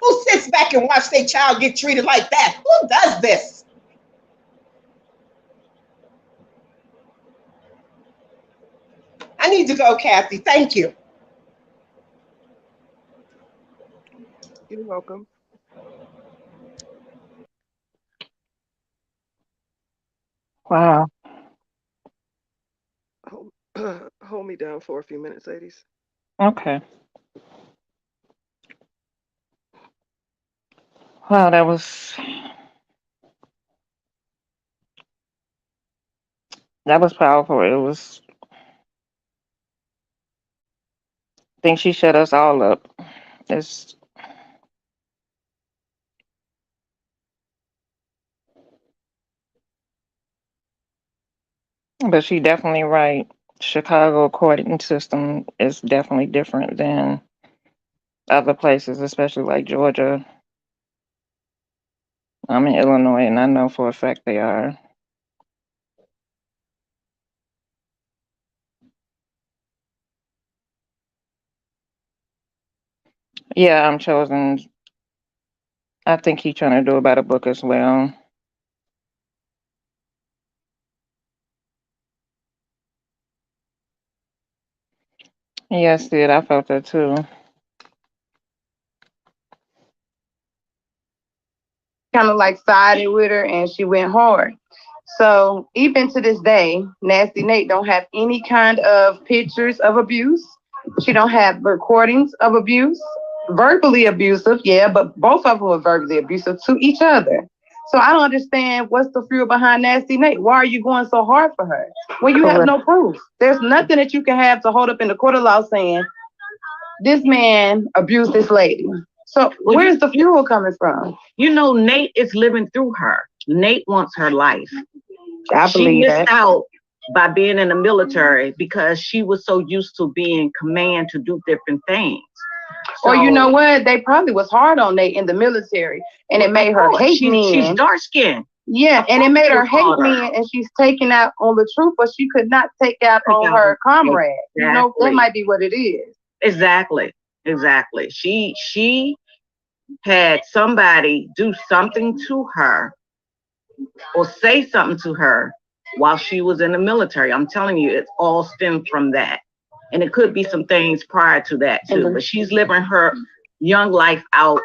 Who sits back and watch their child get treated like that? Who does this? I need to go, Kathy. Thank you. You're welcome. Wow. Hold me down for a few minutes, ladies. Okay. Wow, that was powerful. It was. I think she shut us all up. It's. But she definitely right. Chicago courting system is definitely different than other places, especially like Georgia. I'm in Illinois, and I know for a fact they are. Yeah, I'm chosen. I think he's trying to do about a book as well. Yes, Sid, I felt that too. Kind of like sided with her and she went hard. So even to this day, Nasty Nate don't have any kind of pictures of abuse. She don't have recordings of abuse. Verbally abusive, yeah, but both of them were verbally abusive to each other. So I don't understand what's the fuel behind Nasty Nate. Why are you going so hard for her when you have no proof? There's nothing that you can have to hold up in the court of law saying this man abused this lady. So where's the fuel coming from? You know, Nate is living through her. Nate wants her life. She missed out by being in the military because she was so used to being commanded to do different things. Or you know what? They probably was hard on Nate in the military, and it made her hate men. She's dark skinned. Yeah, and it made her hate men, and she's taking out on the truth, but she could not take out on her comrade. You know, that might be what it is. Exactly. She had somebody do something to her or say something to her while she was in the military. I'm telling you, it's all stemmed from that. And it could be some things prior to that too, but she's living her young life out,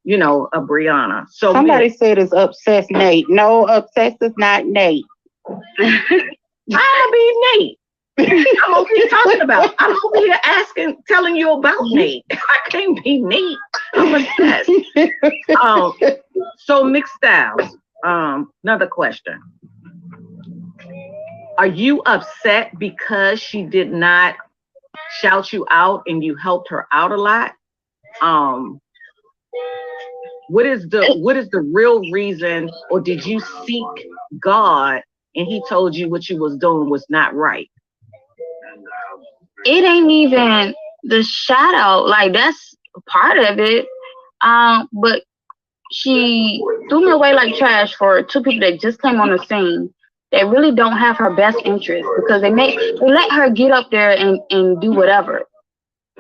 you know, of Brianna. So somebody said it's obsessed Nate. No, obsessed is not Nate. I'll be Nate. I'm over here talking about. I'm over here asking, telling you about Nate. I can't be Nate. I'm obsessed. So Mixed Styles. Another question. Are you upset because she did not shout you out and you helped her out a lot? What is the real reason, or did you seek God and he told you what you was doing was not right? It ain't even the shout out, like that's part of it. But she threw me away like trash for two people that just came on the scene. They really don't have her best interest because they let her get up there and do whatever.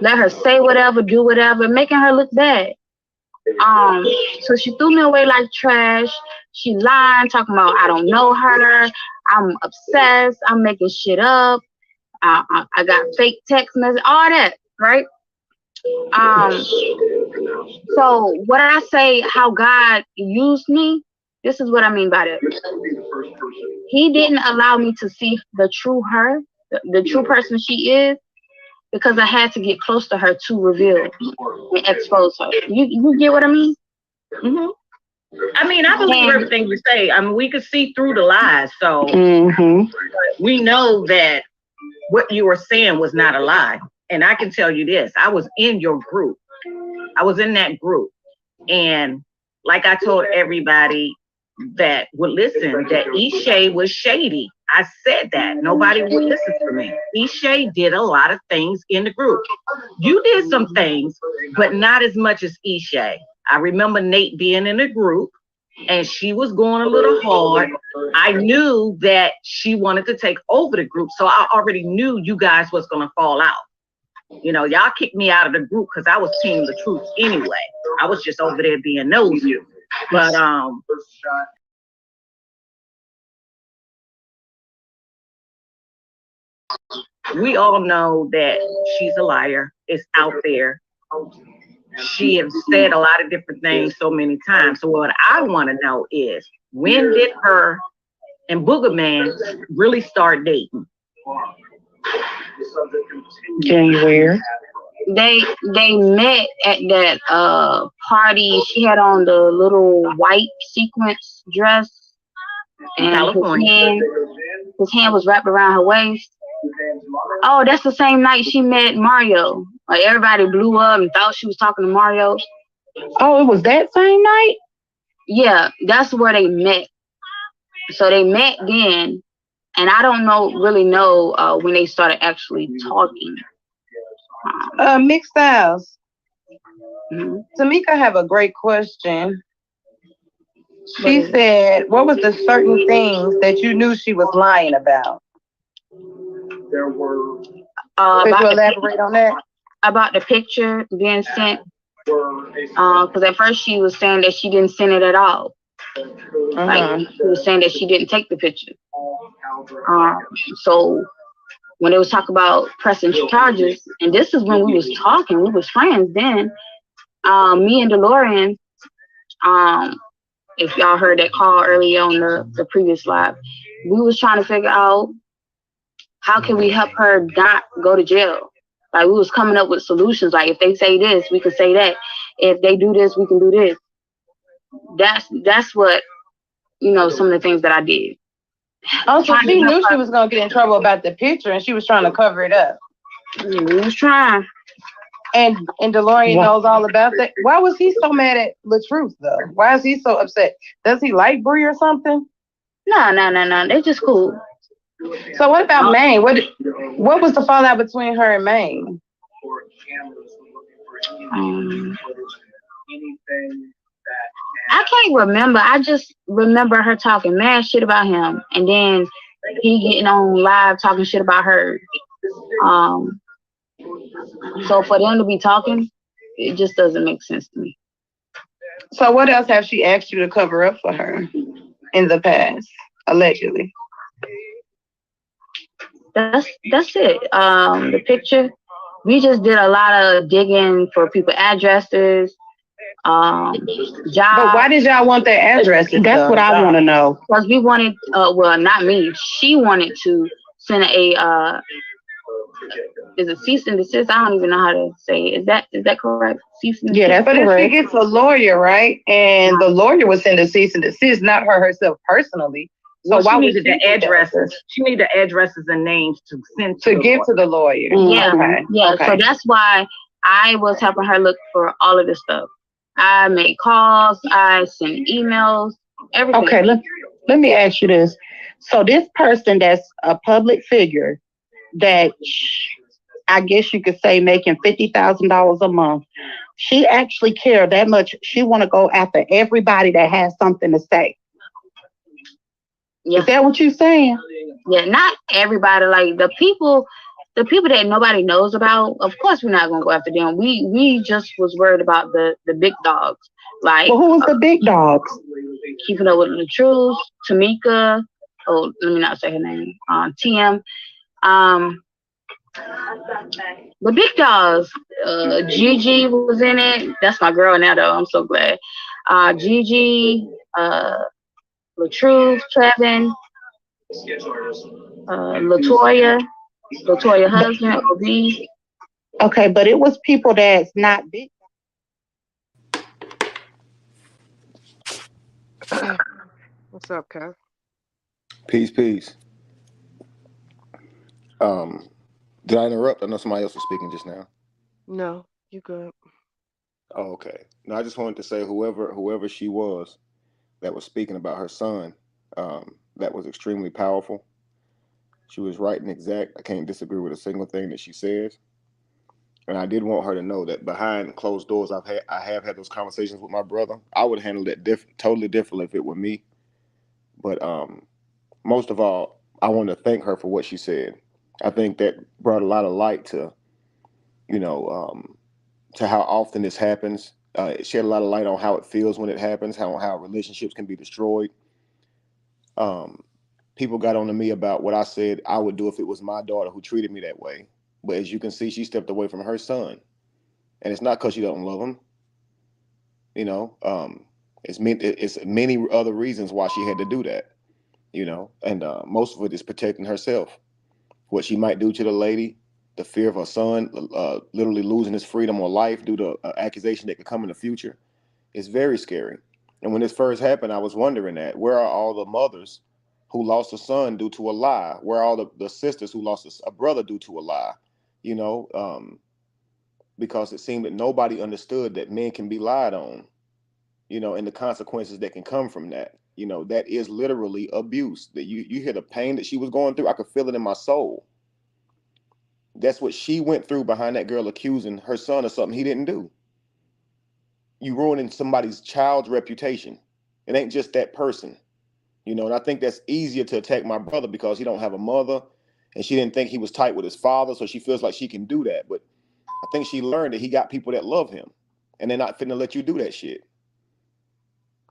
Let her say whatever, do whatever, making her look bad. So she threw me away like trash. She lied, talking about I don't know her. I'm obsessed. I'm making shit up. I got fake text message, all that, right? So what I say, how God used me, this is what I mean by that. He didn't allow me to see the true her, the true person she is, because I had to get close to her to reveal and expose her. You get what I mean? Mm-hmm. I mean, I believe everything you say. I mean, we could see through the lies, so we know that what you were saying was not a lie. And I can tell you this, I was in your group. I was in that group. And like I told everybody that would listen, that Ishay was shady. I said that. Nobody would listen to me. Ishay did a lot of things in the group. You did some things, but not as much as Ishay. I remember Nate being in the group and she was going a little hard. I knew that she wanted to take over the group, so I already knew you guys was gonna fall out. You know, y'all kicked me out of the group because I was Team the Truth anyway. I was just over there being nosy. But we all know that she's a liar. It's out there. She has said a lot of different things so many times. So what I want to know is, when did her and Booger Man really start dating? January. They met at that party. She had on the little white sequence dress, and California. his hand was wrapped around her waist. Oh, that's the same night she met Mario. Like, everybody blew up and thought she was talking to Mario. Oh, it was that same night? Yeah, that's where they met. So they met then, and I don't really know when they started actually talking. Mixed Styles. Tamika have a great question. She said, what was the certain things that you knew she was lying about? There were. Could you elaborate on that? About the picture being sent. Because at first she was saying that she didn't send it at all. Like, she was saying that she didn't take the picture. So when they was talking about pressing charges, and this is when we was talking, we was friends then. Me and DeLorean, if y'all heard that call earlier on the previous live, we was trying to figure out how can we help her not go to jail. Like, we was coming up with solutions. Like, if they say this, we can say that. If they do this, we can do this. That's what, some of the things that I did. Oh, so she knew she was gonna get in trouble about the picture, and she was trying to cover it up. Yeah, we was trying. And DeLorean knows all about that. Why was he so mad at LaTruth though? Why is he so upset? Does he like Bree or something? No. They just cool. So what about Maine? What was the fallout between her and Maine? I can't remember. I just remember her talking mad shit about him, and then he getting on live talking shit about her. So for them to be talking, it just doesn't make sense to me. So what else have she asked you to cover up for her in the past, allegedly? That's it. The picture. We just did a lot of digging for people's addresses. Jobs. But why did y'all want their addresses? That's what I want to know. Because we wanted, well, not me. She wanted to send is it cease and desist? I don't even know how to say it. Is that correct? Cease and desist? Yeah, that's correct. But if she gets a lawyer, right, and the lawyer would send a cease and desist, not her herself personally. So why would the addresses? She needed the addresses and names to send to give to the lawyer. Yeah, okay. Yeah. Okay. So that's why I was helping her look for all of this stuff. I made calls. I sent emails. Everything. Okay, let me ask you this. So this person that's a public figure, that I guess you could say making $50,000 a month, she actually cared that much. She want to go after everybody that has something to say. Yeah. Is that what you're saying? Yeah, not everybody. Like the people that nobody knows about. Of course, we're not gonna go after them. We just was worried about the big dogs. Like, well, who was the big dogs? Keeping Up with the Truth, Tamika. Oh, let me not say her name. TM. The big dogs. Gigi was in it. That's my girl now, though. I'm so glad. Gigi. LaTruth, Kevin, Latoya husband, OB. Okay, but it was people that's not big. What's up, Kev? Peace. Did I interrupt? I know somebody else was speaking just now. No, you good. Oh, okay. No, I just wanted to say whoever she was that was speaking about her son, that was extremely powerful. She was right and exact. I can't disagree with a single thing that she says. And I did want her to know that behind closed doors, I have had those conversations with my brother. I would handle that totally differently if it were me. But most of all, I want to thank her for what she said. I think that brought a lot of light to, you know, to how often this happens. It shed a lot of light on how it feels when it happens, how relationships can be destroyed. Um, People got on to me about what I said I would do if it was my daughter who treated me that way. But as you can see, she stepped away from her son, and it's not because she doesn't love him. You know, it's many other reasons why she had to do that. You know, and most of it is protecting herself. What she might do to the lady, the fear of her son literally losing his freedom or life due to an accusation that could come in the future, is very scary. And when this first happened, I was wondering that where are all the mothers who lost a son due to a lie? Where are all the sisters who lost a brother due to a lie? You know, because it seemed that nobody understood that men can be lied on, you know, and the consequences that can come from that. You know, that is literally abuse. That you hear the pain that she was going through. I could feel it in my soul. That's what she went through behind that girl accusing her son of something he didn't do. You ruining somebody's child's reputation. It ain't just that person, you know. And I think that's easier to attack my brother because he don't have a mother, and she didn't think he was tight with his father, so she feels like she can do that. But I think she learned that he got people that love him, and they're not finna let you do that shit.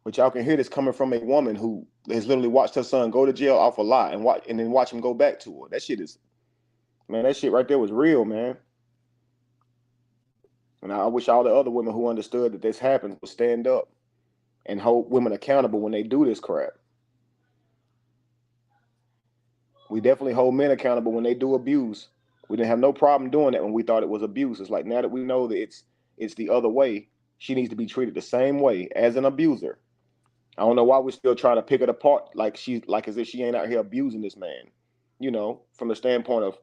But y'all can hear this coming from a woman who has literally watched her son go to jail off a lie and then watch him go back to her. That shit is, man, that shit right there was real, man. And I wish all the other women who understood that this happens would stand up and hold women accountable when they do this crap. We definitely hold men accountable when they do abuse. We didn't have no problem doing that when we thought it was abuse. It's like now that we know that it's the other way, she needs to be treated the same way as an abuser. I don't know why we're still trying to pick it apart like as if she ain't out here abusing this man, you know, from the standpoint of,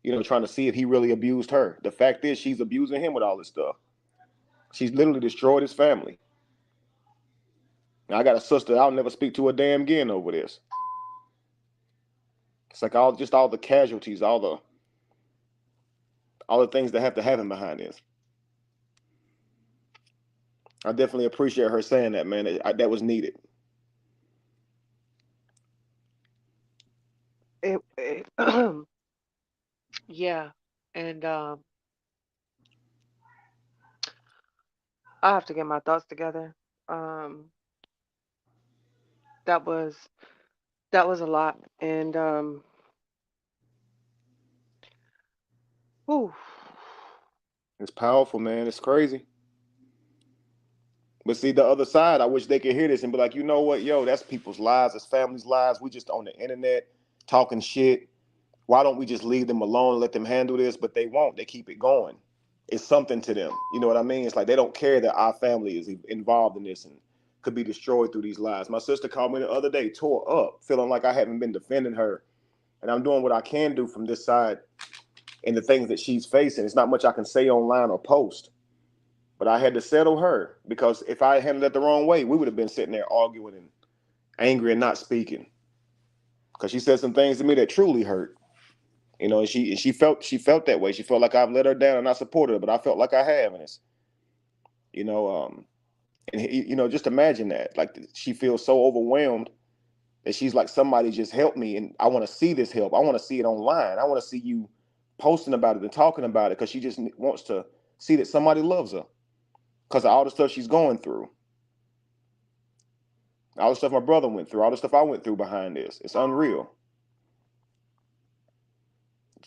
you know, trying to see if he really abused her. The fact is she's abusing him with all this stuff. She's literally destroyed his family. Now, I got a sister I'll never speak to a damn again over this. It's like all the casualties, all the things that have to happen behind this. I definitely appreciate her saying that, man. That was needed. Yeah, and I have to get my thoughts together. Um, that was a lot, and whew, It's powerful, man. It's crazy. But see, the other side, I wish they could hear this and be like, you know what, yo, that's people's lives, that's families' lives. We just on the internet talking shit. Why don't we just leave them alone and let them handle this? But they won't. They keep it going. It's something to them. You know what I mean? It's like they don't care that our family is involved in this and could be destroyed through these lies. My sister called me the other day, tore up, feeling like I haven't been defending her. And I'm doing what I can do from this side and the things that she's facing. It's not much I can say online or post. But I had to settle her because if I handled it the wrong way, we would have been sitting there arguing and angry and not speaking. Because she said some things to me that truly hurt. You know, and she felt that way. She felt like I've let her down and not supported her, but I felt like I have, and it's, you know, and you know, just imagine that. Like she feels so overwhelmed that she's like, somebody just help me, and I want to see this help. I want to see it online. I want to see you posting about it and talking about it because she just wants to see that somebody loves her because of all the stuff she's going through, all the stuff my brother went through, all the stuff I went through behind this. It's unreal.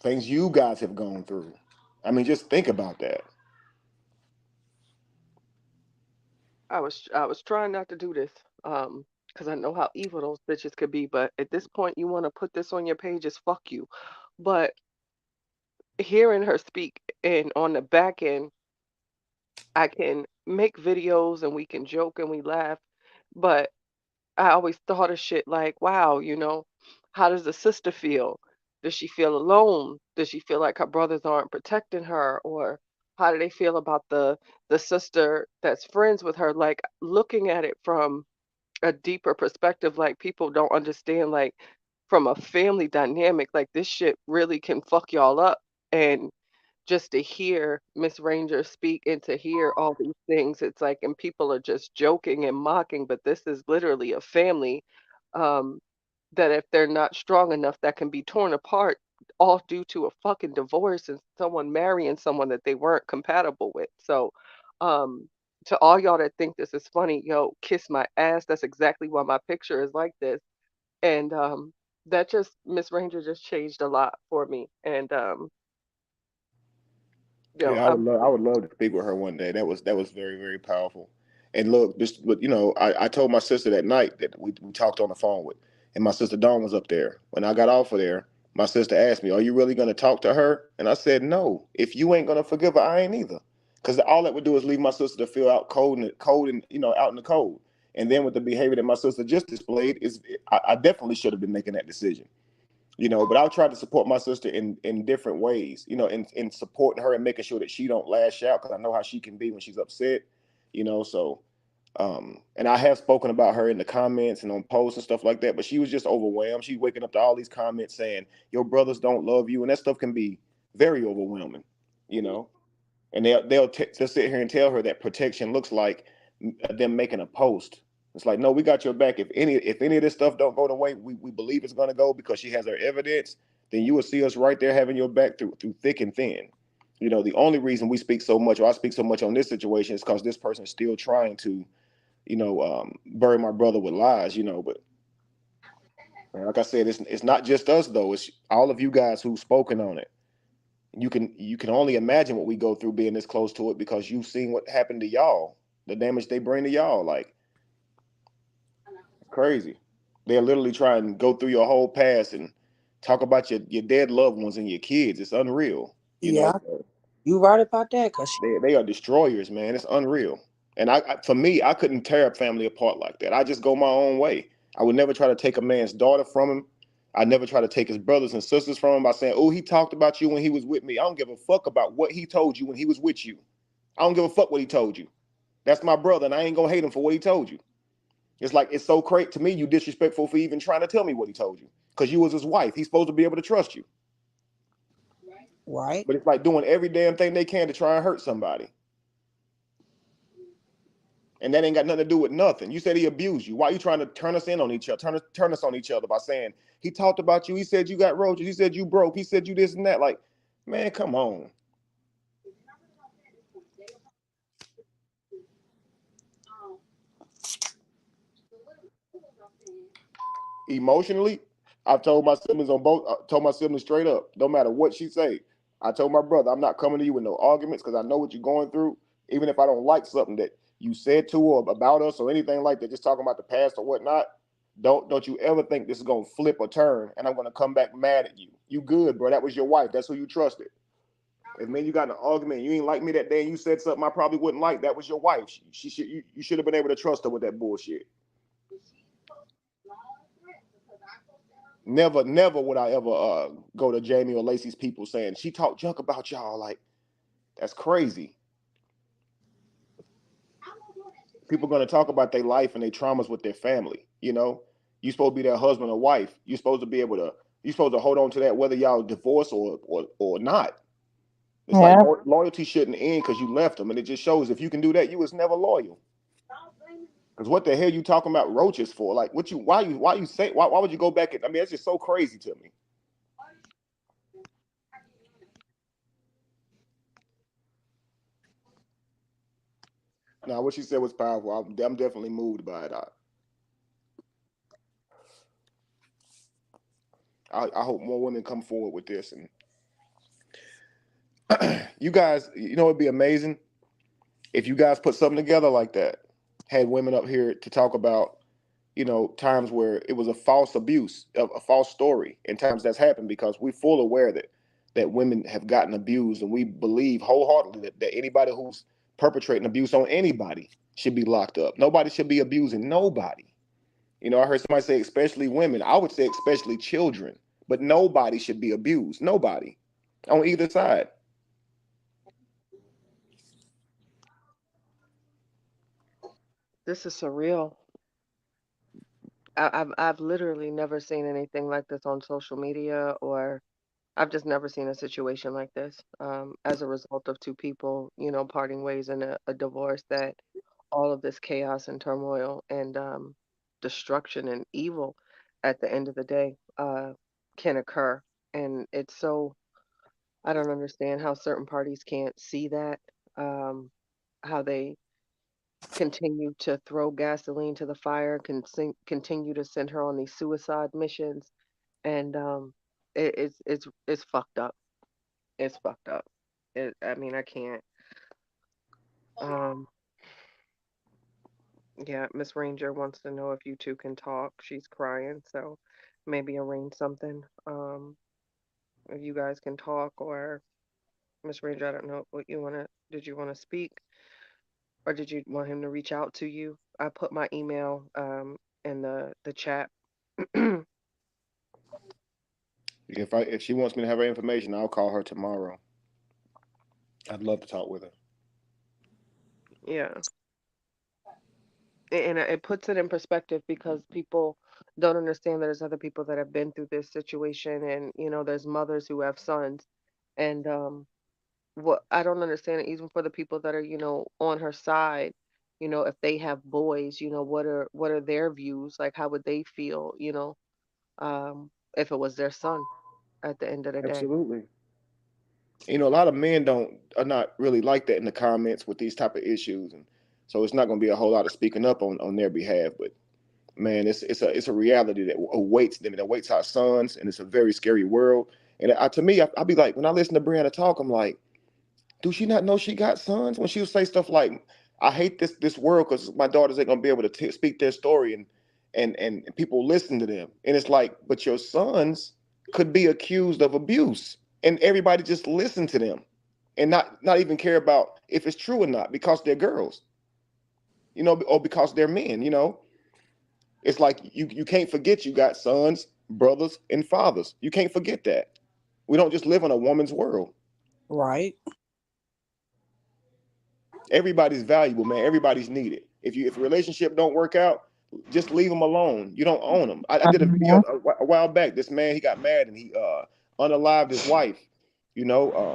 Things you guys have gone through. I mean, just think about that. I was trying not to do this, because I know how evil those bitches could be. But at this point, you want to put this on your page as fuck you. But hearing her speak and on the back end, I can make videos and we can joke and we laugh, but I always thought of shit like, wow, how does the sister feel? Does she feel alone? Does she feel like her brothers aren't protecting her? Or how do they feel about the sister that's friends with her? Like looking at it from a deeper perspective, like people don't understand, like from a family dynamic, like this shit really can fuck y'all up. And just to hear Miss Ranger speak and to hear all these things, it's like, and people are just joking and mocking, but this is literally a family um, that if they're not strong enough, that can be torn apart all due to a fucking divorce and someone marrying someone that they weren't compatible with. So, um, to all y'all that think this is funny, yo, kiss my ass. That's exactly why my picture is like this. And that just Miss Ranger just changed a lot for me. And yo, Yeah, I would love to speak with her one day. That was very, very powerful. And look, just but I told my sister that night that we talked on the phone with, and my sister Dawn was up there. When I got off of there, my sister asked me, "Are you really gonna talk to her?" And I said, "No. If you ain't gonna forgive her, I ain't either." Because all that would do is leave my sister to feel out cold and out in the cold. And then with the behavior that my sister just displayed, I definitely should have been making that decision. But I'll try to support my sister in different ways, in supporting her and making sure that she don't lash out, because I know how she can be when she's upset. So and I have spoken about her in the comments and on posts and stuff like that, but she was just overwhelmed. She's waking up to all these comments saying your brothers don't love you, and that stuff can be very overwhelming, you know and they'll sit here and tell her that protection looks like them making a post. It's like, no, we got your back. If any of this stuff don't go the way we believe it's going to go, because she has her evidence, then you will see us right there having your back through thick and thin. The only reason we speak so much, or I speak so much on this situation, is because this person is still trying to, bury my brother with lies. But like I said, it's not just us though. It's all of you guys who've spoken on it. You can only imagine what we go through being this close to it, because you've seen what happened to y'all, the damage they bring to y'all. Like, crazy. They're literally trying to go through your whole past and talk about your dead loved ones and your kids. It's unreal. Yeah, you right about that, cause They are destroyers, man. It's unreal. And for me, I couldn't tear a family apart like that. I just go my own way. I would never try to take a man's daughter from him. I never try to take his brothers and sisters from him by saying, "Oh, he talked about you when he was with me." I don't give a fuck about what he told you when he was with you. I don't give a fuck what he told you. That's my brother, and I ain't gonna hate him for what he told you. It's like, it's so crazy to me. You disrespectful for even trying to tell me what he told you, because you was his wife. He's supposed to be able to trust you. right. But it's like doing every damn thing they can to try and hurt somebody. And that ain't got nothing to do with nothing. You said he abused you. Why are you trying to turn us in on each other? Turn us on each other by saying he talked about you. He said you got roaches. He said you broke. He said you this and that. Like, man, come on. Emotionally, I've told my siblings told my siblings straight up, no matter what she say. I told my brother, I'm not coming to you with no arguments, because I know what you're going through. Even if I don't like something that you said to or about us or anything like that, just talking about the past or whatnot, don't you ever think this is gonna flip or turn and I'm gonna come back mad at you. You good, bro. That was your wife. That's who you trusted. If man, you got in an argument, you ain't like me that day, and you said something I probably wouldn't like. That was your wife. You should have been able to trust her with that bullshit. Never would I ever go to Jamie or Lacey's people saying she talked junk about y'all. Like, that's crazy. People gonna talk about their life and their traumas with their family. You supposed to be their husband or wife. You supposed to be able to. You supposed to hold on to that whether y'all divorce or not. It's like loyalty shouldn't end because you left them, and it just shows if you can do that, you was never loyal. Because what the hell you talking about roaches for? Like, why would you go back? I mean, it's just so crazy to me. Now, what she said was powerful. I'm definitely moved by it. I hope more women come forward with this. And you guys, it'd be amazing if you guys put something together like that. Had women up here to talk about, times where it was a false abuse, a false story, and times that's happened, because we're full aware that women have gotten abused, and we believe wholeheartedly that anybody who's perpetrating abuse on anybody should be locked up. Nobody should be abusing nobody. I heard somebody say especially women. I would say especially children, but nobody should be abused. Nobody on either side. this is surreal. I've literally never seen anything like this on social media or I've just never seen a situation like this, as a result of two people, parting ways in a divorce, that all of this chaos and turmoil and destruction and evil at the end of the day can occur. And it's so, I don't understand how certain parties can't see that, how they continue to throw gasoline to the fire, continue to send her on these suicide missions, and it's fucked up. It's fucked up. I mean, I can't. Um, yeah, Miss Ranger wants to know if you two can talk. She's crying, so maybe arrange something. If you guys can talk, or Miss Ranger, I don't know what you wanna. Did you want to speak, or did you want him to reach out to you? I put my email in the chat. If she wants me to have her information, I'll call her tomorrow. I'd love to talk with her. Yeah. And it puts it in perspective, because people don't understand that there's other people that have been through this situation, and there's mothers who have sons, and what I don't understand it, even for the people that are on her side, if they have boys, what are their views, like how would they feel, if it was their son at the end of the day. Absolutely. A lot of men are not really like that in the comments with these type of issues, and so it's not going to be a whole lot of speaking up on their behalf. But man, it's a reality that awaits them, and awaits our sons, and it's a very scary world. And to me, I'll be like, when I listen to Brianna talk, I'm like, do she not know she got sons? When she'll say stuff like, I hate this world because my daughters ain't gonna be able to speak their story, and people listen to them. And it's like, but your sons could be accused of abuse, and everybody just listen to them and not even care about if it's true or not, because they're girls, or because they're men. It's like you can't forget you got sons, brothers, and fathers. You can't forget that. We don't just live in a woman's world. Right. Everybody's valuable, man. Everybody's needed. If a relationship don't work out, just leave them alone. You don't own them. I did a video a while back. This man, he got mad and he unalived his wife, and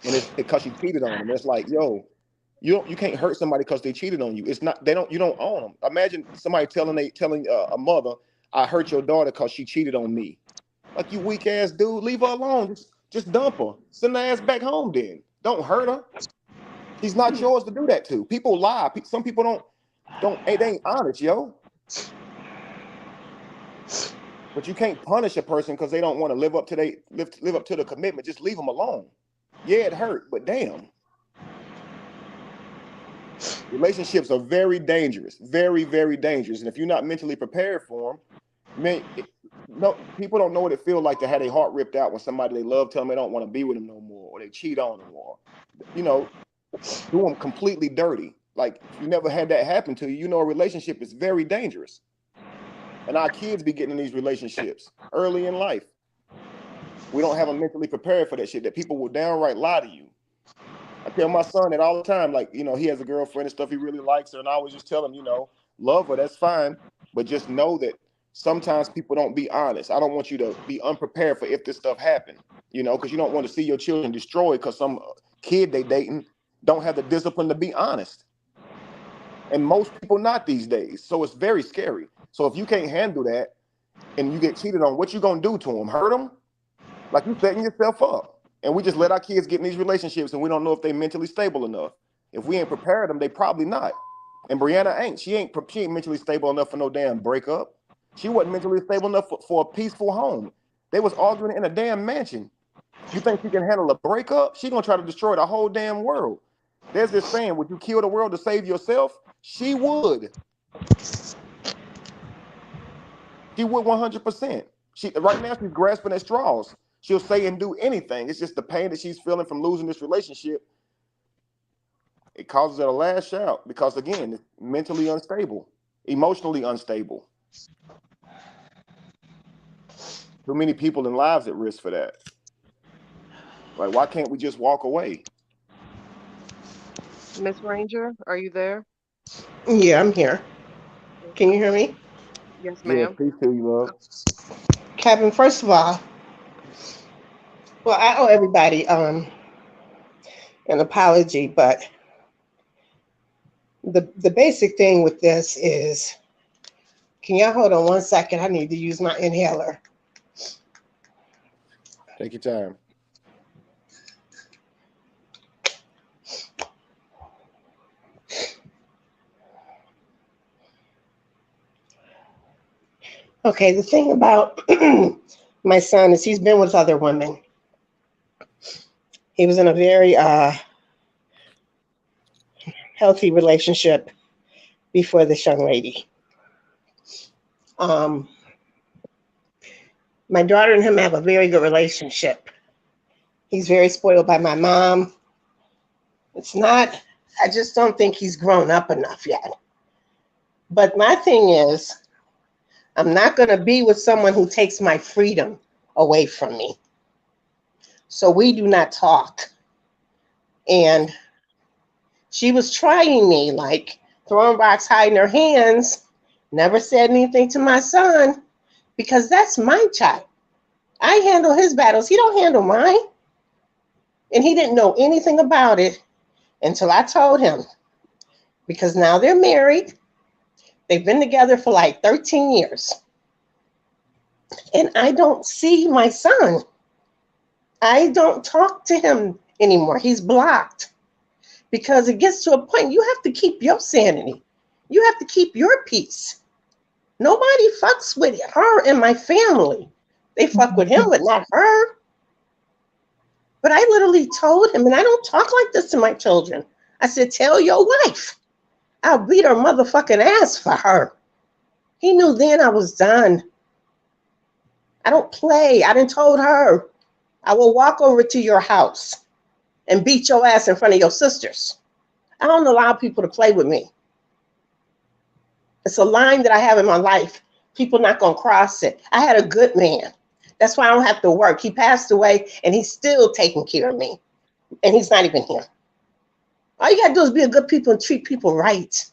it's because she cheated on him. And it's like, yo, you can't hurt somebody because they cheated on you. It's not, you don't own them. Imagine somebody telling a mother, I hurt your daughter because she cheated on me. Like, you weak ass dude, leave her alone. Just dump her. Send her ass back home then. Don't hurt her. She's not yours to do that to. People lie. Some people they ain't honest, yo. But you can't punish a person because they don't want to live up to the commitment. Just leave them alone. Yeah, it hurt, but damn. Relationships are very dangerous, very, very dangerous. And if you're not mentally prepared for them, man, no, people don't know what it feels like to have their heart ripped out when somebody they love tell them they don't want to be with them no more, or they cheat on them, or do them completely dirty. Like, if you never had that happen to you, a relationship is very dangerous. And our kids be getting in these relationships early in life. We don't have them mentally prepared for that shit, that people will downright lie to you. I tell my son that all the time, like, he has a girlfriend and stuff, he really likes her, and I always just tell him, love her, that's fine, but just know that sometimes people don't be honest. I don't want you to be unprepared for if this stuff happened, because you don't want to see your children destroyed because some kid they dating don't have the discipline to be honest. And most people not these days. So it's very scary. So if you can't handle that and you get cheated on, what you gonna do to them? Hurt them? Like, you setting yourself up. And we just let our kids get in these relationships and we don't know if they mentally stable enough. If we ain't prepared them, they probably not. And Brianna ain't. She ain't mentally stable enough for no damn breakup. She wasn't mentally stable enough for a peaceful home. They was arguing in a damn mansion. You think she can handle a breakup? She gonna try to destroy the whole damn world. There's this saying, would you kill the world to save yourself? She would. She would 100%. Right now she's grasping at straws. She'll say and do anything. It's just the pain that she's feeling from losing this relationship. It causes her to lash out because, again, it's mentally unstable, emotionally unstable. Too many people in lives at risk for that. Like, why can't we just walk away? Miss Ranger, are you there? Yeah, I'm here. Can you hear me? Yes, Yeah, ma'am. peace to you, love. Kevin, first of all, Well, I owe everybody an apology, but the basic thing with this is, can y'all hold on 1 second? I need to use my inhaler. Take your time. Okay, the thing about my son is he's been with other women. He was in a very healthy relationship before this young lady. My daughter and him have a very good relationship. He's very spoiled by my mom. I just don't think he's grown up enough yet. But my thing is, I'm not going to be with someone who takes my freedom away from me. So we do not talk. And she was trying me, like throwing rocks, hiding her hands, never said anything to my son, because that's my child. I handle his battles. He don't handle mine. And he didn't know anything about it until I told him, because now they're married. They've been together for like 13 years. And I don't see my son. I don't talk to him anymore. He's blocked. Because it gets to a point, you have to keep your sanity. You have to keep your peace. Nobody fucks with her and my family. They fuck with him, but not her. But I literally told him, and I don't talk like this to my children. I said, tell your wife, I'll beat her motherfucking ass for her. He knew then I was done. I don't play. I done told her, I will walk over to your house and beat your ass in front of your sisters. I don't allow people to play with me. It's a line that I have in my life. People not going to cross it. I had a good man. That's why I don't have to work. He passed away and he's still taking care of me. And he's not even here. All you got to do is be a good people and treat people right.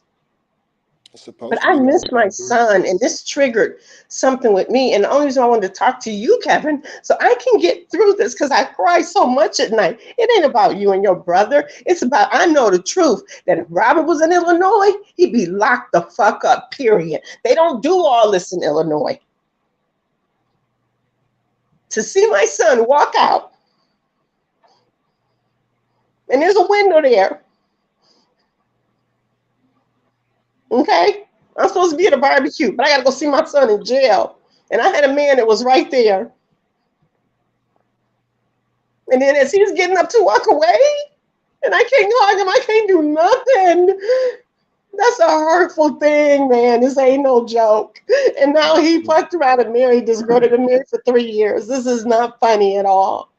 But I miss my son, and this triggered something with me. And the only reason I wanted to talk to you, Kevin, so I can get through this, because I cry so much at night. It ain't about you and your brother. It's about, I know the truth, that if Robert was in Illinois, he'd be locked the fuck up, period. They don't do all this in Illinois. To see my son walk out, and there's a window there. Okay? I'm supposed to be at a barbecue, but I got to go see my son in jail. And I had a man that was right there. And then as he was getting up to walk away, and I can't hug him, I can't do nothing. That's a hurtful thing, man. This ain't no joke. And now he fucked around and married this girl that been married for 3 years. This is not funny at all.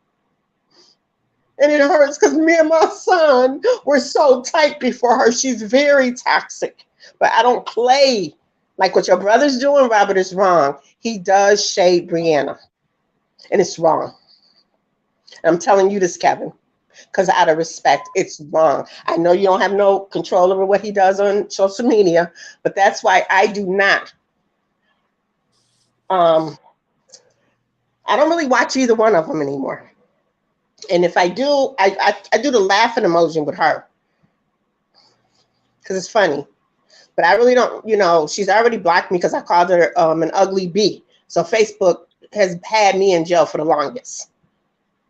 And it hurts because me and my son were so tight before her. She's very toxic. But I don't play like what your brother's doing. Robert is wrong. He does shade Brianna. And it's wrong. And I'm telling you this, Kevin, because out of respect, it's wrong. I know you don't have no control over what he does on social media, but that's why I do not. I don't really watch either one of them anymore. And if I do, I do the laughing emoji with her because it's funny. But I really don't, she's already blocked me because I called her an ugly bee. So Facebook has had me in jail for the longest.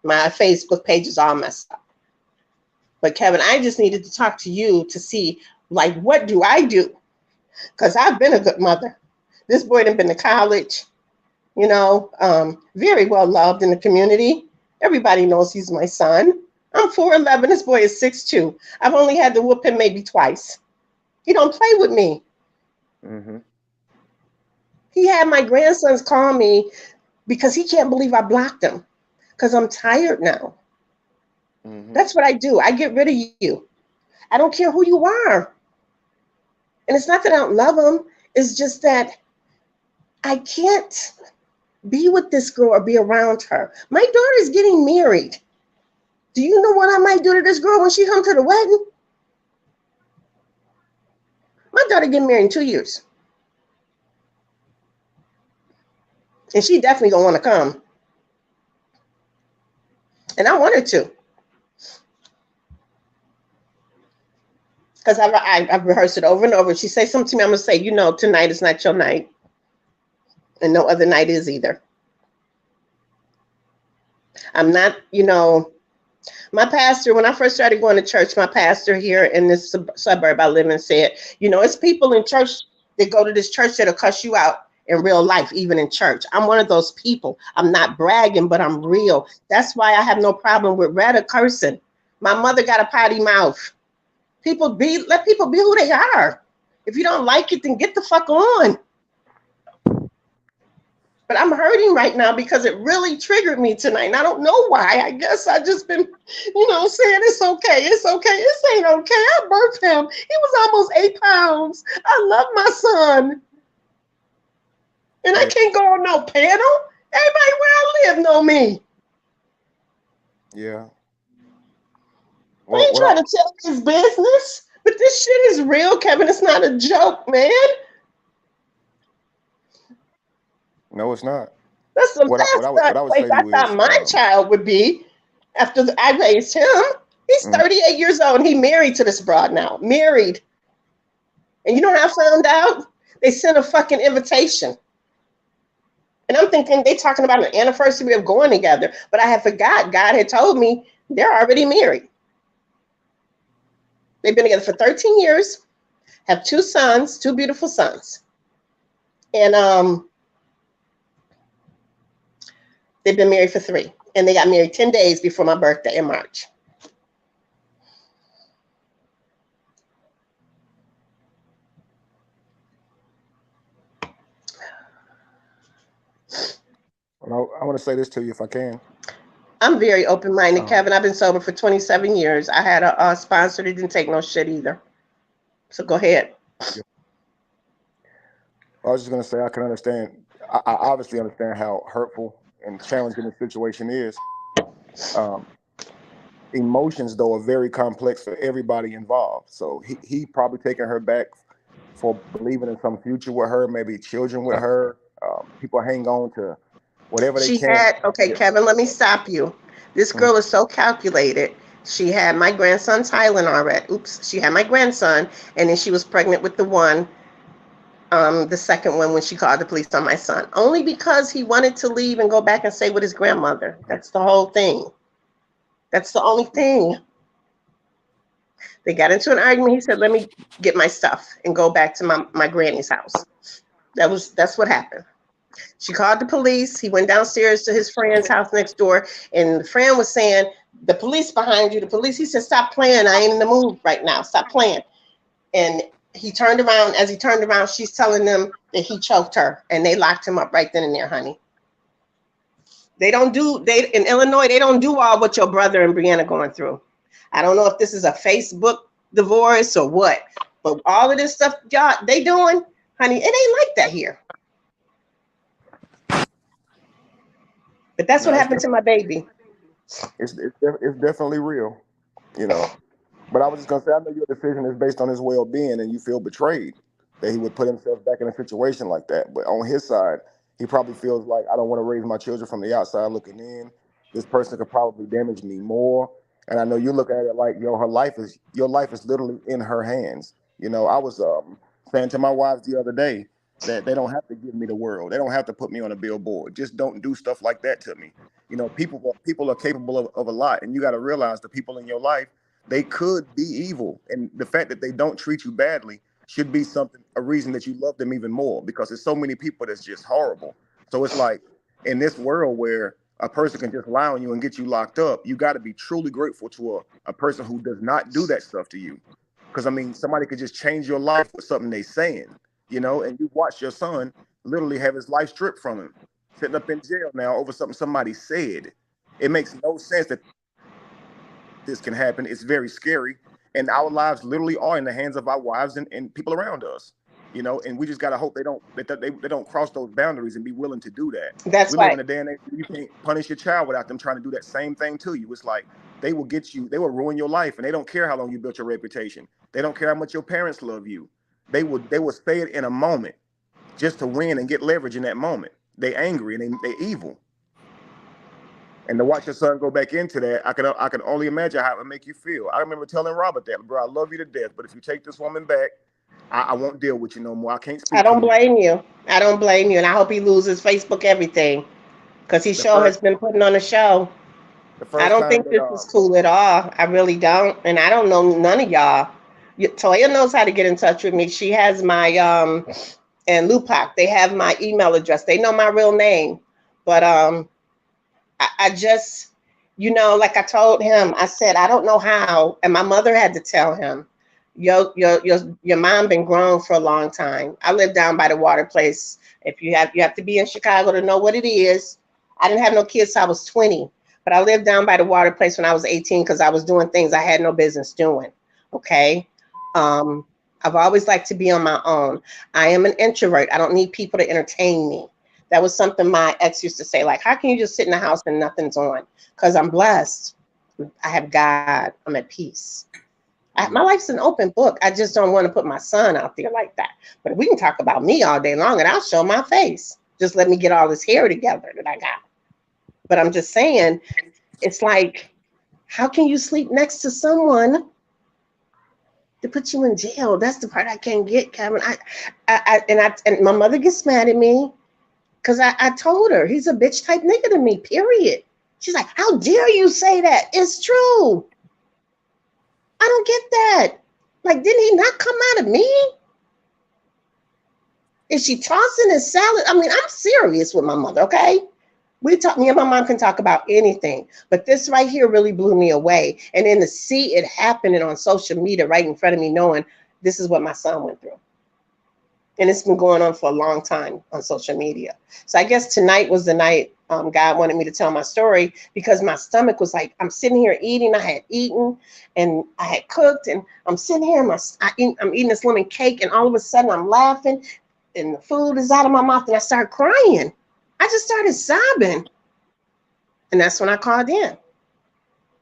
My Facebook page is all messed up. But Kevin, I just needed to talk to you to see, like, what do I do? Because I've been a good mother. This boy done been to college, very well loved in the community. Everybody knows he's my son. I'm 4'11". This boy is 6'2". I've only had to whoop him maybe twice. He don't play with me. Mm-hmm. He had my grandsons call me because he can't believe I blocked him because I'm tired now. Mm-hmm. That's what I do. I get rid of you. I don't care who you are. And it's not that I don't love him. It's just that I can't be with this girl or be around her. My daughter's getting married. Do you know what I might do to this girl when she comes to the wedding? My daughter getting married in 2 years. And she definitely gonna want to come. And I wanted to. Because I've rehearsed it over and over. She says something to me, I'm going to say, you know, tonight is not your night. And no other night is either. I'm not, you know, my pastor, when I first started going to church, my pastor here in this suburb I live in said, you know, it's people in church that go to this church that'll cuss you out in real life, even in church. I'm one of those people. I'm not bragging, but I'm real. That's why I have no problem with Retta cursing. My mother got a potty mouth. Let people be who they are. If you don't like it, then get the fuck on. But I'm hurting right now because it really triggered me tonight. And I don't know why. I guess I just been, you know, saying it's okay. It's okay. This ain't okay. I birthed him. He was almost 8 pounds. I love my son. And I can't go on no panel. Everybody where I live know me. Yeah. I ain't trying to tell his business. But this shit is real, Kevin. It's not a joke, man. No, it's not. That's the What I would place say I to you thought is, my child would be after I raised him. He's 38 years old and he married to this broad now. Married. And you know how I found out? They sent a fucking invitation. And I'm thinking they talking about an anniversary of going together. But I had forgot. God had told me they're already married. They've been together for 13 years, have 2 sons, 2 beautiful sons. And they've been married for 3. And they got married 10 days before my birthday in March. well, I want to say this to you if I can. I'm very open-minded, Kevin. I've been sober for 27 years. I had a sponsor that didn't take no shit either. So go ahead. I was just going to say I can understand. I obviously understand how hurtful and challenging the situation is. Emotions, though, are very complex for everybody involved. So he probably taking her back for believing in some future with her, maybe children with her. People hang on to whatever they can. Okay, Kevin, let me stop you. This girl is so calculated. She had my grandson, Tylen, already. Oops, she had my grandson, and then she was pregnant with the second one when she called the police on my son. Only because he wanted to leave and go back and stay with his grandmother. That's the whole thing. That's the only thing. They got into an argument. He said, let me get my stuff and go back to my granny's house. That's what happened. She called the police. He went downstairs to his friend's house next door, and the friend was saying, the police behind you, the police. He said, stop playing. I ain't in the mood right now. Stop playing. And he turned around. As he turned around, she's telling them that he choked her, and they locked him up right then and there, honey. In Illinois, they don't do all what your brother and Brianna going through. I don't know if this is a Facebook divorce or what, but all of this stuff y'all they doing, honey, it ain't like that here. But that's what happened to my baby. It's definitely real, you know. But I was just gonna say, I know your decision is based on his well-being, and you feel betrayed that he would put himself back in a situation like that. But on his side, he probably feels like, I don't want to raise my children from the outside looking in. This person could probably damage me more. And I know you look at it like, your life is literally in her hands. You know, I was saying to my wives the other day that they don't have to give me the world. They don't have to put me on a billboard. Just don't do stuff like that to me. You know, people are capable of a lot, and you got to realize the people in your life, they could be evil, and the fact that they don't treat you badly should be a reason that you love them even more, because there's so many people that's just horrible. So it's like, in this world where a person can just lie on you and get you locked up, you got to be truly grateful to a person who does not do that stuff to you. Because I mean, somebody could just change your life with something they saying, you know, and you watch your son literally have his life stripped from him, sitting up in jail now over something somebody said. It makes no sense that this can happen. It's very scary, and our lives literally are in the hands of our wives and people around us, you know. And we just gotta hope they don't cross those boundaries and be willing to do that. That's we live in a day and age where you can't punish your child without them trying to do that same thing to you. It's like they will ruin your life, and they don't care how long you built your reputation. They don't care how much your parents love you. They will say it in a moment just to win and get leverage in that moment. They angry and they evil. And to watch your son go back into that, I can only imagine how it would make you feel. I remember telling Robert that, bro, I love you to death, but if you take this woman back, I won't deal with you no more. I can't speak I to don't you. blame you. I don't blame you. And I hope he loses Facebook everything. Because he The sure has first been putting on a show. the I first don't time think this is cool at all. I really don't. And I don't know none of y'all. Toya knows how to get in touch with me. She has my and Lupac, they have my email address. They know my real name. But I just, like I told him, I said, I don't know how. And my mother had to tell him, your mom been grown for a long time. I live down by the water place. If you have to be in Chicago to know what it is. I didn't have no kids till I was 20, but I lived down by the water place when I was 18 because I was doing things I had no business doing. Okay. I've always liked to be on my own. I am an introvert. I don't need people to entertain me. That was something my ex used to say, like, how can you just sit in the house and nothing's on? Because I'm blessed. I have God. I'm at peace. My life's an open book. I just don't want to put my son out there like that. But we can talk about me all day long and I'll show my face. Just let me get all this hair together that I got. But I'm just saying, it's like, how can you sleep next to someone to put you in jail? That's the part I can't get, Kevin. And my mother gets mad at me because I told her he's a bitch type nigga to me, period. She's like, how dare you say that? It's true. I don't get that. Like, didn't he not come out of me? Is she tossing his salad? I mean, I'm serious with my mother, okay? Me and my mom can talk about anything, but this right here really blew me away. And then to see it happening on social media right in front of me, knowing this is what my son went through. And it's been going on for a long time on social media. So I guess tonight was the night God wanted me to tell my story because my stomach was like, I'm sitting here eating. I had eaten and I had cooked and I'm sitting here and I'm eating this lemon cake and all of a sudden I'm laughing and the food is out of my mouth and I start crying. I just started sobbing. And that's when I called in.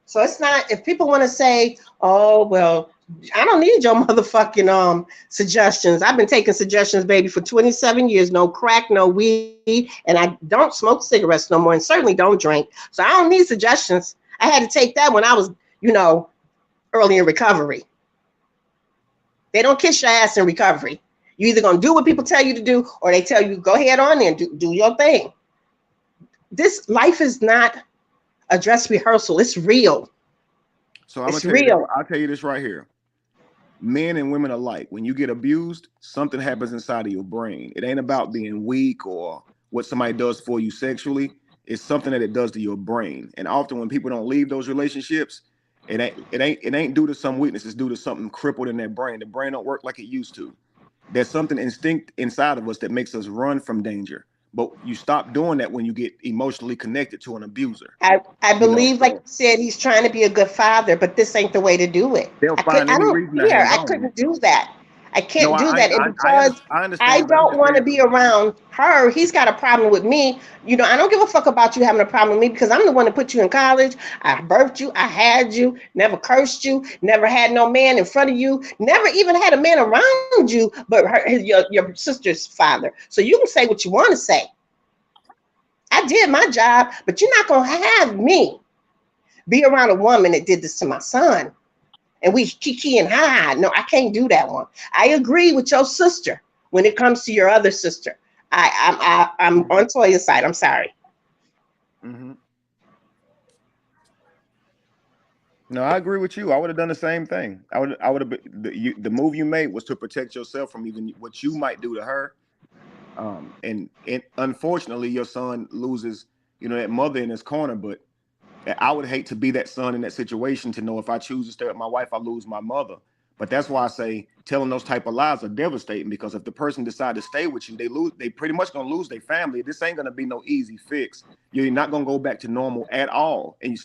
So it's not, if people want to say, oh, well, I don't need your motherfucking suggestions. I've been taking suggestions, baby, for 27 years. No crack, no weed, and I don't smoke cigarettes no more and certainly don't drink. So I don't need suggestions. I had to take that when I was, early in recovery. They don't kiss your ass in recovery. You're either going to do what people tell you to do or they tell you, go ahead on there and do your thing. This life is not a dress rehearsal. It's real. So I'm It's gonna tell you real. this, I'll tell you this right here. Men and women alike, when you get abused, something happens inside of your brain. It ain't about being weak or what somebody does for you sexually. It's something that it does to your brain. And often when people don't leave those relationships, it ain't due to some weakness. It's due to something crippled in their brain. The brain don't work like it used to. There's something instinct inside of us that makes us run from danger. But you stop doing that when you get emotionally connected to an abuser. I believe, like you said, he's trying to be a good father, but this ain't the way to do it. They'll find any reason to hang I on. couldn't do that. I can't No, do that. And I because understand. I but I'm don't just want to saying, be around her, he's got a problem with me. I don't give a fuck about you having a problem with me because I'm the one that put you in college. I birthed you. I had you. Never cursed you. Never had no man in front of you. Never even had a man around you, but your sister's father. So you can say what you want to say. I did my job, but you're not going to have me be around a woman that did this to my son. And we kiki and ha. No, I can't do that one. I agree with your sister when it comes to your other sister. I'm on Toya's side. I'm sorry. Mm-hmm. No, I agree with you. I would have done the same thing. I would have. The move you made was to protect yourself from even what you might do to her. And unfortunately, your son loses, that mother in his corner. But I would hate to be that son in that situation to know if I choose to stay with my wife, I lose my mother. But that's why I say telling those type of lies are devastating, because if the person decides to stay with you, they pretty much gonna lose their family. This ain't gonna be no easy fix. You're not gonna go back to normal at all. And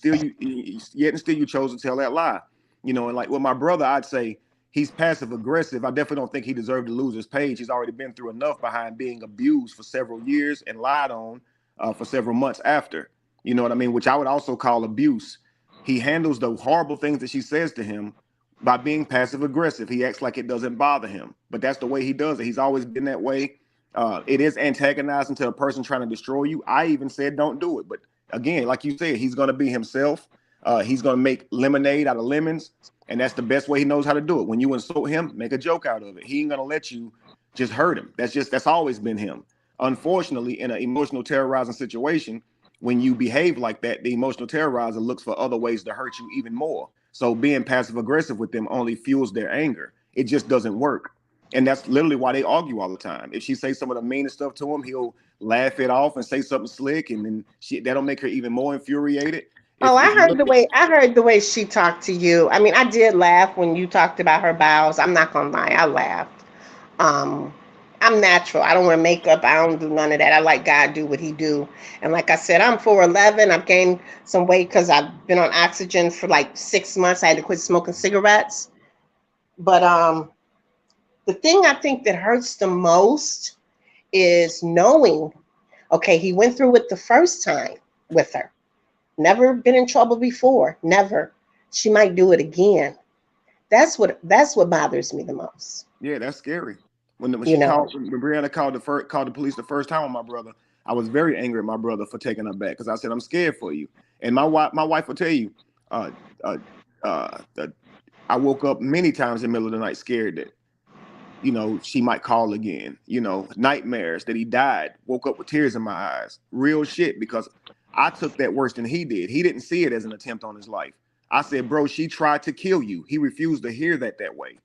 yet still you chose to tell that lie. And like with my brother, I'd say he's passive aggressive. I definitely don't think he deserved to lose his page. He's already been through enough behind being abused for several years and lied on for several months after. You know what I mean? Which I would also call abuse. He handles the horrible things that she says to him by being passive aggressive. He acts like it doesn't bother him, but that's the way he does it. He's always been that way. It is antagonizing to a person trying to destroy you. I even said don't do it, but again, like you said, he's gonna be himself. He's gonna make lemonade out of lemons, and that's the best way he knows how to do it. When you insult him, make a joke out of it. He ain't gonna let you just hurt him. That's always been him. Unfortunately, in an emotional terrorizing situation, when you behave like that, the emotional terrorizer looks for other ways to hurt you even more. So being passive aggressive with them only fuels their anger. It just doesn't work. And that's literally why they argue all the time. If she says some of the meanest stuff to him, he'll laugh it off and say something slick, and then that'll make her even more infuriated. Oh, I If you heard look the way she talked to you. I mean, I did laugh when you talked about her bowels. I'm not gonna lie, I laughed. I'm natural. I don't wear makeup. I don't do none of that. I like God do what he do. And like I said, I'm 4'11". I've gained some weight because I've been on oxygen for like 6 months. I had to quit smoking cigarettes. But the thing I think that hurts the most is knowing, okay, he went through it the first time with her. Never been in trouble before. Never. She might do it again. That's what bothers me the most. Yeah, that's scary. When Brianna called the police the first time on my brother, I was very angry at my brother for taking her back because I said, I'm scared for you. And my wife will tell you, I woke up many times in the middle of the night scared that, she might call again. Nightmares that he died, woke up with tears in my eyes. Real shit, because I took that worse than he did. He didn't see it as an attempt on his life. I said, bro, she tried to kill you. He refused to hear that way.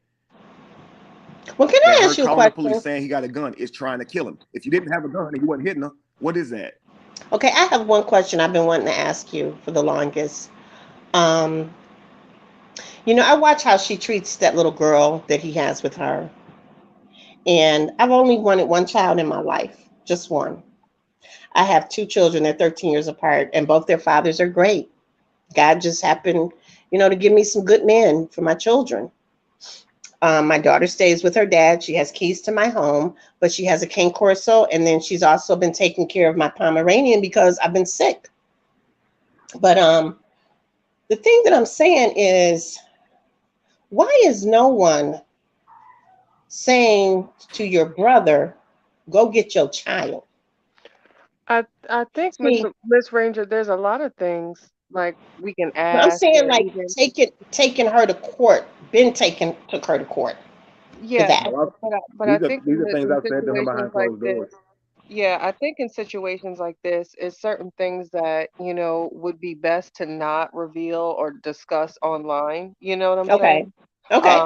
Well, can I ask you a Calling the question? police saying he got a gun is trying to kill him. If you didn't have a gun and you wasn't hitting her, what is that? Okay, I have one question I've been wanting to ask you for the longest. I watch how she treats that little girl that he has with her. And I've only wanted one child in my life, just one. I have 2 children, they're 13 years apart, and both their fathers are great. God just happened, to give me some good men for my children. My daughter stays with her dad. She has keys to my home, but she has a Cane Corso, and then she's also been taking care of my Pomeranian because I've been sick. But the thing that I'm saying is, why is no one saying to your brother, go get your child? I think, Miss Ranger, there's a lot of things like we can I'm ask saying or like even taking her to court, took her to court for yeah, that. but I think These are things in I've said to him situations behind like closed this, doors. yeah, I think in situations like this, it's certain things that, would be best to not reveal or discuss online. You know what I'm saying? Okay.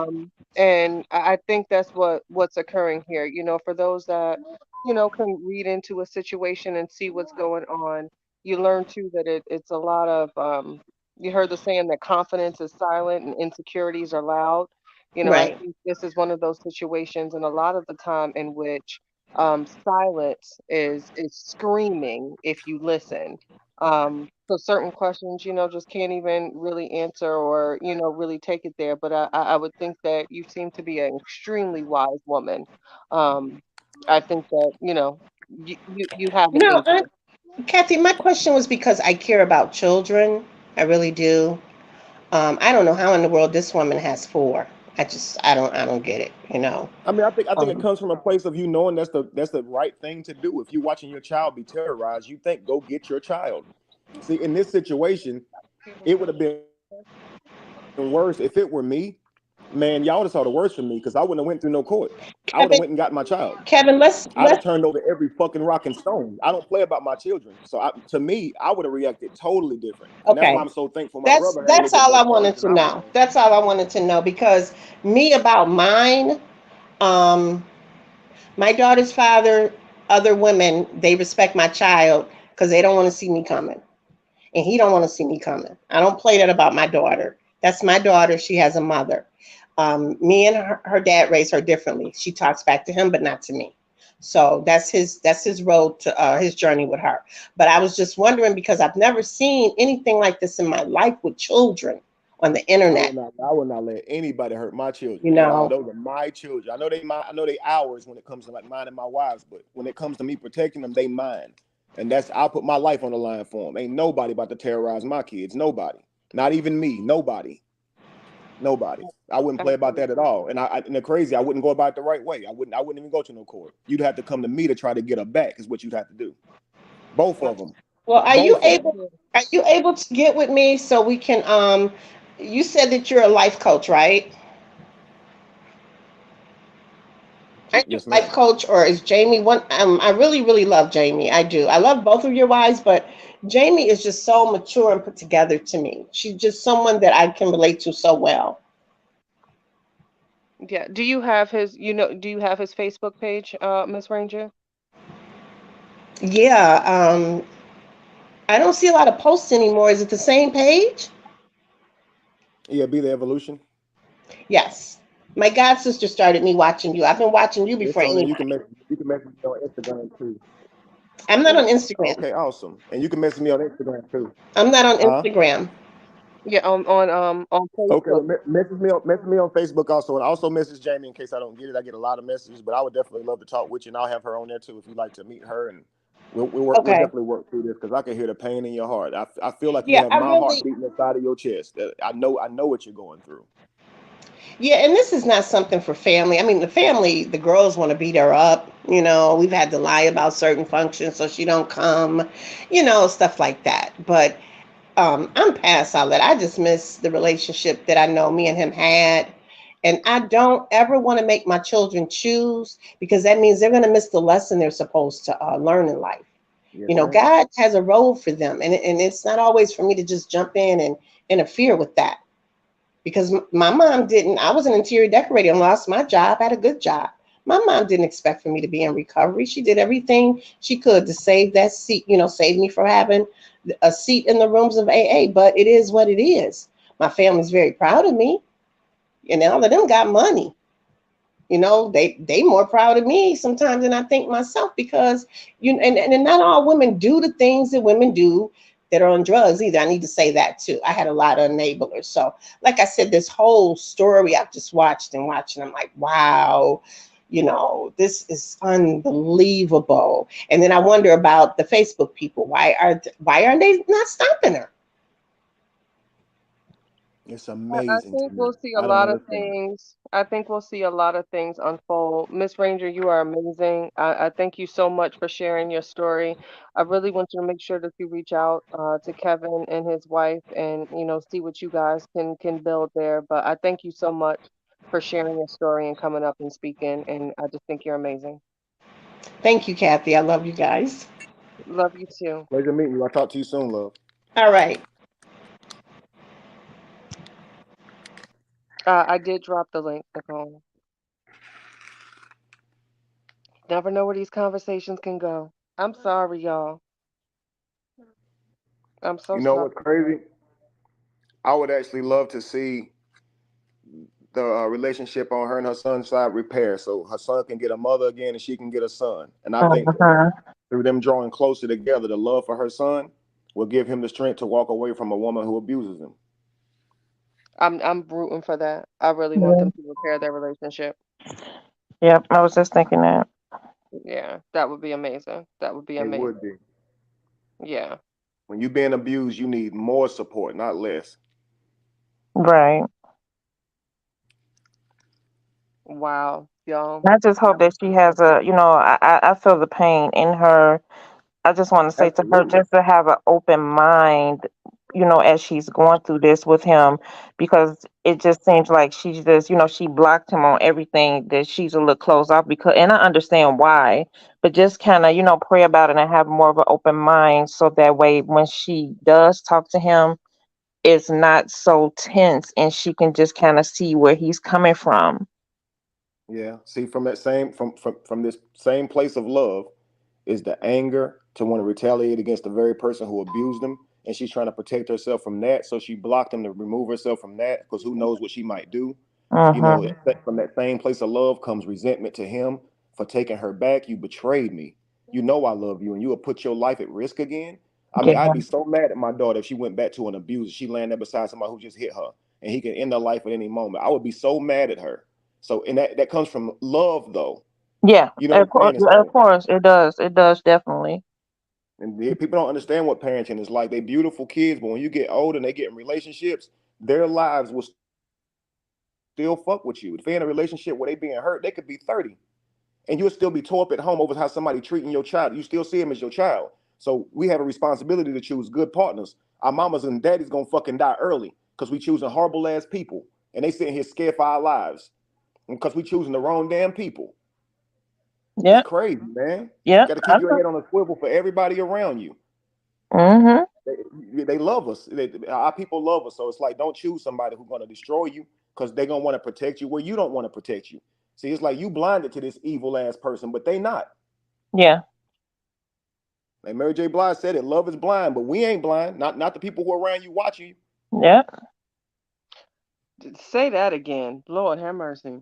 And I think that's what's occurring here. For those that, can read into a situation and see what's going on, you learn too that it's a lot of you heard the saying that confidence is silent and insecurities are loud. I Right. think this is one of those situations, and a lot of the time in which silence is screaming if you listen. So certain questions, just can't even really answer or, really take it there. But I would think that you seem to be an extremely wise woman. I think that, you have an answer. Kathy, my question was because I care about children. I really do. I don't know how in the world this woman has 4. I don't get it. I mean, I think it comes from a place of you knowing that's the right thing to do. If you're watching your child be terrorized, you think go get your child. See, in this situation, it would have been worse if it were me. Man, y'all would have saw the worst from me because I wouldn't have went through no court. I would have went and got my child. Kevin, I'd have turned over every fucking rock and stone. I don't play about my children. So to me, I would have reacted totally different. And that's why I'm so thankful my brother. That's all I wanted to know. That's all I wanted to know because me about mine, my daughter's father, other women, they respect my child because they don't want to see me coming. And he don't want to see me coming. I don't play that about my daughter. That's my daughter. She has a mother. Me and her dad raised her differently. She talks back to him, but not to me. So that's his road to his journey with her. But I was just wondering because I've never seen anything like this in my life with children on the internet. I would not let anybody hurt my children. Those are my children. I know they ours when it comes to like mine and my wives, but when it comes to me protecting them, they mine. And I'll put my life on the line for them. Ain't nobody about to terrorize my kids. Nobody. Not even me. Nobody. I wouldn't play about that at all. And the crazy, I wouldn't go about it the right way. I wouldn't even go to no court. You'd have to come to me to try to get her back is what you'd have to do. Both of them. Well, Both of them. are you able to get with me so we can you said that you're a life coach, right? Aren't you Yes, a life ma'am. coach, or is Jamie one? I really, really love Jamie. I do. I love both of your wives, but Jamie is just so mature and put together to me. She's just someone that I can relate to so well. Yeah. Do you have his, do you have his Facebook page, Miss Ranger? Yeah. I don't see a lot of posts anymore. Is it the same page? Yeah, Be the Evolution. Yes. My god sister started me watching you. I've been watching you It's before on there. anybody. You can message me on Instagram too. I'm not on Instagram. Okay, awesome. And you can message me on Instagram too. I'm not on Huh? Instagram. Yeah, on Okay, Facebook. well, message me on Facebook also, and also message Jamie in case I don't get it. I get a lot of messages, but I would definitely love to talk with you, and I'll have her on there too if you'd like to meet her, and we'll Okay. definitely work through this because I can hear the pain in your heart. I feel like you Yeah, can have I my heart really. beating inside of your chest. I know what you're going through. Yeah, and this is not something for family. I mean, the family, the girls want to beat her up. We've had to lie about certain functions so she don't come. Stuff like that. But I'm past all that. I just miss the relationship that I know me and him had. And I don't ever want to make my children choose because that means they're going to miss the lesson they're supposed to learn in life. Yes, ma'am. God has a role for them, and it's not always for me to just jump in and interfere with that because my mom didn't. I was an interior decorator and lost my job, had a good job. My mom didn't expect for me to be in recovery. She did everything she could to save that seat, save me from having a seat in the rooms of AA, but it is what it is. My family's very proud of me, and all of them got money. They more proud of me sometimes than I think myself because and not all women do the things that women do that are on drugs either. I need to say that too. I had a lot of enablers. So like I said, this whole story I've just watched and watched, and I'm like, wow, this is unbelievable. And then I wonder about the Facebook people. Why aren't they not stopping her? It's I amazing to think me. we'll see a I don't lot of understand. things. I think we'll see a lot of things unfold. Miss Ranger, you are amazing. I thank you so much for sharing your story. I really want you to make sure that you reach out to Kevin and his wife and see what you guys can build there. But I thank you so much for sharing your story and coming up and speaking. And I just think you're amazing. Thank you, Kathy. I love you guys. Love you too. Pleasure meeting you. I'll talk to you soon, love. All right. I did drop the link, Nicole. Never know where these conversations can go. I'm sorry, y'all. I'm so You know sorry. what's crazy? I would actually love to see the relationship on her and her son's side repair, so her son can get a mother again and she can get a son. And I think Uh-huh. through them drawing closer together, the love for her son will give him the strength to walk away from a woman who abuses him. I'm rooting for that. I really want Yeah. them to repair their relationship. Yep, I was just thinking that. Yeah, that would be amazing. That would be It amazing. would be. Yeah. When you're being abused, you need more support, not less. Right. Wow, y'all. I just hope That was that she has I feel the pain in her. I just want to say to her Absolutely. just to have an open mind, as she's going through this with him, because it just seems like she's just, she blocked him on everything that she's a little closed off because, and I understand why, but just kind of, pray about it and have more of an open mind so that way when she does talk to him, it's not so tense and she can just kind of see where he's coming from. Yeah. See, from that same from this same place of love is the anger to want to retaliate against the very person who abused them. And she's trying to protect herself from that. So she blocked him to remove herself from that because who knows what she might do. Mm-hmm. From that same place of love comes resentment to him for taking her back. You betrayed me. You know I love you, and you will put your life at risk again. I mean, Yeah. I'd be so mad at my daughter if she went back to an abuser. She landed beside somebody who just hit her, and he can end her life at any moment. I would be so mad at her. So, and that comes from love, though. Yeah, You know what I'm saying? And of so, course it does. It does definitely. people don't understand what parenting is like. They beautiful kids, but when you get older and they get in relationships, their lives will still fuck with you. If they're in a relationship where they being hurt, they could be 30. And you'll still be tore up at home over how somebody treating your child. You still see him as your child. So we have a responsibility to choose good partners. Our mamas and daddies gonna fucking die early because we choosing horrible ass people, and they sitting here scared for our lives because we choosing the wrong damn people. Yep. It's crazy, man. Yep. Got to keep your head on a swivel for everybody around you. Mm-hmm. They love us. Our people love us. So it's like, don't choose somebody who's going to destroy you because they're going to want to protect you where you don't want to protect you. See, it's like you blinded to this evil ass person, but they not. Yeah. Like Mary J. Blige said it, love is blind, but we ain't blind. Not the people who are around you watching you. Yep. Say that again. Lord have mercy.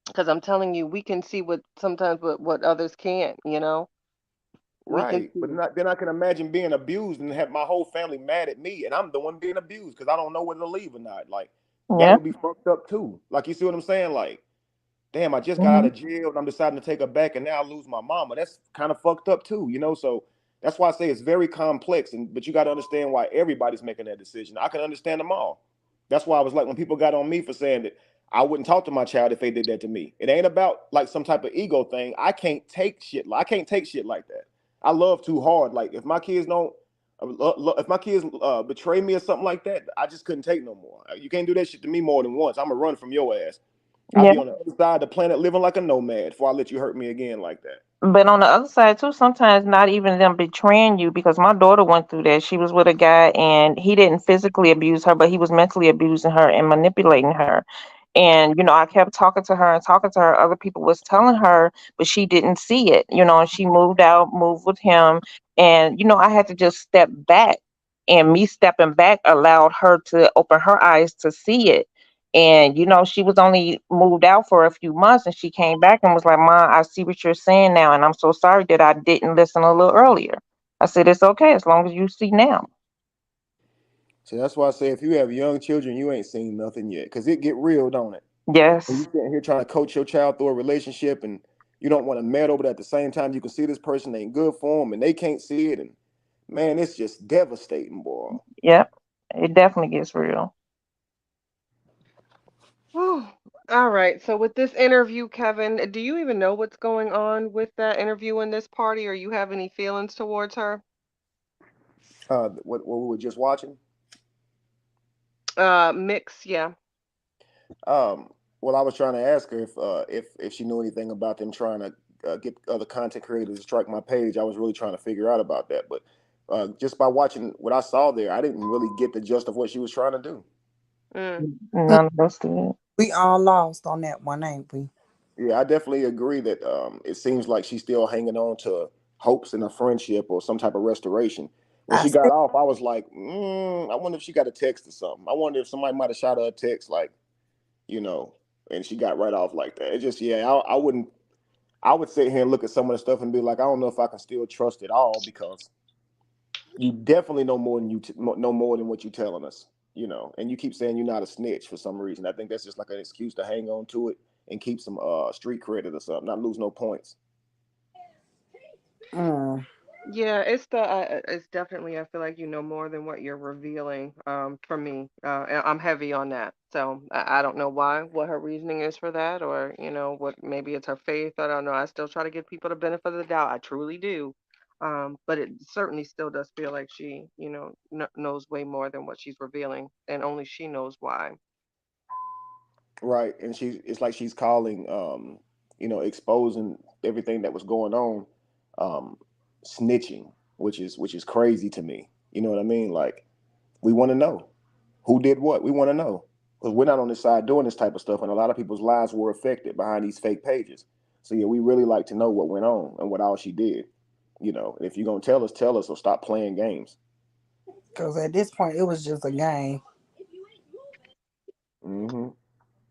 Because I'm telling you, we can see sometimes what others can't, you know? We can Right. But see. then I can imagine being abused and have my whole family mad at me, and I'm the one being abused because I don't know whether to leave or not. Like, that Yeah. would be fucked up too. Like, you see what I'm saying? Like, damn, I just got out Mm-hmm. of jail and I'm deciding to take her back and now I lose my mama. That's kind of fucked up too, you know? So that's why I say it's very complex, but you got to understand why everybody's making that decision. I can understand them all. That's why I was like, when people got on me for saying that I wouldn't talk to my child if they did that to me. It ain't about like some type of ego thing. I can't take shit like that. I love too hard. Like if my kids don't, if my kids betray me or something like that, I just couldn't take no more. You can't do that shit to me more than once. I'm gonna run from your ass. I'll Yeah. be on the other side of the planet living like a nomad before I let you hurt me again like that. But on the other side too, sometimes not even them betraying you, because my daughter went through that. She was with a guy and he didn't physically abuse her, but he was mentally abusing her and manipulating her. And, I kept talking to her and talking to her. Other people was telling her, but she didn't see it, and she moved out, moved with him. And, I had to just step back. And me stepping back allowed her to open her eyes to see it. And she was only moved out for a few months, and she came back and was like, "Mom, I see what you're saying now, and I'm so sorry that I didn't listen a little earlier." I said, "It's okay as long as you see now." So that's why I say if you have young children, you ain't seen nothing yet, because it get real, don't it? When you Yes. sitting here trying to coach your child through a relationship and you don't want to meddle, but at the same time you can see this person ain't good for them and they can't see it, and man, it's just devastating, boy. Yep. It definitely gets real. Whew. All right. So with this interview, Kevin, do you even know what's going on with that interview in this party, or you have any feelings towards her? What we were just watching. Mix, yeah. Well, I was trying to ask her if she knew anything about them trying to get other content creators to strike my page. I was really trying to figure out about that, but just by watching what I saw there, I didn't really get the gist of what she was trying to do. None of us did. We all lost on that one, ain't we? Yeah, I definitely agree that it seems like she's still hanging on to hopes in a friendship or some type of restoration. When I she got said, off, I was like, I wonder if she got a text or something. I wonder if somebody might have shot her a text, like, and she got right off like that. It just, yeah, I wouldn't. I would sit here and look at some of the stuff and be like, I don't know if I can still trust it all, because you definitely know more than know more than what you're telling us, and you keep saying you're not a snitch for some reason. I think that's just like an excuse to hang on to it and keep some street credit or something, not lose no points. Yeah, it's definitely, I feel like you know more than what you're revealing. For me, and I'm heavy on that. So I don't know what her reasoning is for that, or what, maybe it's her faith. I don't know. I still try to give people the benefit of the doubt. I truly do. But it certainly still does feel like she, knows way more than what she's revealing, and only she knows why. Right, and it's like she's calling, exposing everything that was going on, um, snitching, which is crazy to me. You know what I mean? Like, we want to know who did what. We want to know, because we're not on this side doing this type of stuff, and a lot of people's lives were affected behind these fake pages. So yeah, we really like to know what went on and what all she did. And if you're gonna tell us, or stop playing games. because at this point, it was just a game. Hmm.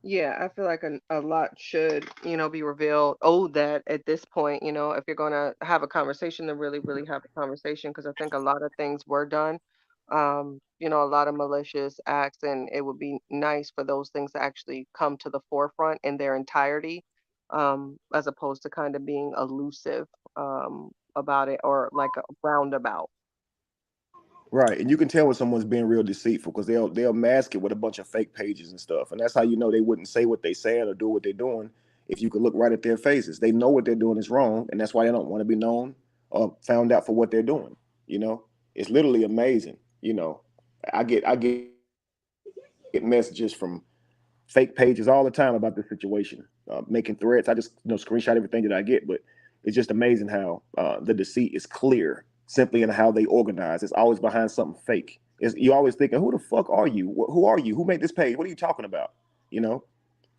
Yeah, I feel like a lot should, be revealed. Oh, that at this point, if you're going to have a conversation, then really, really have a conversation, because I think a lot of things were done, a lot of malicious acts, and it would be nice for those things to actually come to the forefront in their entirety, as opposed to kind of being elusive, about it, or like a roundabout. Right, and you can tell when someone's being real deceitful, because they'll mask it with a bunch of fake pages and stuff, and that's how you know they wouldn't say what they saying or do what they're doing if you could look right at their faces. They know what they're doing is wrong, and that's why they don't want to be known found out for what they're doing. You know, it's literally amazing. You know, I get messages from fake pages all the time about this situation, making threats. I just screenshot everything that I get, but it's just amazing how the deceit is clear simply in how they organize. It's always behind something fake. You're always thinking, who the fuck are you? Who are you? Who made this page? What are you talking about? You know,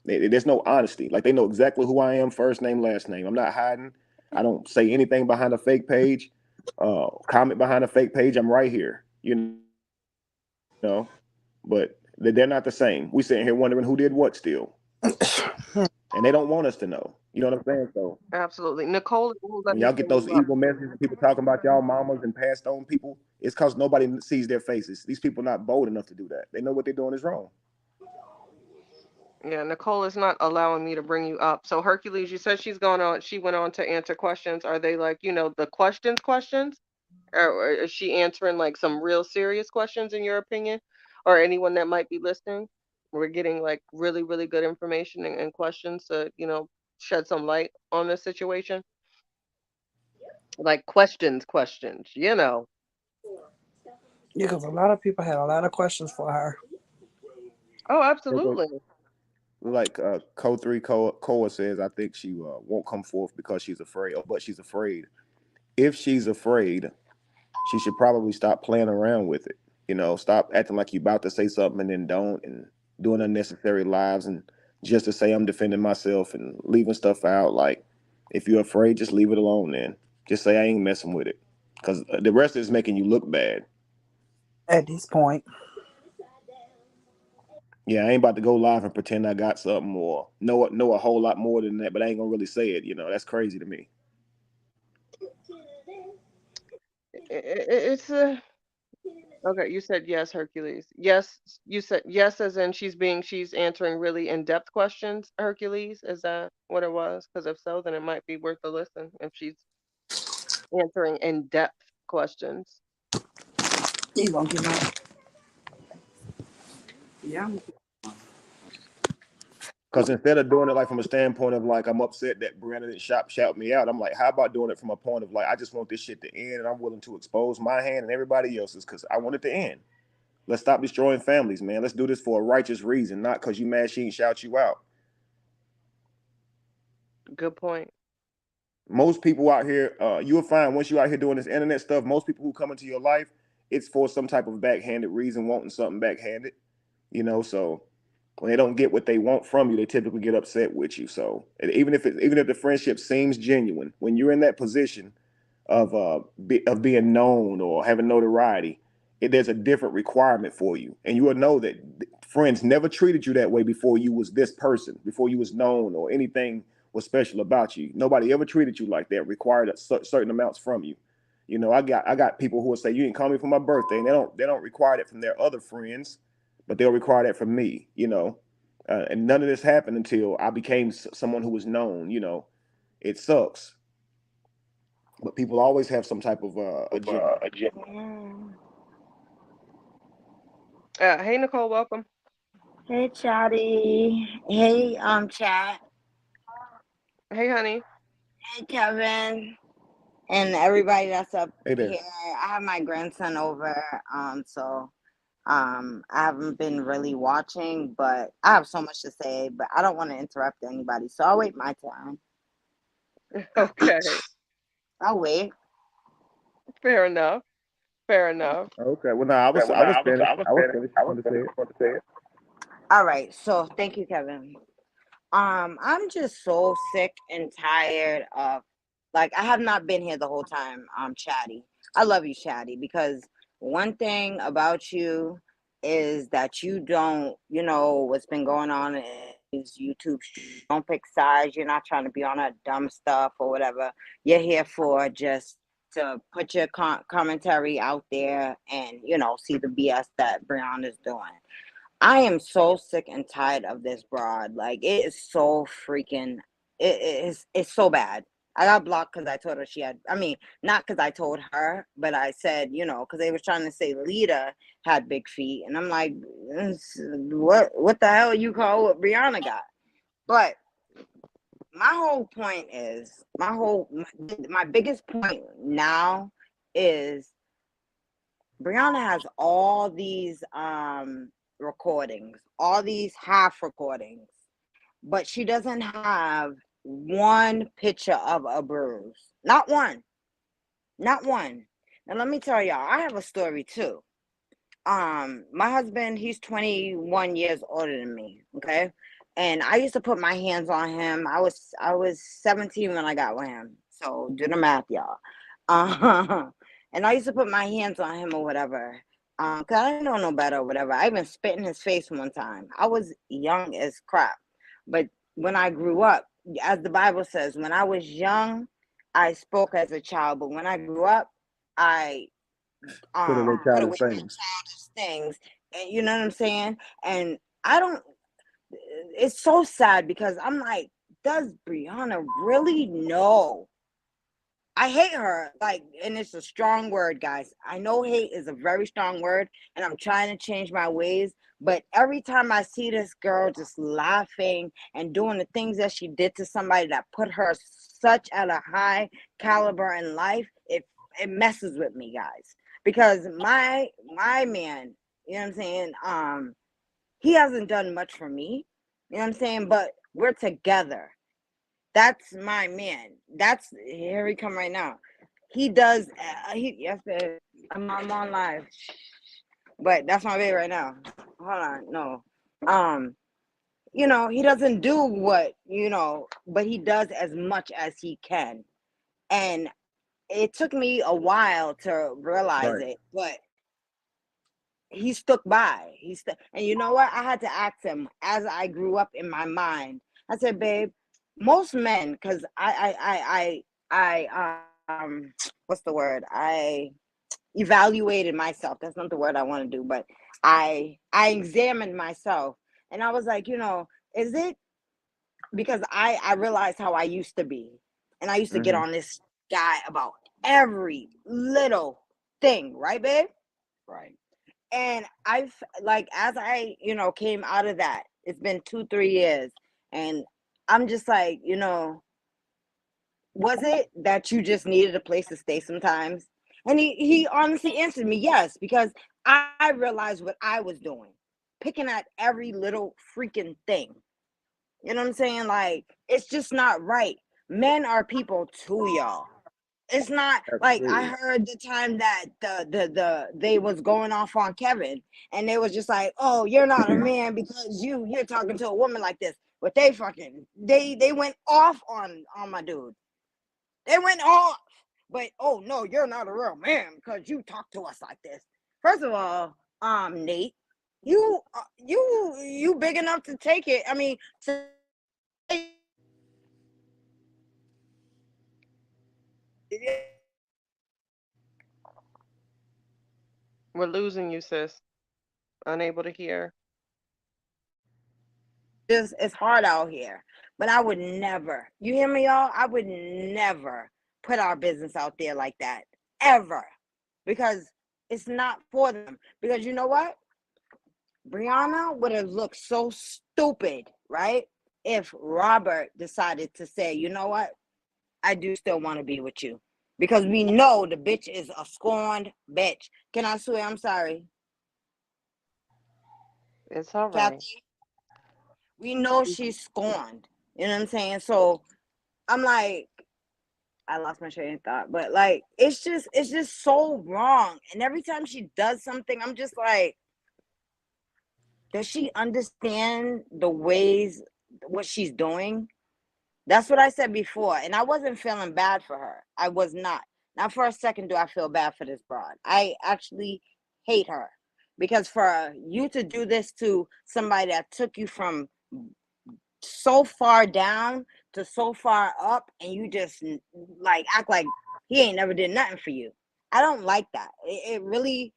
there's no honesty. Like, they know exactly who I am, first name, last name. I'm not hiding. I don't say anything behind a fake page, comment behind a fake page. I'm right here, you know, but they're not the same. We sitting here wondering who did what still. And they don't want us to know. You know what I'm saying? So Absolutely. Nicole, when y'all get those evil messages, people talking about y'all mamas and passed on people, it's because nobody sees their faces. These people not bold enough to do that. They know what they're doing is wrong. Yeah, Nicole is not allowing me to bring you up. So Hercules, you said she went on to answer questions. Are they like, the questions? Or is she answering like some real serious questions in your opinion? Or anyone that might be listening? We're getting like really, really good information and questions to, shed some light on this situation. Like questions. Yeah, because a lot of people had a lot of questions for her. Oh, absolutely. Like Koa says, I think she won't come forth because she's afraid. But she's afraid. If she's afraid, she should probably stop playing around with it. Stop acting like you about to say something and then don't, and doing unnecessary lives and just to say I'm defending myself and leaving stuff out. Like, if you're afraid, just leave it alone then. Just say I ain't messing with it. Because the rest is making you look bad. At this point. Yeah, I ain't about to go live and pretend I got something or know a whole lot more than that, but I ain't gonna really say it. That's crazy to me. It's a okay. You said yes, Hercules. Yes, you said yes, as in she's answering really in-depth questions. Hercules, is that what it was? Because if so, then it might be worth a listen if she's answering in-depth questions. You gonna get my yeah. Because instead of doing it like from a standpoint of like I'm upset that Brianna didn't shout me out, I'm like, how about doing it from a point of like I just want this shit to end and I'm willing to expose my hand and everybody else's because I want it to end. Let's stop destroying families, man. Let's do this for a righteous reason, not because you mad she ain't shout you out. Good point. Most people out here, you'll find once you're out here doing this internet stuff, most people who come into your life, it's for some type of backhanded reason, wanting something backhanded. So when they don't get what they want from you, they typically get upset with you. So even if the friendship seems genuine, when you're in that position of being known or having notoriety, there's a different requirement for you, and you will know that friends never treated you that way before you was this person, before you was known or anything was special about you. Nobody ever treated you like that. Required certain amounts from you. I got people who will say you didn't call me for my birthday, and they don't require that from their other friends, but they'll require that from me. And none of this happened until I became someone who was known. It sucks, but people always have some type of agenda. Hey, Nicole, welcome. Hey, Chatty. Hey, chat. Hey, honey. Hey, Kevin. And everybody that's up Hey there. here. I have my grandson over, so I haven't been really watching, but I have so much to say, but I don't want to interrupt anybody, so I'll wait my turn. Okay. I'll wait. Fair enough. Okay. Well, no, I was finished. I was finished. All right, so thank you, Kevin. I'm just so sick and tired of, like, I have not been here the whole time. Chatty. I love you, Chatty, because one thing about you is that you don't, what's been going on is YouTube. You don't pick sides. You're not trying to be on that dumb stuff or whatever. You're here for just to put your commentary out there and, see the BS that Brianna's doing. I am so sick and tired of this broad. Like, it is so freaking, it's so bad. I got blocked because I told her she had, not because I told her, but I said, because they was trying to say Lita had big feet. And I'm like, what the hell you call what Brianna got? But my whole point is my biggest point now is Brianna has all these recordings, all these half recordings, but she doesn't have one picture of a bruise. Not one. Not one. Now let me tell y'all, I have a story too. My husband, he's 21 years older than me, okay? And I used to put my hands on him. I was 17 when I got with him. So do the math, y'all. And I used to put my hands on him or whatever. Cause I didn't know no better or whatever. I even spit in his face one time. I was young as crap. But when I grew up, as the Bible says, when I was young, I spoke as a child, but when I grew up, I Put away put away childish things. things, and you know what I'm saying? And I don't, it's so sad because I'm like, does Brianna really know? I hate her, like, and it's a strong word, guys. I know hate is a very strong word, and I'm trying to change my ways. But every time I see this girl just laughing and doing the things that she did to somebody that put her such at a high caliber in life, it messes with me, guys. Because my man, you know what I'm saying? He hasn't done much for me, you know what I'm saying? But we're together. That's my man. That's here he come right now. He does. Yes, babe. I'm on live, but that's my baby right now. Hold on, no. You know, he doesn't do what but he does as much as he can, and it took me a while to realize Right. it, but he stuck by. And you know what? I had to ask him as I grew up in my mind. I said, babe, most men, because what's the word? I evaluated myself. That's not the word I want to do, but I examined myself, and I was like, is it because I realized how I used to be, and I used to get Mm-hmm. on this guy about every little thing, right, babe? Right. And I've like as I, came out of that, it's been 2, 3 years, and I'm just like, was it that you just needed a place to stay sometimes? And he honestly answered me, yes, because I realized what I was doing, picking at every little freaking thing. You know what I'm saying? Like, it's just not right. Men are people too, y'all. It's not like I Absolutely. heard the time that they was going off on Kevin, and they was just like, oh, you're not a man because you're talking to a woman like this. But they went off on my dude. They went off. But oh no, you're not a real man because you talk to us like this. First of all, Nate, you big enough to take it. I mean, We're losing you, sis. Unable to hear. just it's hard out here. But I would never, you hear me, y'all? I would never put our business out there like that. Ever. Because it's not for them. Because you know what? Brianna would have looked so stupid, right? If Robert decided to say, you know what? I do still want to be with you. Because we know the bitch is a scorned bitch. Can I swear? I'm sorry. It's all right. Kathy, we know she's scorned. You know what I'm saying? So I'm like, I lost my train of thought, but like, it's just so wrong. And every time she does something, I'm just like, does she understand the ways what she's doing? That's what I said before, and I wasn't feeling bad for her. I was not. Not for a second do I feel bad for this broad. I actually hate her because for you to do this to somebody that took you from so far down to so far up, and you just like act like he ain't never did nothing for you. I don't like that. It really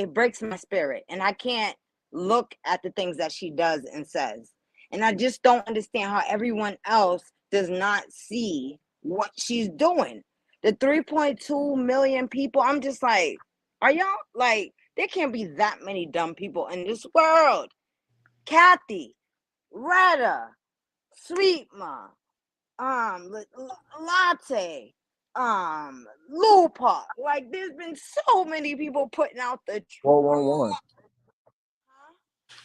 breaks my spirit, and I can't look at the things that she does and says, and I just don't understand how everyone else does not see what she's doing. The 3.2 million people, I'm just like, are y'all like, there can't be that many dumb people in this world. Kathy, Retta, Sweet Ma, Latte, Lupa. Like, there's been so many people putting out the truth. 411.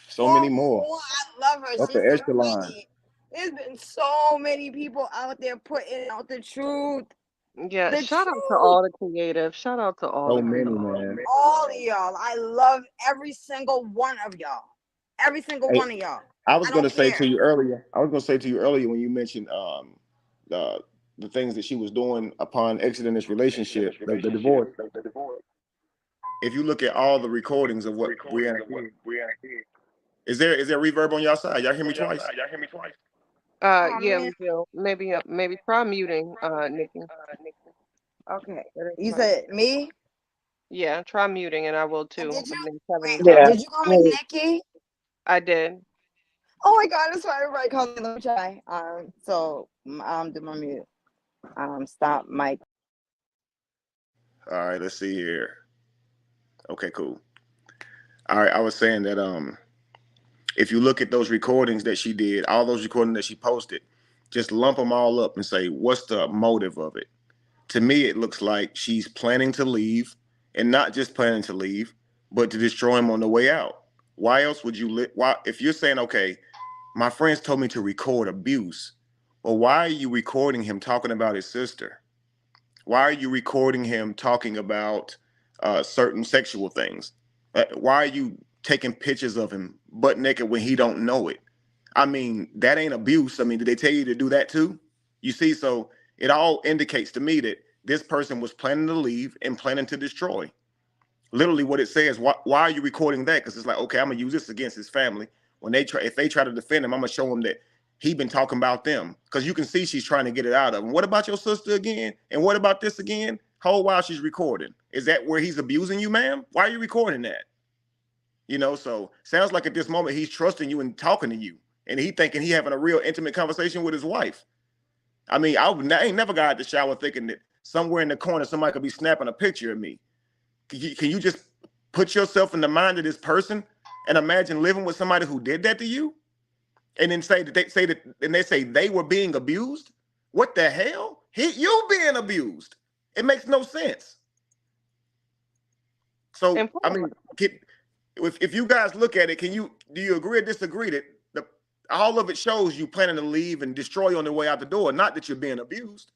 So many more. I love her. Up She's the so echelon. funny. There's been so many people out there putting out the truth. Yeah, The shout out to truth. all the creative. Shout out to all So the many, creative. man. All of y'all. I love every single one of y'all. Every single Hey, one of y'all. I was I going to don't say care. to you earlier. I was going to say to you earlier when you mentioned the things that she was doing upon exiting this relationship, the divorce. If you look at all the recordings of what Brianna did, is there reverb on y'all side? Y'all hear me twice? Oh, Yeah, man. we do. Maybe try muting, Nikki. Okay. Better You try. said me? Yeah, try muting, and I will too. Did you? And then Kevin Wait, and Kevin. did you call me Nikki? I did. Oh my God, that's why everybody calls me. Let me try. So do my mute. Stop mic. All right, let's see here. Okay, cool. All right, I was saying that if you look at those recordings that she did, all those recordings that she posted, just lump them all up and say, what's the motive of it? To me, it looks like she's planning to leave, and not just planning to leave, but to destroy him on the way out. Why else would you why, if you're saying, okay, my friends told me to record abuse, well, why are you recording him talking about his sister? Why are you recording him talking about certain sexual things? Why are you taking pictures of him butt naked when he don't know it? I mean, that ain't abuse. I mean, did they tell you to do that too? You see, so it all indicates to me that this person was planning to leave and planning to destroy. Literally what it says, why are you recording that? Because it's like, okay, I'm gonna use this against his family. When if they try to defend him, I'm gonna show him that he been talking about them. Because you can see she's trying to get it out of him. What about your sister again? And what about this again? Whole while she's recording. Is that where he's abusing you, ma'am? Why are you recording that? You know, so sounds like at this moment he's trusting you and talking to you. And he thinking he having a real intimate conversation with his wife. I mean, I ain't never got out the shower thinking that somewhere in the corner somebody could be snapping a picture of me. Can you just put yourself in the mind of this person and imagine living with somebody who did that to you? And then say they were being abused? What the hell? You being abused. It makes no sense. So, I mean, if you guys look at it, do you agree or disagree that all of it shows you planning to leave and destroy on the way out the door, not that you're being abused?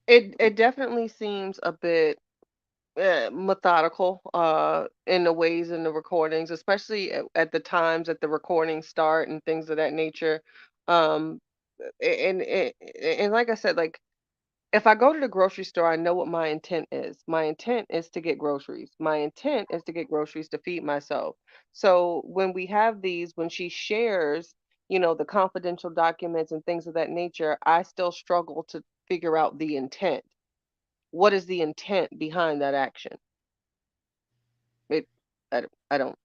It definitely seems a bit methodical in the ways in the recordings, especially at the times that the recordings start and things of that nature. Um, and like I said, like, if I go to the grocery store, I know what my intent is. My intent is to get groceries. My intent is to get groceries to feed myself. So when we have these, when she shares, the confidential documents and things of that nature, I still struggle to figure out the intent. What is the intent behind that action? I don't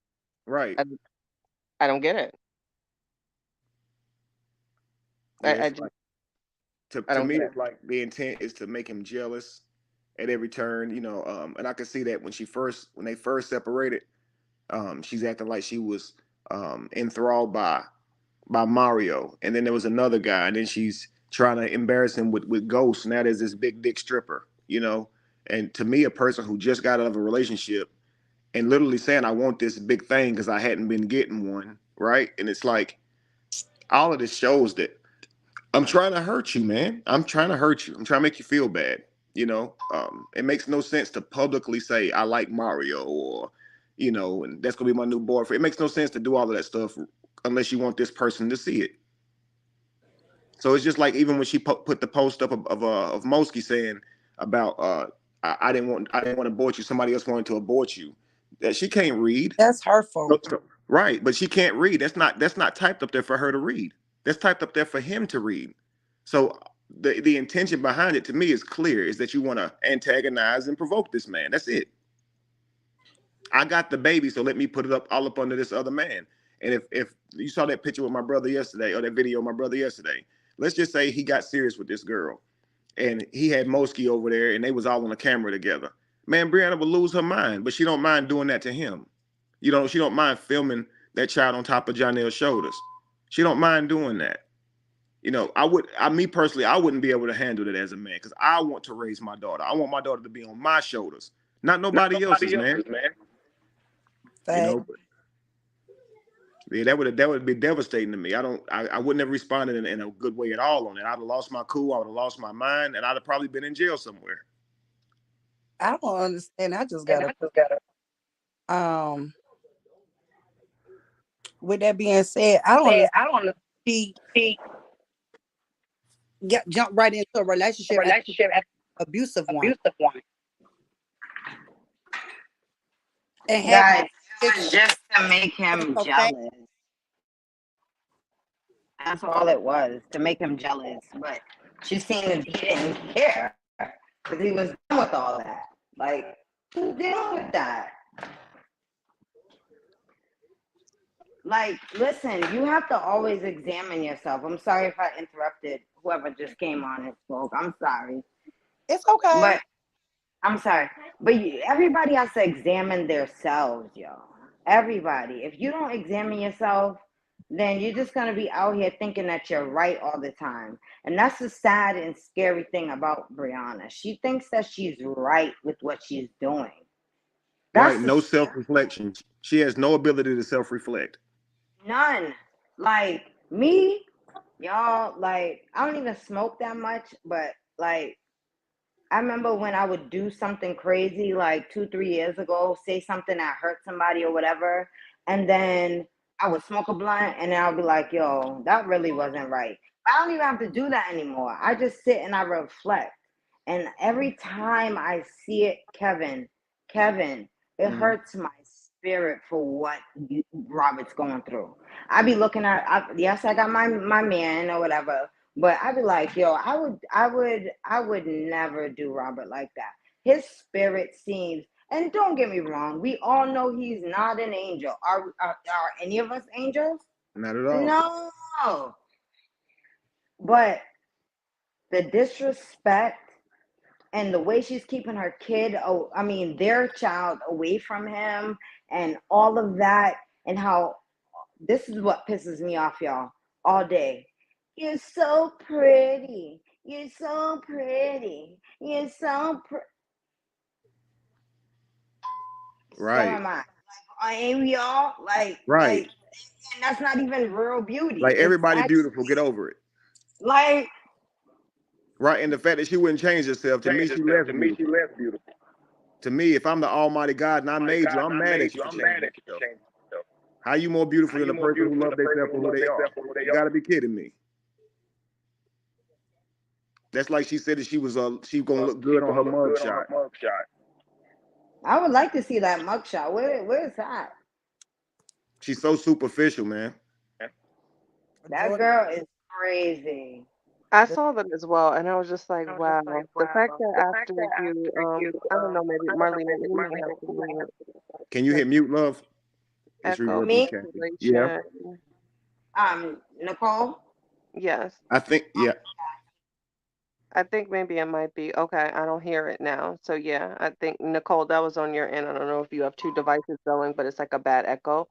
Right. I don't get it. Yeah, I just like, I to don't me, get it. it's like the intent is to make him jealous at every turn, and I could see that when they first separated, she's acting like she was enthralled by Mario, and then there was another guy, and then she's trying to embarrass him with Ghost. Now there's this big dick stripper, and to me, a person who just got out of a relationship and literally saying, I want this big thing because I hadn't been getting one, right? And it's like all of this shows that I'm trying to hurt you, man. I'm trying to hurt you. I'm trying to make you feel bad. It makes no sense to publicly say I like Mario or, and that's gonna be my new boyfriend. It makes no sense to do all of that stuff unless you want this person to see it. So it's just like even when she put the post up of Mosky saying about I didn't want to abort you. Somebody else wanted to abort you. That she can't read. That's her fault. Right, but she can't read. That's not typed up there for her to read. That's typed up there for him to read. So the intention behind it to me is clear, is that you want to antagonize and provoke this man. That's it. I got the baby, so let me put it all up under this other man. And if you saw that picture with my brother yesterday, or that video of my brother yesterday, let's just say he got serious with this girl and he had Mosky over there and they was all on the camera together. Man, Brianna would lose her mind, but she don't mind doing that to him. She don't mind filming that child on top of Janelle's shoulders. She don't mind doing that. You know, me personally, I wouldn't be able to handle it as a man because I want to raise my daughter. I want my daughter to be on my shoulders, not nobody else's, man. You know, but, yeah, that would be devastating to me. I wouldn't have responded in a good way at all on it. I'd have lost my cool. I would have lost my mind, and I'd have probably been in jail somewhere. I don't understand. I just gotta with that being said, I don't understand. She jump right into a relationship as abusive one. And Guys, have it was just to make him okay. jealous. That's all it was, to make him jealous. But she seemed he didn't care because he was done with all that. Like, who's dealing with that? Like, listen, you have to always examine yourself. I'm sorry if I interrupted whoever just came on and spoke. I'm sorry. It's okay. But I'm sorry. But everybody has to examine themselves, yo. Everybody. If you don't examine yourself, then you're just going to be out here thinking that you're right all the time. And that's the sad and scary thing about Brianna. She thinks that she's right with what she's doing. Right, no self-reflection. She has no ability to self-reflect. None. Like, me, y'all, like, I don't even smoke that much, but, like, I remember when I would do something crazy, like 2-3 years ago, say something that hurt somebody or whatever, and then I would smoke a blunt, and then I'll be like, yo, that really wasn't right. I don't even have to do that anymore. I just sit and I reflect. And every time I see it, Kevin, it hurts my spirit for what Robert's going through. I be looking at, yes, I got my man or whatever, but I be like, yo, I would never do Robert like that. His spirit seems, and don't get me wrong, we all know he's not an angel. Are any of us angels? Not at all. No. But the disrespect and the way she's keeping her kid, their child away from him and all of that, and how this is what pisses me off, y'all, all day. You're so pretty. You're so pretty. You're so pretty. Right. So am I. Like, ain't we all? Like, right. And that's not even real beauty. Like, everybody beautiful. Get over it. Like, right, and the fact that she wouldn't change herself, to me, she left beautiful. To me, if I'm the Almighty God and I made you, I'm mad at you for changing yourself. How you more beautiful than a person who loves themselves for who they are? You gotta be kidding me. That's like she said that she gonna look good on her mugshot. I would like to see that mugshot. Where is that? She's so superficial, man. That girl is crazy. I saw them as well, and I was just like, wow. The fact that after you, I don't know, maybe Marlena, you might have to mute. Can you hit mute, love? Echo. Me? Yeah. Nicole? Yes. I think, yeah. I think maybe it might be. Okay, I don't hear it now. So yeah, I think Nicole, that was on your end. I don't know if you have two devices going, but it's like a bad echo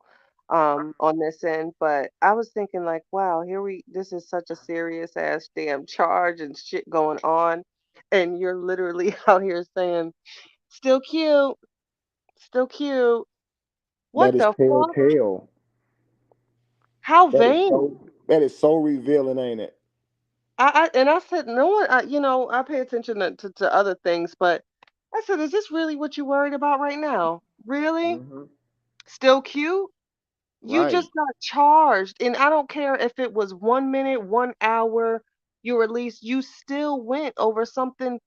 on this end. But I was thinking like, wow, this is such a serious ass damn charge and shit going on. And you're literally out here saying, still cute. Still cute. What the fuck? Telltale. How vain. That is so revealing, ain't it? I said, no one, I pay attention to other things, but I said, is this really what you're worried about right now? Really? Mm-hmm. Still cute? You Right. just got charged. And I don't care if it was 1 minute, 1 hour, you released, you still went over something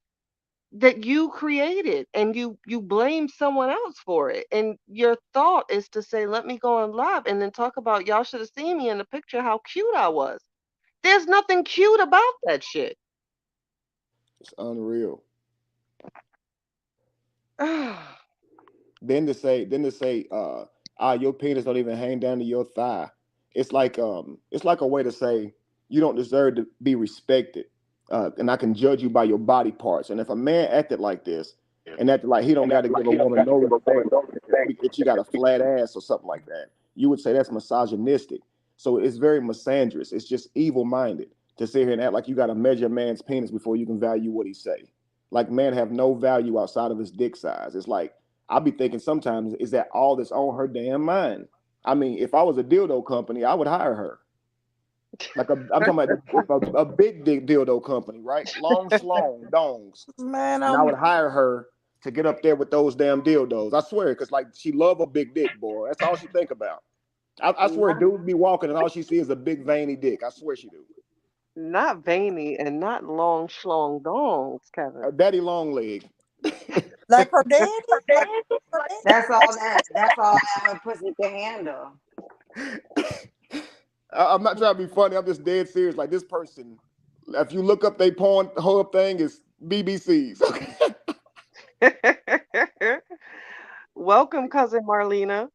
that you created and you blame someone else for it. And your thought is to say, let me go on live and then talk about y'all should have seen me in the picture, how cute I was. There's nothing cute about that shit. It's unreal. Then to say, your penis don't even hang down to your thigh. It's like a way to say you don't deserve to be respected, and I can judge you by your body parts. And if a man acted like this and acted like he don't got to give a woman no respect that you got a flat ass or something like that, you would say that's misogynistic. So it's very misandrous. It's just evil-minded. to sit here and act like you got to measure a man's penis before you can value what he say. Like, men have no value outside of his dick size. It's like, I'll be thinking sometimes, is that all that's on her damn mind? I mean, if I was a dildo company, I would hire her. Like, I'm talking about a big dick dildo company, right? Long schlong dongs. Man, And I would hire her to get up there with those damn dildos. I swear, because like she love a big dick, boy. That's all she think about. I swear, dudes be walking and all she see is a big veiny dick. I swear she do. Not veiny and not long schlong dongs, Kevin. Daddy long leg. Like her daddy? That's all that pussy can handle. I'm not trying to be funny. I'm just dead serious. Like, this person, if you look up they porn, the whole thing is BBCs. Welcome, cousin Marlena.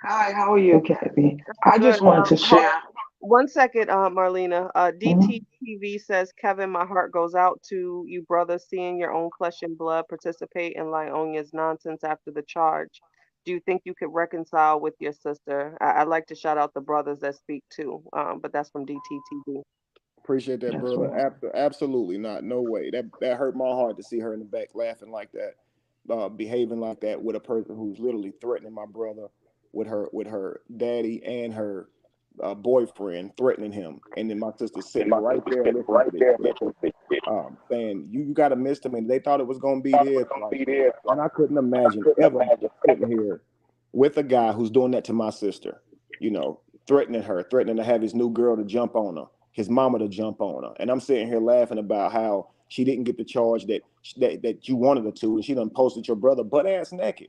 Hi, how are you, Kathy? I just wanted to share. 1 second, Marlena. DTTV says, Kevin, my heart goes out to you, brother, seeing your own flesh and blood participate in Lyonia's nonsense after the charge. Do you think you could reconcile with your sister? I'd like to shout out the brothers that speak too, but that's from DTTV. Appreciate that, That's brother. right. Absolutely not. No way. That hurt my heart to see her in the back laughing like that, behaving like that with a person who's literally threatening my brother with her daddy and her boyfriend, threatening him, and then my sister sitting right there, saying you got to miss them, and they thought it was gonna be this, and I couldn't imagine ever sitting here with a guy who's doing that to my sister, threatening to have his new girl to jump on her, his mama to jump on her, and I'm sitting here laughing about how she didn't get the charge that you wanted her to, and she done posted your brother butt ass naked.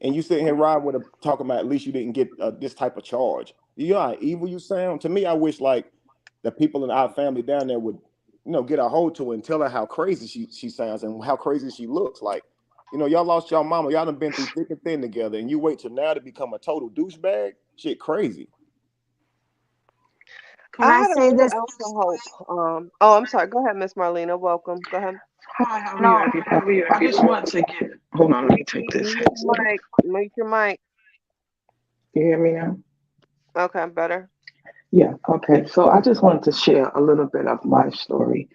And you sitting here riding with her talking about at least you didn't get this type of charge. You know how evil you sound? To me, I wish like the people in our family down there would, get a hold to her and tell her how crazy she sounds and how crazy she looks. Like, y'all lost y'all mama. Y'all done been through thick and thin together, and you wait till now to become a total douchebag? Shit crazy. Can I say this? Hope. I'm sorry. Go ahead, Miss Marlena. Welcome. Go ahead. Hi, how are you? I just want to get. Hold on, let me take this. Mute your mic. You hear me now? Okay, better. Yeah, okay. So I just wanted to share a little bit of my story.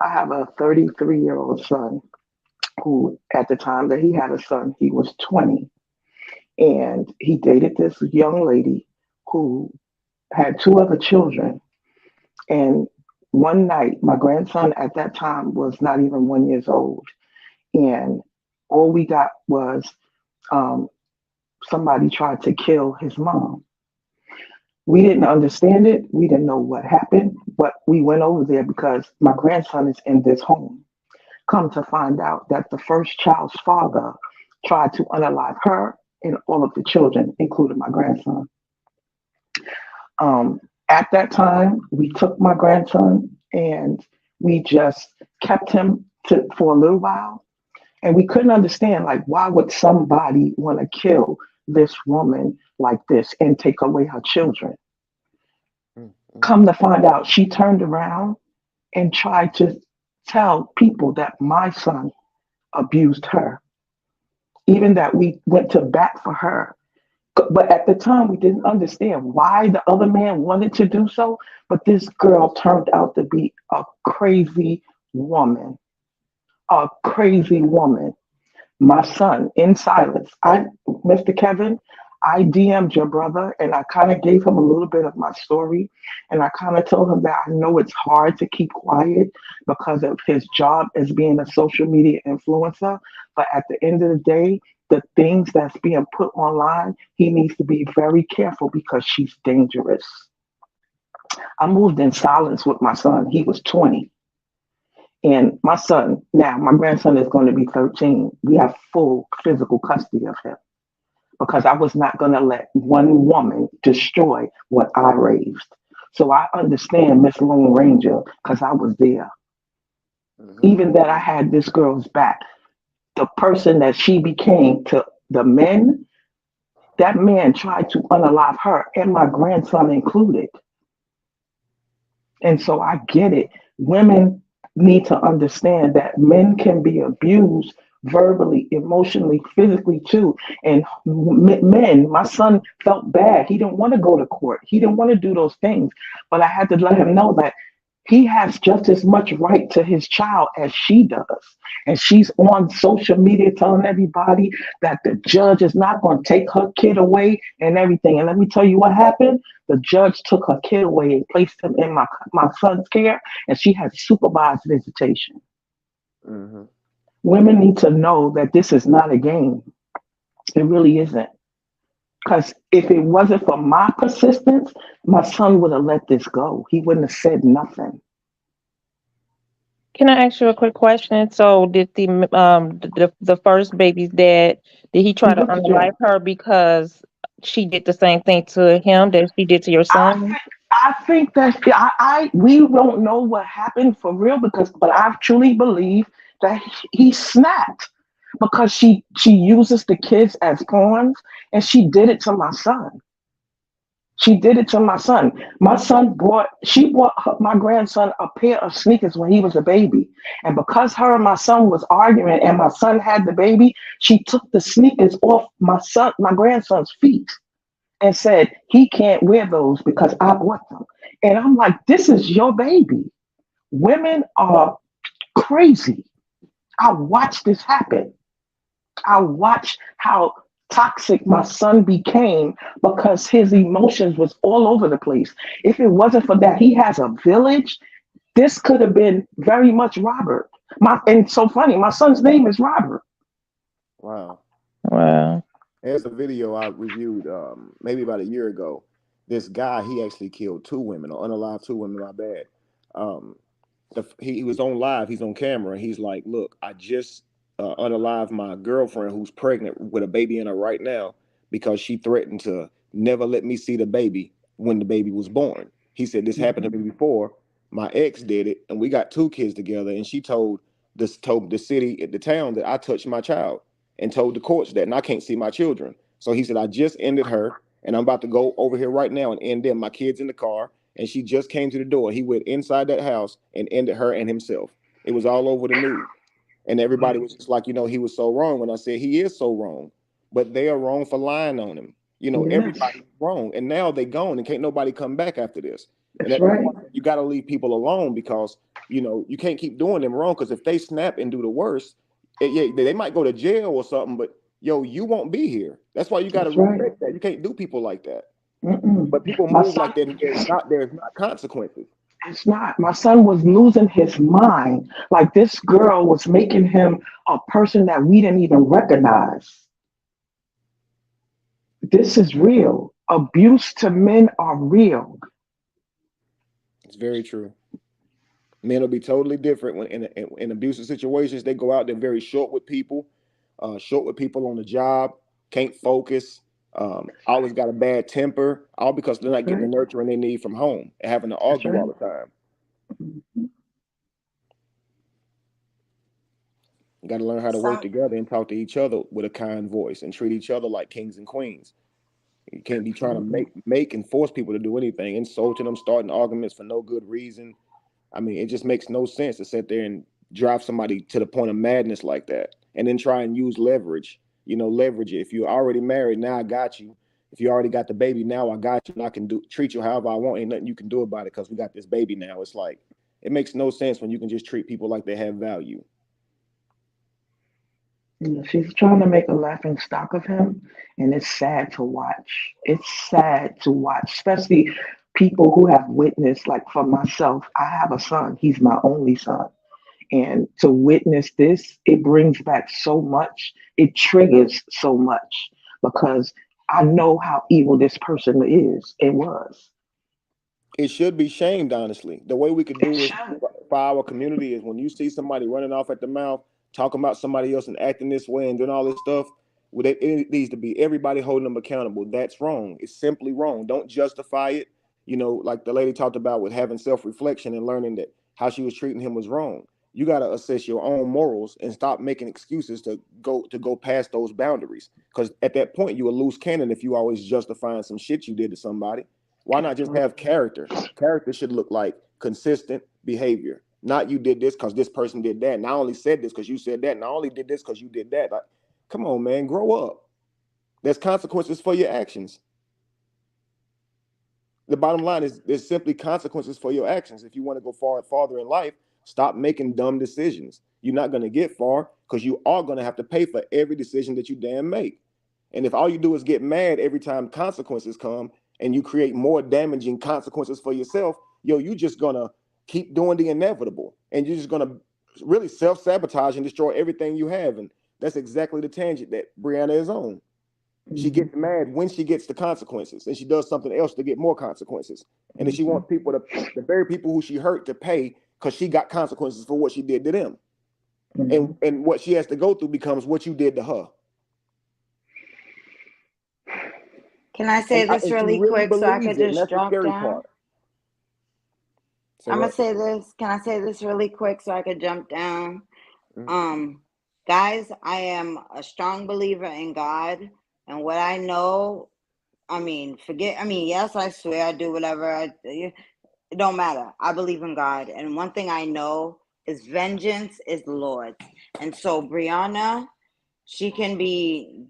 I have a 33-year-old son who, at the time that he had a son, he was 20. And he dated this young lady who had 2 other children. And one night, my grandson at that time was not even 1 year old. And all we got was somebody tried to kill his mom. We didn't understand it. We didn't know what happened, but we went over there because my grandson is in this home. Come to find out that the first child's father tried to unalive her and all of the children, including my grandson. At that time, we took my grandson and we just kept him for a little while. And we couldn't understand, like, why would somebody want to kill this woman like this and take away her children? Come to find out, she turned around and tried to tell people that my son abused her, even that we went to bat for her. But at the time, we didn't understand why the other man wanted to do so. But this girl turned out to be a crazy woman. A crazy woman. My son, in silence, Mr. Kevin, I DM'd your brother and I kind of gave him a little bit of my story. And I kind of told him that I know it's hard to keep quiet because of his job as being a social media influencer. But at the end of the day, the things that's being put online, he needs to be very careful because she's dangerous. I moved in silence with my son. He was 20. And my son, now my grandson is going to be 13. We have full physical custody of him because I was not going to let one woman destroy what I raised. So I understand Miss Lone Ranger because I was there. Even that I had this girl's back. The person that she became to the men, that man tried to unalive her and my grandson included. And so I get it. Women need to understand that men can be abused verbally, emotionally, physically too. And men, my son felt bad. He didn't want to go to court. He didn't want to do those things. But I had to let him know that he has just as much right to his child as she does. And she's on social media telling everybody that the judge is not going to take her kid away and everything. And let me tell you what happened. The judge took her kid away and placed him in my son's care, and she had supervised visitation. Mm-hmm. Women need to know that this is not a game. It really isn't. Because if it wasn't for my persistence, my son would have let this go. He wouldn't have said nothing. Can I ask you a quick question? So, did the first baby's dad, did he try He to went to jail. unalive her because she did the same thing to him that she did to your son? I think that we don't know what happened for real but I truly believe that he snapped because she uses the kids as pawns, and she did it to my son. She did it to my son. She bought my grandson a pair of sneakers when he was a baby. And because her and my son was arguing and my son had the baby, she took the sneakers off my grandson's feet and said, he can't wear those because I bought them. And I'm like, this is your baby. Women are crazy. I watched this happen. I watched how toxic my son became because his emotions was all over the place. If it wasn't for that, he has a village. This could have been very much Robert. And so funny, my son's name is Robert. Wow. Wow. There's a video I reviewed maybe about a year ago. This guy, he actually killed 2 women, or unalived 2 women, my bad. He was on live, he's on camera, and he's like, look, I just unalived my girlfriend who's pregnant with a baby in her right now because she threatened to never let me see the baby when the baby was born. He said this happened to me before. My ex did it, and we got 2 kids together, and she told the city, the town, that I touched my child, and told the courts that, and I can't see my children. So he said, I just ended her, and I'm about to go over here right now and end them. My kid's in the car, and she just came to the door. He went inside that house and ended her and himself. It was all over the news. And everybody was just like, he was so wrong. When I said he is so wrong, but they are wrong for lying on him. Everybody's wrong. And now they gone and can't nobody come back after this. That's right. You got to leave people alone because, you can't keep doing them wrong, because if they snap and do the worst, they might go to jail or something, but you won't be here. That's why you got to respect that. You can't do people like that. But people move like that. There's not consequences. It's not. My son was losing his mind. Like, this girl was making him a person that we didn't even recognize. This is real. Abuse to men are real. It's very true. Men will be totally different when in abusive situations. They go out, they're very short with people on the job, can't focus, always got a bad temper, all because they're not getting the nurturing they need from home and having to argue all the time. You got to learn how to work together and talk to each other with a kind voice and treat each other like kings and queens. You can't be trying to make and force people to do anything, insulting them, starting arguments for no good reason. I mean, it just makes no sense to sit there and drive somebody to the point of madness like that, and then try and use leverage. Leverage it. If you're already married, now I got you. If you already got the baby, now I got you, and I can treat you however I want. Ain't nothing you can do about it because we got this baby now. It's like, it makes no sense when you can just treat people like they have value. She's trying to make a laughing stock of him, and it's sad to watch. It's sad to watch, especially people who have witnessed, like for myself, I have a son. He's my only son. And to witness this, it brings back so much. It triggers so much because I know how evil this person is. It was. It should be shamed, honestly. The way we could do it for our community is when you see somebody running off at the mouth, talking about somebody else and acting this way and doing all this stuff, it needs to be everybody holding them accountable. That's wrong. It's simply wrong. Don't justify it. Like the lady talked about with having self-reflection and learning that how she was treating him was wrong. You got to assess your own morals and stop making excuses to go past those boundaries. Because at that point, you a loose cannon if you always justifying some shit you did to somebody. Why not just have character? Character should look like consistent behavior, Not you did this because this person did that. And I only said this because you said that. And I only did this because you did that. Like, come on, man, grow up. There's consequences for your actions. The bottom line is there's simply consequences for your actions. If you want to go farther in life, stop making dumb decisions. You're not going to get far because you are going to have to pay for every decision that you damn make. And if all you do is get mad every time consequences come and you create more damaging consequences for yourself, you're just going to keep doing the inevitable. And you're just going to really self-sabotage and destroy everything you have. And that's exactly the tangent that Brianna is on. She gets mad when she gets the consequences, and she does something else to get more consequences. And then she wants people the very people who she hurt to pay because she got consequences for what she did to them. And what she has to go through becomes what you did to her. Can I say this really quick so I could just drop down? I'm gonna say this. Can I say this really quick so I could jump down? Guys, I am a strong believer in God. And what I know, yes, I swear I do whatever. It don't matter. I believe in God. And one thing I know is vengeance is the Lord's. And so Brianna, she can be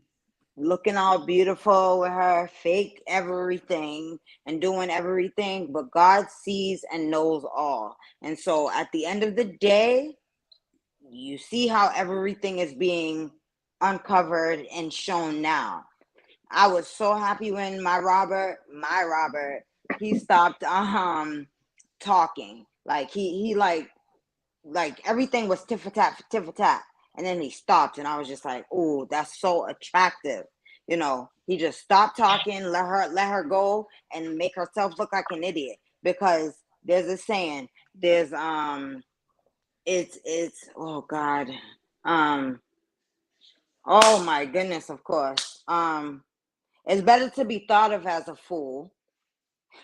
looking all beautiful with her fake everything and doing everything, but God sees and knows all. And so at the end of the day, you see how everything is being uncovered and shown now. I was so happy when my Robert, he stopped talking. Like he like everything was tiff tap, and then he stopped, and I was just like, "Oh, that's so attractive." You know, he just stopped talking, let her go, and make herself look like an idiot. Because there's a saying, there's it's oh God, oh my goodness, of course, it's better to be thought of as a fool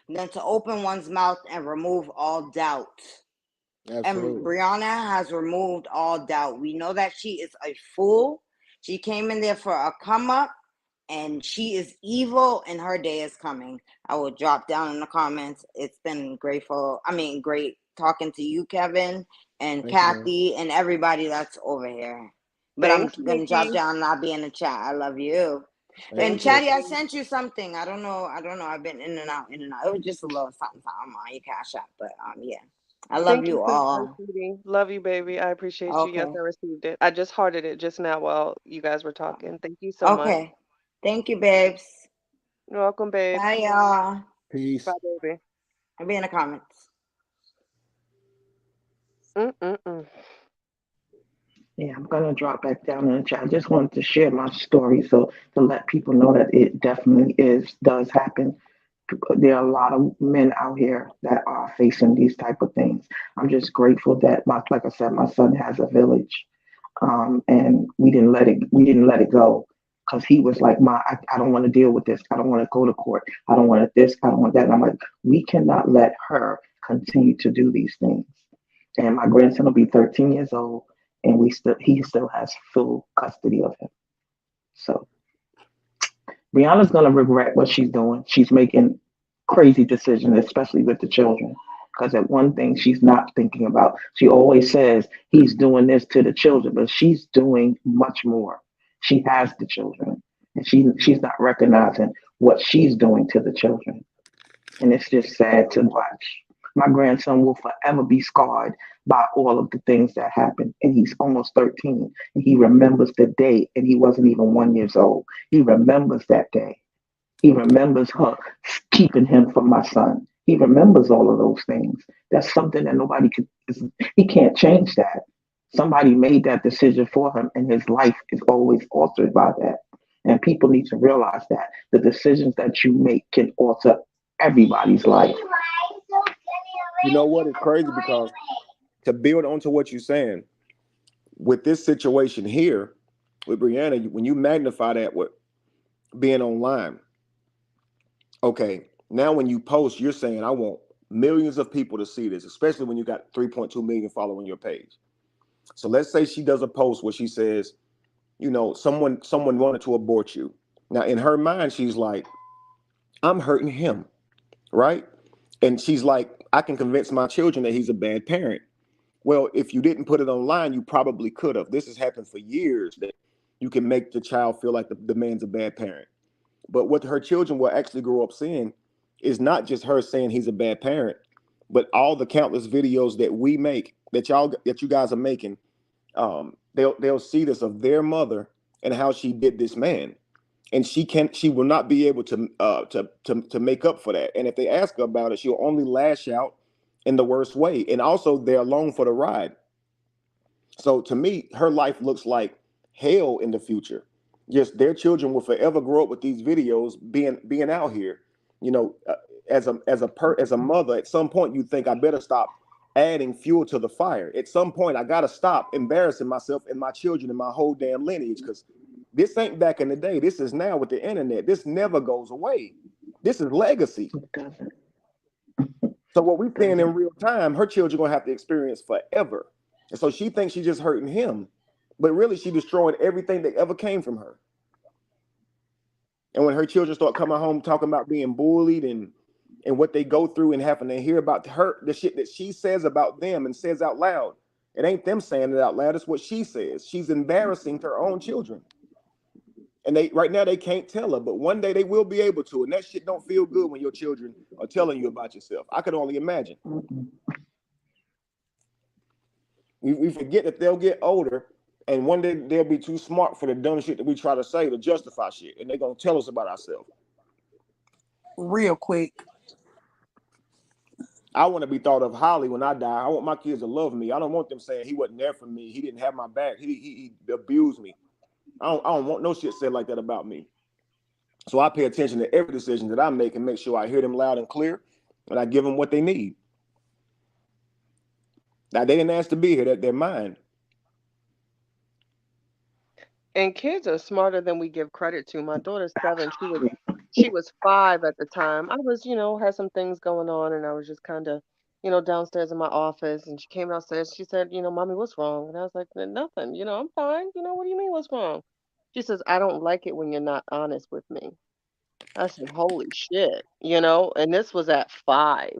than to open one's mouth and remove all doubt. Absolutely. And Brianna has removed all doubt. We know that she is a fool. She came in there for a come up, and she is evil, and her day is coming. I will drop down in the comments. It's been great talking to you, Kevin, and Kathy, and everybody that's over here. But I'm gonna drop down and I'll be in the chat. I love you. And Chatty, I sent you something. I don't know. I've been in and out. It was just a little something on your Cash App, but yeah. I love you all. Love you, baby. I appreciate you. Yes, I received it. I just hearted it just now while you guys were talking. Thank you so much. Okay. Thank you, babes. You're welcome, babe. Bye, y'all. Peace. Bye, baby. I'll be in the comments. Yeah, I'm gonna drop back down in the chat. I just wanted to share my story so to let people know that it definitely does happen. There are a lot of men out here that are facing these type of things. I'm just grateful that like I said, my son has a village, and we didn't let it go because he was like, I don't want to deal with this. I don't want to go to court. I don't want this. I don't want that. And I'm like, we cannot let her continue to do these things. And my grandson will be 13 years old, and he still has full custody of him. So Brianna's gonna regret what she's doing. She's making crazy decisions, especially with the children. Because that one thing she's not thinking about. She always says he's doing this to the children, but she's doing much more. She has the children, and she's not recognizing what she's doing to the children. And it's just sad to watch. My grandson will forever be scarred by all of the things that happened. And he's almost 13. And he remembers the day, and he wasn't even 1 year old. He remembers that day. He remembers her keeping him from my son. He remembers all of those things. That's something that he can't change that. Somebody made that decision for him, and his life is always altered by that. And people need to realize that the decisions that you make can alter everybody's life. You know what? It's crazy because to build onto what you're saying, with this situation here with Brianna, when you magnify that with being online, okay, now when you post, you're saying, I want millions of people to see this, especially when you got 3.2 million following your page. So let's say she does a post where she says, someone wanted to abort you. Now, in her mind, she's like, I'm hurting him, right? And she's like, I can convince my children that he's a bad parent. Well, if you didn't put it online, you probably could have. This has happened for years, that you can make the child feel like the man's a bad parent. But what her children will actually grow up seeing is not just her saying he's a bad parent, but all the countless videos that we make, that you guys are making. They'll see this of their mother and how she did this man, and she will not be able to make up for that. And if they ask her about it, she'll only lash out in the worst way. And also, they're along for the ride. So to me, her life looks like hell in the future. Just their children will forever grow up with these videos being out here. You know, as a mother, at some point you think, I better stop adding fuel to the fire. At some point, I gotta stop embarrassing myself and my children and my whole damn lineage, because this ain't back in the day. This is now with the internet. This never goes away. This is legacy. So what we're seeing in real time, her children gonna have to experience forever. And so she thinks she's just hurting him, but really she destroyed everything that ever came from her. And when her children start coming home talking about being bullied and what they go through and having to hear about her, the shit that she says about them and says out loud, it ain't them saying it out loud. It's what she says. She's embarrassing her own children. And right now they can't tell her, but one day they will be able to. And that shit don't feel good when your children are telling you about yourself. I could only imagine. We forget that they'll get older, and one day they'll be too smart for the dumb shit that we try to say to justify shit, and they're gonna tell us about ourselves. Real quick. I want to be thought of highly when I die. I want my kids to love me. I don't want them saying he wasn't there for me. He didn't have my back. He abused me. I don't want no shit said like that about me. So I pay attention to every decision that I make and make sure I hear them loud and clear, and I give them what they need. Now, they didn't ask to be here. They're mine. And kids are smarter than we give credit to. My daughter's 7. She was 5 at the time. I was, had some things going on, and I was just kind of, downstairs in my office. And she came downstairs. She said, Mommy, what's wrong? And I was like, nothing. I'm fine. What do you mean, what's wrong? She says, I don't like it when you're not honest with me. I said, holy shit, and this was at 5.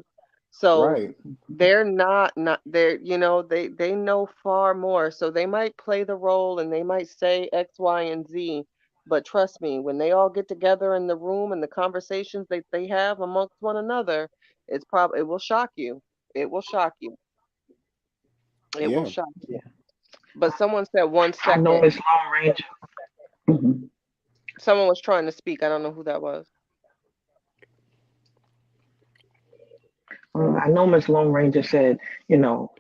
So right. They're not they're, they know far more. So they might play the role and they might say X, Y, and Z. But trust me, when they all get together in the room and the conversations that they have amongst one another, it will shock you. It will shock you. It will shock you. But someone said 1 second. I know it's Lone Ranger. Mm-hmm. Someone was trying to speak. I don't know who that was. I know Miss Lone Ranger said,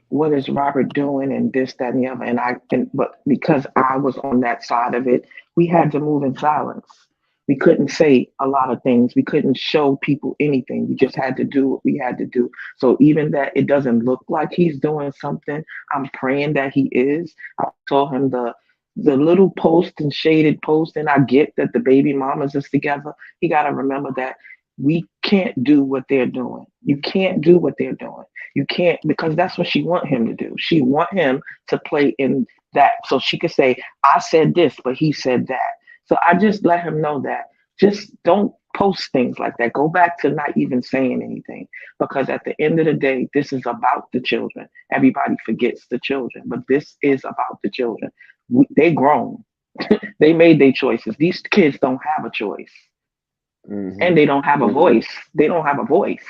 what is Robert doing and this, that, and the other. But because I was on that side of it, we had to move in silence. We couldn't say a lot of things. We couldn't show people anything. We just had to do what we had to do. So even that it doesn't look like he's doing something, I'm praying that he is. I saw him the little post and shaded post, and I get that the baby mamas is together. You got to remember that we can't do what they're doing. You can't do what they're doing. You can't, because that's what she want him to do. She want him to play in that so she could say, I said this, but he said that. So I just let him know that. Just don't post things like that. Go back to not even saying anything, because at the end of the day, this is about the children. Everybody forgets the children, but this is about the children. They grown. They made their choices. These kids don't have a choice. Mm-hmm. And they don't have a voice. They don't have a voice.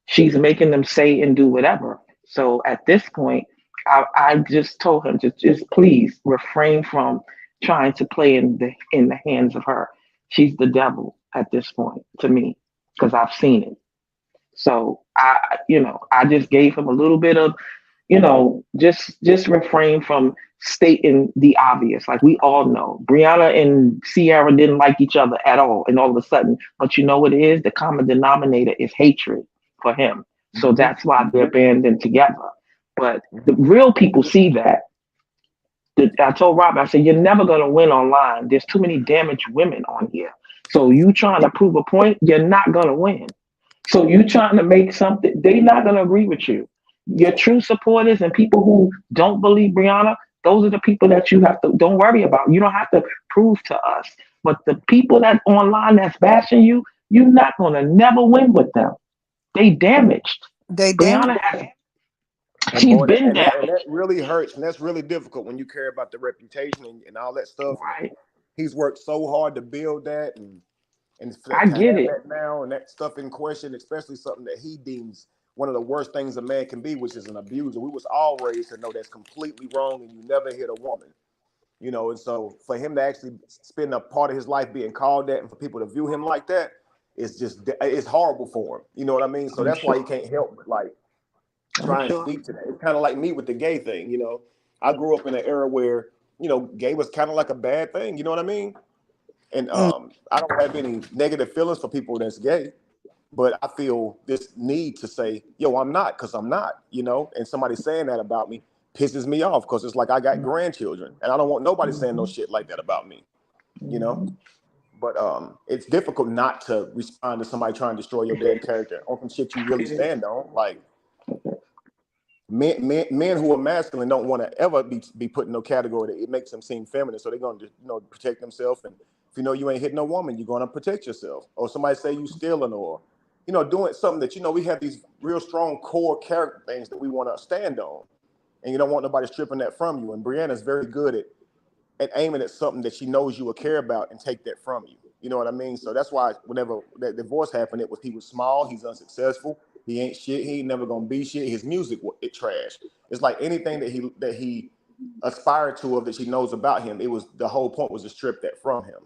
She's making them say and do whatever. So at this point, I just told him to just please refrain from trying to play in the hands of her. She's the devil at this point to me, because I've seen it. So I just gave him a little bit of, just refrain from stating the obvious. Like we all know, Brianna and Sierra didn't like each other at all, and all of a sudden, but you know what it is? The common denominator is hatred for him. So that's why they're banding together. But the real people see that. I told Rob, I said, you're never going to win online. There's too many damaged women on here. So you trying to prove a point, you're not going to win. So you trying to make something, they're not going to agree with you. Your true supporters and people who don't believe Brianna, those are the people that you have to, don't worry about. You don't have to prove to us. But the people that online that's bashing you, you're not going to never win with them. They damaged. They damaged. And She's boy, been down. that really hurts, and that's really difficult when you care about the reputation and all that stuff. Right. And he's worked so hard to build that, and I to get have it. that now and that stuff in question, especially something that he deems one of the worst things a man can be, which is an abuser. We was all raised to know that's completely wrong, and you never hit a woman. And so for him to actually spend a part of his life being called that, and for people to view him like that, it's horrible for him. You know what I mean? So I'm that's why sure. he can't help but like I'm try and sure. speak to that. It's kind of like me with the gay thing. I grew up in an era where gay was kind of like a bad thing. You know what I mean? And I don't have any negative feelings for people that's gay, but I feel this need to say, yo, I'm not, because I'm not, and somebody saying that about me pisses me off, because it's like I got grandchildren and I don't want nobody saying no shit like that about me, you know? But it's difficult not to respond to somebody trying to destroy your damn character on some shit you really stand on. Like men who are masculine don't want to ever be put in no category that it makes them seem feminine. So they're going to protect themselves. And if you ain't hitting no woman, you're going to protect yourself. Or somebody say you stealing, or doing something that we have these real strong core character things that we want to stand on, and you don't want nobody stripping that from you. And Brianna's very good at aiming at something that she knows you will care about and take that from you. You know what I mean? So that's why whenever that divorce happened, he was small, he's unsuccessful, he ain't shit, he ain't never gonna be shit. His music, it trash. It's like anything that he aspired to, of that she knows about him. The whole point was to strip that from him.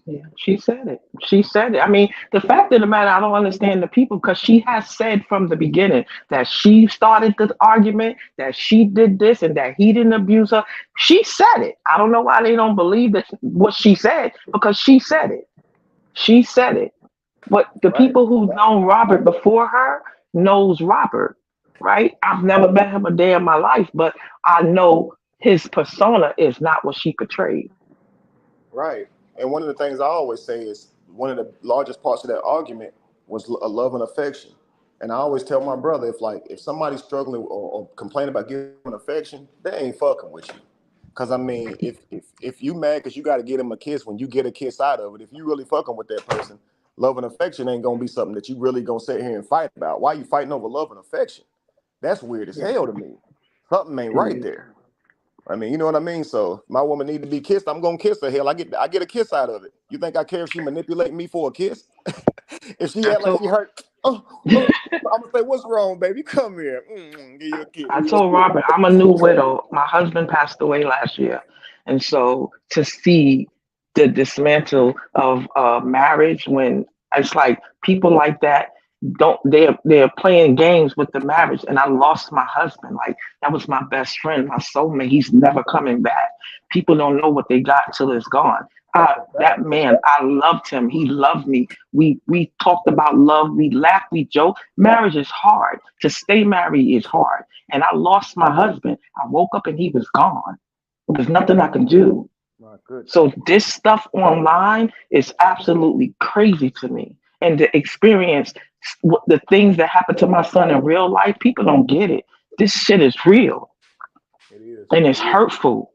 Yeah, she said it. She said it. I mean, the fact of the matter, I don't understand the people, because she has said from the beginning that she started the argument, that she did this, and that he didn't abuse her. She said it. I don't know why they don't believe that what she said, because she said it. She said it. But the people who known Robert before her knows Robert, right? I've never met him a day in my life, but I know his persona is not what she portrayed. Right. And one of the things I always say is one of the largest parts of that argument was a love and affection. And I always tell my brother, if somebody's struggling or complaining about giving affection, they ain't fucking with you. Cause I mean, if you mad because you got to get him a kiss when you get a kiss out of it, if you really fucking with that person, love and affection ain't gonna be something that you really gonna sit here and fight about. Why you fighting over love and affection? That's weird as hell to me. Something ain't right there. I mean, you know what I mean? So my woman need to be kissed. I'm gonna kiss her. Hell, I get a kiss out of it. You think I care if she manipulate me for a kiss? If she I act like told she hurt, I'm gonna say, "What's wrong, baby? Come here, give you a kiss." I told Robert, I'm a new widow. My husband passed away last year. And so to see the dismantle of marriage, when it's like people like that don't, they're playing games with the marriage. And I lost my husband. Like, that was my best friend, my soulmate. He's never coming back. People don't know what they got till it's gone. That man, I loved him. He loved me. We talked about love. We laughed. We joked. Marriage is hard. To stay married is hard. And I lost my husband. I woke up and he was gone. There was nothing I could do. My goodness. So this stuff online is absolutely crazy to me. And to experience the things that happen to my son in real life, people don't get it. This shit is real. It is. And it's hurtful.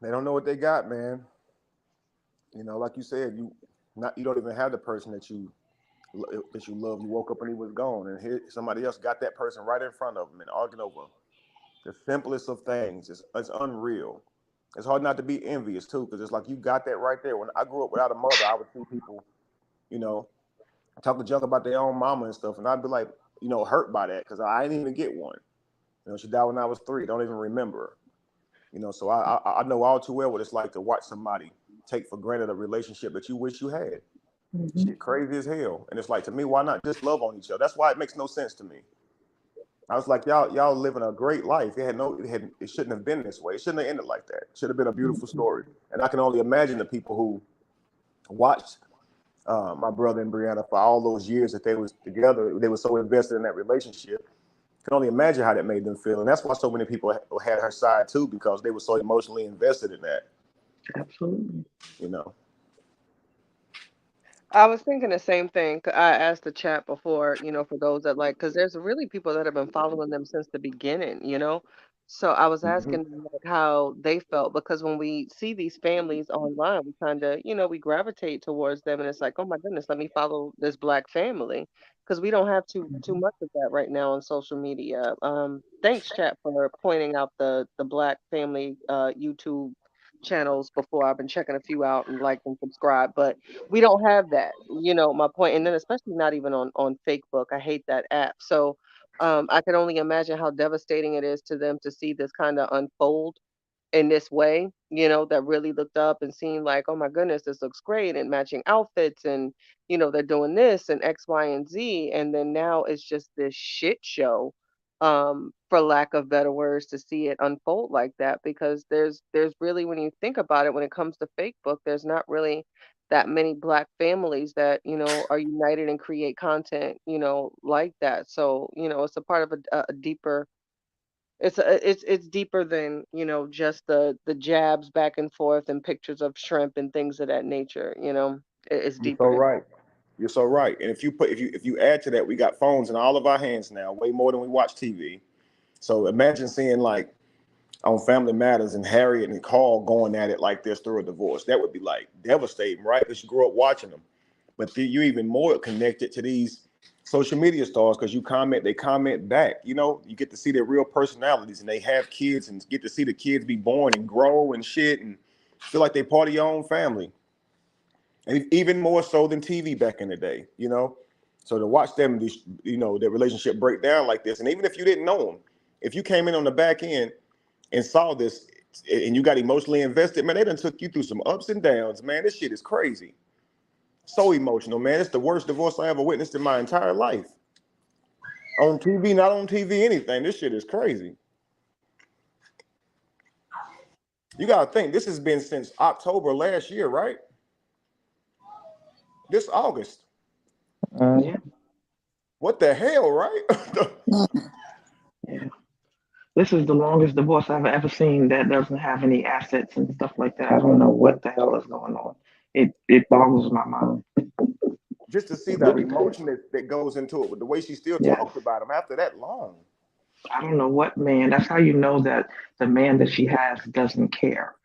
They don't know what they got, man. Like you said, you don't even have the person that you love. You woke up and he was gone, and here somebody else got that person right in front of them and arguing over the simplest of things. It's unreal. It's hard not to be envious too, because it's like you got that right there. When I grew up without a mother, I would see people, talking junk about their own mama and stuff, and I'd be like, hurt by that, because I didn't even get one. She died when I was 3. Don't even remember her. So I know all too well what it's like to watch somebody take for granted a relationship that you wish you had. Mm-hmm. Shit crazy as hell. And it's like, to me, why not just love on each other? That's why it makes no sense to me. I was like, y'all living a great life. It shouldn't have been this way. It shouldn't have ended like that. It should have been a beautiful story. And I can only imagine the people who watched my brother and Brianna for all those years that they was together. They were so invested in that relationship. I can only imagine how that made them feel. And that's why so many people had her side too, because they were so emotionally invested in that. Absolutely. I was thinking the same thing. I asked the chat before, for those that because there's really people that have been following them since the beginning, So I was Mm-hmm. asking them like how they felt because when we see these families online, we kind of, we gravitate towards them, and it's like, oh my goodness, let me follow this black family because we don't have too much of that right now on social media. Thanks, chat, for pointing out the black family YouTube channels before. I've been checking a few out and like and subscribe, but we don't have that. My point, and then especially not even on Facebook. I hate that app. So I can only imagine how devastating it is to them to see this kind of unfold in this way, that really looked up and seen like, oh my goodness, this looks great and matching outfits and, they're doing this and X, Y, and Z. And then now it's just this shit show, for lack of better words, to see it unfold like that because there's really, when you think about it, when it comes to Facebook, there's not really that many black families that are united and create content like that. So it's a part of a deeper, it's deeper than just the jabs back and forth and pictures of shrimp and things of that nature. It's You're so deeper than right. You're so right. And if you add to that, we got phones in all of our hands now, way more than we watch TV. So imagine seeing like on Family Matters and Harriet and Carl going at it like this through a divorce. That would be like devastating, right? Because you grew up watching them. But you're even more connected to these social media stars because they comment back. You get to see their real personalities and they have kids and get to see the kids be born and grow and shit and feel like they're part of your own family. And even more so than TV back in the day. So to watch them, their relationship break down like this, and even if you didn't know them, if you came in on the back end and saw this and you got emotionally invested, man, they done took you through some ups and downs, man. This shit is crazy. So emotional, man. It's the worst divorce I ever witnessed in my entire life. On TV, not on TV, anything. This shit is crazy. You gotta think, this has been since October last year, right? This August. Yeah. What the hell, right? Yeah. This is the longest divorce I've ever seen that doesn't have any assets and stuff like that. I don't know what the hell is going on. It boggles my mind. Just to see It that really does. emotion that goes into it, with the way she still Yes. talks about him after that long. I don't know what man. That's how you know that the man that she has doesn't care.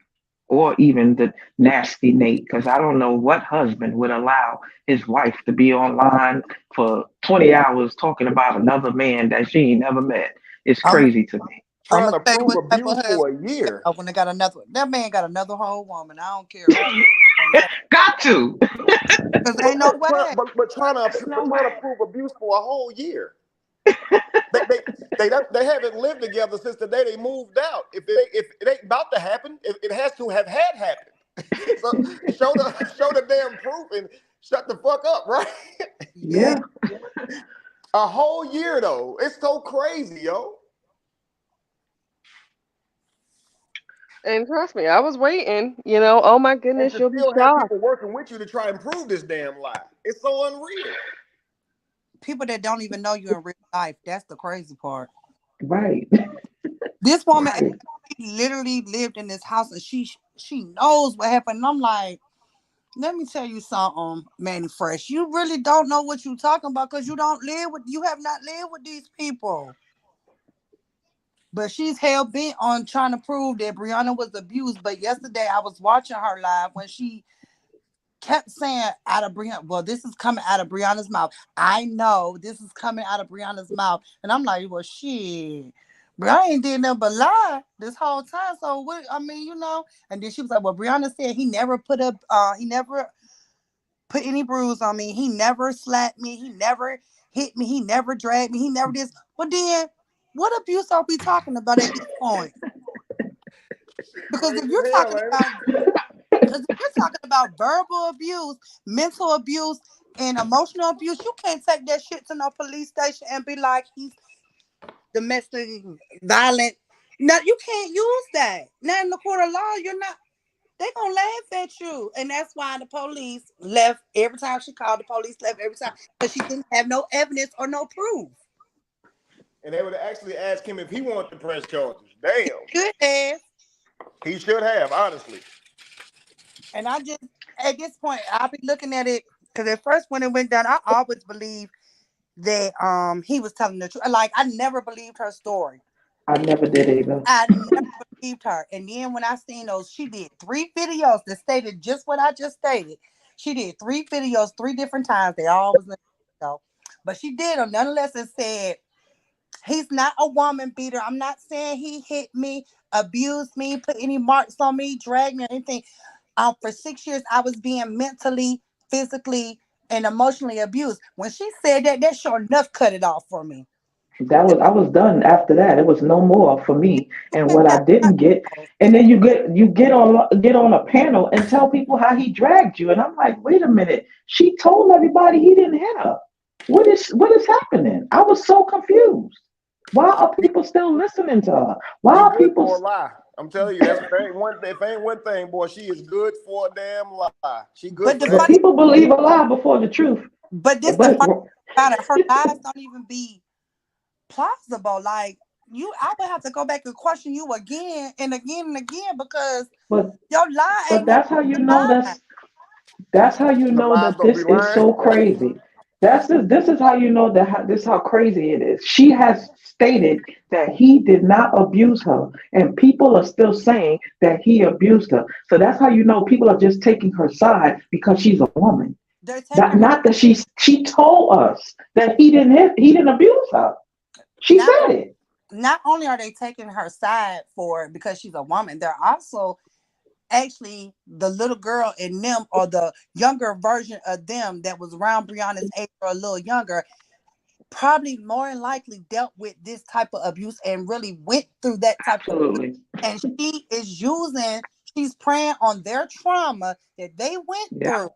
Or even the nasty Nate, because I don't know what husband would allow his wife to be online for 20 hours talking about another man that she ain't never met. It's I'm crazy to me. Trying gonna to tell you prove what type of abuse husband for a year. when they got another. That man got another whole woman. I don't care who. Got to. Because ain't no way. But trying to prove abuse for a whole year. They haven't lived together since the day they moved out. If it ain't about to happen, it has to have had happened. So show the damn proof and shut the fuck up, right? Yeah. A whole year though. It's so crazy, yo. And trust me, I was waiting. Oh my And goodness, to you'll be still have shocked. people working with you to try and prove this damn lie. It's so unreal. People that don't even know you in real life. That's the crazy part. Right. This woman Right. literally lived in this house and she knows what happened. And I'm like, let me tell you something, Manny Fresh. You really don't know what you're talking about because you have not lived with these people. But she's hell bent on trying to prove that Brianna was abused. But yesterday I was watching her live when she kept saying out of Brianna, well, this is coming out of Brianna's mouth. I know this is coming out of Brianna's mouth. And I'm like, well, shit. Brianna ain't did nothing but lie this whole time. So what I mean, and then she was like, well, Brianna said he never put any bruise on me. He never slapped me. He never hit me. He never dragged me. He never did. Well, then what abuse are we talking about at this point? Because if you're talking about verbal abuse, mental abuse, and emotional abuse, you can't take that shit to no police station and be like he's domestic violent. No, you can't use that. Not in the court of law. You're not. They gonna laugh at you, and that's why the police left every time she called. The police left every time because she didn't have no evidence or no proof. And they would have actually asked him if he wanted to press charges. Damn. Should have. He should have, honestly. And I just, at this point, I'll be looking at it because at first when it went down, I always believed that he was telling the truth. Like I never believed her story. I never did either. I never believed her. And then when I seen those, she did 3 videos that stated just what I just stated. She did 3 videos 3 different times. They all was in the video. But she did them nonetheless and said, he's not a woman beater. I'm not saying he hit me, abused me, put any marks on me, dragged me, or anything. For 6 years, I was being mentally, physically, and emotionally abused. When she said that, that sure enough cut it off for me. I was done after that. It was no more for me. And what I That didn't get, and then you get on a panel and tell people how he dragged you. And I'm like, wait a minute. She told everybody he didn't hit her. What is happening? I was so confused. Why are people still listening to her? Why She are good people for a lie. I'm telling you, that's if ain't one thing, boy, she is good for a damn lie. She good But for the but that. funny, people believe a lie before the truth. but this the But funny about it. Her lies don't even be plausible. Like I would have to go back and question you again and again and again because but your lie but ain't never that's how you been know lying. that's how you The know lies that don't this be is lying. so crazy. This is how you know that this is how crazy it is. She has stated that he did not abuse her, and people are still saying that he abused her. So that's how you know people are just taking her side because she's a woman. They're taking her Not that she told us that he didn't abuse her. She not said on- it. not only are they taking her side for it because she's a woman, they're also actually the little girl in them or the younger version of them that was around Brianna's age or a little younger, probably more than likely dealt with this type of abuse and really went through that type of abuse. Absolutely. And she's preying on their trauma that they went Yeah. through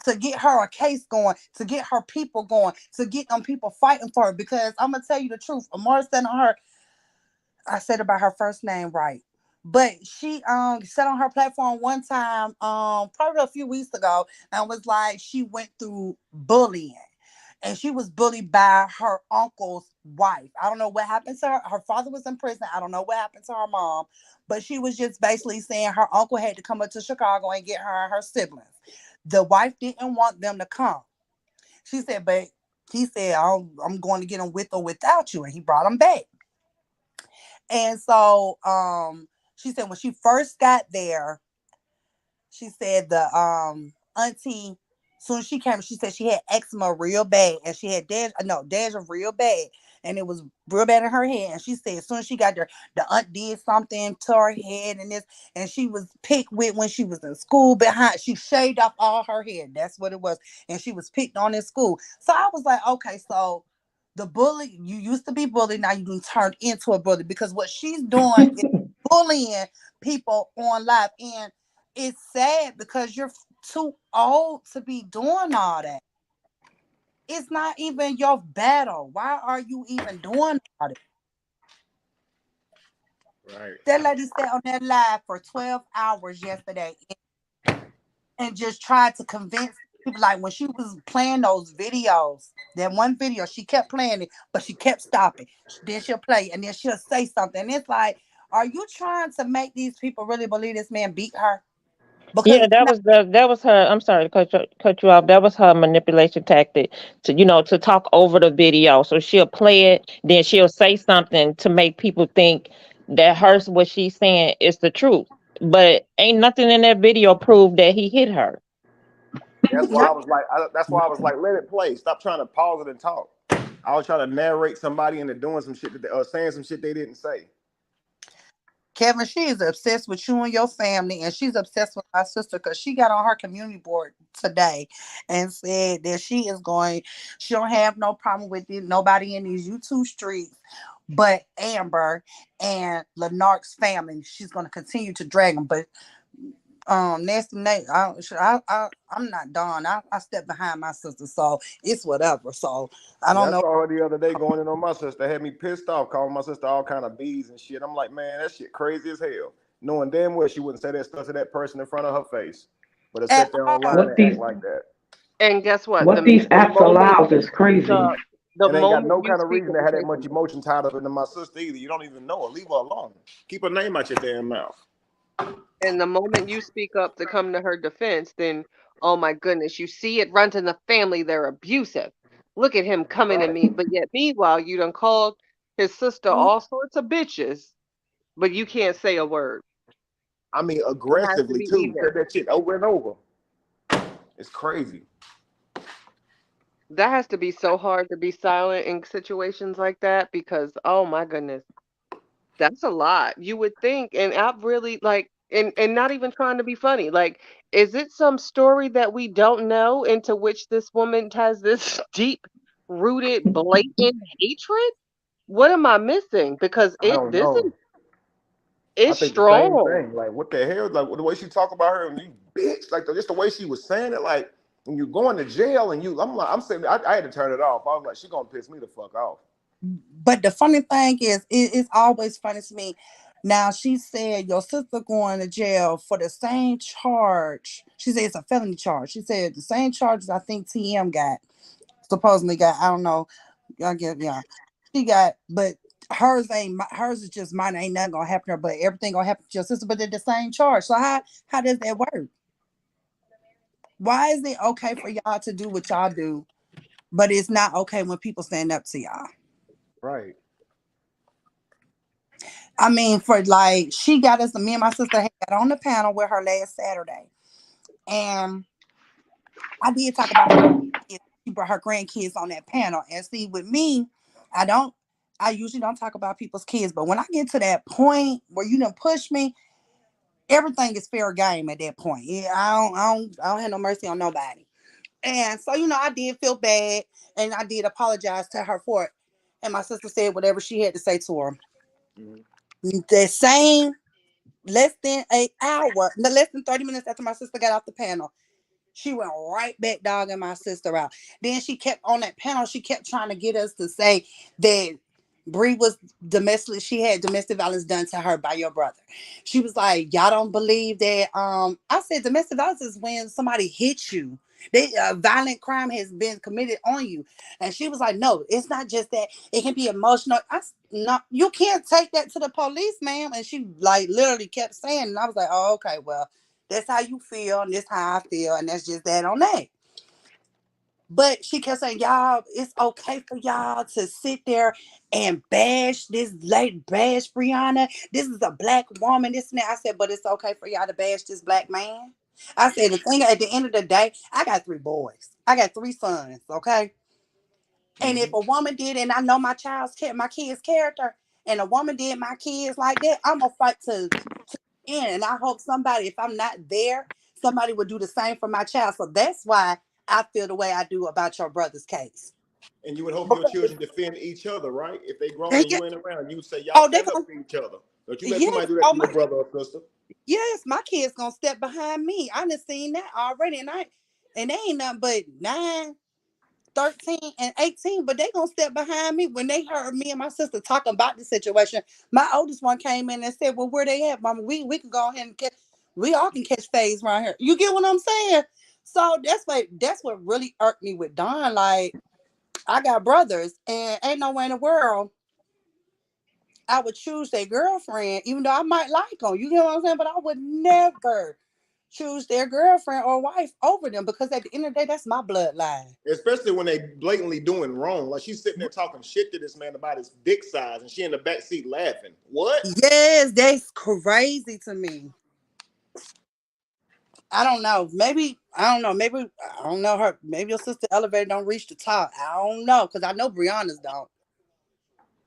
to get her a case going, to get her people going, to get them people fighting for her. Because I'm gonna tell you the truth, Amara said on her, I said about her first name right. But she said on her platform one time, probably a few weeks ago, and was like she went through bullying. And she was bullied by her uncle's wife. I don't know what happened to her. Her father was in prison. I don't know what happened to her mom. But she was just basically saying her uncle had to come up to Chicago and get her and her siblings. The wife didn't want them to come. She said, but he said, I'm going to get them with or without you. And he brought them back. And so she said when she first got there, she said the auntie, soon as she came, she said she had eczema real bad and she had dandruff real bad. And it was real bad in her head. And she said as soon as she got there, the aunt did something to her head and she was picked with when she was in school behind. She shaved off all her hair. That's what it was. And she was picked on in school. So I was like, okay, so the bully, you used to be bullied, now you can turn into a bully because what she's doing is bullying people on live. And it's sad because you're too old to be doing all that. It's not even your battle. Why are you even doing all that? Right. That lady sat on that live for 12 hours yesterday and just tried to convince people. Like when she was playing those videos, that one video, she kept playing it, but she kept stopping. Then she'll play and then she'll say something. And it's like, are you trying to make these people really believe this man beat her? Because Yeah, that was her. I'm sorry to cut you off. That was her manipulation tactic to talk over the video. So she'll play it, then she'll say something to make people think that what she's saying is the truth. But ain't nothing in that video proved that he hit her. That's why I was like, let it play. Stop trying to pause it and talk. I was trying to narrate somebody into doing some shit saying some shit they didn't say. Kevin, she is obsessed with you and your family, and she's obsessed with my sister because she got on her community board today and said that she don't have no problem with nobody in these YouTube streets but Amber and Lenark's family. She's going to continue to drag them. But Nasty Nate, I'm not done. I step behind my sister, so it's whatever. So I don't I know. saw her the other day going in on my sister. Had me pissed off, calling my sister all kind of bees and shit. I'm like, man, that shit crazy as hell. Knowing damn well she wouldn't say that stuff to that person in front of her face, but to sit there online What and act these like that. And guess what? what these apps allows is crazy. The And ain't got moment no you kind of speak reason up to and have say that much something. emotion tied up into my sister either. You don't even know her. Leave her alone. Keep her name out your damn mouth. And the moment you speak up to come to her defense, then, oh my goodness, you see it runs in the family. They're abusive. Look at him coming at me. But yet, meanwhile, you done called his sister all sorts of bitches, but you can't say a word. I mean, It has to aggressively be too. even. Said that shit over and over. It's crazy. That has to be so hard to be silent in situations like that because, oh my goodness, that's a lot. You would think, and I've really like, and not even trying to be funny. Like, is it some story that we don't know into which this woman has this deep rooted, blatant hatred? What am I missing? Because I don't this is know. I it's think the same strong. thing. Like, what the hell? Like, the way she talk about her and you bitch, like just the way she was saying it, like when you're going to jail and I'm like, I'm saying, I had to turn it off. I was like, she gonna piss me the fuck off. But the funny thing is, it's always funny to me. Now she said your sister going to jail for the same charge. She said it's a felony charge. She said the same charges I think TM got, supposedly got. I don't know. I get yeah. She got, but hers is just mine. Ain't nothing gonna happen to her, but everything gonna happen to your sister. But they're the same charge. So how does that work? Why is it okay for y'all to do what y'all do, but it's not okay when people stand up to y'all? Right. I mean, for like, she got us, me and my sister had got on the panel with her last Saturday. And I did talk about her kids. She brought her grandkids on that panel. And see, with me, I usually don't talk about people's kids. But when I get to that point where you done push me, everything is fair game at that point. Yeah, I don't have no mercy on nobody. And so, I did feel bad and I did apologize to her for it. And my sister said whatever she had to say to her. Mm-hmm. The same less than an hour, no, less than 30 minutes after my sister got off the panel, she went right back dogging my sister out. Then she kept on that panel, she kept trying to get us to say that Bree was she had domestic violence done to her by your brother. She was like, y'all don't believe that. I said domestic violence is when somebody hits you. Violent crime has been committed on you. And she was like, no, it's not just that. It can be emotional. No, you can't take that to the police, ma'am. And she like literally kept saying, and I was like, oh, okay, well, that's how you feel, and that's how I feel, and that's just that on that. But she kept saying, y'all, it's okay for y'all to sit there and bash bash Brianna. This is a black woman, this and that. I said, but it's okay for y'all to bash this black man. I said, the thing at the end of the day, I got 3 boys. I got 3 sons, okay? And if a woman did, and I know my kid's character, and a woman did my kids like that, I'm gonna fight to end. And I hope somebody, if I'm not there, somebody would do the same for my child. So that's why I feel the way I do about your brother's case. And you would hope your children defend each other, right? If they grown and Yeah. you ain't around, you would say, y'all Oh, they stand up gonna, for each other. Don't you let yes. somebody do that Oh to your my, brother or sister. yes. My kids gonna step behind me. I done seen that already, and they ain't nothing but 9, 13, and 18, but they gonna step behind me. When they heard me and my sister talking about the situation, my oldest one came in and said, well, where they at, mama? We can go ahead and we all can catch phase around here. You get what I'm saying? So that's what really irked me with Don. Like, I got brothers, and ain't no way in the world I would choose their girlfriend, even though I might like them. You get what I'm saying? But I would never choose their girlfriend or wife over them, because at the end of the day, that's my bloodline. Especially when they blatantly doing wrong. Like she's sitting there talking shit to this man about his dick size, and she in the back seat laughing. What? Yes, that's crazy to me. I don't know. Maybe I don't know. Maybe I don't know her. Maybe your sister elevator don't reach the top. I don't know, because I know Brianna's don't.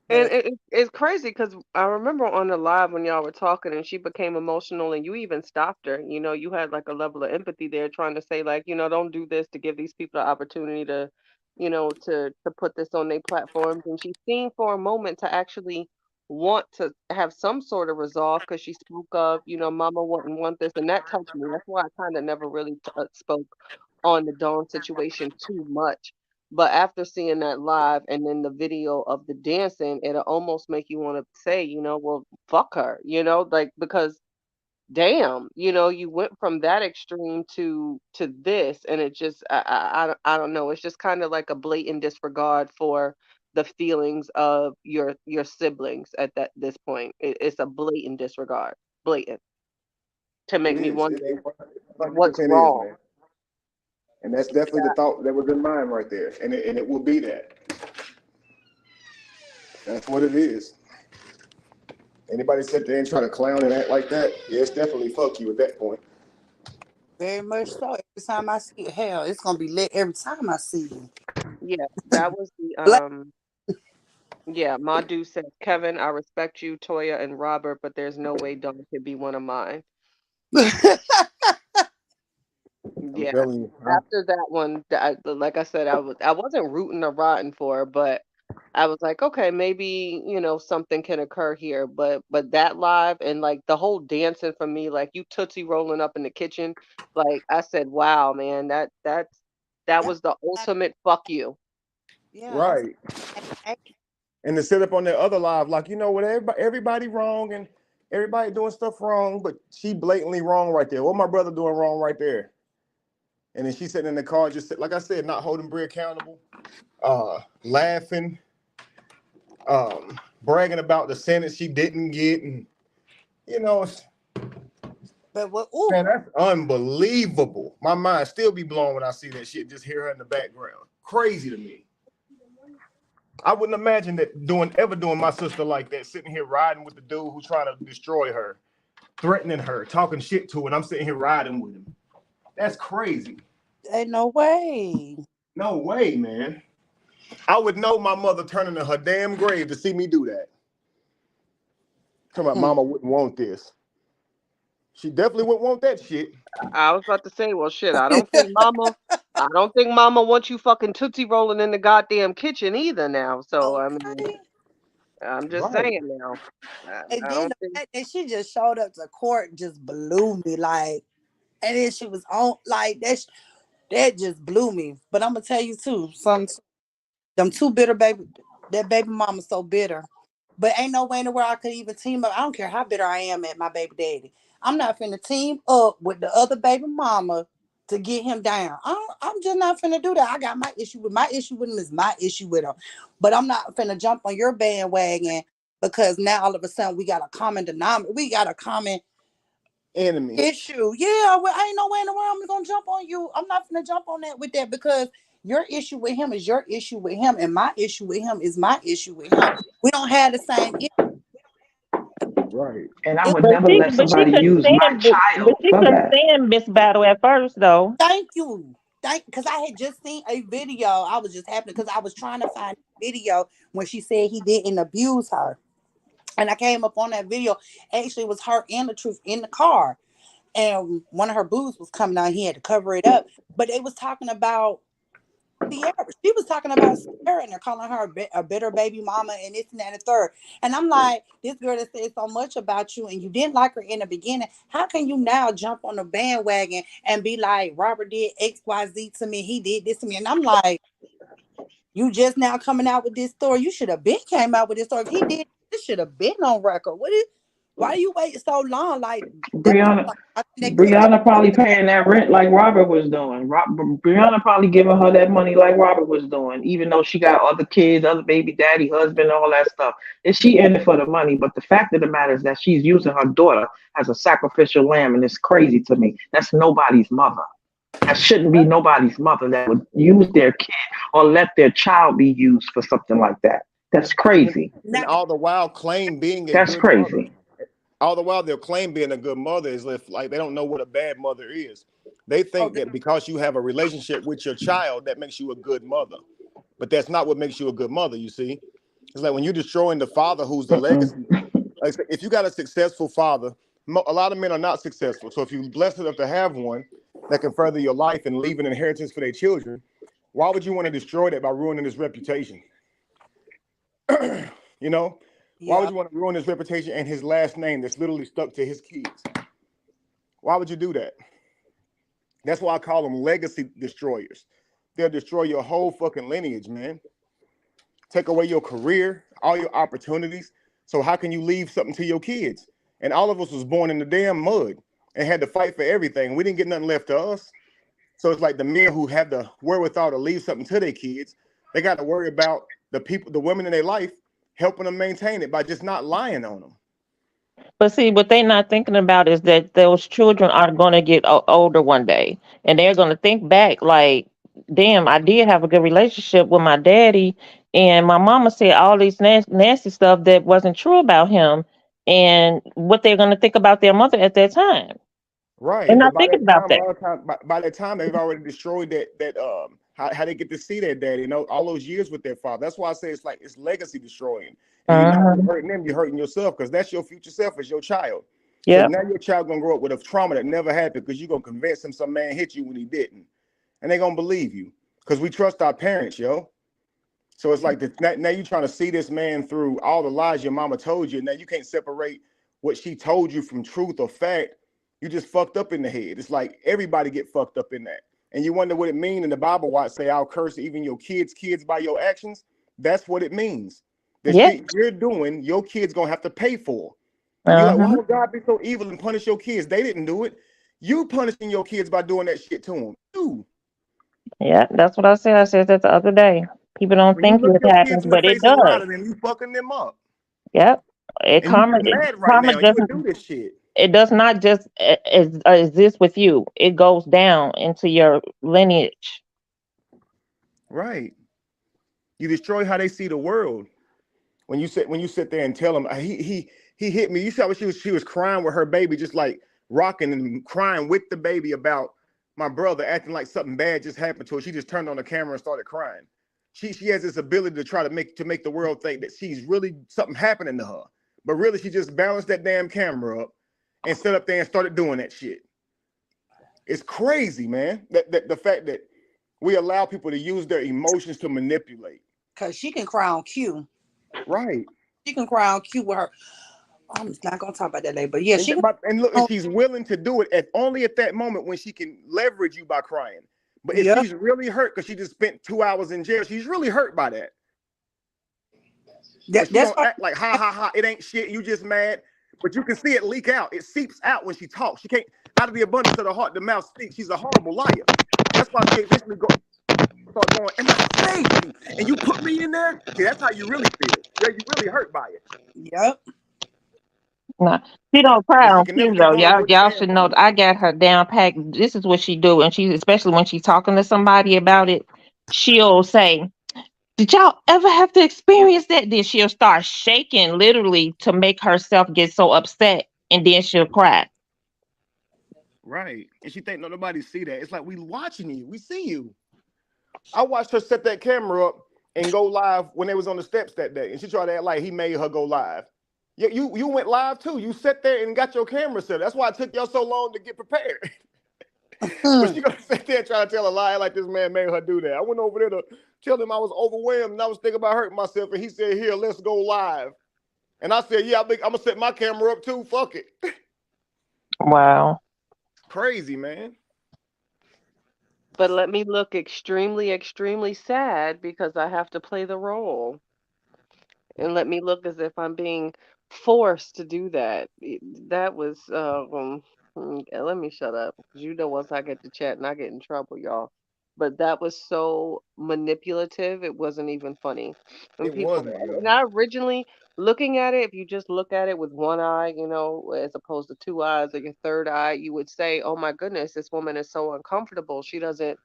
And But it's crazy because I remember on the live when y'all were talking and she became emotional and you even stopped her. You had like a level of empathy there trying to say like, don't do this, to give these people the opportunity to, to put this on their platforms. And she seemed for a moment to actually want to have some sort of resolve because she spoke of, mama wouldn't want this, and that touched me. That's why I kind of never really spoke on the Dawn situation too much. But after seeing that live and then the video of the dancing, it'll almost make you want to say, well, fuck her, like, because damn, you went from that extreme to this, and it just, I don't know, it's just kind of like a blatant disregard for the feelings of your siblings at this point. It's a blatant disregard, blatant, to make It me is. wonder It 100% what's is, wrong. man. And that's definitely the thought that was in mine right there. And it will be that. That's what it is. Anybody sit there and try to clown and act like that, yeah, it's definitely fuck you at that point. Very much so. Every time I see you, hell, it's gonna be lit every time I see you. Yeah, that was the Black- yeah, Madu said, Kevin, I respect you, Toya and Robert, but there's no way Dawn could be one of mine. I'm Yeah. telling you. After that one, like I said, I wasn't rooting or rotting for her, but I was like, okay, maybe, something can occur here. But that live and like the whole dancing for me, like you Tootsie rolling up in the kitchen, like I said, wow, man, that was the ultimate fuck you. Yeah, Right. that's And to sit up on that other live, like, you know what, everybody wrong and everybody doing stuff wrong, but she blatantly wrong right there. What my brother doing wrong right there? And then she sitting in the car, just like I said, not holding Brie accountable, laughing, bragging about the sentence she didn't get, and but what? Ooh, man, that's unbelievable. My mind still be blown when I see that shit. Just hear her in the background, crazy to me. I wouldn't imagine that ever doing my sister like that, sitting here riding with the dude who's trying to destroy her, threatening her, talking shit to her, and I'm sitting here riding with him. That's crazy. ain't no way. No way, man. I would know my mother turning in her damn grave to see me do that. Talking about mama wouldn't want this. She definitely wouldn't want that shit. I was about to say, well, shit, I don't think mama wants you fucking Tootsie rolling in the goddamn kitchen either now. So, I mean, I'm just saying now. And I then don't the think. fact that she just showed up to court just blew me. Like, and then she was on like that just blew me. But I'm gonna tell you too, them two bitter that baby mama's so bitter. But ain't no way in the world I could even team up. I don't care how bitter I am at my baby daddy. I'm not finna team up with the other baby mama to get him down. I'm just not finna do that. I got my issue with him is my issue with him. But I'm not finna jump on your bandwagon because now all of a sudden we got a common denominator. We got a common enemy issue. Yeah, well, ain't no way in the world I'm gonna jump on you. I'm not gonna jump on that with that because your issue with him is your issue with him, and my issue with him is my issue with him. We don't have the same issue. Right. And I would never let somebody use my child But she for couldn't that. stand Miss Battle at first, though. Thank you. Because I had just seen a video. I was just happy because I was trying to find a video when she said he didn't abuse her. And I came up on that video. Actually, it was her and the truth in the car. And one of her boobs was coming out. He had to cover it up. But they was talking about Sierra. She was talking about Sierra and they're calling her a bitter baby mama and this and that and the third. And I'm like, this girl that said so much about you and you didn't like her in the beginning. How can you now jump on the bandwagon and be like, Robert did XYZ to me, he did this to me? And I'm like, you just now coming out with this story. You should have been came out with this story. If he did, this should have been on record. Why you waiting so long? Like Brianna probably paying that rent like Robert was doing. Brianna probably giving her that money like Robert was doing, even though she got other kids, other baby daddy, husband, all that stuff. And she in it for the money. But the fact of the matter is that she's using her daughter as a sacrificial lamb, and it's crazy to me. That's nobody's mother. That shouldn't be nobody's mother that would use their kid or let their child be used for something like that. That's crazy. And all the while claim being That's crazy. Mother. All the while they'll claim being a good mother is if like they don't know what a bad mother is. They think that because you have a relationship with your child, that makes you a good mother. But that's not what makes you a good mother, you see. It's like when you're destroying the father who's the legacy. Like if you got a successful father, a lot of men are not successful. So if you're blessed enough to have one that can further your life and leave an inheritance for their children, why would you want to destroy that by ruining his reputation? You know? Why would you want to ruin his reputation and his last name that's literally stuck to his kids? Why would you do that? That's why I call them legacy destroyers. They'll destroy your whole fucking lineage, man. Take away your career, all your opportunities. So how can you leave something to your kids? And all of us was born in the damn mud and had to fight for everything. We didn't get nothing left to us. So it's like the men who have the wherewithal to leave something to their kids, they got to worry about the people, the women in their life, helping them maintain it by just not lying on them. But see, what they're not thinking about is that those children are going to get older one day, and they're going to think back like, damn, I did have a good relationship with my daddy, And my mama said all these nasty stuff that wasn't true about him and what they're going to think about their mother at that time. Right, And but not by thinking that about time, a that. lot of time, by that time, they've already destroyed that how they get to see their daddy, all those years with their father. That's why I say it's like it's legacy destroying, and you're not just hurting them, you're hurting yourself because that's your future self as your child. So Yep. now your child gonna grow up with a trauma that never happened because you're gonna convince him some man hit you when he didn't, and they gonna believe you because we trust our parents, yo. So it's like now you're trying to see this man through all the lies your mama told you. Now you can't separate what she told you from truth or fact. You just fucked up in the head. It's like everybody get fucked up in that. And you wonder what it means in the Bible, why it say I'll curse even your kids by your actions. That's what it means. The shit you're doing, your kids gonna have to pay for. And you're like, why would God be so evil and punish your kids? They didn't do it. You punishing your kids by doing that shit to them. You. Yeah, that's what I said. I said that the other day. People don't When you think look it your happens, kids in the but it face and lie does. to them, you fucking them up. Yep. And you just mad right Karma now. You would doesn't. do this shit. It does not just exist with you. It goes down into your lineage. Right. You destroy how they see the world. When you sit there and tell them he hit me. You saw what she was crying with her baby, just like rocking and crying with the baby about my brother acting like something bad just happened to her. She just turned on the camera and started crying. She has this ability to try to make the world think that she's really something happening to her. But really she just balanced that damn camera up and stood up there and started doing that shit. It's crazy, man. That the fact that we allow people to use their emotions to manipulate. Cause she can cry on cue. Right. She can cry on cue with her. I'm not gonna talk about that later, but yeah, she. And look, and she's willing to do it only at that moment when she can leverage you by crying. But if she's really hurt because she just spent 2 hours in jail, she's really hurt by that. That's don't act like ha ha ha. It ain't shit. You just mad, but you can see it leak out. It seeps out when she talks. She can't. Out of the abundance of the heart, the mouth speaks. She's a horrible liar. That's why she eventually start going, am I safe? And you put me in there? See, that's how you really feel. Yeah, you really hurt by it. Yep. Nah, she don't cry on can never cue get though. Y'all vulnerable should know. I got her down packed. This is what she do, and she's especially when she's talking to somebody about it. She'll say, "Did y'all ever have to experience that?" Then she'll start shaking, literally, to make herself get so upset, and then she'll cry. Right. And she think nobody see that. It's like we watching you. We see you. I watched her set that camera up and go live when they was on the steps that day. And she tried to act like he made her go live. Yeah, you went live too. You sat there and got your camera set. That's why it took y'all so long to get prepared. But she gonna sit there and try to tell a lie like this man made her do that. I went over there to tell him I was overwhelmed and I was thinking about hurting myself. And he said, here, let's go live. And I said, yeah, I'm gonna set my camera up too. Fuck it. Wow. Crazy, man. But let me look extremely, extremely sad because I have to play the role. And let me look as if I'm being forced to do that. That was, let me shut up. 'Cause you know, once I get to chat and I get in trouble, y'all. But that was so manipulative, it wasn't even funny. When It people, wasn't, yo. and I originally looking at it, if you just look at it with one eye, as opposed to two eyes or your third eye, you would say, "Oh my goodness, this woman is so uncomfortable. She doesn't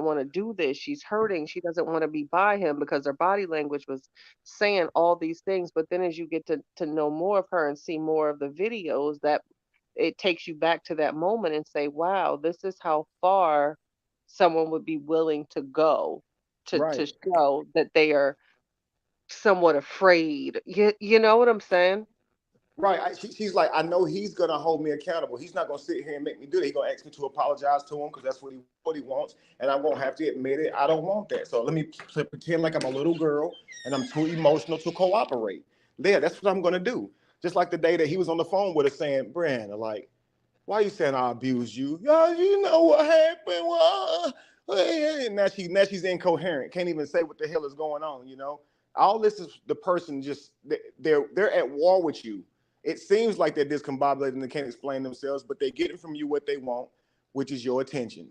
want to do this. She's hurting. She doesn't want to be by him," because her body language was saying all these things. But then as you get to know more of her and see more of the videos, that it takes you back to that moment and say, wow, this is how far someone would be willing to go to Right. show that they are somewhat afraid. You know what I'm saying? Right. She's like, I know he's gonna hold me accountable. He's not gonna sit here and make me do it. He's gonna ask me to apologize to him because that's what he wants, and I won't have to admit it. I don't want that. So let me pretend like I'm a little girl and I'm too emotional to cooperate. There, that's what I'm gonna do. Just like the day that he was on the phone with us saying, Brandon, like, why you saying I abused you? Yeah, you know what happened. And now she's incoherent. Can't even say what the hell is going on. All this is the person just they're at war with you. It seems like they're discombobulated and they can't explain themselves, but they're getting from you what they want, which is your attention.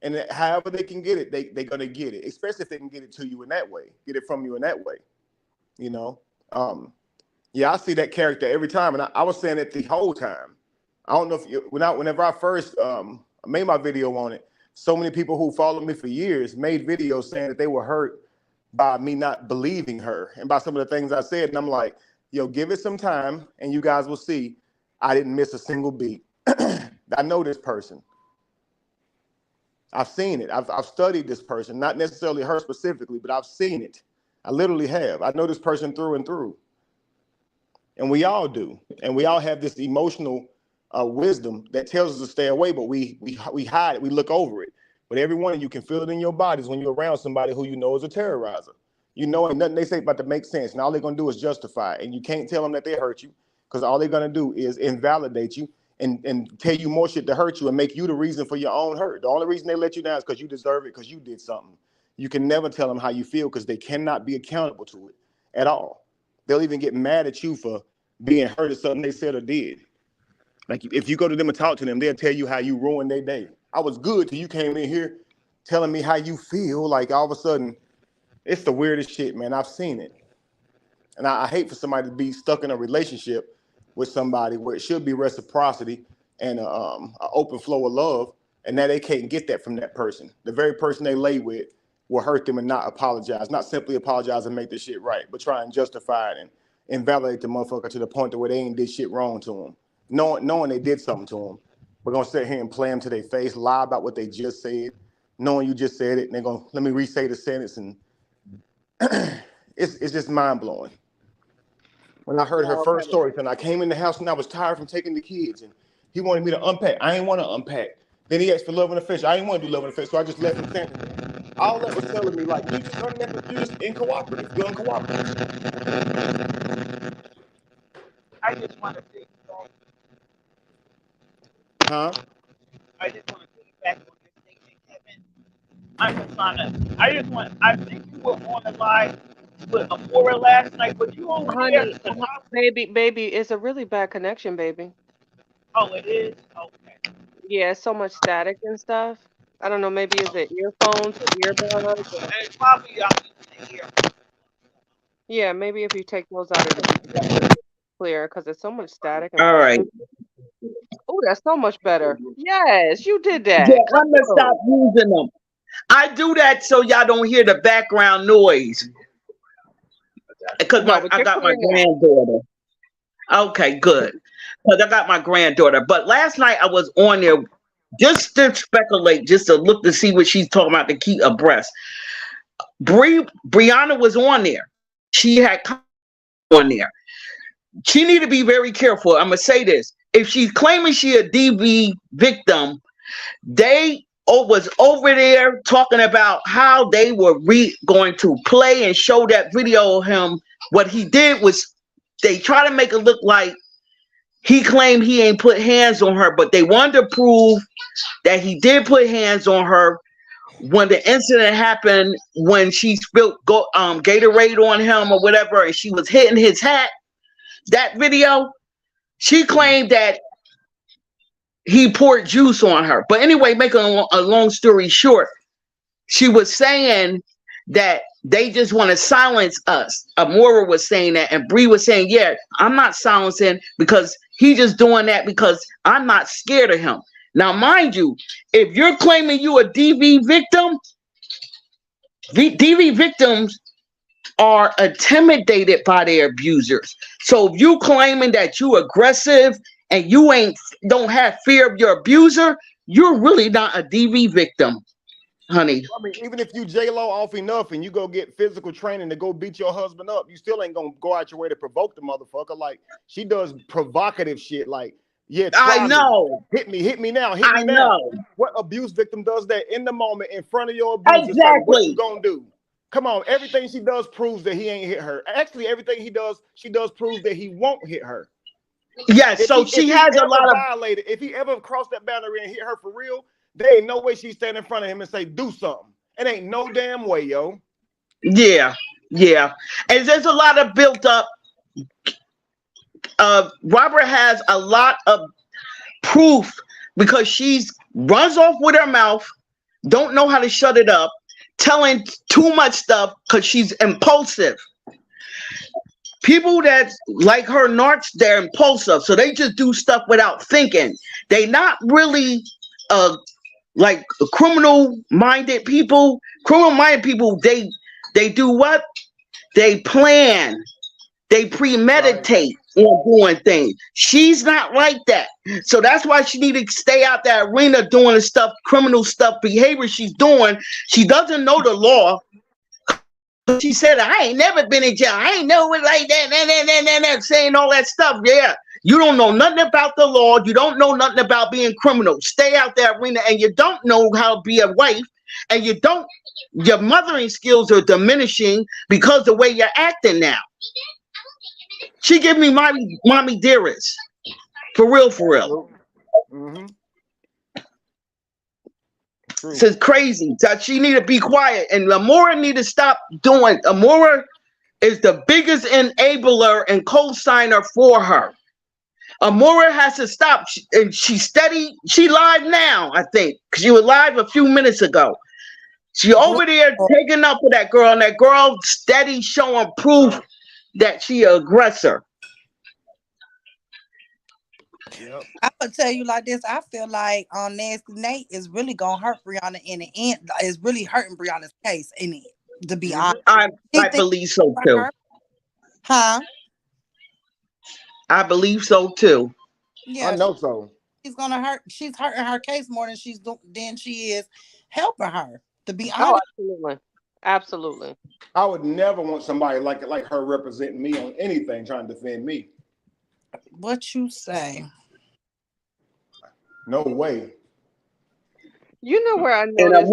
And however they can get it, they're gonna get it, especially if they can get it to you in that way, get it from you in that way. Yeah, I see that character every time, and I was saying it the whole time. I don't know if whenever I first made my video on it, so many people who followed me for years made videos saying that they were hurt by me not believing her and by some of the things I said. And I'm like, yo, give it some time and you guys will see I didn't miss a single beat. I know this person. I've seen it. I've studied this person, not necessarily her specifically, but I've seen it. I literally have. I know this person through and through. And we all do. And we all have this emotional wisdom that tells us to stay away, but we hide it. We look over it. But every one of you can feel it in your bodies when you're around somebody who you know is a terrorizer. You know, ain't nothing they say about to make sense. And all they're going to do is justify it. And you can't tell them that they hurt you because all they're going to do is invalidate you and tell you more shit to hurt you and make you the reason for your own hurt. The only reason they let you down is because you deserve it, because you did something. You can never tell them how you feel because they cannot be accountable to it at all. They'll even get mad at you for being hurt at something they said or did. Like if you go to them and talk to them, they'll tell you how you ruined their day. I was good till you came in here telling me how you feel. Like all of a sudden, it's the weirdest shit, man. I've seen it. And I hate for somebody to be stuck in a relationship with somebody where it should be reciprocity and an open flow of love, and now they can't get that from that person. The very person they lay with will hurt them and not apologize. Not simply apologize and make this shit right, but try and justify it and invalidate the motherfucker to the point to where they ain't did shit wrong to them. Knowing they did something to them. We're going to sit here and play them to their face, lie about what they just said, knowing you just said it, and they're going to, let me re-say the sentence, and it's just mind-blowing. When I heard her first story, and I came in the house and I was tired from taking the kids, and he wanted me to unpack. I didn't want to unpack. Then he asked for love and affection. I didn't want to do love and affection, so I just left him standing there. All that was telling me, like, you just incooperative. You're uncooperative. I just want to see. Huh? I just want to piggyback on your statement, Kevin. I think you were on the line with Amora last night, but you only Honey, baby, it's a really bad connection, baby. Oh, it is? Okay. Yeah, it's so much static and stuff. I don't know, maybe is it earphones or earbuds? It's probably here. Yeah, maybe if you take those out of the clear, because there's so much static. All right. Oh, that's so much better. Yes, you did that. Yeah, I'm gonna stop using them. I do that so y'all don't hear the background noise. Because I got my granddaughter. Okay, good. Because I got my granddaughter. But last night I was on there just to speculate, just to look to see what she's talking about to keep abreast. Brianna was on there. She had on there. She need to be very careful. I'm gonna say this. If she's claiming she a DV victim, they was over there talking about how they were going to play and show that video of him. What he did was they try to make it look like he claimed he ain't put hands on her, but they wanted to prove that he did put hands on her when the incident happened, when she spilled Gatorade on him or whatever, and she was hitting his hat. That video, she claimed that he poured juice on her. But anyway, making a long story short, she was saying that they just want to silence us. Amora was saying that, and Bree was saying, yeah, I'm not silencing because he just doing that because I'm not scared of him. Now, mind you, if you're claiming you a DV victim, DV victims are intimidated by their abusers. So if you claiming that you aggressive and you don't have fear of your abuser, you're really not a DV victim, honey. I mean, even if you J-Lo off enough and you go get physical training to go beat your husband up, you still ain't gonna go out your way to provoke the motherfucker. Like, she does provocative shit. Like, yeah, I know. Hit me now. Hit me now. Know. What abuse victim does that in the moment in front of your abuser? Exactly. What you gonna do? Come on, everything she does proves that he ain't hit her. Actually, everything she does proves that he won't hit her. Yes, so she has a lot of violated. If he ever crossed that boundary and hit her for real, there ain't no way she stand in front of him and say, do something. It ain't no damn way, yo. Yeah. And there's a lot of built up. Robert has a lot of proof because she runs off with her mouth, don't know how to shut it up, telling too much stuff because she's impulsive. People that like her narcs, they're impulsive, so they just do stuff without thinking. They not really like criminal-minded people. Criminal-minded people, they They do what? They plan. They premeditate on doing things. She's not like that. So that's why she need to stay out that arena doing the stuff, criminal stuff, behavior she's doing. She doesn't know the law. She said, I ain't never been in jail. I ain't know it like that, saying all that stuff. Yeah. You don't know nothing about the law. You don't know nothing about being criminal. Stay out that arena, and you don't know how to be a wife, and your mothering skills are diminishing because of the way you're acting now. She give me mommy dearest. For real, for real. Mm-hmm. This is crazy. So she need to be quiet. And Amora need to stop doing. Amora is the biggest enabler and co-signer for her. Amora has to stop. And she's steady. She live now, I think. She was live a few minutes ago. She over there taking up with that girl, and that girl steady showing proof that she an aggressor. Yep. I'm gonna tell you like this. I feel like Nasty Nate is really gonna hurt Brianna in the end. Is really hurting Brianna's case in it. To be honest, I believe so too. Huh? I believe so too. Yeah, I know so. She's gonna hurt. She's hurting her case more than she is helping her. To be Oh, honest. absolutely. Absolutely. I would never want somebody like her representing me on anything, trying to defend me. What you say? No way. You know where I And noticed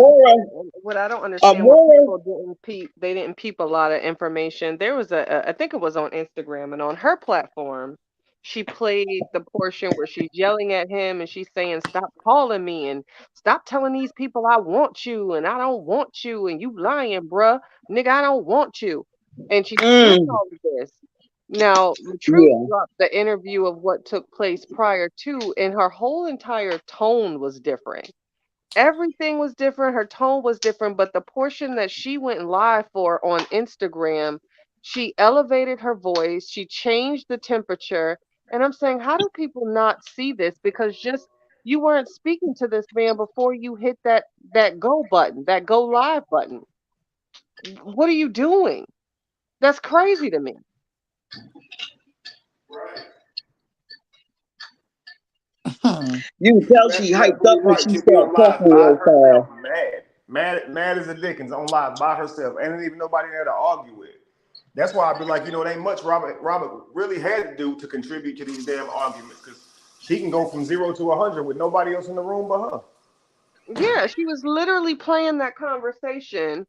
what I don't understand Amora, when people didn't peep a lot of information. There was I think it was on Instagram, and on her platform, she played the portion where she's yelling at him and she's saying, "Stop calling me and stop telling these people I want you and I don't want you and you lying, bruh. Nigga, I don't want you." And she's doing all of this. Now, Truth yeah. dropped the interview of what took place prior to, and her whole entire tone was different. Everything was different. Her tone was different, but the portion that she went live for on Instagram, she elevated her voice, she changed the temperature. And I'm saying, how do people not see this? Because just you weren't speaking to this man before you hit that go button, that go live button. What are you doing? That's crazy to me. You can tell she hyped up when she started talking real fast. Mad as a Dickens on live by herself. Ain't even nobody there to argue with. That's why I'd be like, it ain't much Robert really had to do to contribute to these damn arguments, because she can go from 0 to 100 with nobody else in the room but her. Yeah, she was literally playing that conversation,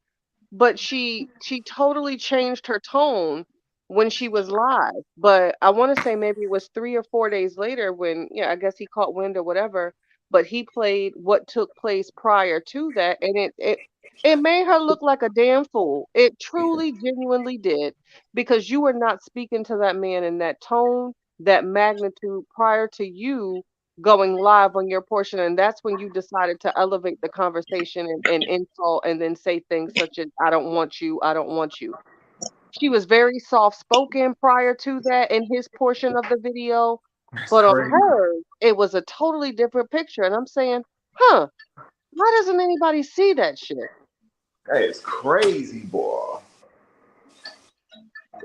but she totally changed her tone when she was live. But I want to say maybe it was 3 or 4 days later when, I guess he caught wind or whatever, but he played what took place prior to that, and it made her look like a damn fool. It truly, genuinely did, because you were not speaking to that man in that tone, that magnitude prior to you going live on your portion. And that's when you decided to elevate the conversation and insult and then say things such as, I don't want you, I don't want you. She was very soft spoken prior to that in his portion of the video. But on hers, it was a totally different picture. And I'm saying, why doesn't anybody see that shit? That is crazy, boy.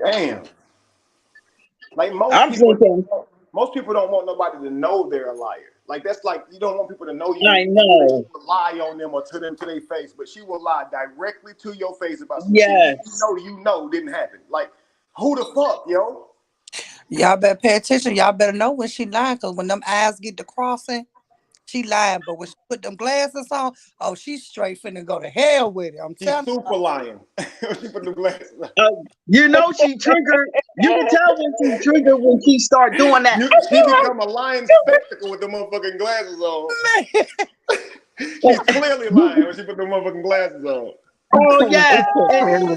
Damn. Like most people don't want nobody to know they're a liar. Like that's like you don't want people to know you. I know. You lie on them or to them to their face, but she will lie directly to your face about some yes. shit you know didn't happen. Like who the fuck, yo? Y'all better pay attention. Y'all better know when she lying, because when them eyes get to crossing, she lying. But when she put them glasses on, oh, she's straight finna go to hell with it. I'm telling you. She's super lying. She put the glasses on. She triggered. You can tell when she triggered when she start doing that. She become a lying spectacle with the motherfucking glasses on. She's clearly lying when she put the motherfucking glasses on. Oh yeah, and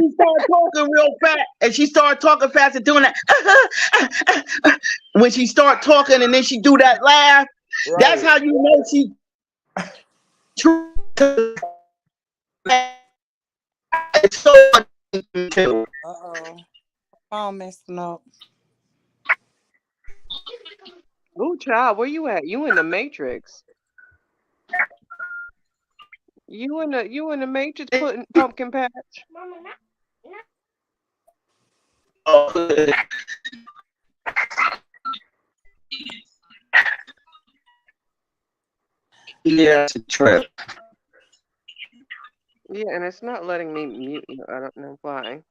she started talking real fast, and she started talking fast and doing that. When she start talking and then she do that laugh, right. That's how you know she. It's so. I'm messing up. Ooh, child, where you at? You in the Matrix. You and the Matrix putting pumpkin patch. Yeah, it's a trip. Yeah, and it's not letting me mute you. I don't know why.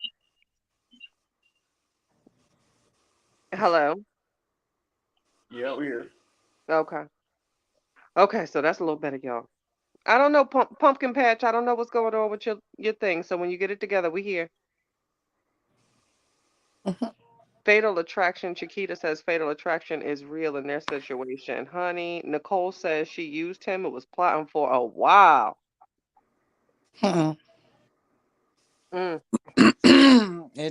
Hello. Yeah, we here. Okay. Okay, so that's a little better, y'all. I don't know, pumpkin patch. I don't know what's going on with your thing. So when you get it together, we here. Fatal Attraction. Chiquita says Fatal Attraction is real in their situation. Honey, Nicole says she used him. It was plotting for a while. Hmm. Mm.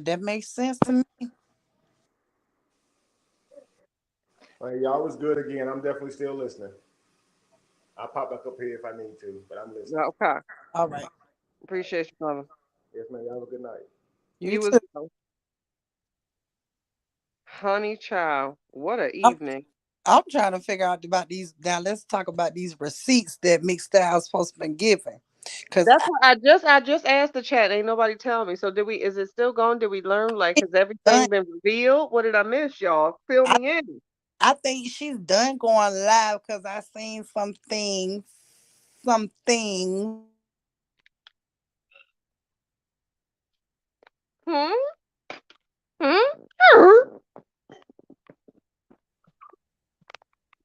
That makes sense to me. Hey, y'all was good again. I'm definitely still listening. I'll pop back up here if I need to, but I'm listening. Okay. All right. Appreciate you, brother. Yes, man. Y'all have a good night. You You as too. well. Honey child. What a I'm, evening. I'm trying to figure out about these. Now let's talk about these receipts that Mixed Styles supposed to been giving. Cause That's what I just asked the chat. Ain't nobody tell me. So is it still going? Did we learn? Like, has done. everything been revealed? What did I miss, y'all? Fill I, me in. I think she's done going live because I seen some things. Hmm? Hmm?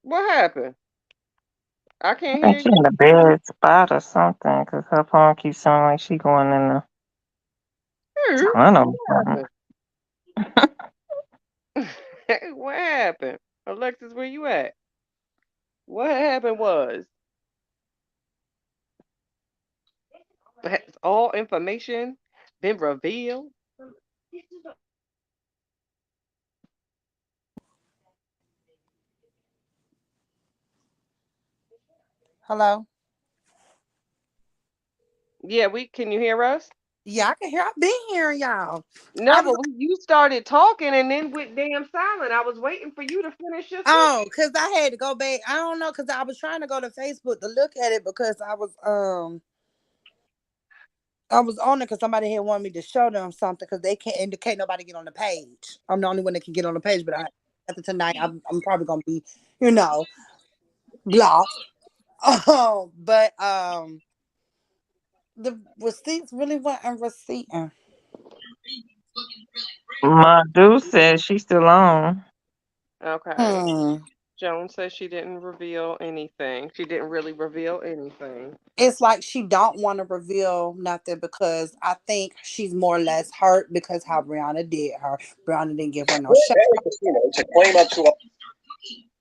What happened? I can't I think hear she in you. a bad spot or something, because her phone keeps sounding like she going in the tunnel. What happened? What happened? Alexis, where you at? What happened was has all information been revealed? Hello. Yeah, can you hear us? Yeah, I can hear. I've been hearing y'all. I No, was but you started talking and then went damn silent. I was waiting for you to finish your sentence. Oh, because I had to go back. I don't know, because I was trying to go to Facebook to look at it because I was on it because somebody had wanted me to show them something because they can't indicate nobody get on the page. I'm the only one that can get on the page, but after tonight I'm probably gonna be, blocked. But the receipts really weren't receipting. Madu says she's still on. Okay. Hmm. Joan says she didn't reveal anything. She didn't really reveal anything. It's like she don't want to reveal nothing because I think she's more or less hurt because how Brianna did her. Brianna didn't give her no shot. To claim up to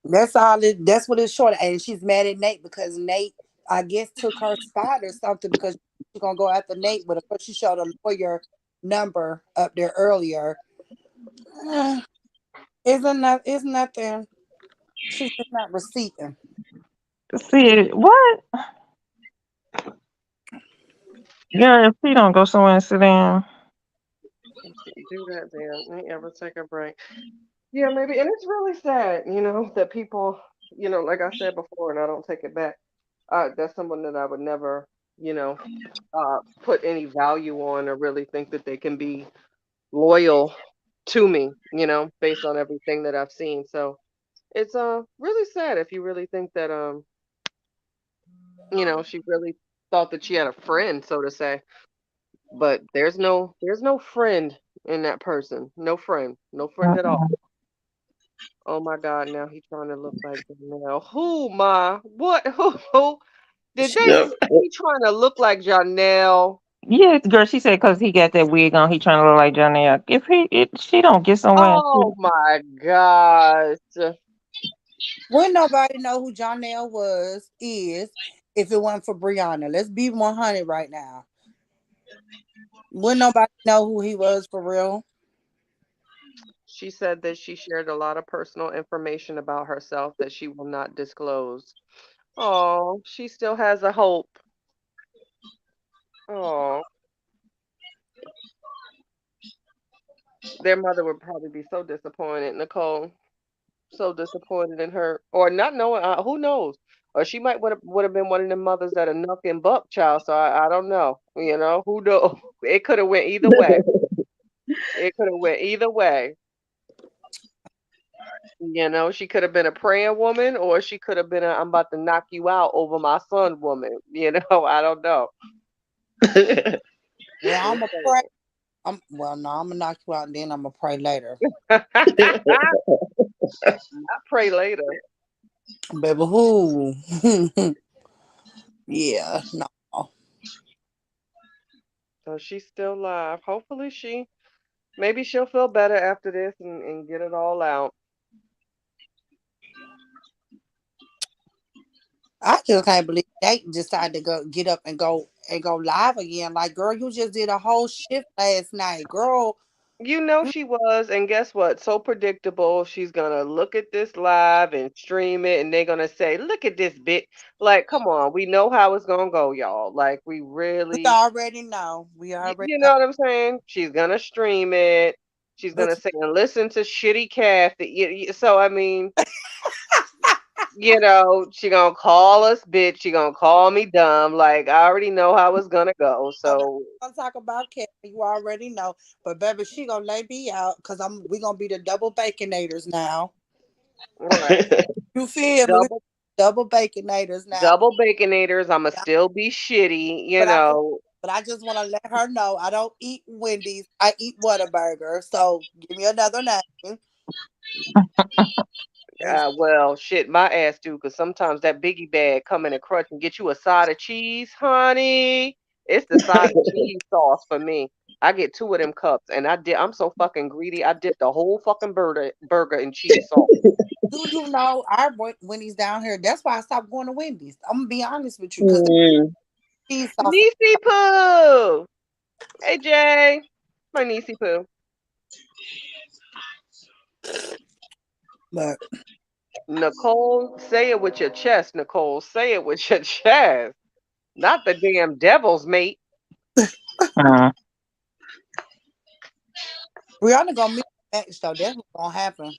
That's all. That's what it's short. And she's mad at Nate because Nate, I guess, took her spot or something because she's gonna go after Nate. But of course, she showed a lawyer number up there earlier. It's nothing. She's just not receiving. See, what? Yeah, if she don't go somewhere and sit down. Do that then. Ain't ever take a break. Yeah, maybe. And it's really sad, that people, like I said before, and I don't take it back. That's someone that I would never, put any value on or really think that they can be loyal to me, based on everything that I've seen. So it's really sad if you really think that she really thought that she had a friend, so to say. But there's no friend in that person. No friend. No friend at all. Oh my God, now he's trying to look like Janelle. Who, ma? What? Who? Did they Yep. say he trying to look like Janelle? Yeah, girl, she said because he got that wig on, he trying to look like Johnny. She don't get somewhere. Oh my gosh. Wouldn't nobody know who Jonelle is if it wasn't for Brianna. Let's be 100 right now. Wouldn't nobody know who he was for real? She said that she shared a lot of personal information about herself that she will not disclose. Oh, she still has a hope. Oh, their mother would probably be so disappointed, Nicole. So disappointed in her, or not knowing. Who knows? Or she might would have been one of them mothers that are nuck and buck child. So I don't know. You know, who knows? It could have went either way. It could have went either way. You know, she could have been a praying woman, or she could have been a I'm about to knock you out over my son woman. You know, I don't know. Well, I'm gonna pray. Well, no, I'm gonna knock you out, and then I'm gonna pray later. I pray later. Baby, who? Yeah, no. So she's still alive. Hopefully maybe she'll feel better after this and get it all out. I just can't believe they decided to get up and go live again. Like, girl, you just did a whole shift last night, girl. You know she was, and guess what? So predictable. She's gonna look at this live and stream it, and they're gonna say, "Look at this bit." Like, come on, we know how it's gonna go, y'all. Like, we We really, already know. We already you know. know what I'm saying? She's gonna stream it. She's But gonna say, and listen to shitty Kathy. So I mean, you know, she gonna call us bitch. She gonna call me dumb. Like, I already know how it's gonna go. So, I'm talk about Kathy. You already know. But baby, she gonna lay me out because we gonna be the double baconators now. right, You feel me? We double double baconators now. double baconators. I'ma Yeah. still be shitty. You But know. I just want to let her know I don't eat Wendy's. I eat Whataburger. So give me another name. Well, shit, my ass do, because sometimes that biggie bag come in a crutch and get you a side of cheese, honey. It's the side of cheese sauce for me. I get two of them cups, and I'm so fucking greedy. I dip the whole fucking burger in cheese sauce. Do you know our Wendy's down here? That's why I stopped going to Wendy's. I'm gonna be honest with you, because Mm. cheese sauce. Niecy Poo. Hey Jay, my Niecy Poo. But Nicole, say it with your chest. Nicole, say it with your chest. Not the damn devil's mate. Brianna gonna meet her match though. That's what's gonna happen.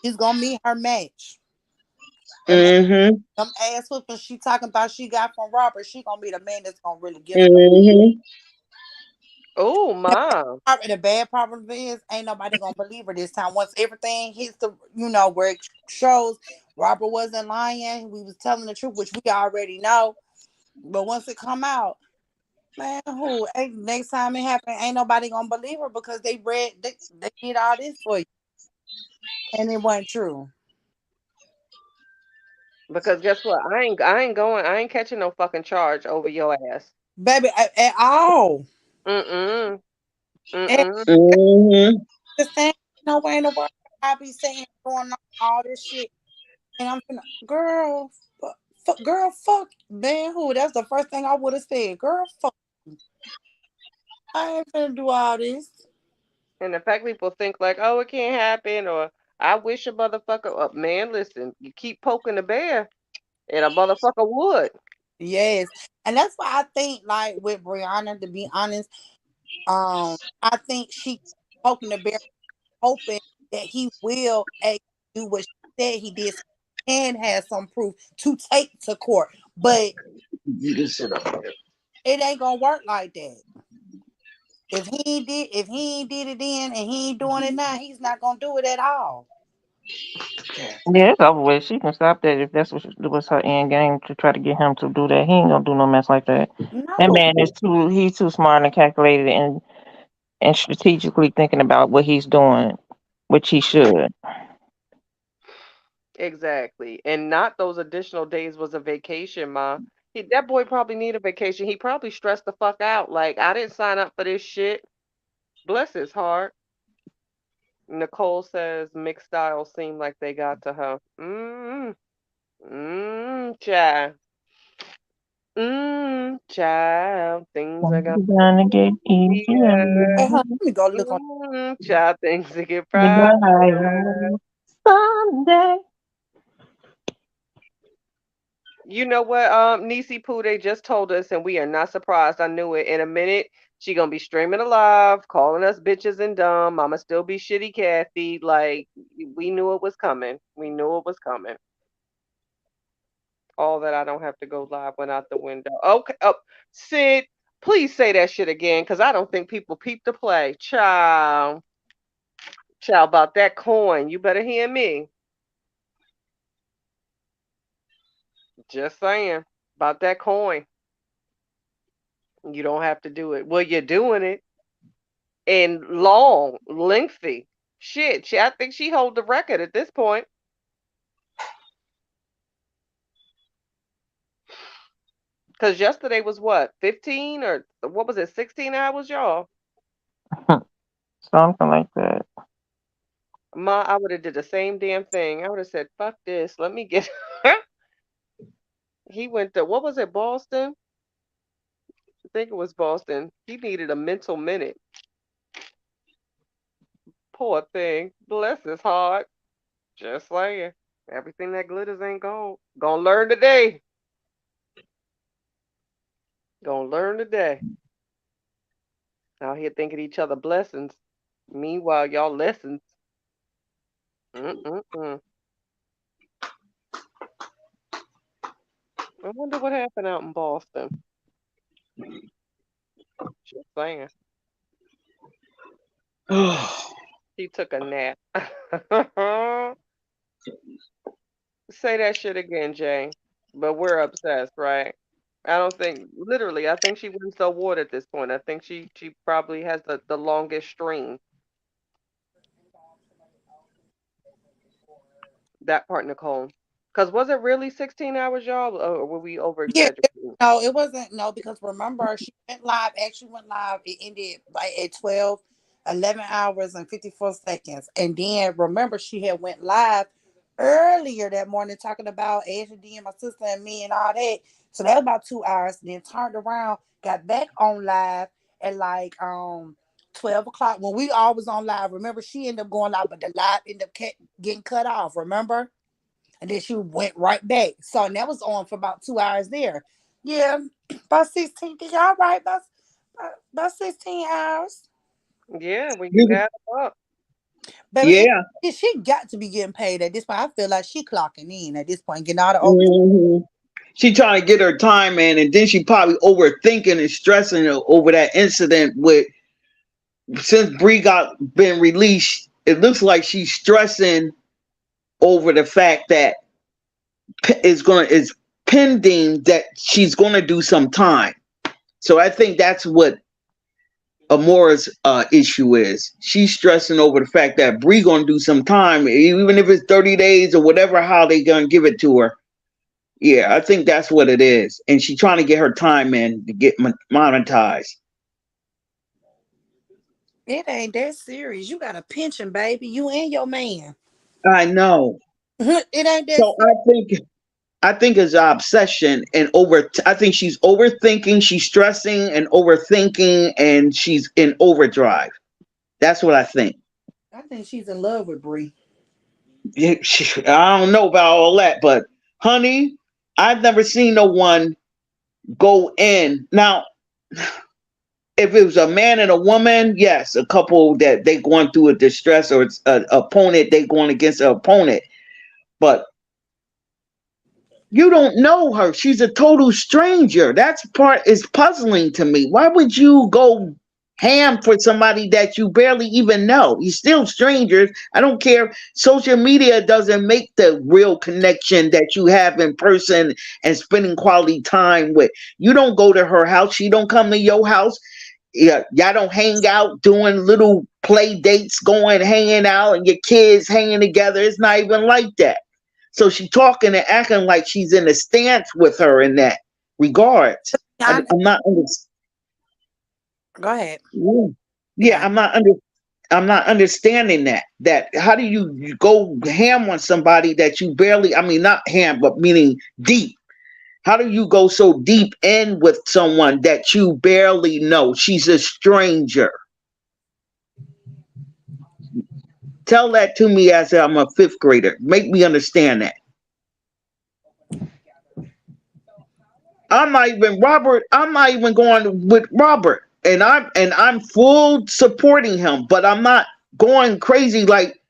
She's gonna meet her match. Mm-hmm. Them ass whooping she talking about she got from Robert. She gonna be the man that's gonna really give it. Mm-hmm. Oh my. The bad problem is ain't nobody gonna believe her this time. Once everything hits the where it shows Robert wasn't lying, we was telling the truth, which we already know. But once it come out, man, next time it happen, ain't nobody gonna believe her because they did all this for you. And it wasn't true. Because guess what? I ain't catching no fucking charge over your ass. Baby, at all. Mm-mm. And Mm-mm. Mm-hmm. the thing, no way in the world I be saying doing all this shit. And I'm gonna, girl, fuck, man, who? That's the first thing I would have said. Girl, fuck. I ain't finna do all this. And the fact people think like, oh, it can't happen, or I wish a motherfucker up. Man, listen, you keep poking the bear, and a motherfucker would. Yes. And that's why I think, like, with Brianna, to be honest, I think she poking the bear, hoping that he will do what she said he did, so he can have some proof to take to court. But You can sit up there. it ain't gonna work like that. If he ain't did it then and he ain't doing it now, he's not gonna do it at all. Yeah, it's over with. She can stop that if that's was her end game to try to get him to do that. He ain't gonna do no mess like that. That No. man is he's too smart and calculated and strategically thinking about what he's doing, which he should. Exactly. And not those additional days was a vacation, ma. That boy probably need a vacation. He probably stressed the fuck out. Like, I didn't sign up for this shit. Bless his heart. Nicole says mixed styles seem like they got to her. Child. Child. Things are Gonna get easier. Hey, let me go look on. Child, things to get You private. someday. You know what, Niecy Pooh, they just told us, and we are not surprised. I knew it. In a minute, she gonna be streaming alive, calling us bitches and dumb. I'ma still be shitty Kathy. Like, we knew it was coming. We knew it was coming. All that I don't have to go live went out the window. Okay, Sid, please say that shit again, because I don't think people peep the play. Child, about that coin. You better hear me. Just saying about that coin. You don't have to do it. Well, you're doing it and long, lengthy. Shit, I think she hold the record at this point. Because yesterday was what, 15 or what was it, 16 hours, y'all? Something like that. I would have did the same damn thing. I would have said, fuck this. Let me get. He went to, what was it, Boston? I think it was Boston. He needed a mental minute. Poor thing. Bless his heart. Just saying. Everything that glitters ain't gold. Gonna learn today. Gonna learn today. Out here thinking each other blessings. Meanwhile, y'all lessons. I wonder what happened out in Boston. Just saying. He took a nap. Say that shit again, Jay. But we're obsessed, right? I don't think, literally, I think she wins the award at this point. I think she probably has the longest stream. That part, Nicole. Because was it really 16 hours, y'all? Or were we over exaggerating? No, it wasn't. No, because remember, she went live, actually went live. It ended like at 11 hours and 54 seconds. And then remember, she had went live earlier that morning talking about Ashley and my sister and me and all that. So that was about 2 hours. Then turned around, got back on live at like 12 o'clock when we all was on live. Remember, she ended up going live, but the live ended up getting cut off, remember? And then she went right back. So that was on for about 2 hours there. Yeah, about 16. Y'all right? About 16 hours. Yeah, when you add them up. Baby, she got to be getting paid at this point. I feel like she clocking in at this point, getting all the overtime. She trying to get her time in, and then she probably overthinking and stressing over that incident with, since Bree been released, it looks like she's stressing over the fact that is pending that she's gonna do some time. So I think that's what Amora's issue is. She's stressing over the fact that Bree gonna do some time, even if it's 30 days or whatever, how they gonna give it to her. Yeah, I think that's what it is. And she's trying to get her time in to get monetized. It ain't that serious. You got a pension, baby. You and your man. I know. It ain't that so I think it's an obsession and I think she's overthinking, she's stressing and overthinking, and she's in overdrive. That's what I think. I think she's in love with Bree. I don't know about all that, but honey, I've never seen no one go in. Now, if it was a man and a woman, yes, a couple that they going through a distress, or it's an opponent, they going against an opponent. But you don't know her. She's a total stranger. That's part is puzzling to me. Why would you go ham for somebody that you barely even know? You're still strangers. I don't care. Social media doesn't make the real connection that you have in person and spending quality time with. You don't go to her house. She don't come to your house. Yeah, y'all don't hang out doing little play dates, hanging out, and your kids hanging together. It's not even like that. So she's talking and acting like she's in a stance with her in that regard. I'm not. Go ahead. Yeah, I'm not understanding that. That how do you go ham on somebody that you barely? I mean, not ham, but meaning deep. How do you go so deep in with someone that you barely know? She's a stranger. Tell that to me as I'm a fifth grader. Make me understand that. I'm not even going with Robert. And I'm full supporting him, but I'm not going crazy like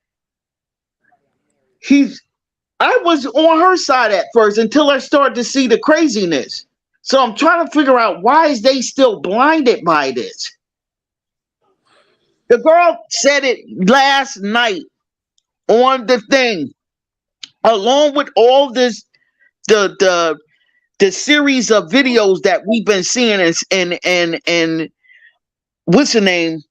I was on her side at first until I started to see the craziness. So I'm trying to figure out why is they still blinded by this. The girl said it last night on the thing, along with all this, the series of videos that we've been seeing, and what's the name,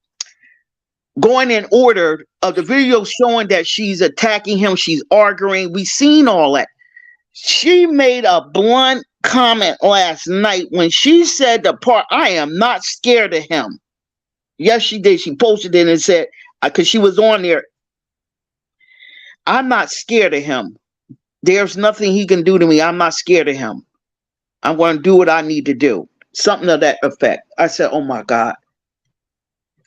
going in order of the video showing that she's attacking him, she's arguing. We seen all that. She made a blunt comment last night when she said the part, I am not scared of him. Yes, she did. She posted it and said, because she was on there, I'm not scared of him. There's nothing he can do to me. I'm not scared of him. I'm going to do what I need to do. Something to that effect. I said, oh my God.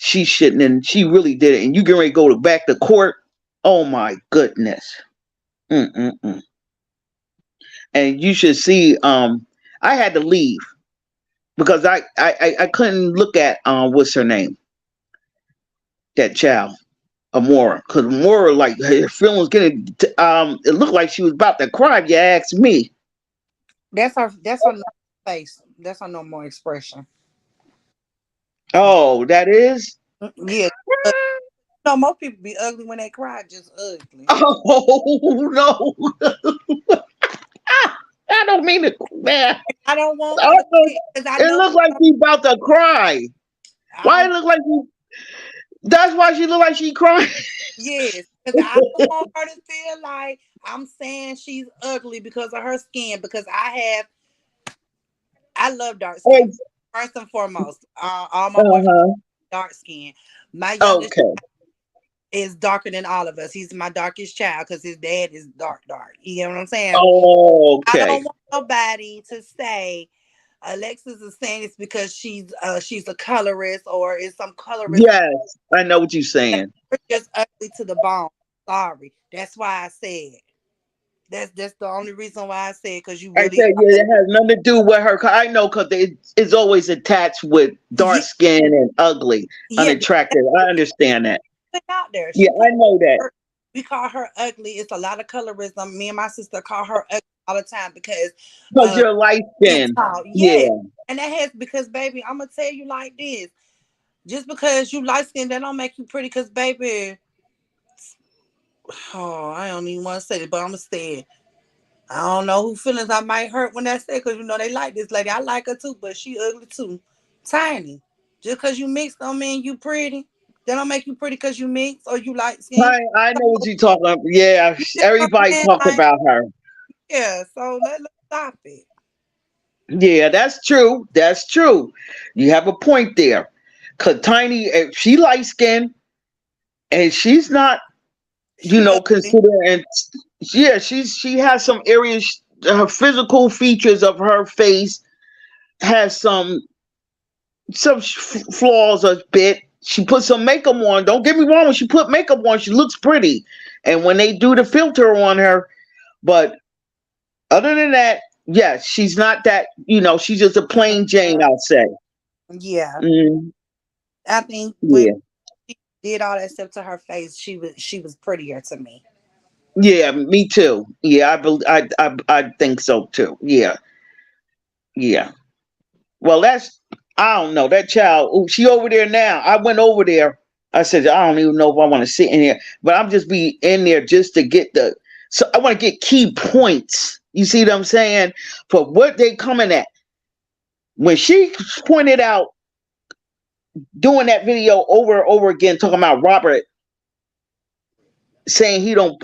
She shouldn't, and she really did it. And you get ready to go back to court. Oh my goodness. And you should see, I had to leave because I couldn't look at what's her name? That child, Amora. Because Amora, like, her feelings getting it looked like she was about to cry if you ask me. That's her normal face. That's her normal expression. Oh, that is? Yeah. No, most people be ugly when they cry, just ugly. Oh no. I don't mean to, man. I don't want it looked like she's about to cry. Why it look like you? That's why she look like she crying. Yes, because I don't want her to feel like I'm saying she's ugly because of her skin. Because I love dark skin. First and foremost, all my boyfriends dark skin. My youngest is darker than all of us. He's my darkest child because his dad is dark. You know what I'm saying? Okay. I don't want nobody to say Alexis is saying it's because she's a colorist or is some colorist. Yes, I know what you're saying. We're just ugly to the bone. Sorry, that's why I said. That's the only reason why I said because you really. I said it has nothing to do with her. I know because it's always attached with dark skin and ugly, unattractive. I understand that. Out there. Yeah, I know that. We call her ugly. It's a lot of colorism. Me and my sister call her ugly all the time because you're light skinned. Yeah. And that has because, baby, I'm gonna tell you like this. Just because you light skinned, that don't make you pretty. Because, baby, I don't even want to say it, but I'm gonna say it. I don't know who feelings I might hurt when I say it, because you know they like this lady. I like her too, but she ugly too. Tiny. Just because you mixed don't mean you pretty. That don't make you pretty because you mix or you light skin. I know what you're talking about. Yeah, everybody talks about her. Yeah, so let's stop it. Yeah, that's true. That's true. You have a point there. Cause Tiny, she light skinned, and she's not, considering. Yeah, she has some areas. Her physical features of her face has some flaws a bit. She put some makeup on. Don't get me wrong. When she put makeup on, she looks pretty. And when they do the filter on her, but other than that, yes, she's not that. She's just a plain Jane. I'll say. Yeah. I think when she did all that stuff to her face, she was prettier to me. Yeah, me too. Yeah, I think so too. Yeah. Well, I don't know. That child, she over there now. I went over there. I said, I don't even know if I want to sit in here, but I'm just be in there just to get so I want to get key points. You see what I'm saying? For what they coming at. When she pointed out, doing that video over and over again, talking about Robert saying he don't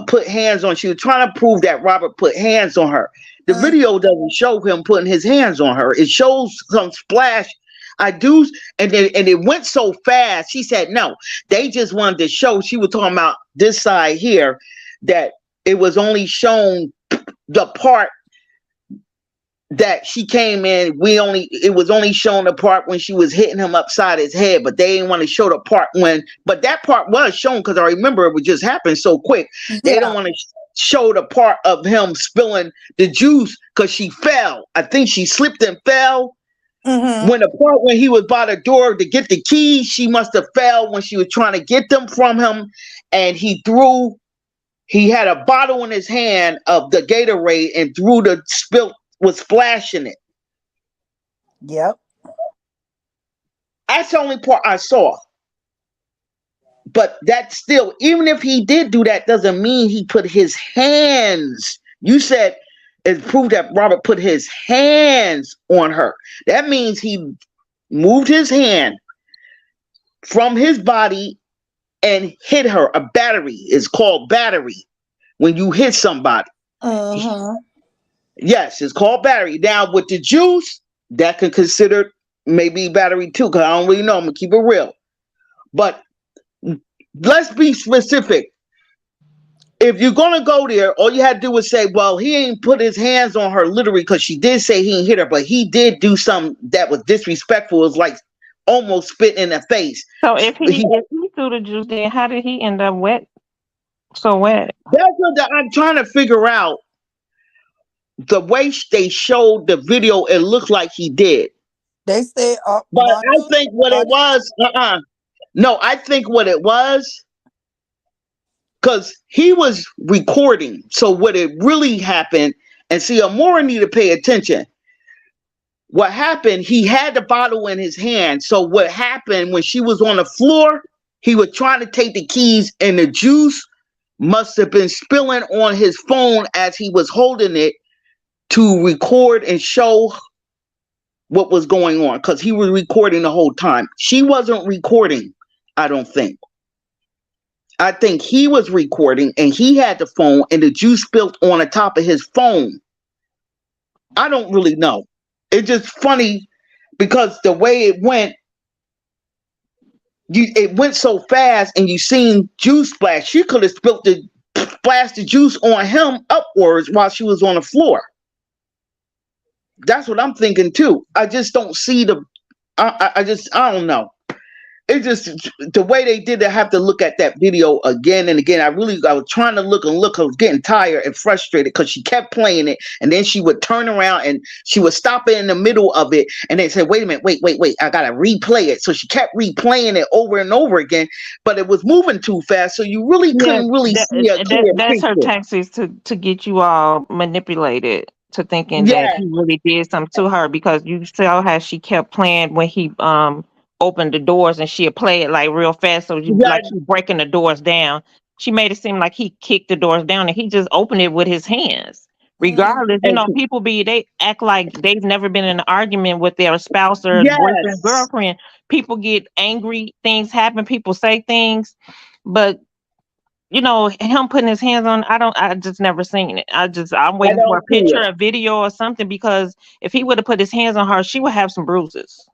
put hands on. She was trying to prove that Robert put hands on her. The video doesn't show him putting his hands on her. It shows some splash. And it went so fast. She said, no, they just wanted to show. She was talking about this side here, that it was only shown the part that she came in. It was only shown the part when she was hitting him upside his head, but they didn't want to show the part but that part was shown because I remember it would just happen so quick. Yeah. They don't want to show the part of him spilling the juice because she fell. I think she slipped and fell. When the part when he was by the door to get the keys, she must have fell when she was trying to get them from him, and he threw he had a bottle in his hand of the Gatorade and threw the spilt, was splashing it. Yep. That's the only part I saw. But that still, even if he did do that, doesn't mean he put his hands. You said it's proof that Robert put his hands on her. That means he moved his hand from his body and hit her. A battery is called battery when you hit somebody. Yes, it's called battery. Now with the juice, that can consider maybe battery too, because I don't really know. I'm gonna keep it real. But let's be specific. If you're gonna go there, all you had to do was say, well, he ain't put his hands on her literally, because she did say he ain't hit her, but he did do something that was disrespectful. It was like almost spit in the face. So if he threw the juice, then how did he end up wet? So wet. That's what I'm trying to figure out. The way they showed the video, it looked like he did. They said, but I think what it was, no, I think what it was, because he was recording. So what it really happened, and see, Amora need to pay attention. What happened, he had the bottle in his hand. So what happened when she was on the floor, he was trying to take the keys, and the juice must have been spilling on his phone as he was holding it to record and show what was going on, because he was recording the whole time. She wasn't recording, I don't think. I think he was recording and he had the phone and the juice spilled on the top of his phone. I don't really know. It's just funny because the way it went, it went so fast and you seen juice splash. She could have splashed the juice on him upwards while she was on the floor. That's what I'm thinking too. I just don't see I don't know. It's just the way they did it. I have to look at that video again and again. I was trying to look. I was getting tired and frustrated because she kept playing it, and then she would turn around and she would stop it in the middle of it, and then say, "Wait a minute, wait, I gotta replay it." So she kept replaying it over and over again, but it was moving too fast, so you really couldn't really see a clear That's her picture. tactics to get you all manipulated to thinking that he really did something to her, because you saw how she kept playing when he opened the doors, and she'd play it like real fast, so like she breaking the doors down. She made it seem like he kicked the doors down and he just opened it with his hands. Regardless, people they act like they've never been in an argument with their spouse or boyfriend, girlfriend. People get angry, things happen, people say things, but him putting his hands on, I just never seen it. I'm waiting for a picture, a video or something, because if he would have put his hands on her, she would have some bruises.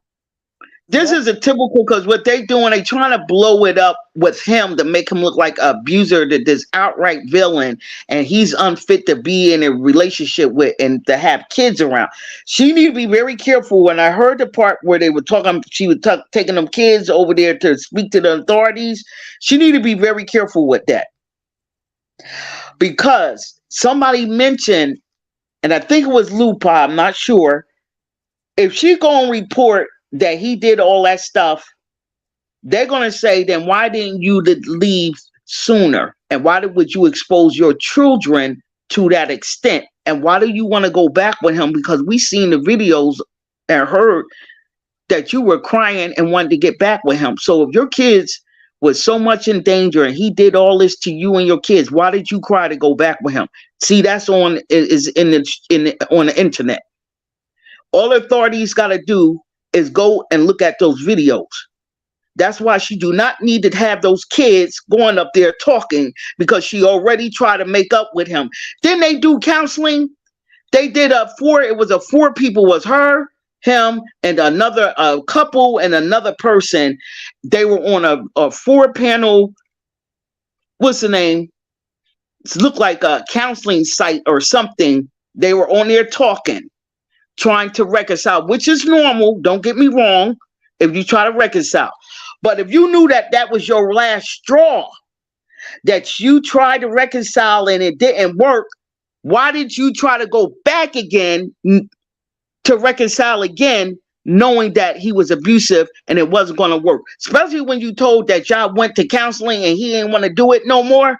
This is a typical, because what they doing, they trying to blow it up with him to make him look like an abuser, this outright villain, and he's unfit to be in a relationship with and to have kids around. She need to be very careful. When I heard the part where they were talking, she was taking them kids over there to speak to the authorities. She need to be very careful with that, because somebody mentioned, and I think it was Lupa, I'm not sure, if she gonna report that he did all that stuff, they're going to say, then why didn't you leave sooner? And why would you expose your children to that extent? And why do you want to go back with him? Because we seen the videos and heard that you were crying and wanted to get back with him. So if your kids was so much in danger and he did all this to you and your kids, why did you cry to go back with him? See, that's on the internet. All the authorities got to do is go and look at those videos. That's why she do not need to have those kids going up there talking, because she already tried to make up with him. Then they do counseling. They did it was 4 people, was her, him, and another couple and another person. They were on a 4-panel, what's the name? It looked like a counseling site or something. They were on there talking, trying to reconcile, which is normal. Don't get me wrong. If you try to reconcile, but if you knew that that was your last straw, that you tried to reconcile and it didn't work, why did you try to go back again to reconcile again, knowing that he was abusive and it wasn't going to work? Especially when you told that y'all went to counseling and he didn't want to do it no more.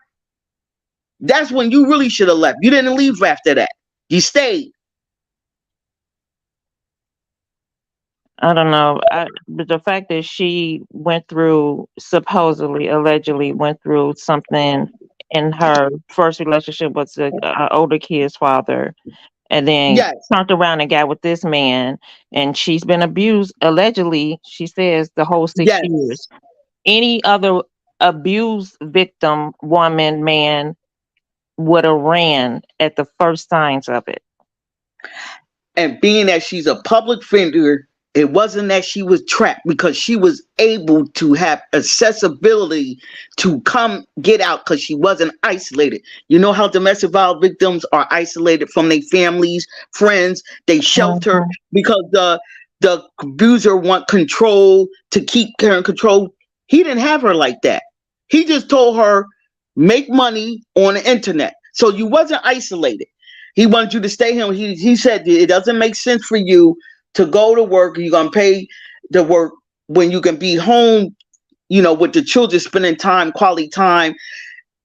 That's when you really should have left. You didn't leave after that. You stayed. I don't know. But the fact that she went through, supposedly, allegedly, went through something in her first relationship with the older kid's father, and then Yes. turned around and got with this man, and she's been abused, allegedly, she says, the whole 6 Yes. years. Any other abuse victim, woman, man, would have ran at the first signs of it. And being that she's a public figure, it wasn't that she was trapped, because she was able to have accessibility to come get out because she wasn't isolated. You know how domestic violence victims are isolated from their families, friends, they shelter because the abuser want control to keep her in control. He didn't have her like that. He just told her, make money on the internet. So you wasn't isolated. He wanted you to stay home. He said it doesn't make sense for you to go to work. You're gonna pay the work when you can be home, you know, with the children, spending time, quality time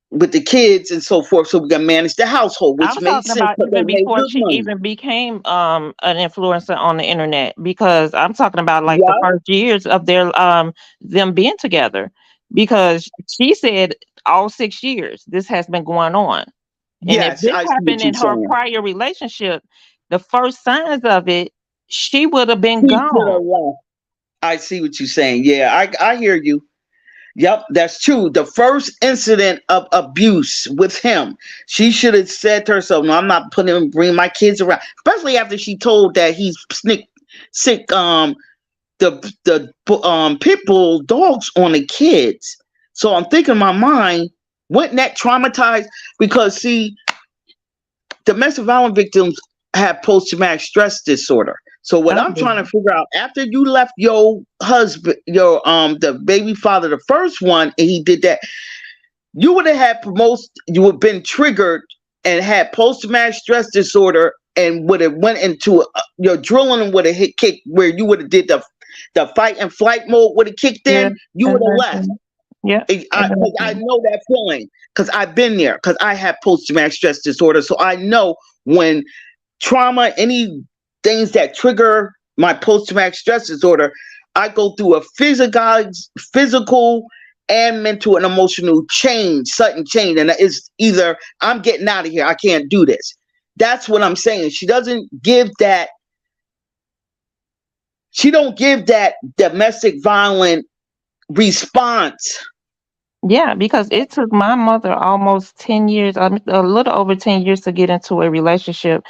with the kids and so forth, so we can manage the household, which I'm made talking sense about because they even made before good she money. even became an influencer on the internet, because I'm talking about like the first years of their them being together, because she said all 6 years this has been going on. And if Yes, this I see happened what you're in her saying. prior relationship, the first signs of it, she would have been She should have gone. left. I see what you're saying. Yeah, I hear you. Yep, that's true. The first incident of abuse with him, she should have said to herself, "No, I'm not bringing my kids around." Especially after she told that he's sick the pit bull dogs on the kids. So I'm thinking in my mind, wouldn't that traumatize? Because see, domestic violence victims have post-traumatic stress disorder. So what I'm trying to figure out, after you left your husband, your the baby father, the first one, and he did that, you would have had you would have been triggered and had post-traumatic stress disorder, and would have went into your adrenaline would have hit kick, where you would have did the fight and flight mode would have kicked in. You would have left. Yeah, I know that feeling because I've been there, because I have post-traumatic stress disorder. So I know when trauma, any things that trigger my post-traumatic stress disorder, I go through a physical and mental and emotional change, sudden change. And it's either I'm getting out of here, I can't do this. That's what I'm saying. She don't give that domestic violent response. Yeah, because it took my mother almost 10 years, a little over 10 years to get into a relationship.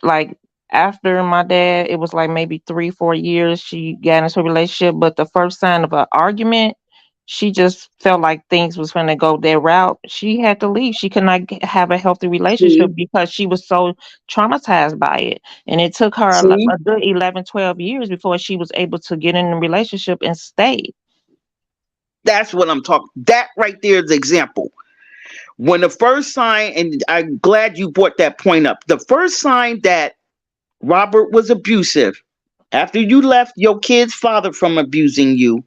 Like after my dad, it was like maybe 3-4 years she got into a relationship. But the first sign of an argument, she just felt like things was going to go that route. She had to leave. She could not have a healthy relationship because she was so traumatized by it. And it took her a good 11-12 years before she was able to get in a relationship and stay. That's what I'm talking. That right there is the example. When the first sign, and I'm glad you brought that point up. The first sign that Robert was abusive, after you left your kid's father from abusing you,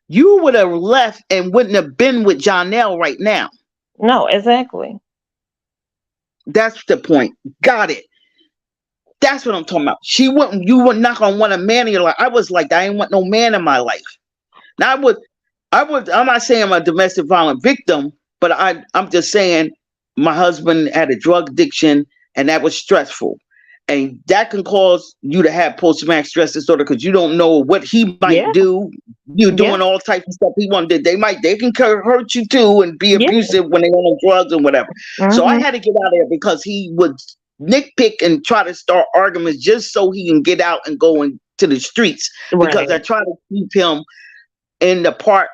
you would have left and wouldn't have been with Jonelle right now. No, exactly. That's the point. Got it. That's what I'm talking about. You were not gonna want a man in your life. I was like, I ain't want no man in my life. Now I'm not saying I'm a domestic violence victim, but I'm just saying my husband had a drug addiction and that was stressful. And that can cause you to have post-traumatic stress disorder because you don't know what he might do. You're doing all types of stuff he wanted. They can hurt you too and be abusive when they on drugs and whatever. So I had to get out of there because he would nitpick and try to start arguments just so he can get out and go into the streets. Because I try to keep him in the part,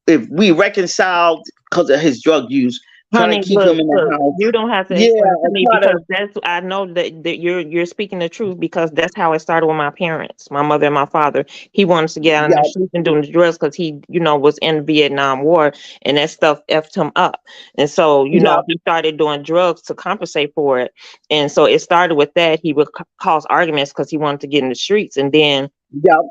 if we reconciled because of his drug use, trying to keep him in the house. You don't have to explain to me because I know that you're speaking the truth, because that's how it started with my parents, my mother and my father. He wanted to get out in the streets and doing the drugs because he, was in the Vietnam War, and that stuff effed him up. And so, he started doing drugs to compensate for it. And so it started with that. He would cause arguments because he wanted to get in the streets. And then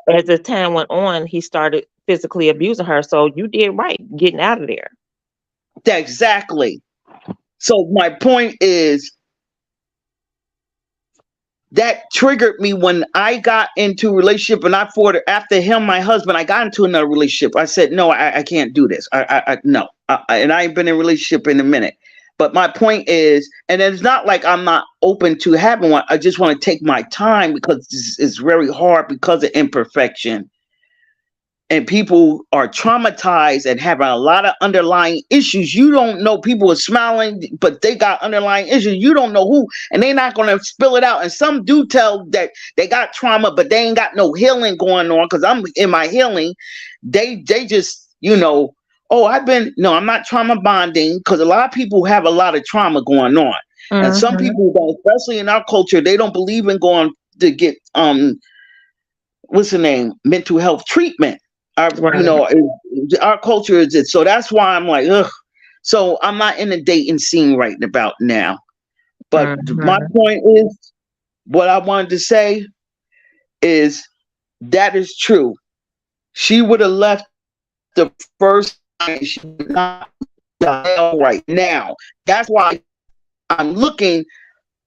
as the time went on, he started physically abusing her. So you did right getting out of there. Exactly. So my point is that triggered me when I got into a relationship, and after him, my husband, I got into another relationship. I said, no, I can't do this. No. And I ain't been in a relationship in a minute. But my point is, and it's not like I'm not open to having one. I just want to take my time because it's very hard because of imperfection. And people are traumatized and having a lot of underlying issues. You don't know, people are smiling, but they got underlying issues. You don't know who, and they're not going to spill it out. And some do tell that they got trauma, but they ain't got no healing going on. Because I'm in my healing. They just, oh, I'm not trauma bonding, because a lot of people have a lot of trauma going on. And some people don't, especially in our culture, they don't believe in going to get, what's the name? Mental health treatment. Our culture is it. So that's why I'm like, ugh. So I'm not in the dating scene right about now. But my point is, what I wanted to say is that is true. She would have left the first time. She would not the hell right now. That's why I'm looking.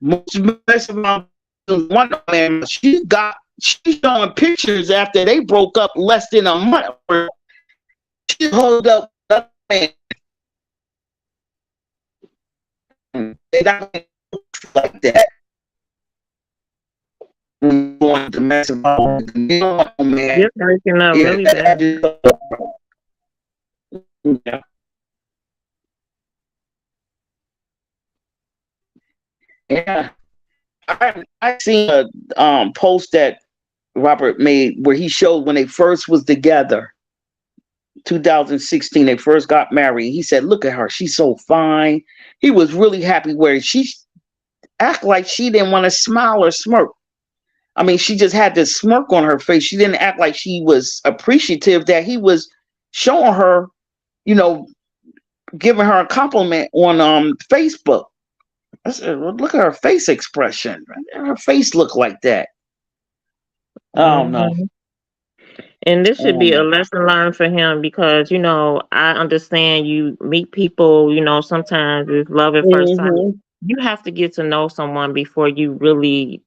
Most of my one man, she's showing pictures after they broke up less than a month. She hold up like that. Going to mess about, man. You're breaking up really bad. Yeah. Yeah. I seen a post that Robert made where he showed when they first was together, 2016, they first got married. He said, look at her, she's so fine. He was really happy where she act like she didn't want to smile or smirk. I mean, she just had this smirk on her face. She didn't act like she was appreciative that he was showing her, giving her a compliment on Facebook. I said, well, look at her face expression. Her face looked like that. I don't know. And this should be a lesson learned for him because, I understand you meet people, sometimes it's love at first sight. You have to get to know someone before you really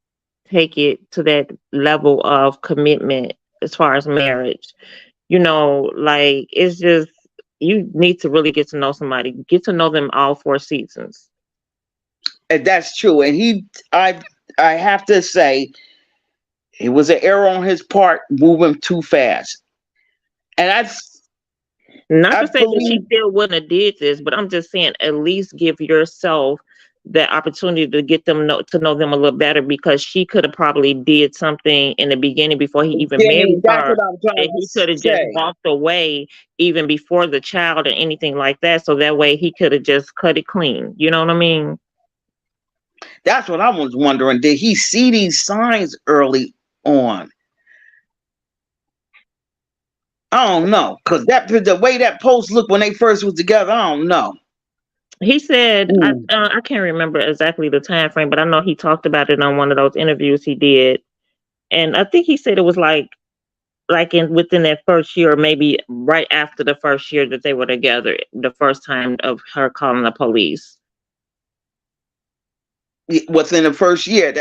take it to that level of commitment as far as marriage. It's just, you need to really get to know somebody, get to know them all 4 seasons. And that's true. And I have to say, it was an error on his part moving too fast. And I not to say that she still wouldn't have did this, but I'm just saying at least give yourself the opportunity to get them to know them a little better, because she could have probably did something in the beginning before he even married her, and he could have just walked away even before the child or anything like that. So that way he could have just cut it clean. You know what I mean? That's what I was wondering. Did he see these signs early on? I don't know, because the way that post looked when they first was together, I don't know. He said, I can't remember exactly the time frame, but I know he talked about it on one of those interviews he did, and I think he said it was within that first year, or maybe right after the first year that they were together, the first time of her calling the police. Within the first year,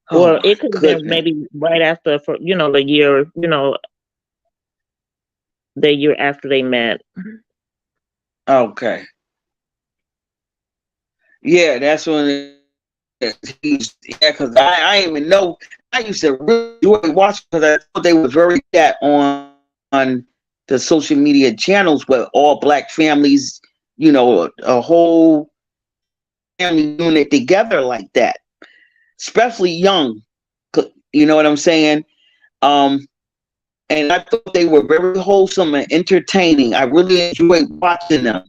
well, it could have been maybe right after, the year, the year after they met. Okay. Yeah, that's when because I didn't even know. I used to really enjoy watching because I thought they were very on the social media channels with all black families, a whole family unit together like that, especially young. You know what I'm saying? And I thought they were very wholesome and entertaining. I really enjoyed watching them.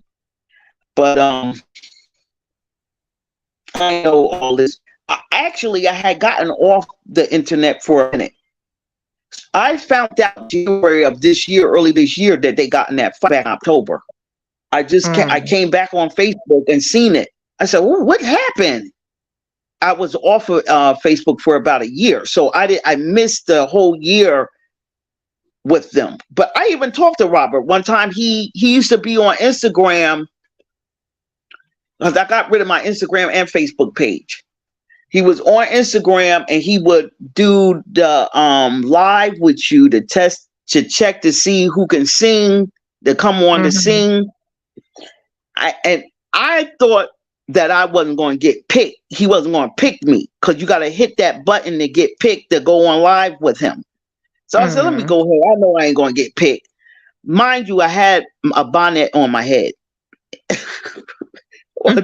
But I know all this. Actually, I had gotten off the internet for a minute. I found out January of this year, early this year, that they got in that fight back in October. I came back on Facebook and seen it. I said, well, what happened? I was off of Facebook for about a year. So I missed the whole year with them. But I even talked to Robert one time. He used to be on Instagram because I got rid of my Instagram and Facebook page. He was on Instagram and he would do the live with you to check to see who can sing, to come on to sing. I thought that I wasn't going to get picked. He wasn't going to pick me because you got to hit that button to get picked to go on live with him. So I said, let me go ahead. I know I ain't going to get picked. Mind you, I had a bonnet on my head. I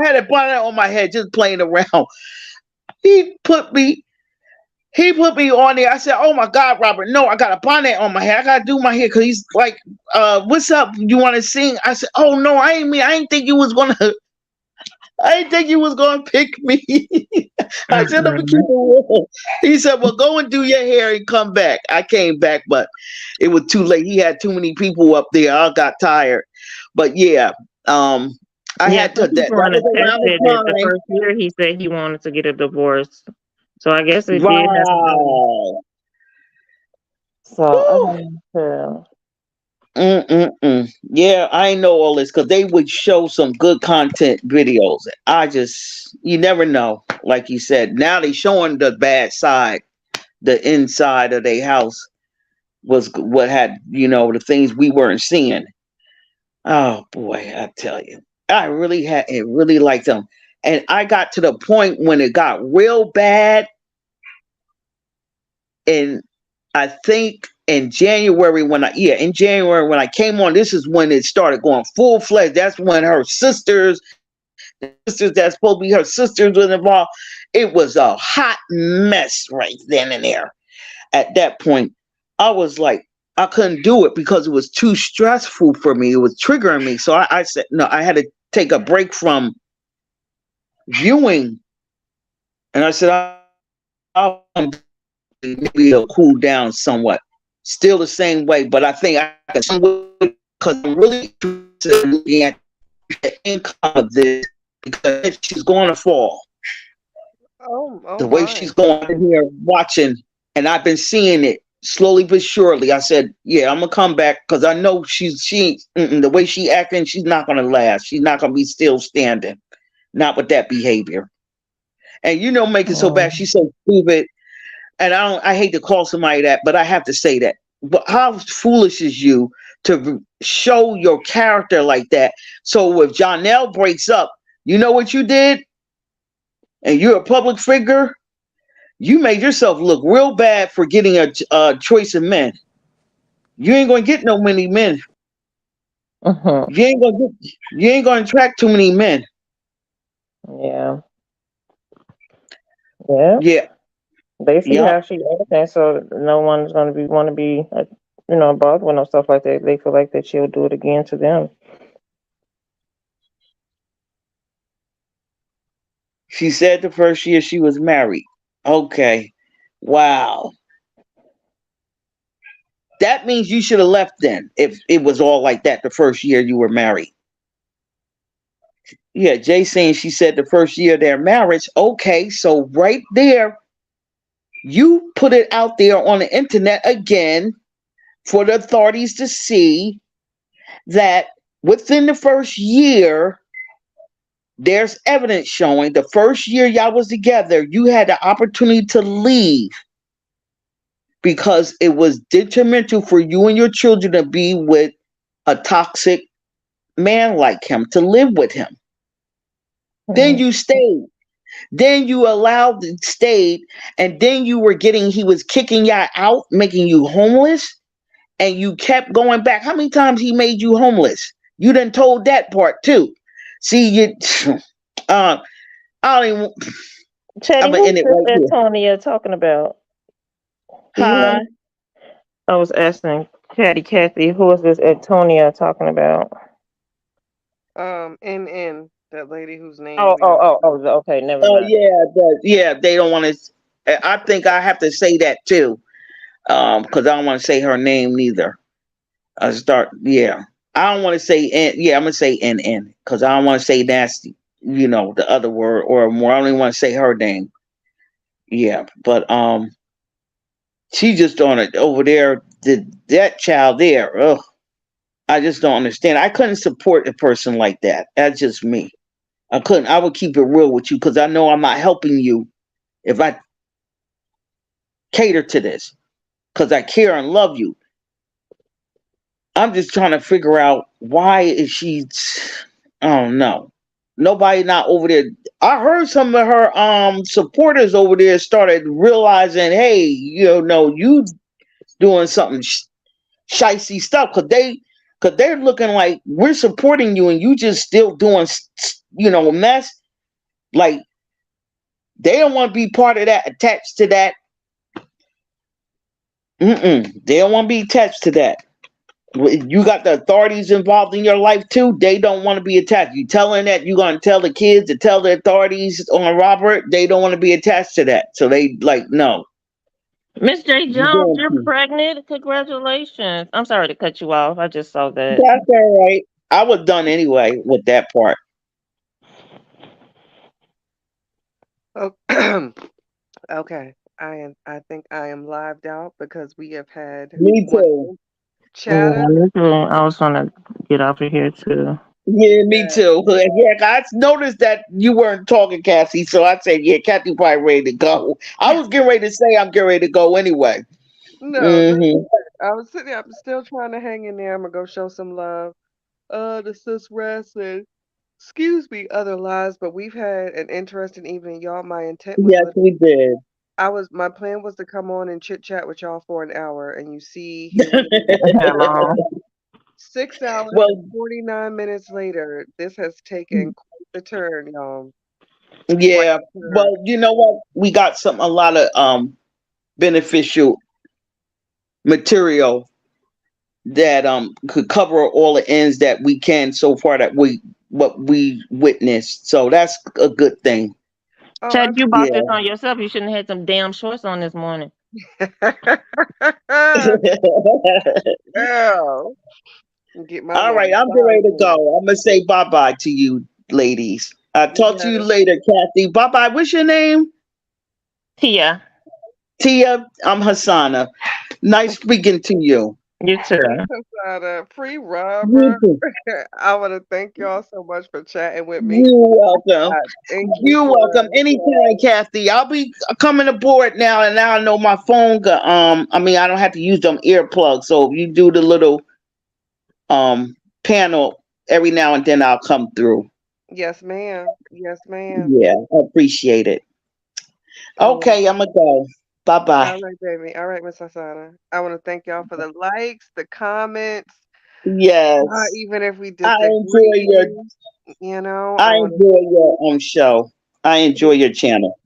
had a bonnet on my head just playing around. He put me on there. I said, oh my God, Robert, no, I got a bonnet on my head. I got to do my hair. Cause he's like, what's up? You want to sing? I said, oh no, I ain't think you was going to pick me. I said, let me keep it real. He said, well, go and do your hair and come back. I came back, but it was too late. He had too many people up there. I got tired. But yeah, I had to. The first year he said he wanted to get a divorce, so I guess it did happen. So yeah, I know all this because they would show some good content videos. You never know. Like you said, now they showing the bad side, the inside of their house was what had the things we weren't seeing. Oh boy, I tell you. I really liked them. And I got to the point when it got real bad. And I think in January when I came on, this is when it started going full fledged. That's when her sisters that's supposed to be her sisters was involved. It was a hot mess right then and there. At that point, I was like, I couldn't do it because it was too stressful for me. It was triggering me. So I said, no, I had to take a break from viewing. And I said, I'll maybe it'll cool down somewhat. Still the same way, but I think I can because I'm really looking at the income of this because she's going to fall. The way she's going in here watching, and I've been seeing it slowly but surely. I said, yeah, I'm gonna come back because I know the way she acting, she's not gonna last. She's not gonna be still standing, not with that behavior. And make it so bad. She's so stupid, and I hate to call somebody that, but I have to say that. But how foolish is you to show your character like that? So if Jonelle breaks up, you know what you did, and you're a public figure. You made yourself look real bad for getting a choice of men. You ain't gonna get no many men. You ain't gonna attract too many men. Yeah. They see how she acting, so no one's gonna want to be bothered with no stuff like that. They feel like that she'll do it again to them. She said the first year she was married. Okay. Wow. That means you should have left then if it was all like that the first year you were married. Yeah, Jay saying she said the first year of their marriage. Okay, so right there, you put it out there on the internet again for the authorities to see that within the first year, there's evidence showing the first year y'all was together, you had the opportunity to leave because it was detrimental for you and your children to be with a toxic man like him, to live with him. Then you stayed. Then you stayed, and then he was kicking y'all out, making you homeless, and you kept going back. How many times he made you homeless? You done told that part too. See, I don't even. Chatty, who's Antonia talking about? Huh? I was asking Kathy, who is this Antonia talking about? NN, that lady whose name. Okay, never mind. They don't want to. I think I have to say that too, because I don't want to say her name neither. I don't want to say I'm gonna say NN because I don't want to say nasty, the other word or more. I don't even want to say her name. Yeah, but she just on it over there. That child there. Ugh, I just don't understand. I couldn't support a person like that. That's just me. I couldn't. I would keep it real with you because I know I'm not helping you if I cater to this because I care and love you. I'm just trying to figure out why is she. I don't know. Nobody not over there. I heard some of her supporters over there started realizing, hey, you doing something shicey stuff because they're looking like we're supporting you and you just still doing mess. Like they don't want to be part of that, attached to that. They don't want to be attached to that. You got the authorities involved in your life too. They don't want to be attached. You telling that you're gonna tell the kids to tell the authorities on Robert. They don't want to be attached to that. So they like no. Miss J. You Jones, doing you're pregnant. Congratulations. I'm sorry to cut you off. I just saw that. That's all right. I was done anyway with that part. Oh, okay. I think I am lived out because we have had Me one too. chatter. Me too. I was trying to get off of here too. Yeah, me too. Yeah, I noticed that you weren't talking, Cassie. So I said, yeah, Kathy probably ready to go. I was getting ready to say I'm getting ready to go anyway. No, I was sitting there, I'm still trying to hang in there. I'm gonna go show some love. The sis rest and excuse me, other lies, but we've had an interesting evening, y'all. My intent was Yes, we did. my plan was to come on and chit chat with y'all for an hour, and you see, here we Hello. 6 hours Well, and 49 minutes later. This has taken quite the turn, y'all. yeah. Well, you know what? We got a lot of beneficial material that could cover all the ends that we can so far that what we witnessed. So that's a good thing. Oh, Chad, you bought this Yeah. on yourself. You shouldn't have had some damn shorts on this morning. Girl, get my All right, little I'm getting ready to size go. I'm gonna say bye bye to you, ladies. I'll talk to you later, Kathy. Bye bye. What's your name? Tia. Tia. I'm Hassana. Nice speaking to you. You too. Free You Robert. too. I want to thank y'all so much for chatting with me. You're welcome. Thank you You're for welcome. Anytime, Kathy. I'll be coming aboard now, and now I know my phone. I mean, I don't have to use them earplugs. So if you do the little panel every now and then, I'll come through. Yes, ma'am. Yes, ma'am. Yeah, I appreciate it. Okay, I'm gonna go. Bye bye. All right, baby. All right, Miss Hasana. I want to thank y'all for the likes, the comments. Yes, Even if we I enjoy disagree, I I want to enjoy your show. I enjoy your channel.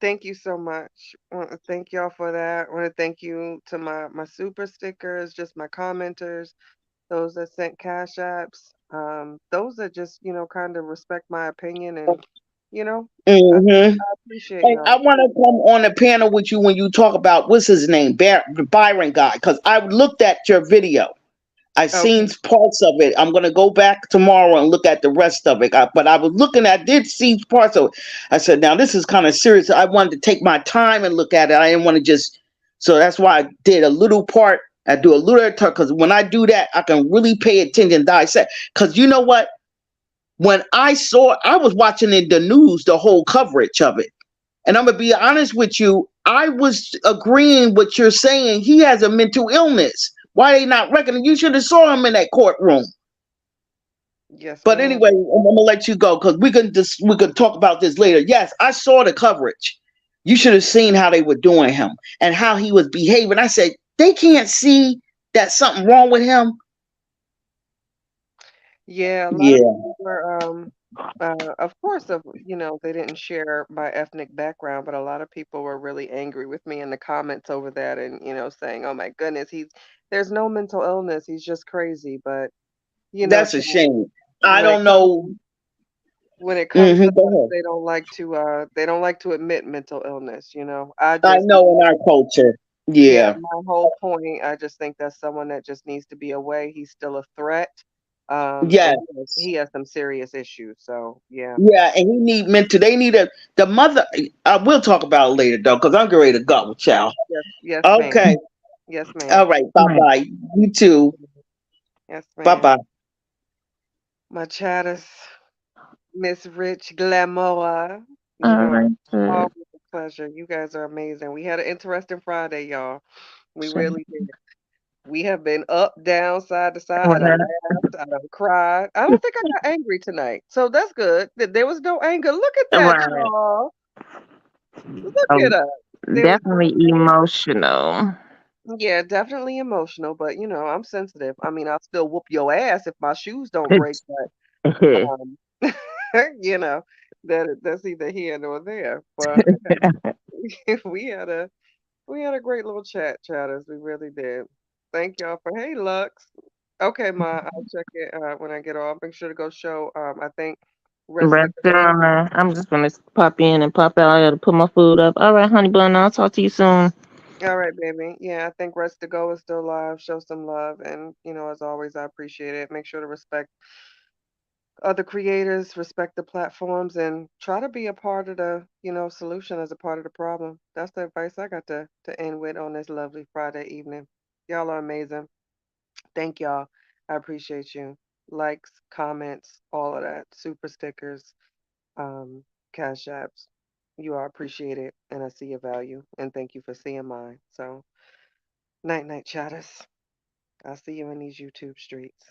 thank you so much. I want to thank y'all for that. I want to thank you to my super stickers, just my commenters, those that sent cash apps, those that just kind of respect my opinion and Mm-hmm. I appreciate And I y'all. want to come on a panel with you when you talk about what's his name, Byron guy, because I looked at your video. I seen parts of it. I'm gonna go back tomorrow and look at the rest of it. But I was looking, I did see parts of it. I said, now this is kind of serious. I wanted to take my time and look at it. I didn't want to just. So that's why I did a little part. I do a little because when I do that, I can really pay attention, dissect. Because you know what? When I was watching in the news the whole coverage of it, and I'm gonna be honest with you. I was agreeing with you're saying. He has a mental illness. Why they not reckoning? You should have saw him in that courtroom. Yes. But anyway, I'm gonna let you go because we could talk about this later. Yes, I saw the coverage. You should have seen how they were doing him and how he was behaving. I said they can't see that something wrong with him. Yeah, a lot of Yeah, people were, of course, they didn't share my ethnic background, but a lot of people were really angry with me in the comments over that and, saying, oh my goodness, there's no mental illness. He's just crazy. But, that's a shame. I when it don't know. when it comes to Go us, ahead. they don't like to admit mental illness, I know in our culture. Yeah, Yeah. my whole point, I just think that's someone that just needs to be away. He's still a threat. And Yes. he has some serious issues. So yeah. Yeah, and he need mental. They need the mother. I will talk about it later though, because I'm getting ready to go with y'all. Yes, ma'am. Okay. Yes, ma'am. All right. Bye bye. You too. Yes, Bye ma'am. bye. My chatters. Miss Rich Glamour. You All know, right, sis. always a pleasure. You guys are amazing. We had an interesting Friday, y'all. We Same. really did. We have been up, down, side to side. I done Well, laughed. I done cried. I don't think I got angry tonight. So that's good. There was no anger. Look at that, right. y'all. Look Oh, at us. There was no definitely emotional. Yeah, definitely emotional, but I'm sensitive. I mean, I'll still whoop your ass if my shoes don't break, but um you know, that's either here nor there. But we had a we had a great little chat, chatters. We really did. Thank y'all for hey Lux. Okay, Ma, I'll check it when I get off. Make sure to go show I think rest of Restaurant. I'm just gonna pop in and pop out. I gotta put my food up. All right, honey bun. I'll talk to you soon. All right, baby. Yeah, I think Rest to Go is still live. Show some love. And, as always, I appreciate it. Make sure to respect other creators, respect the platforms, and try to be a part of the, solution as a part of the problem. That's the advice I got to end with on this lovely Friday evening. Y'all are amazing. Thank y'all. I appreciate you. Likes, comments, all of that. Super stickers, um, cash apps. You are appreciated, and I see your value. And thank you for seeing mine. So, night, night, chatters. I'll see you in these YouTube streets.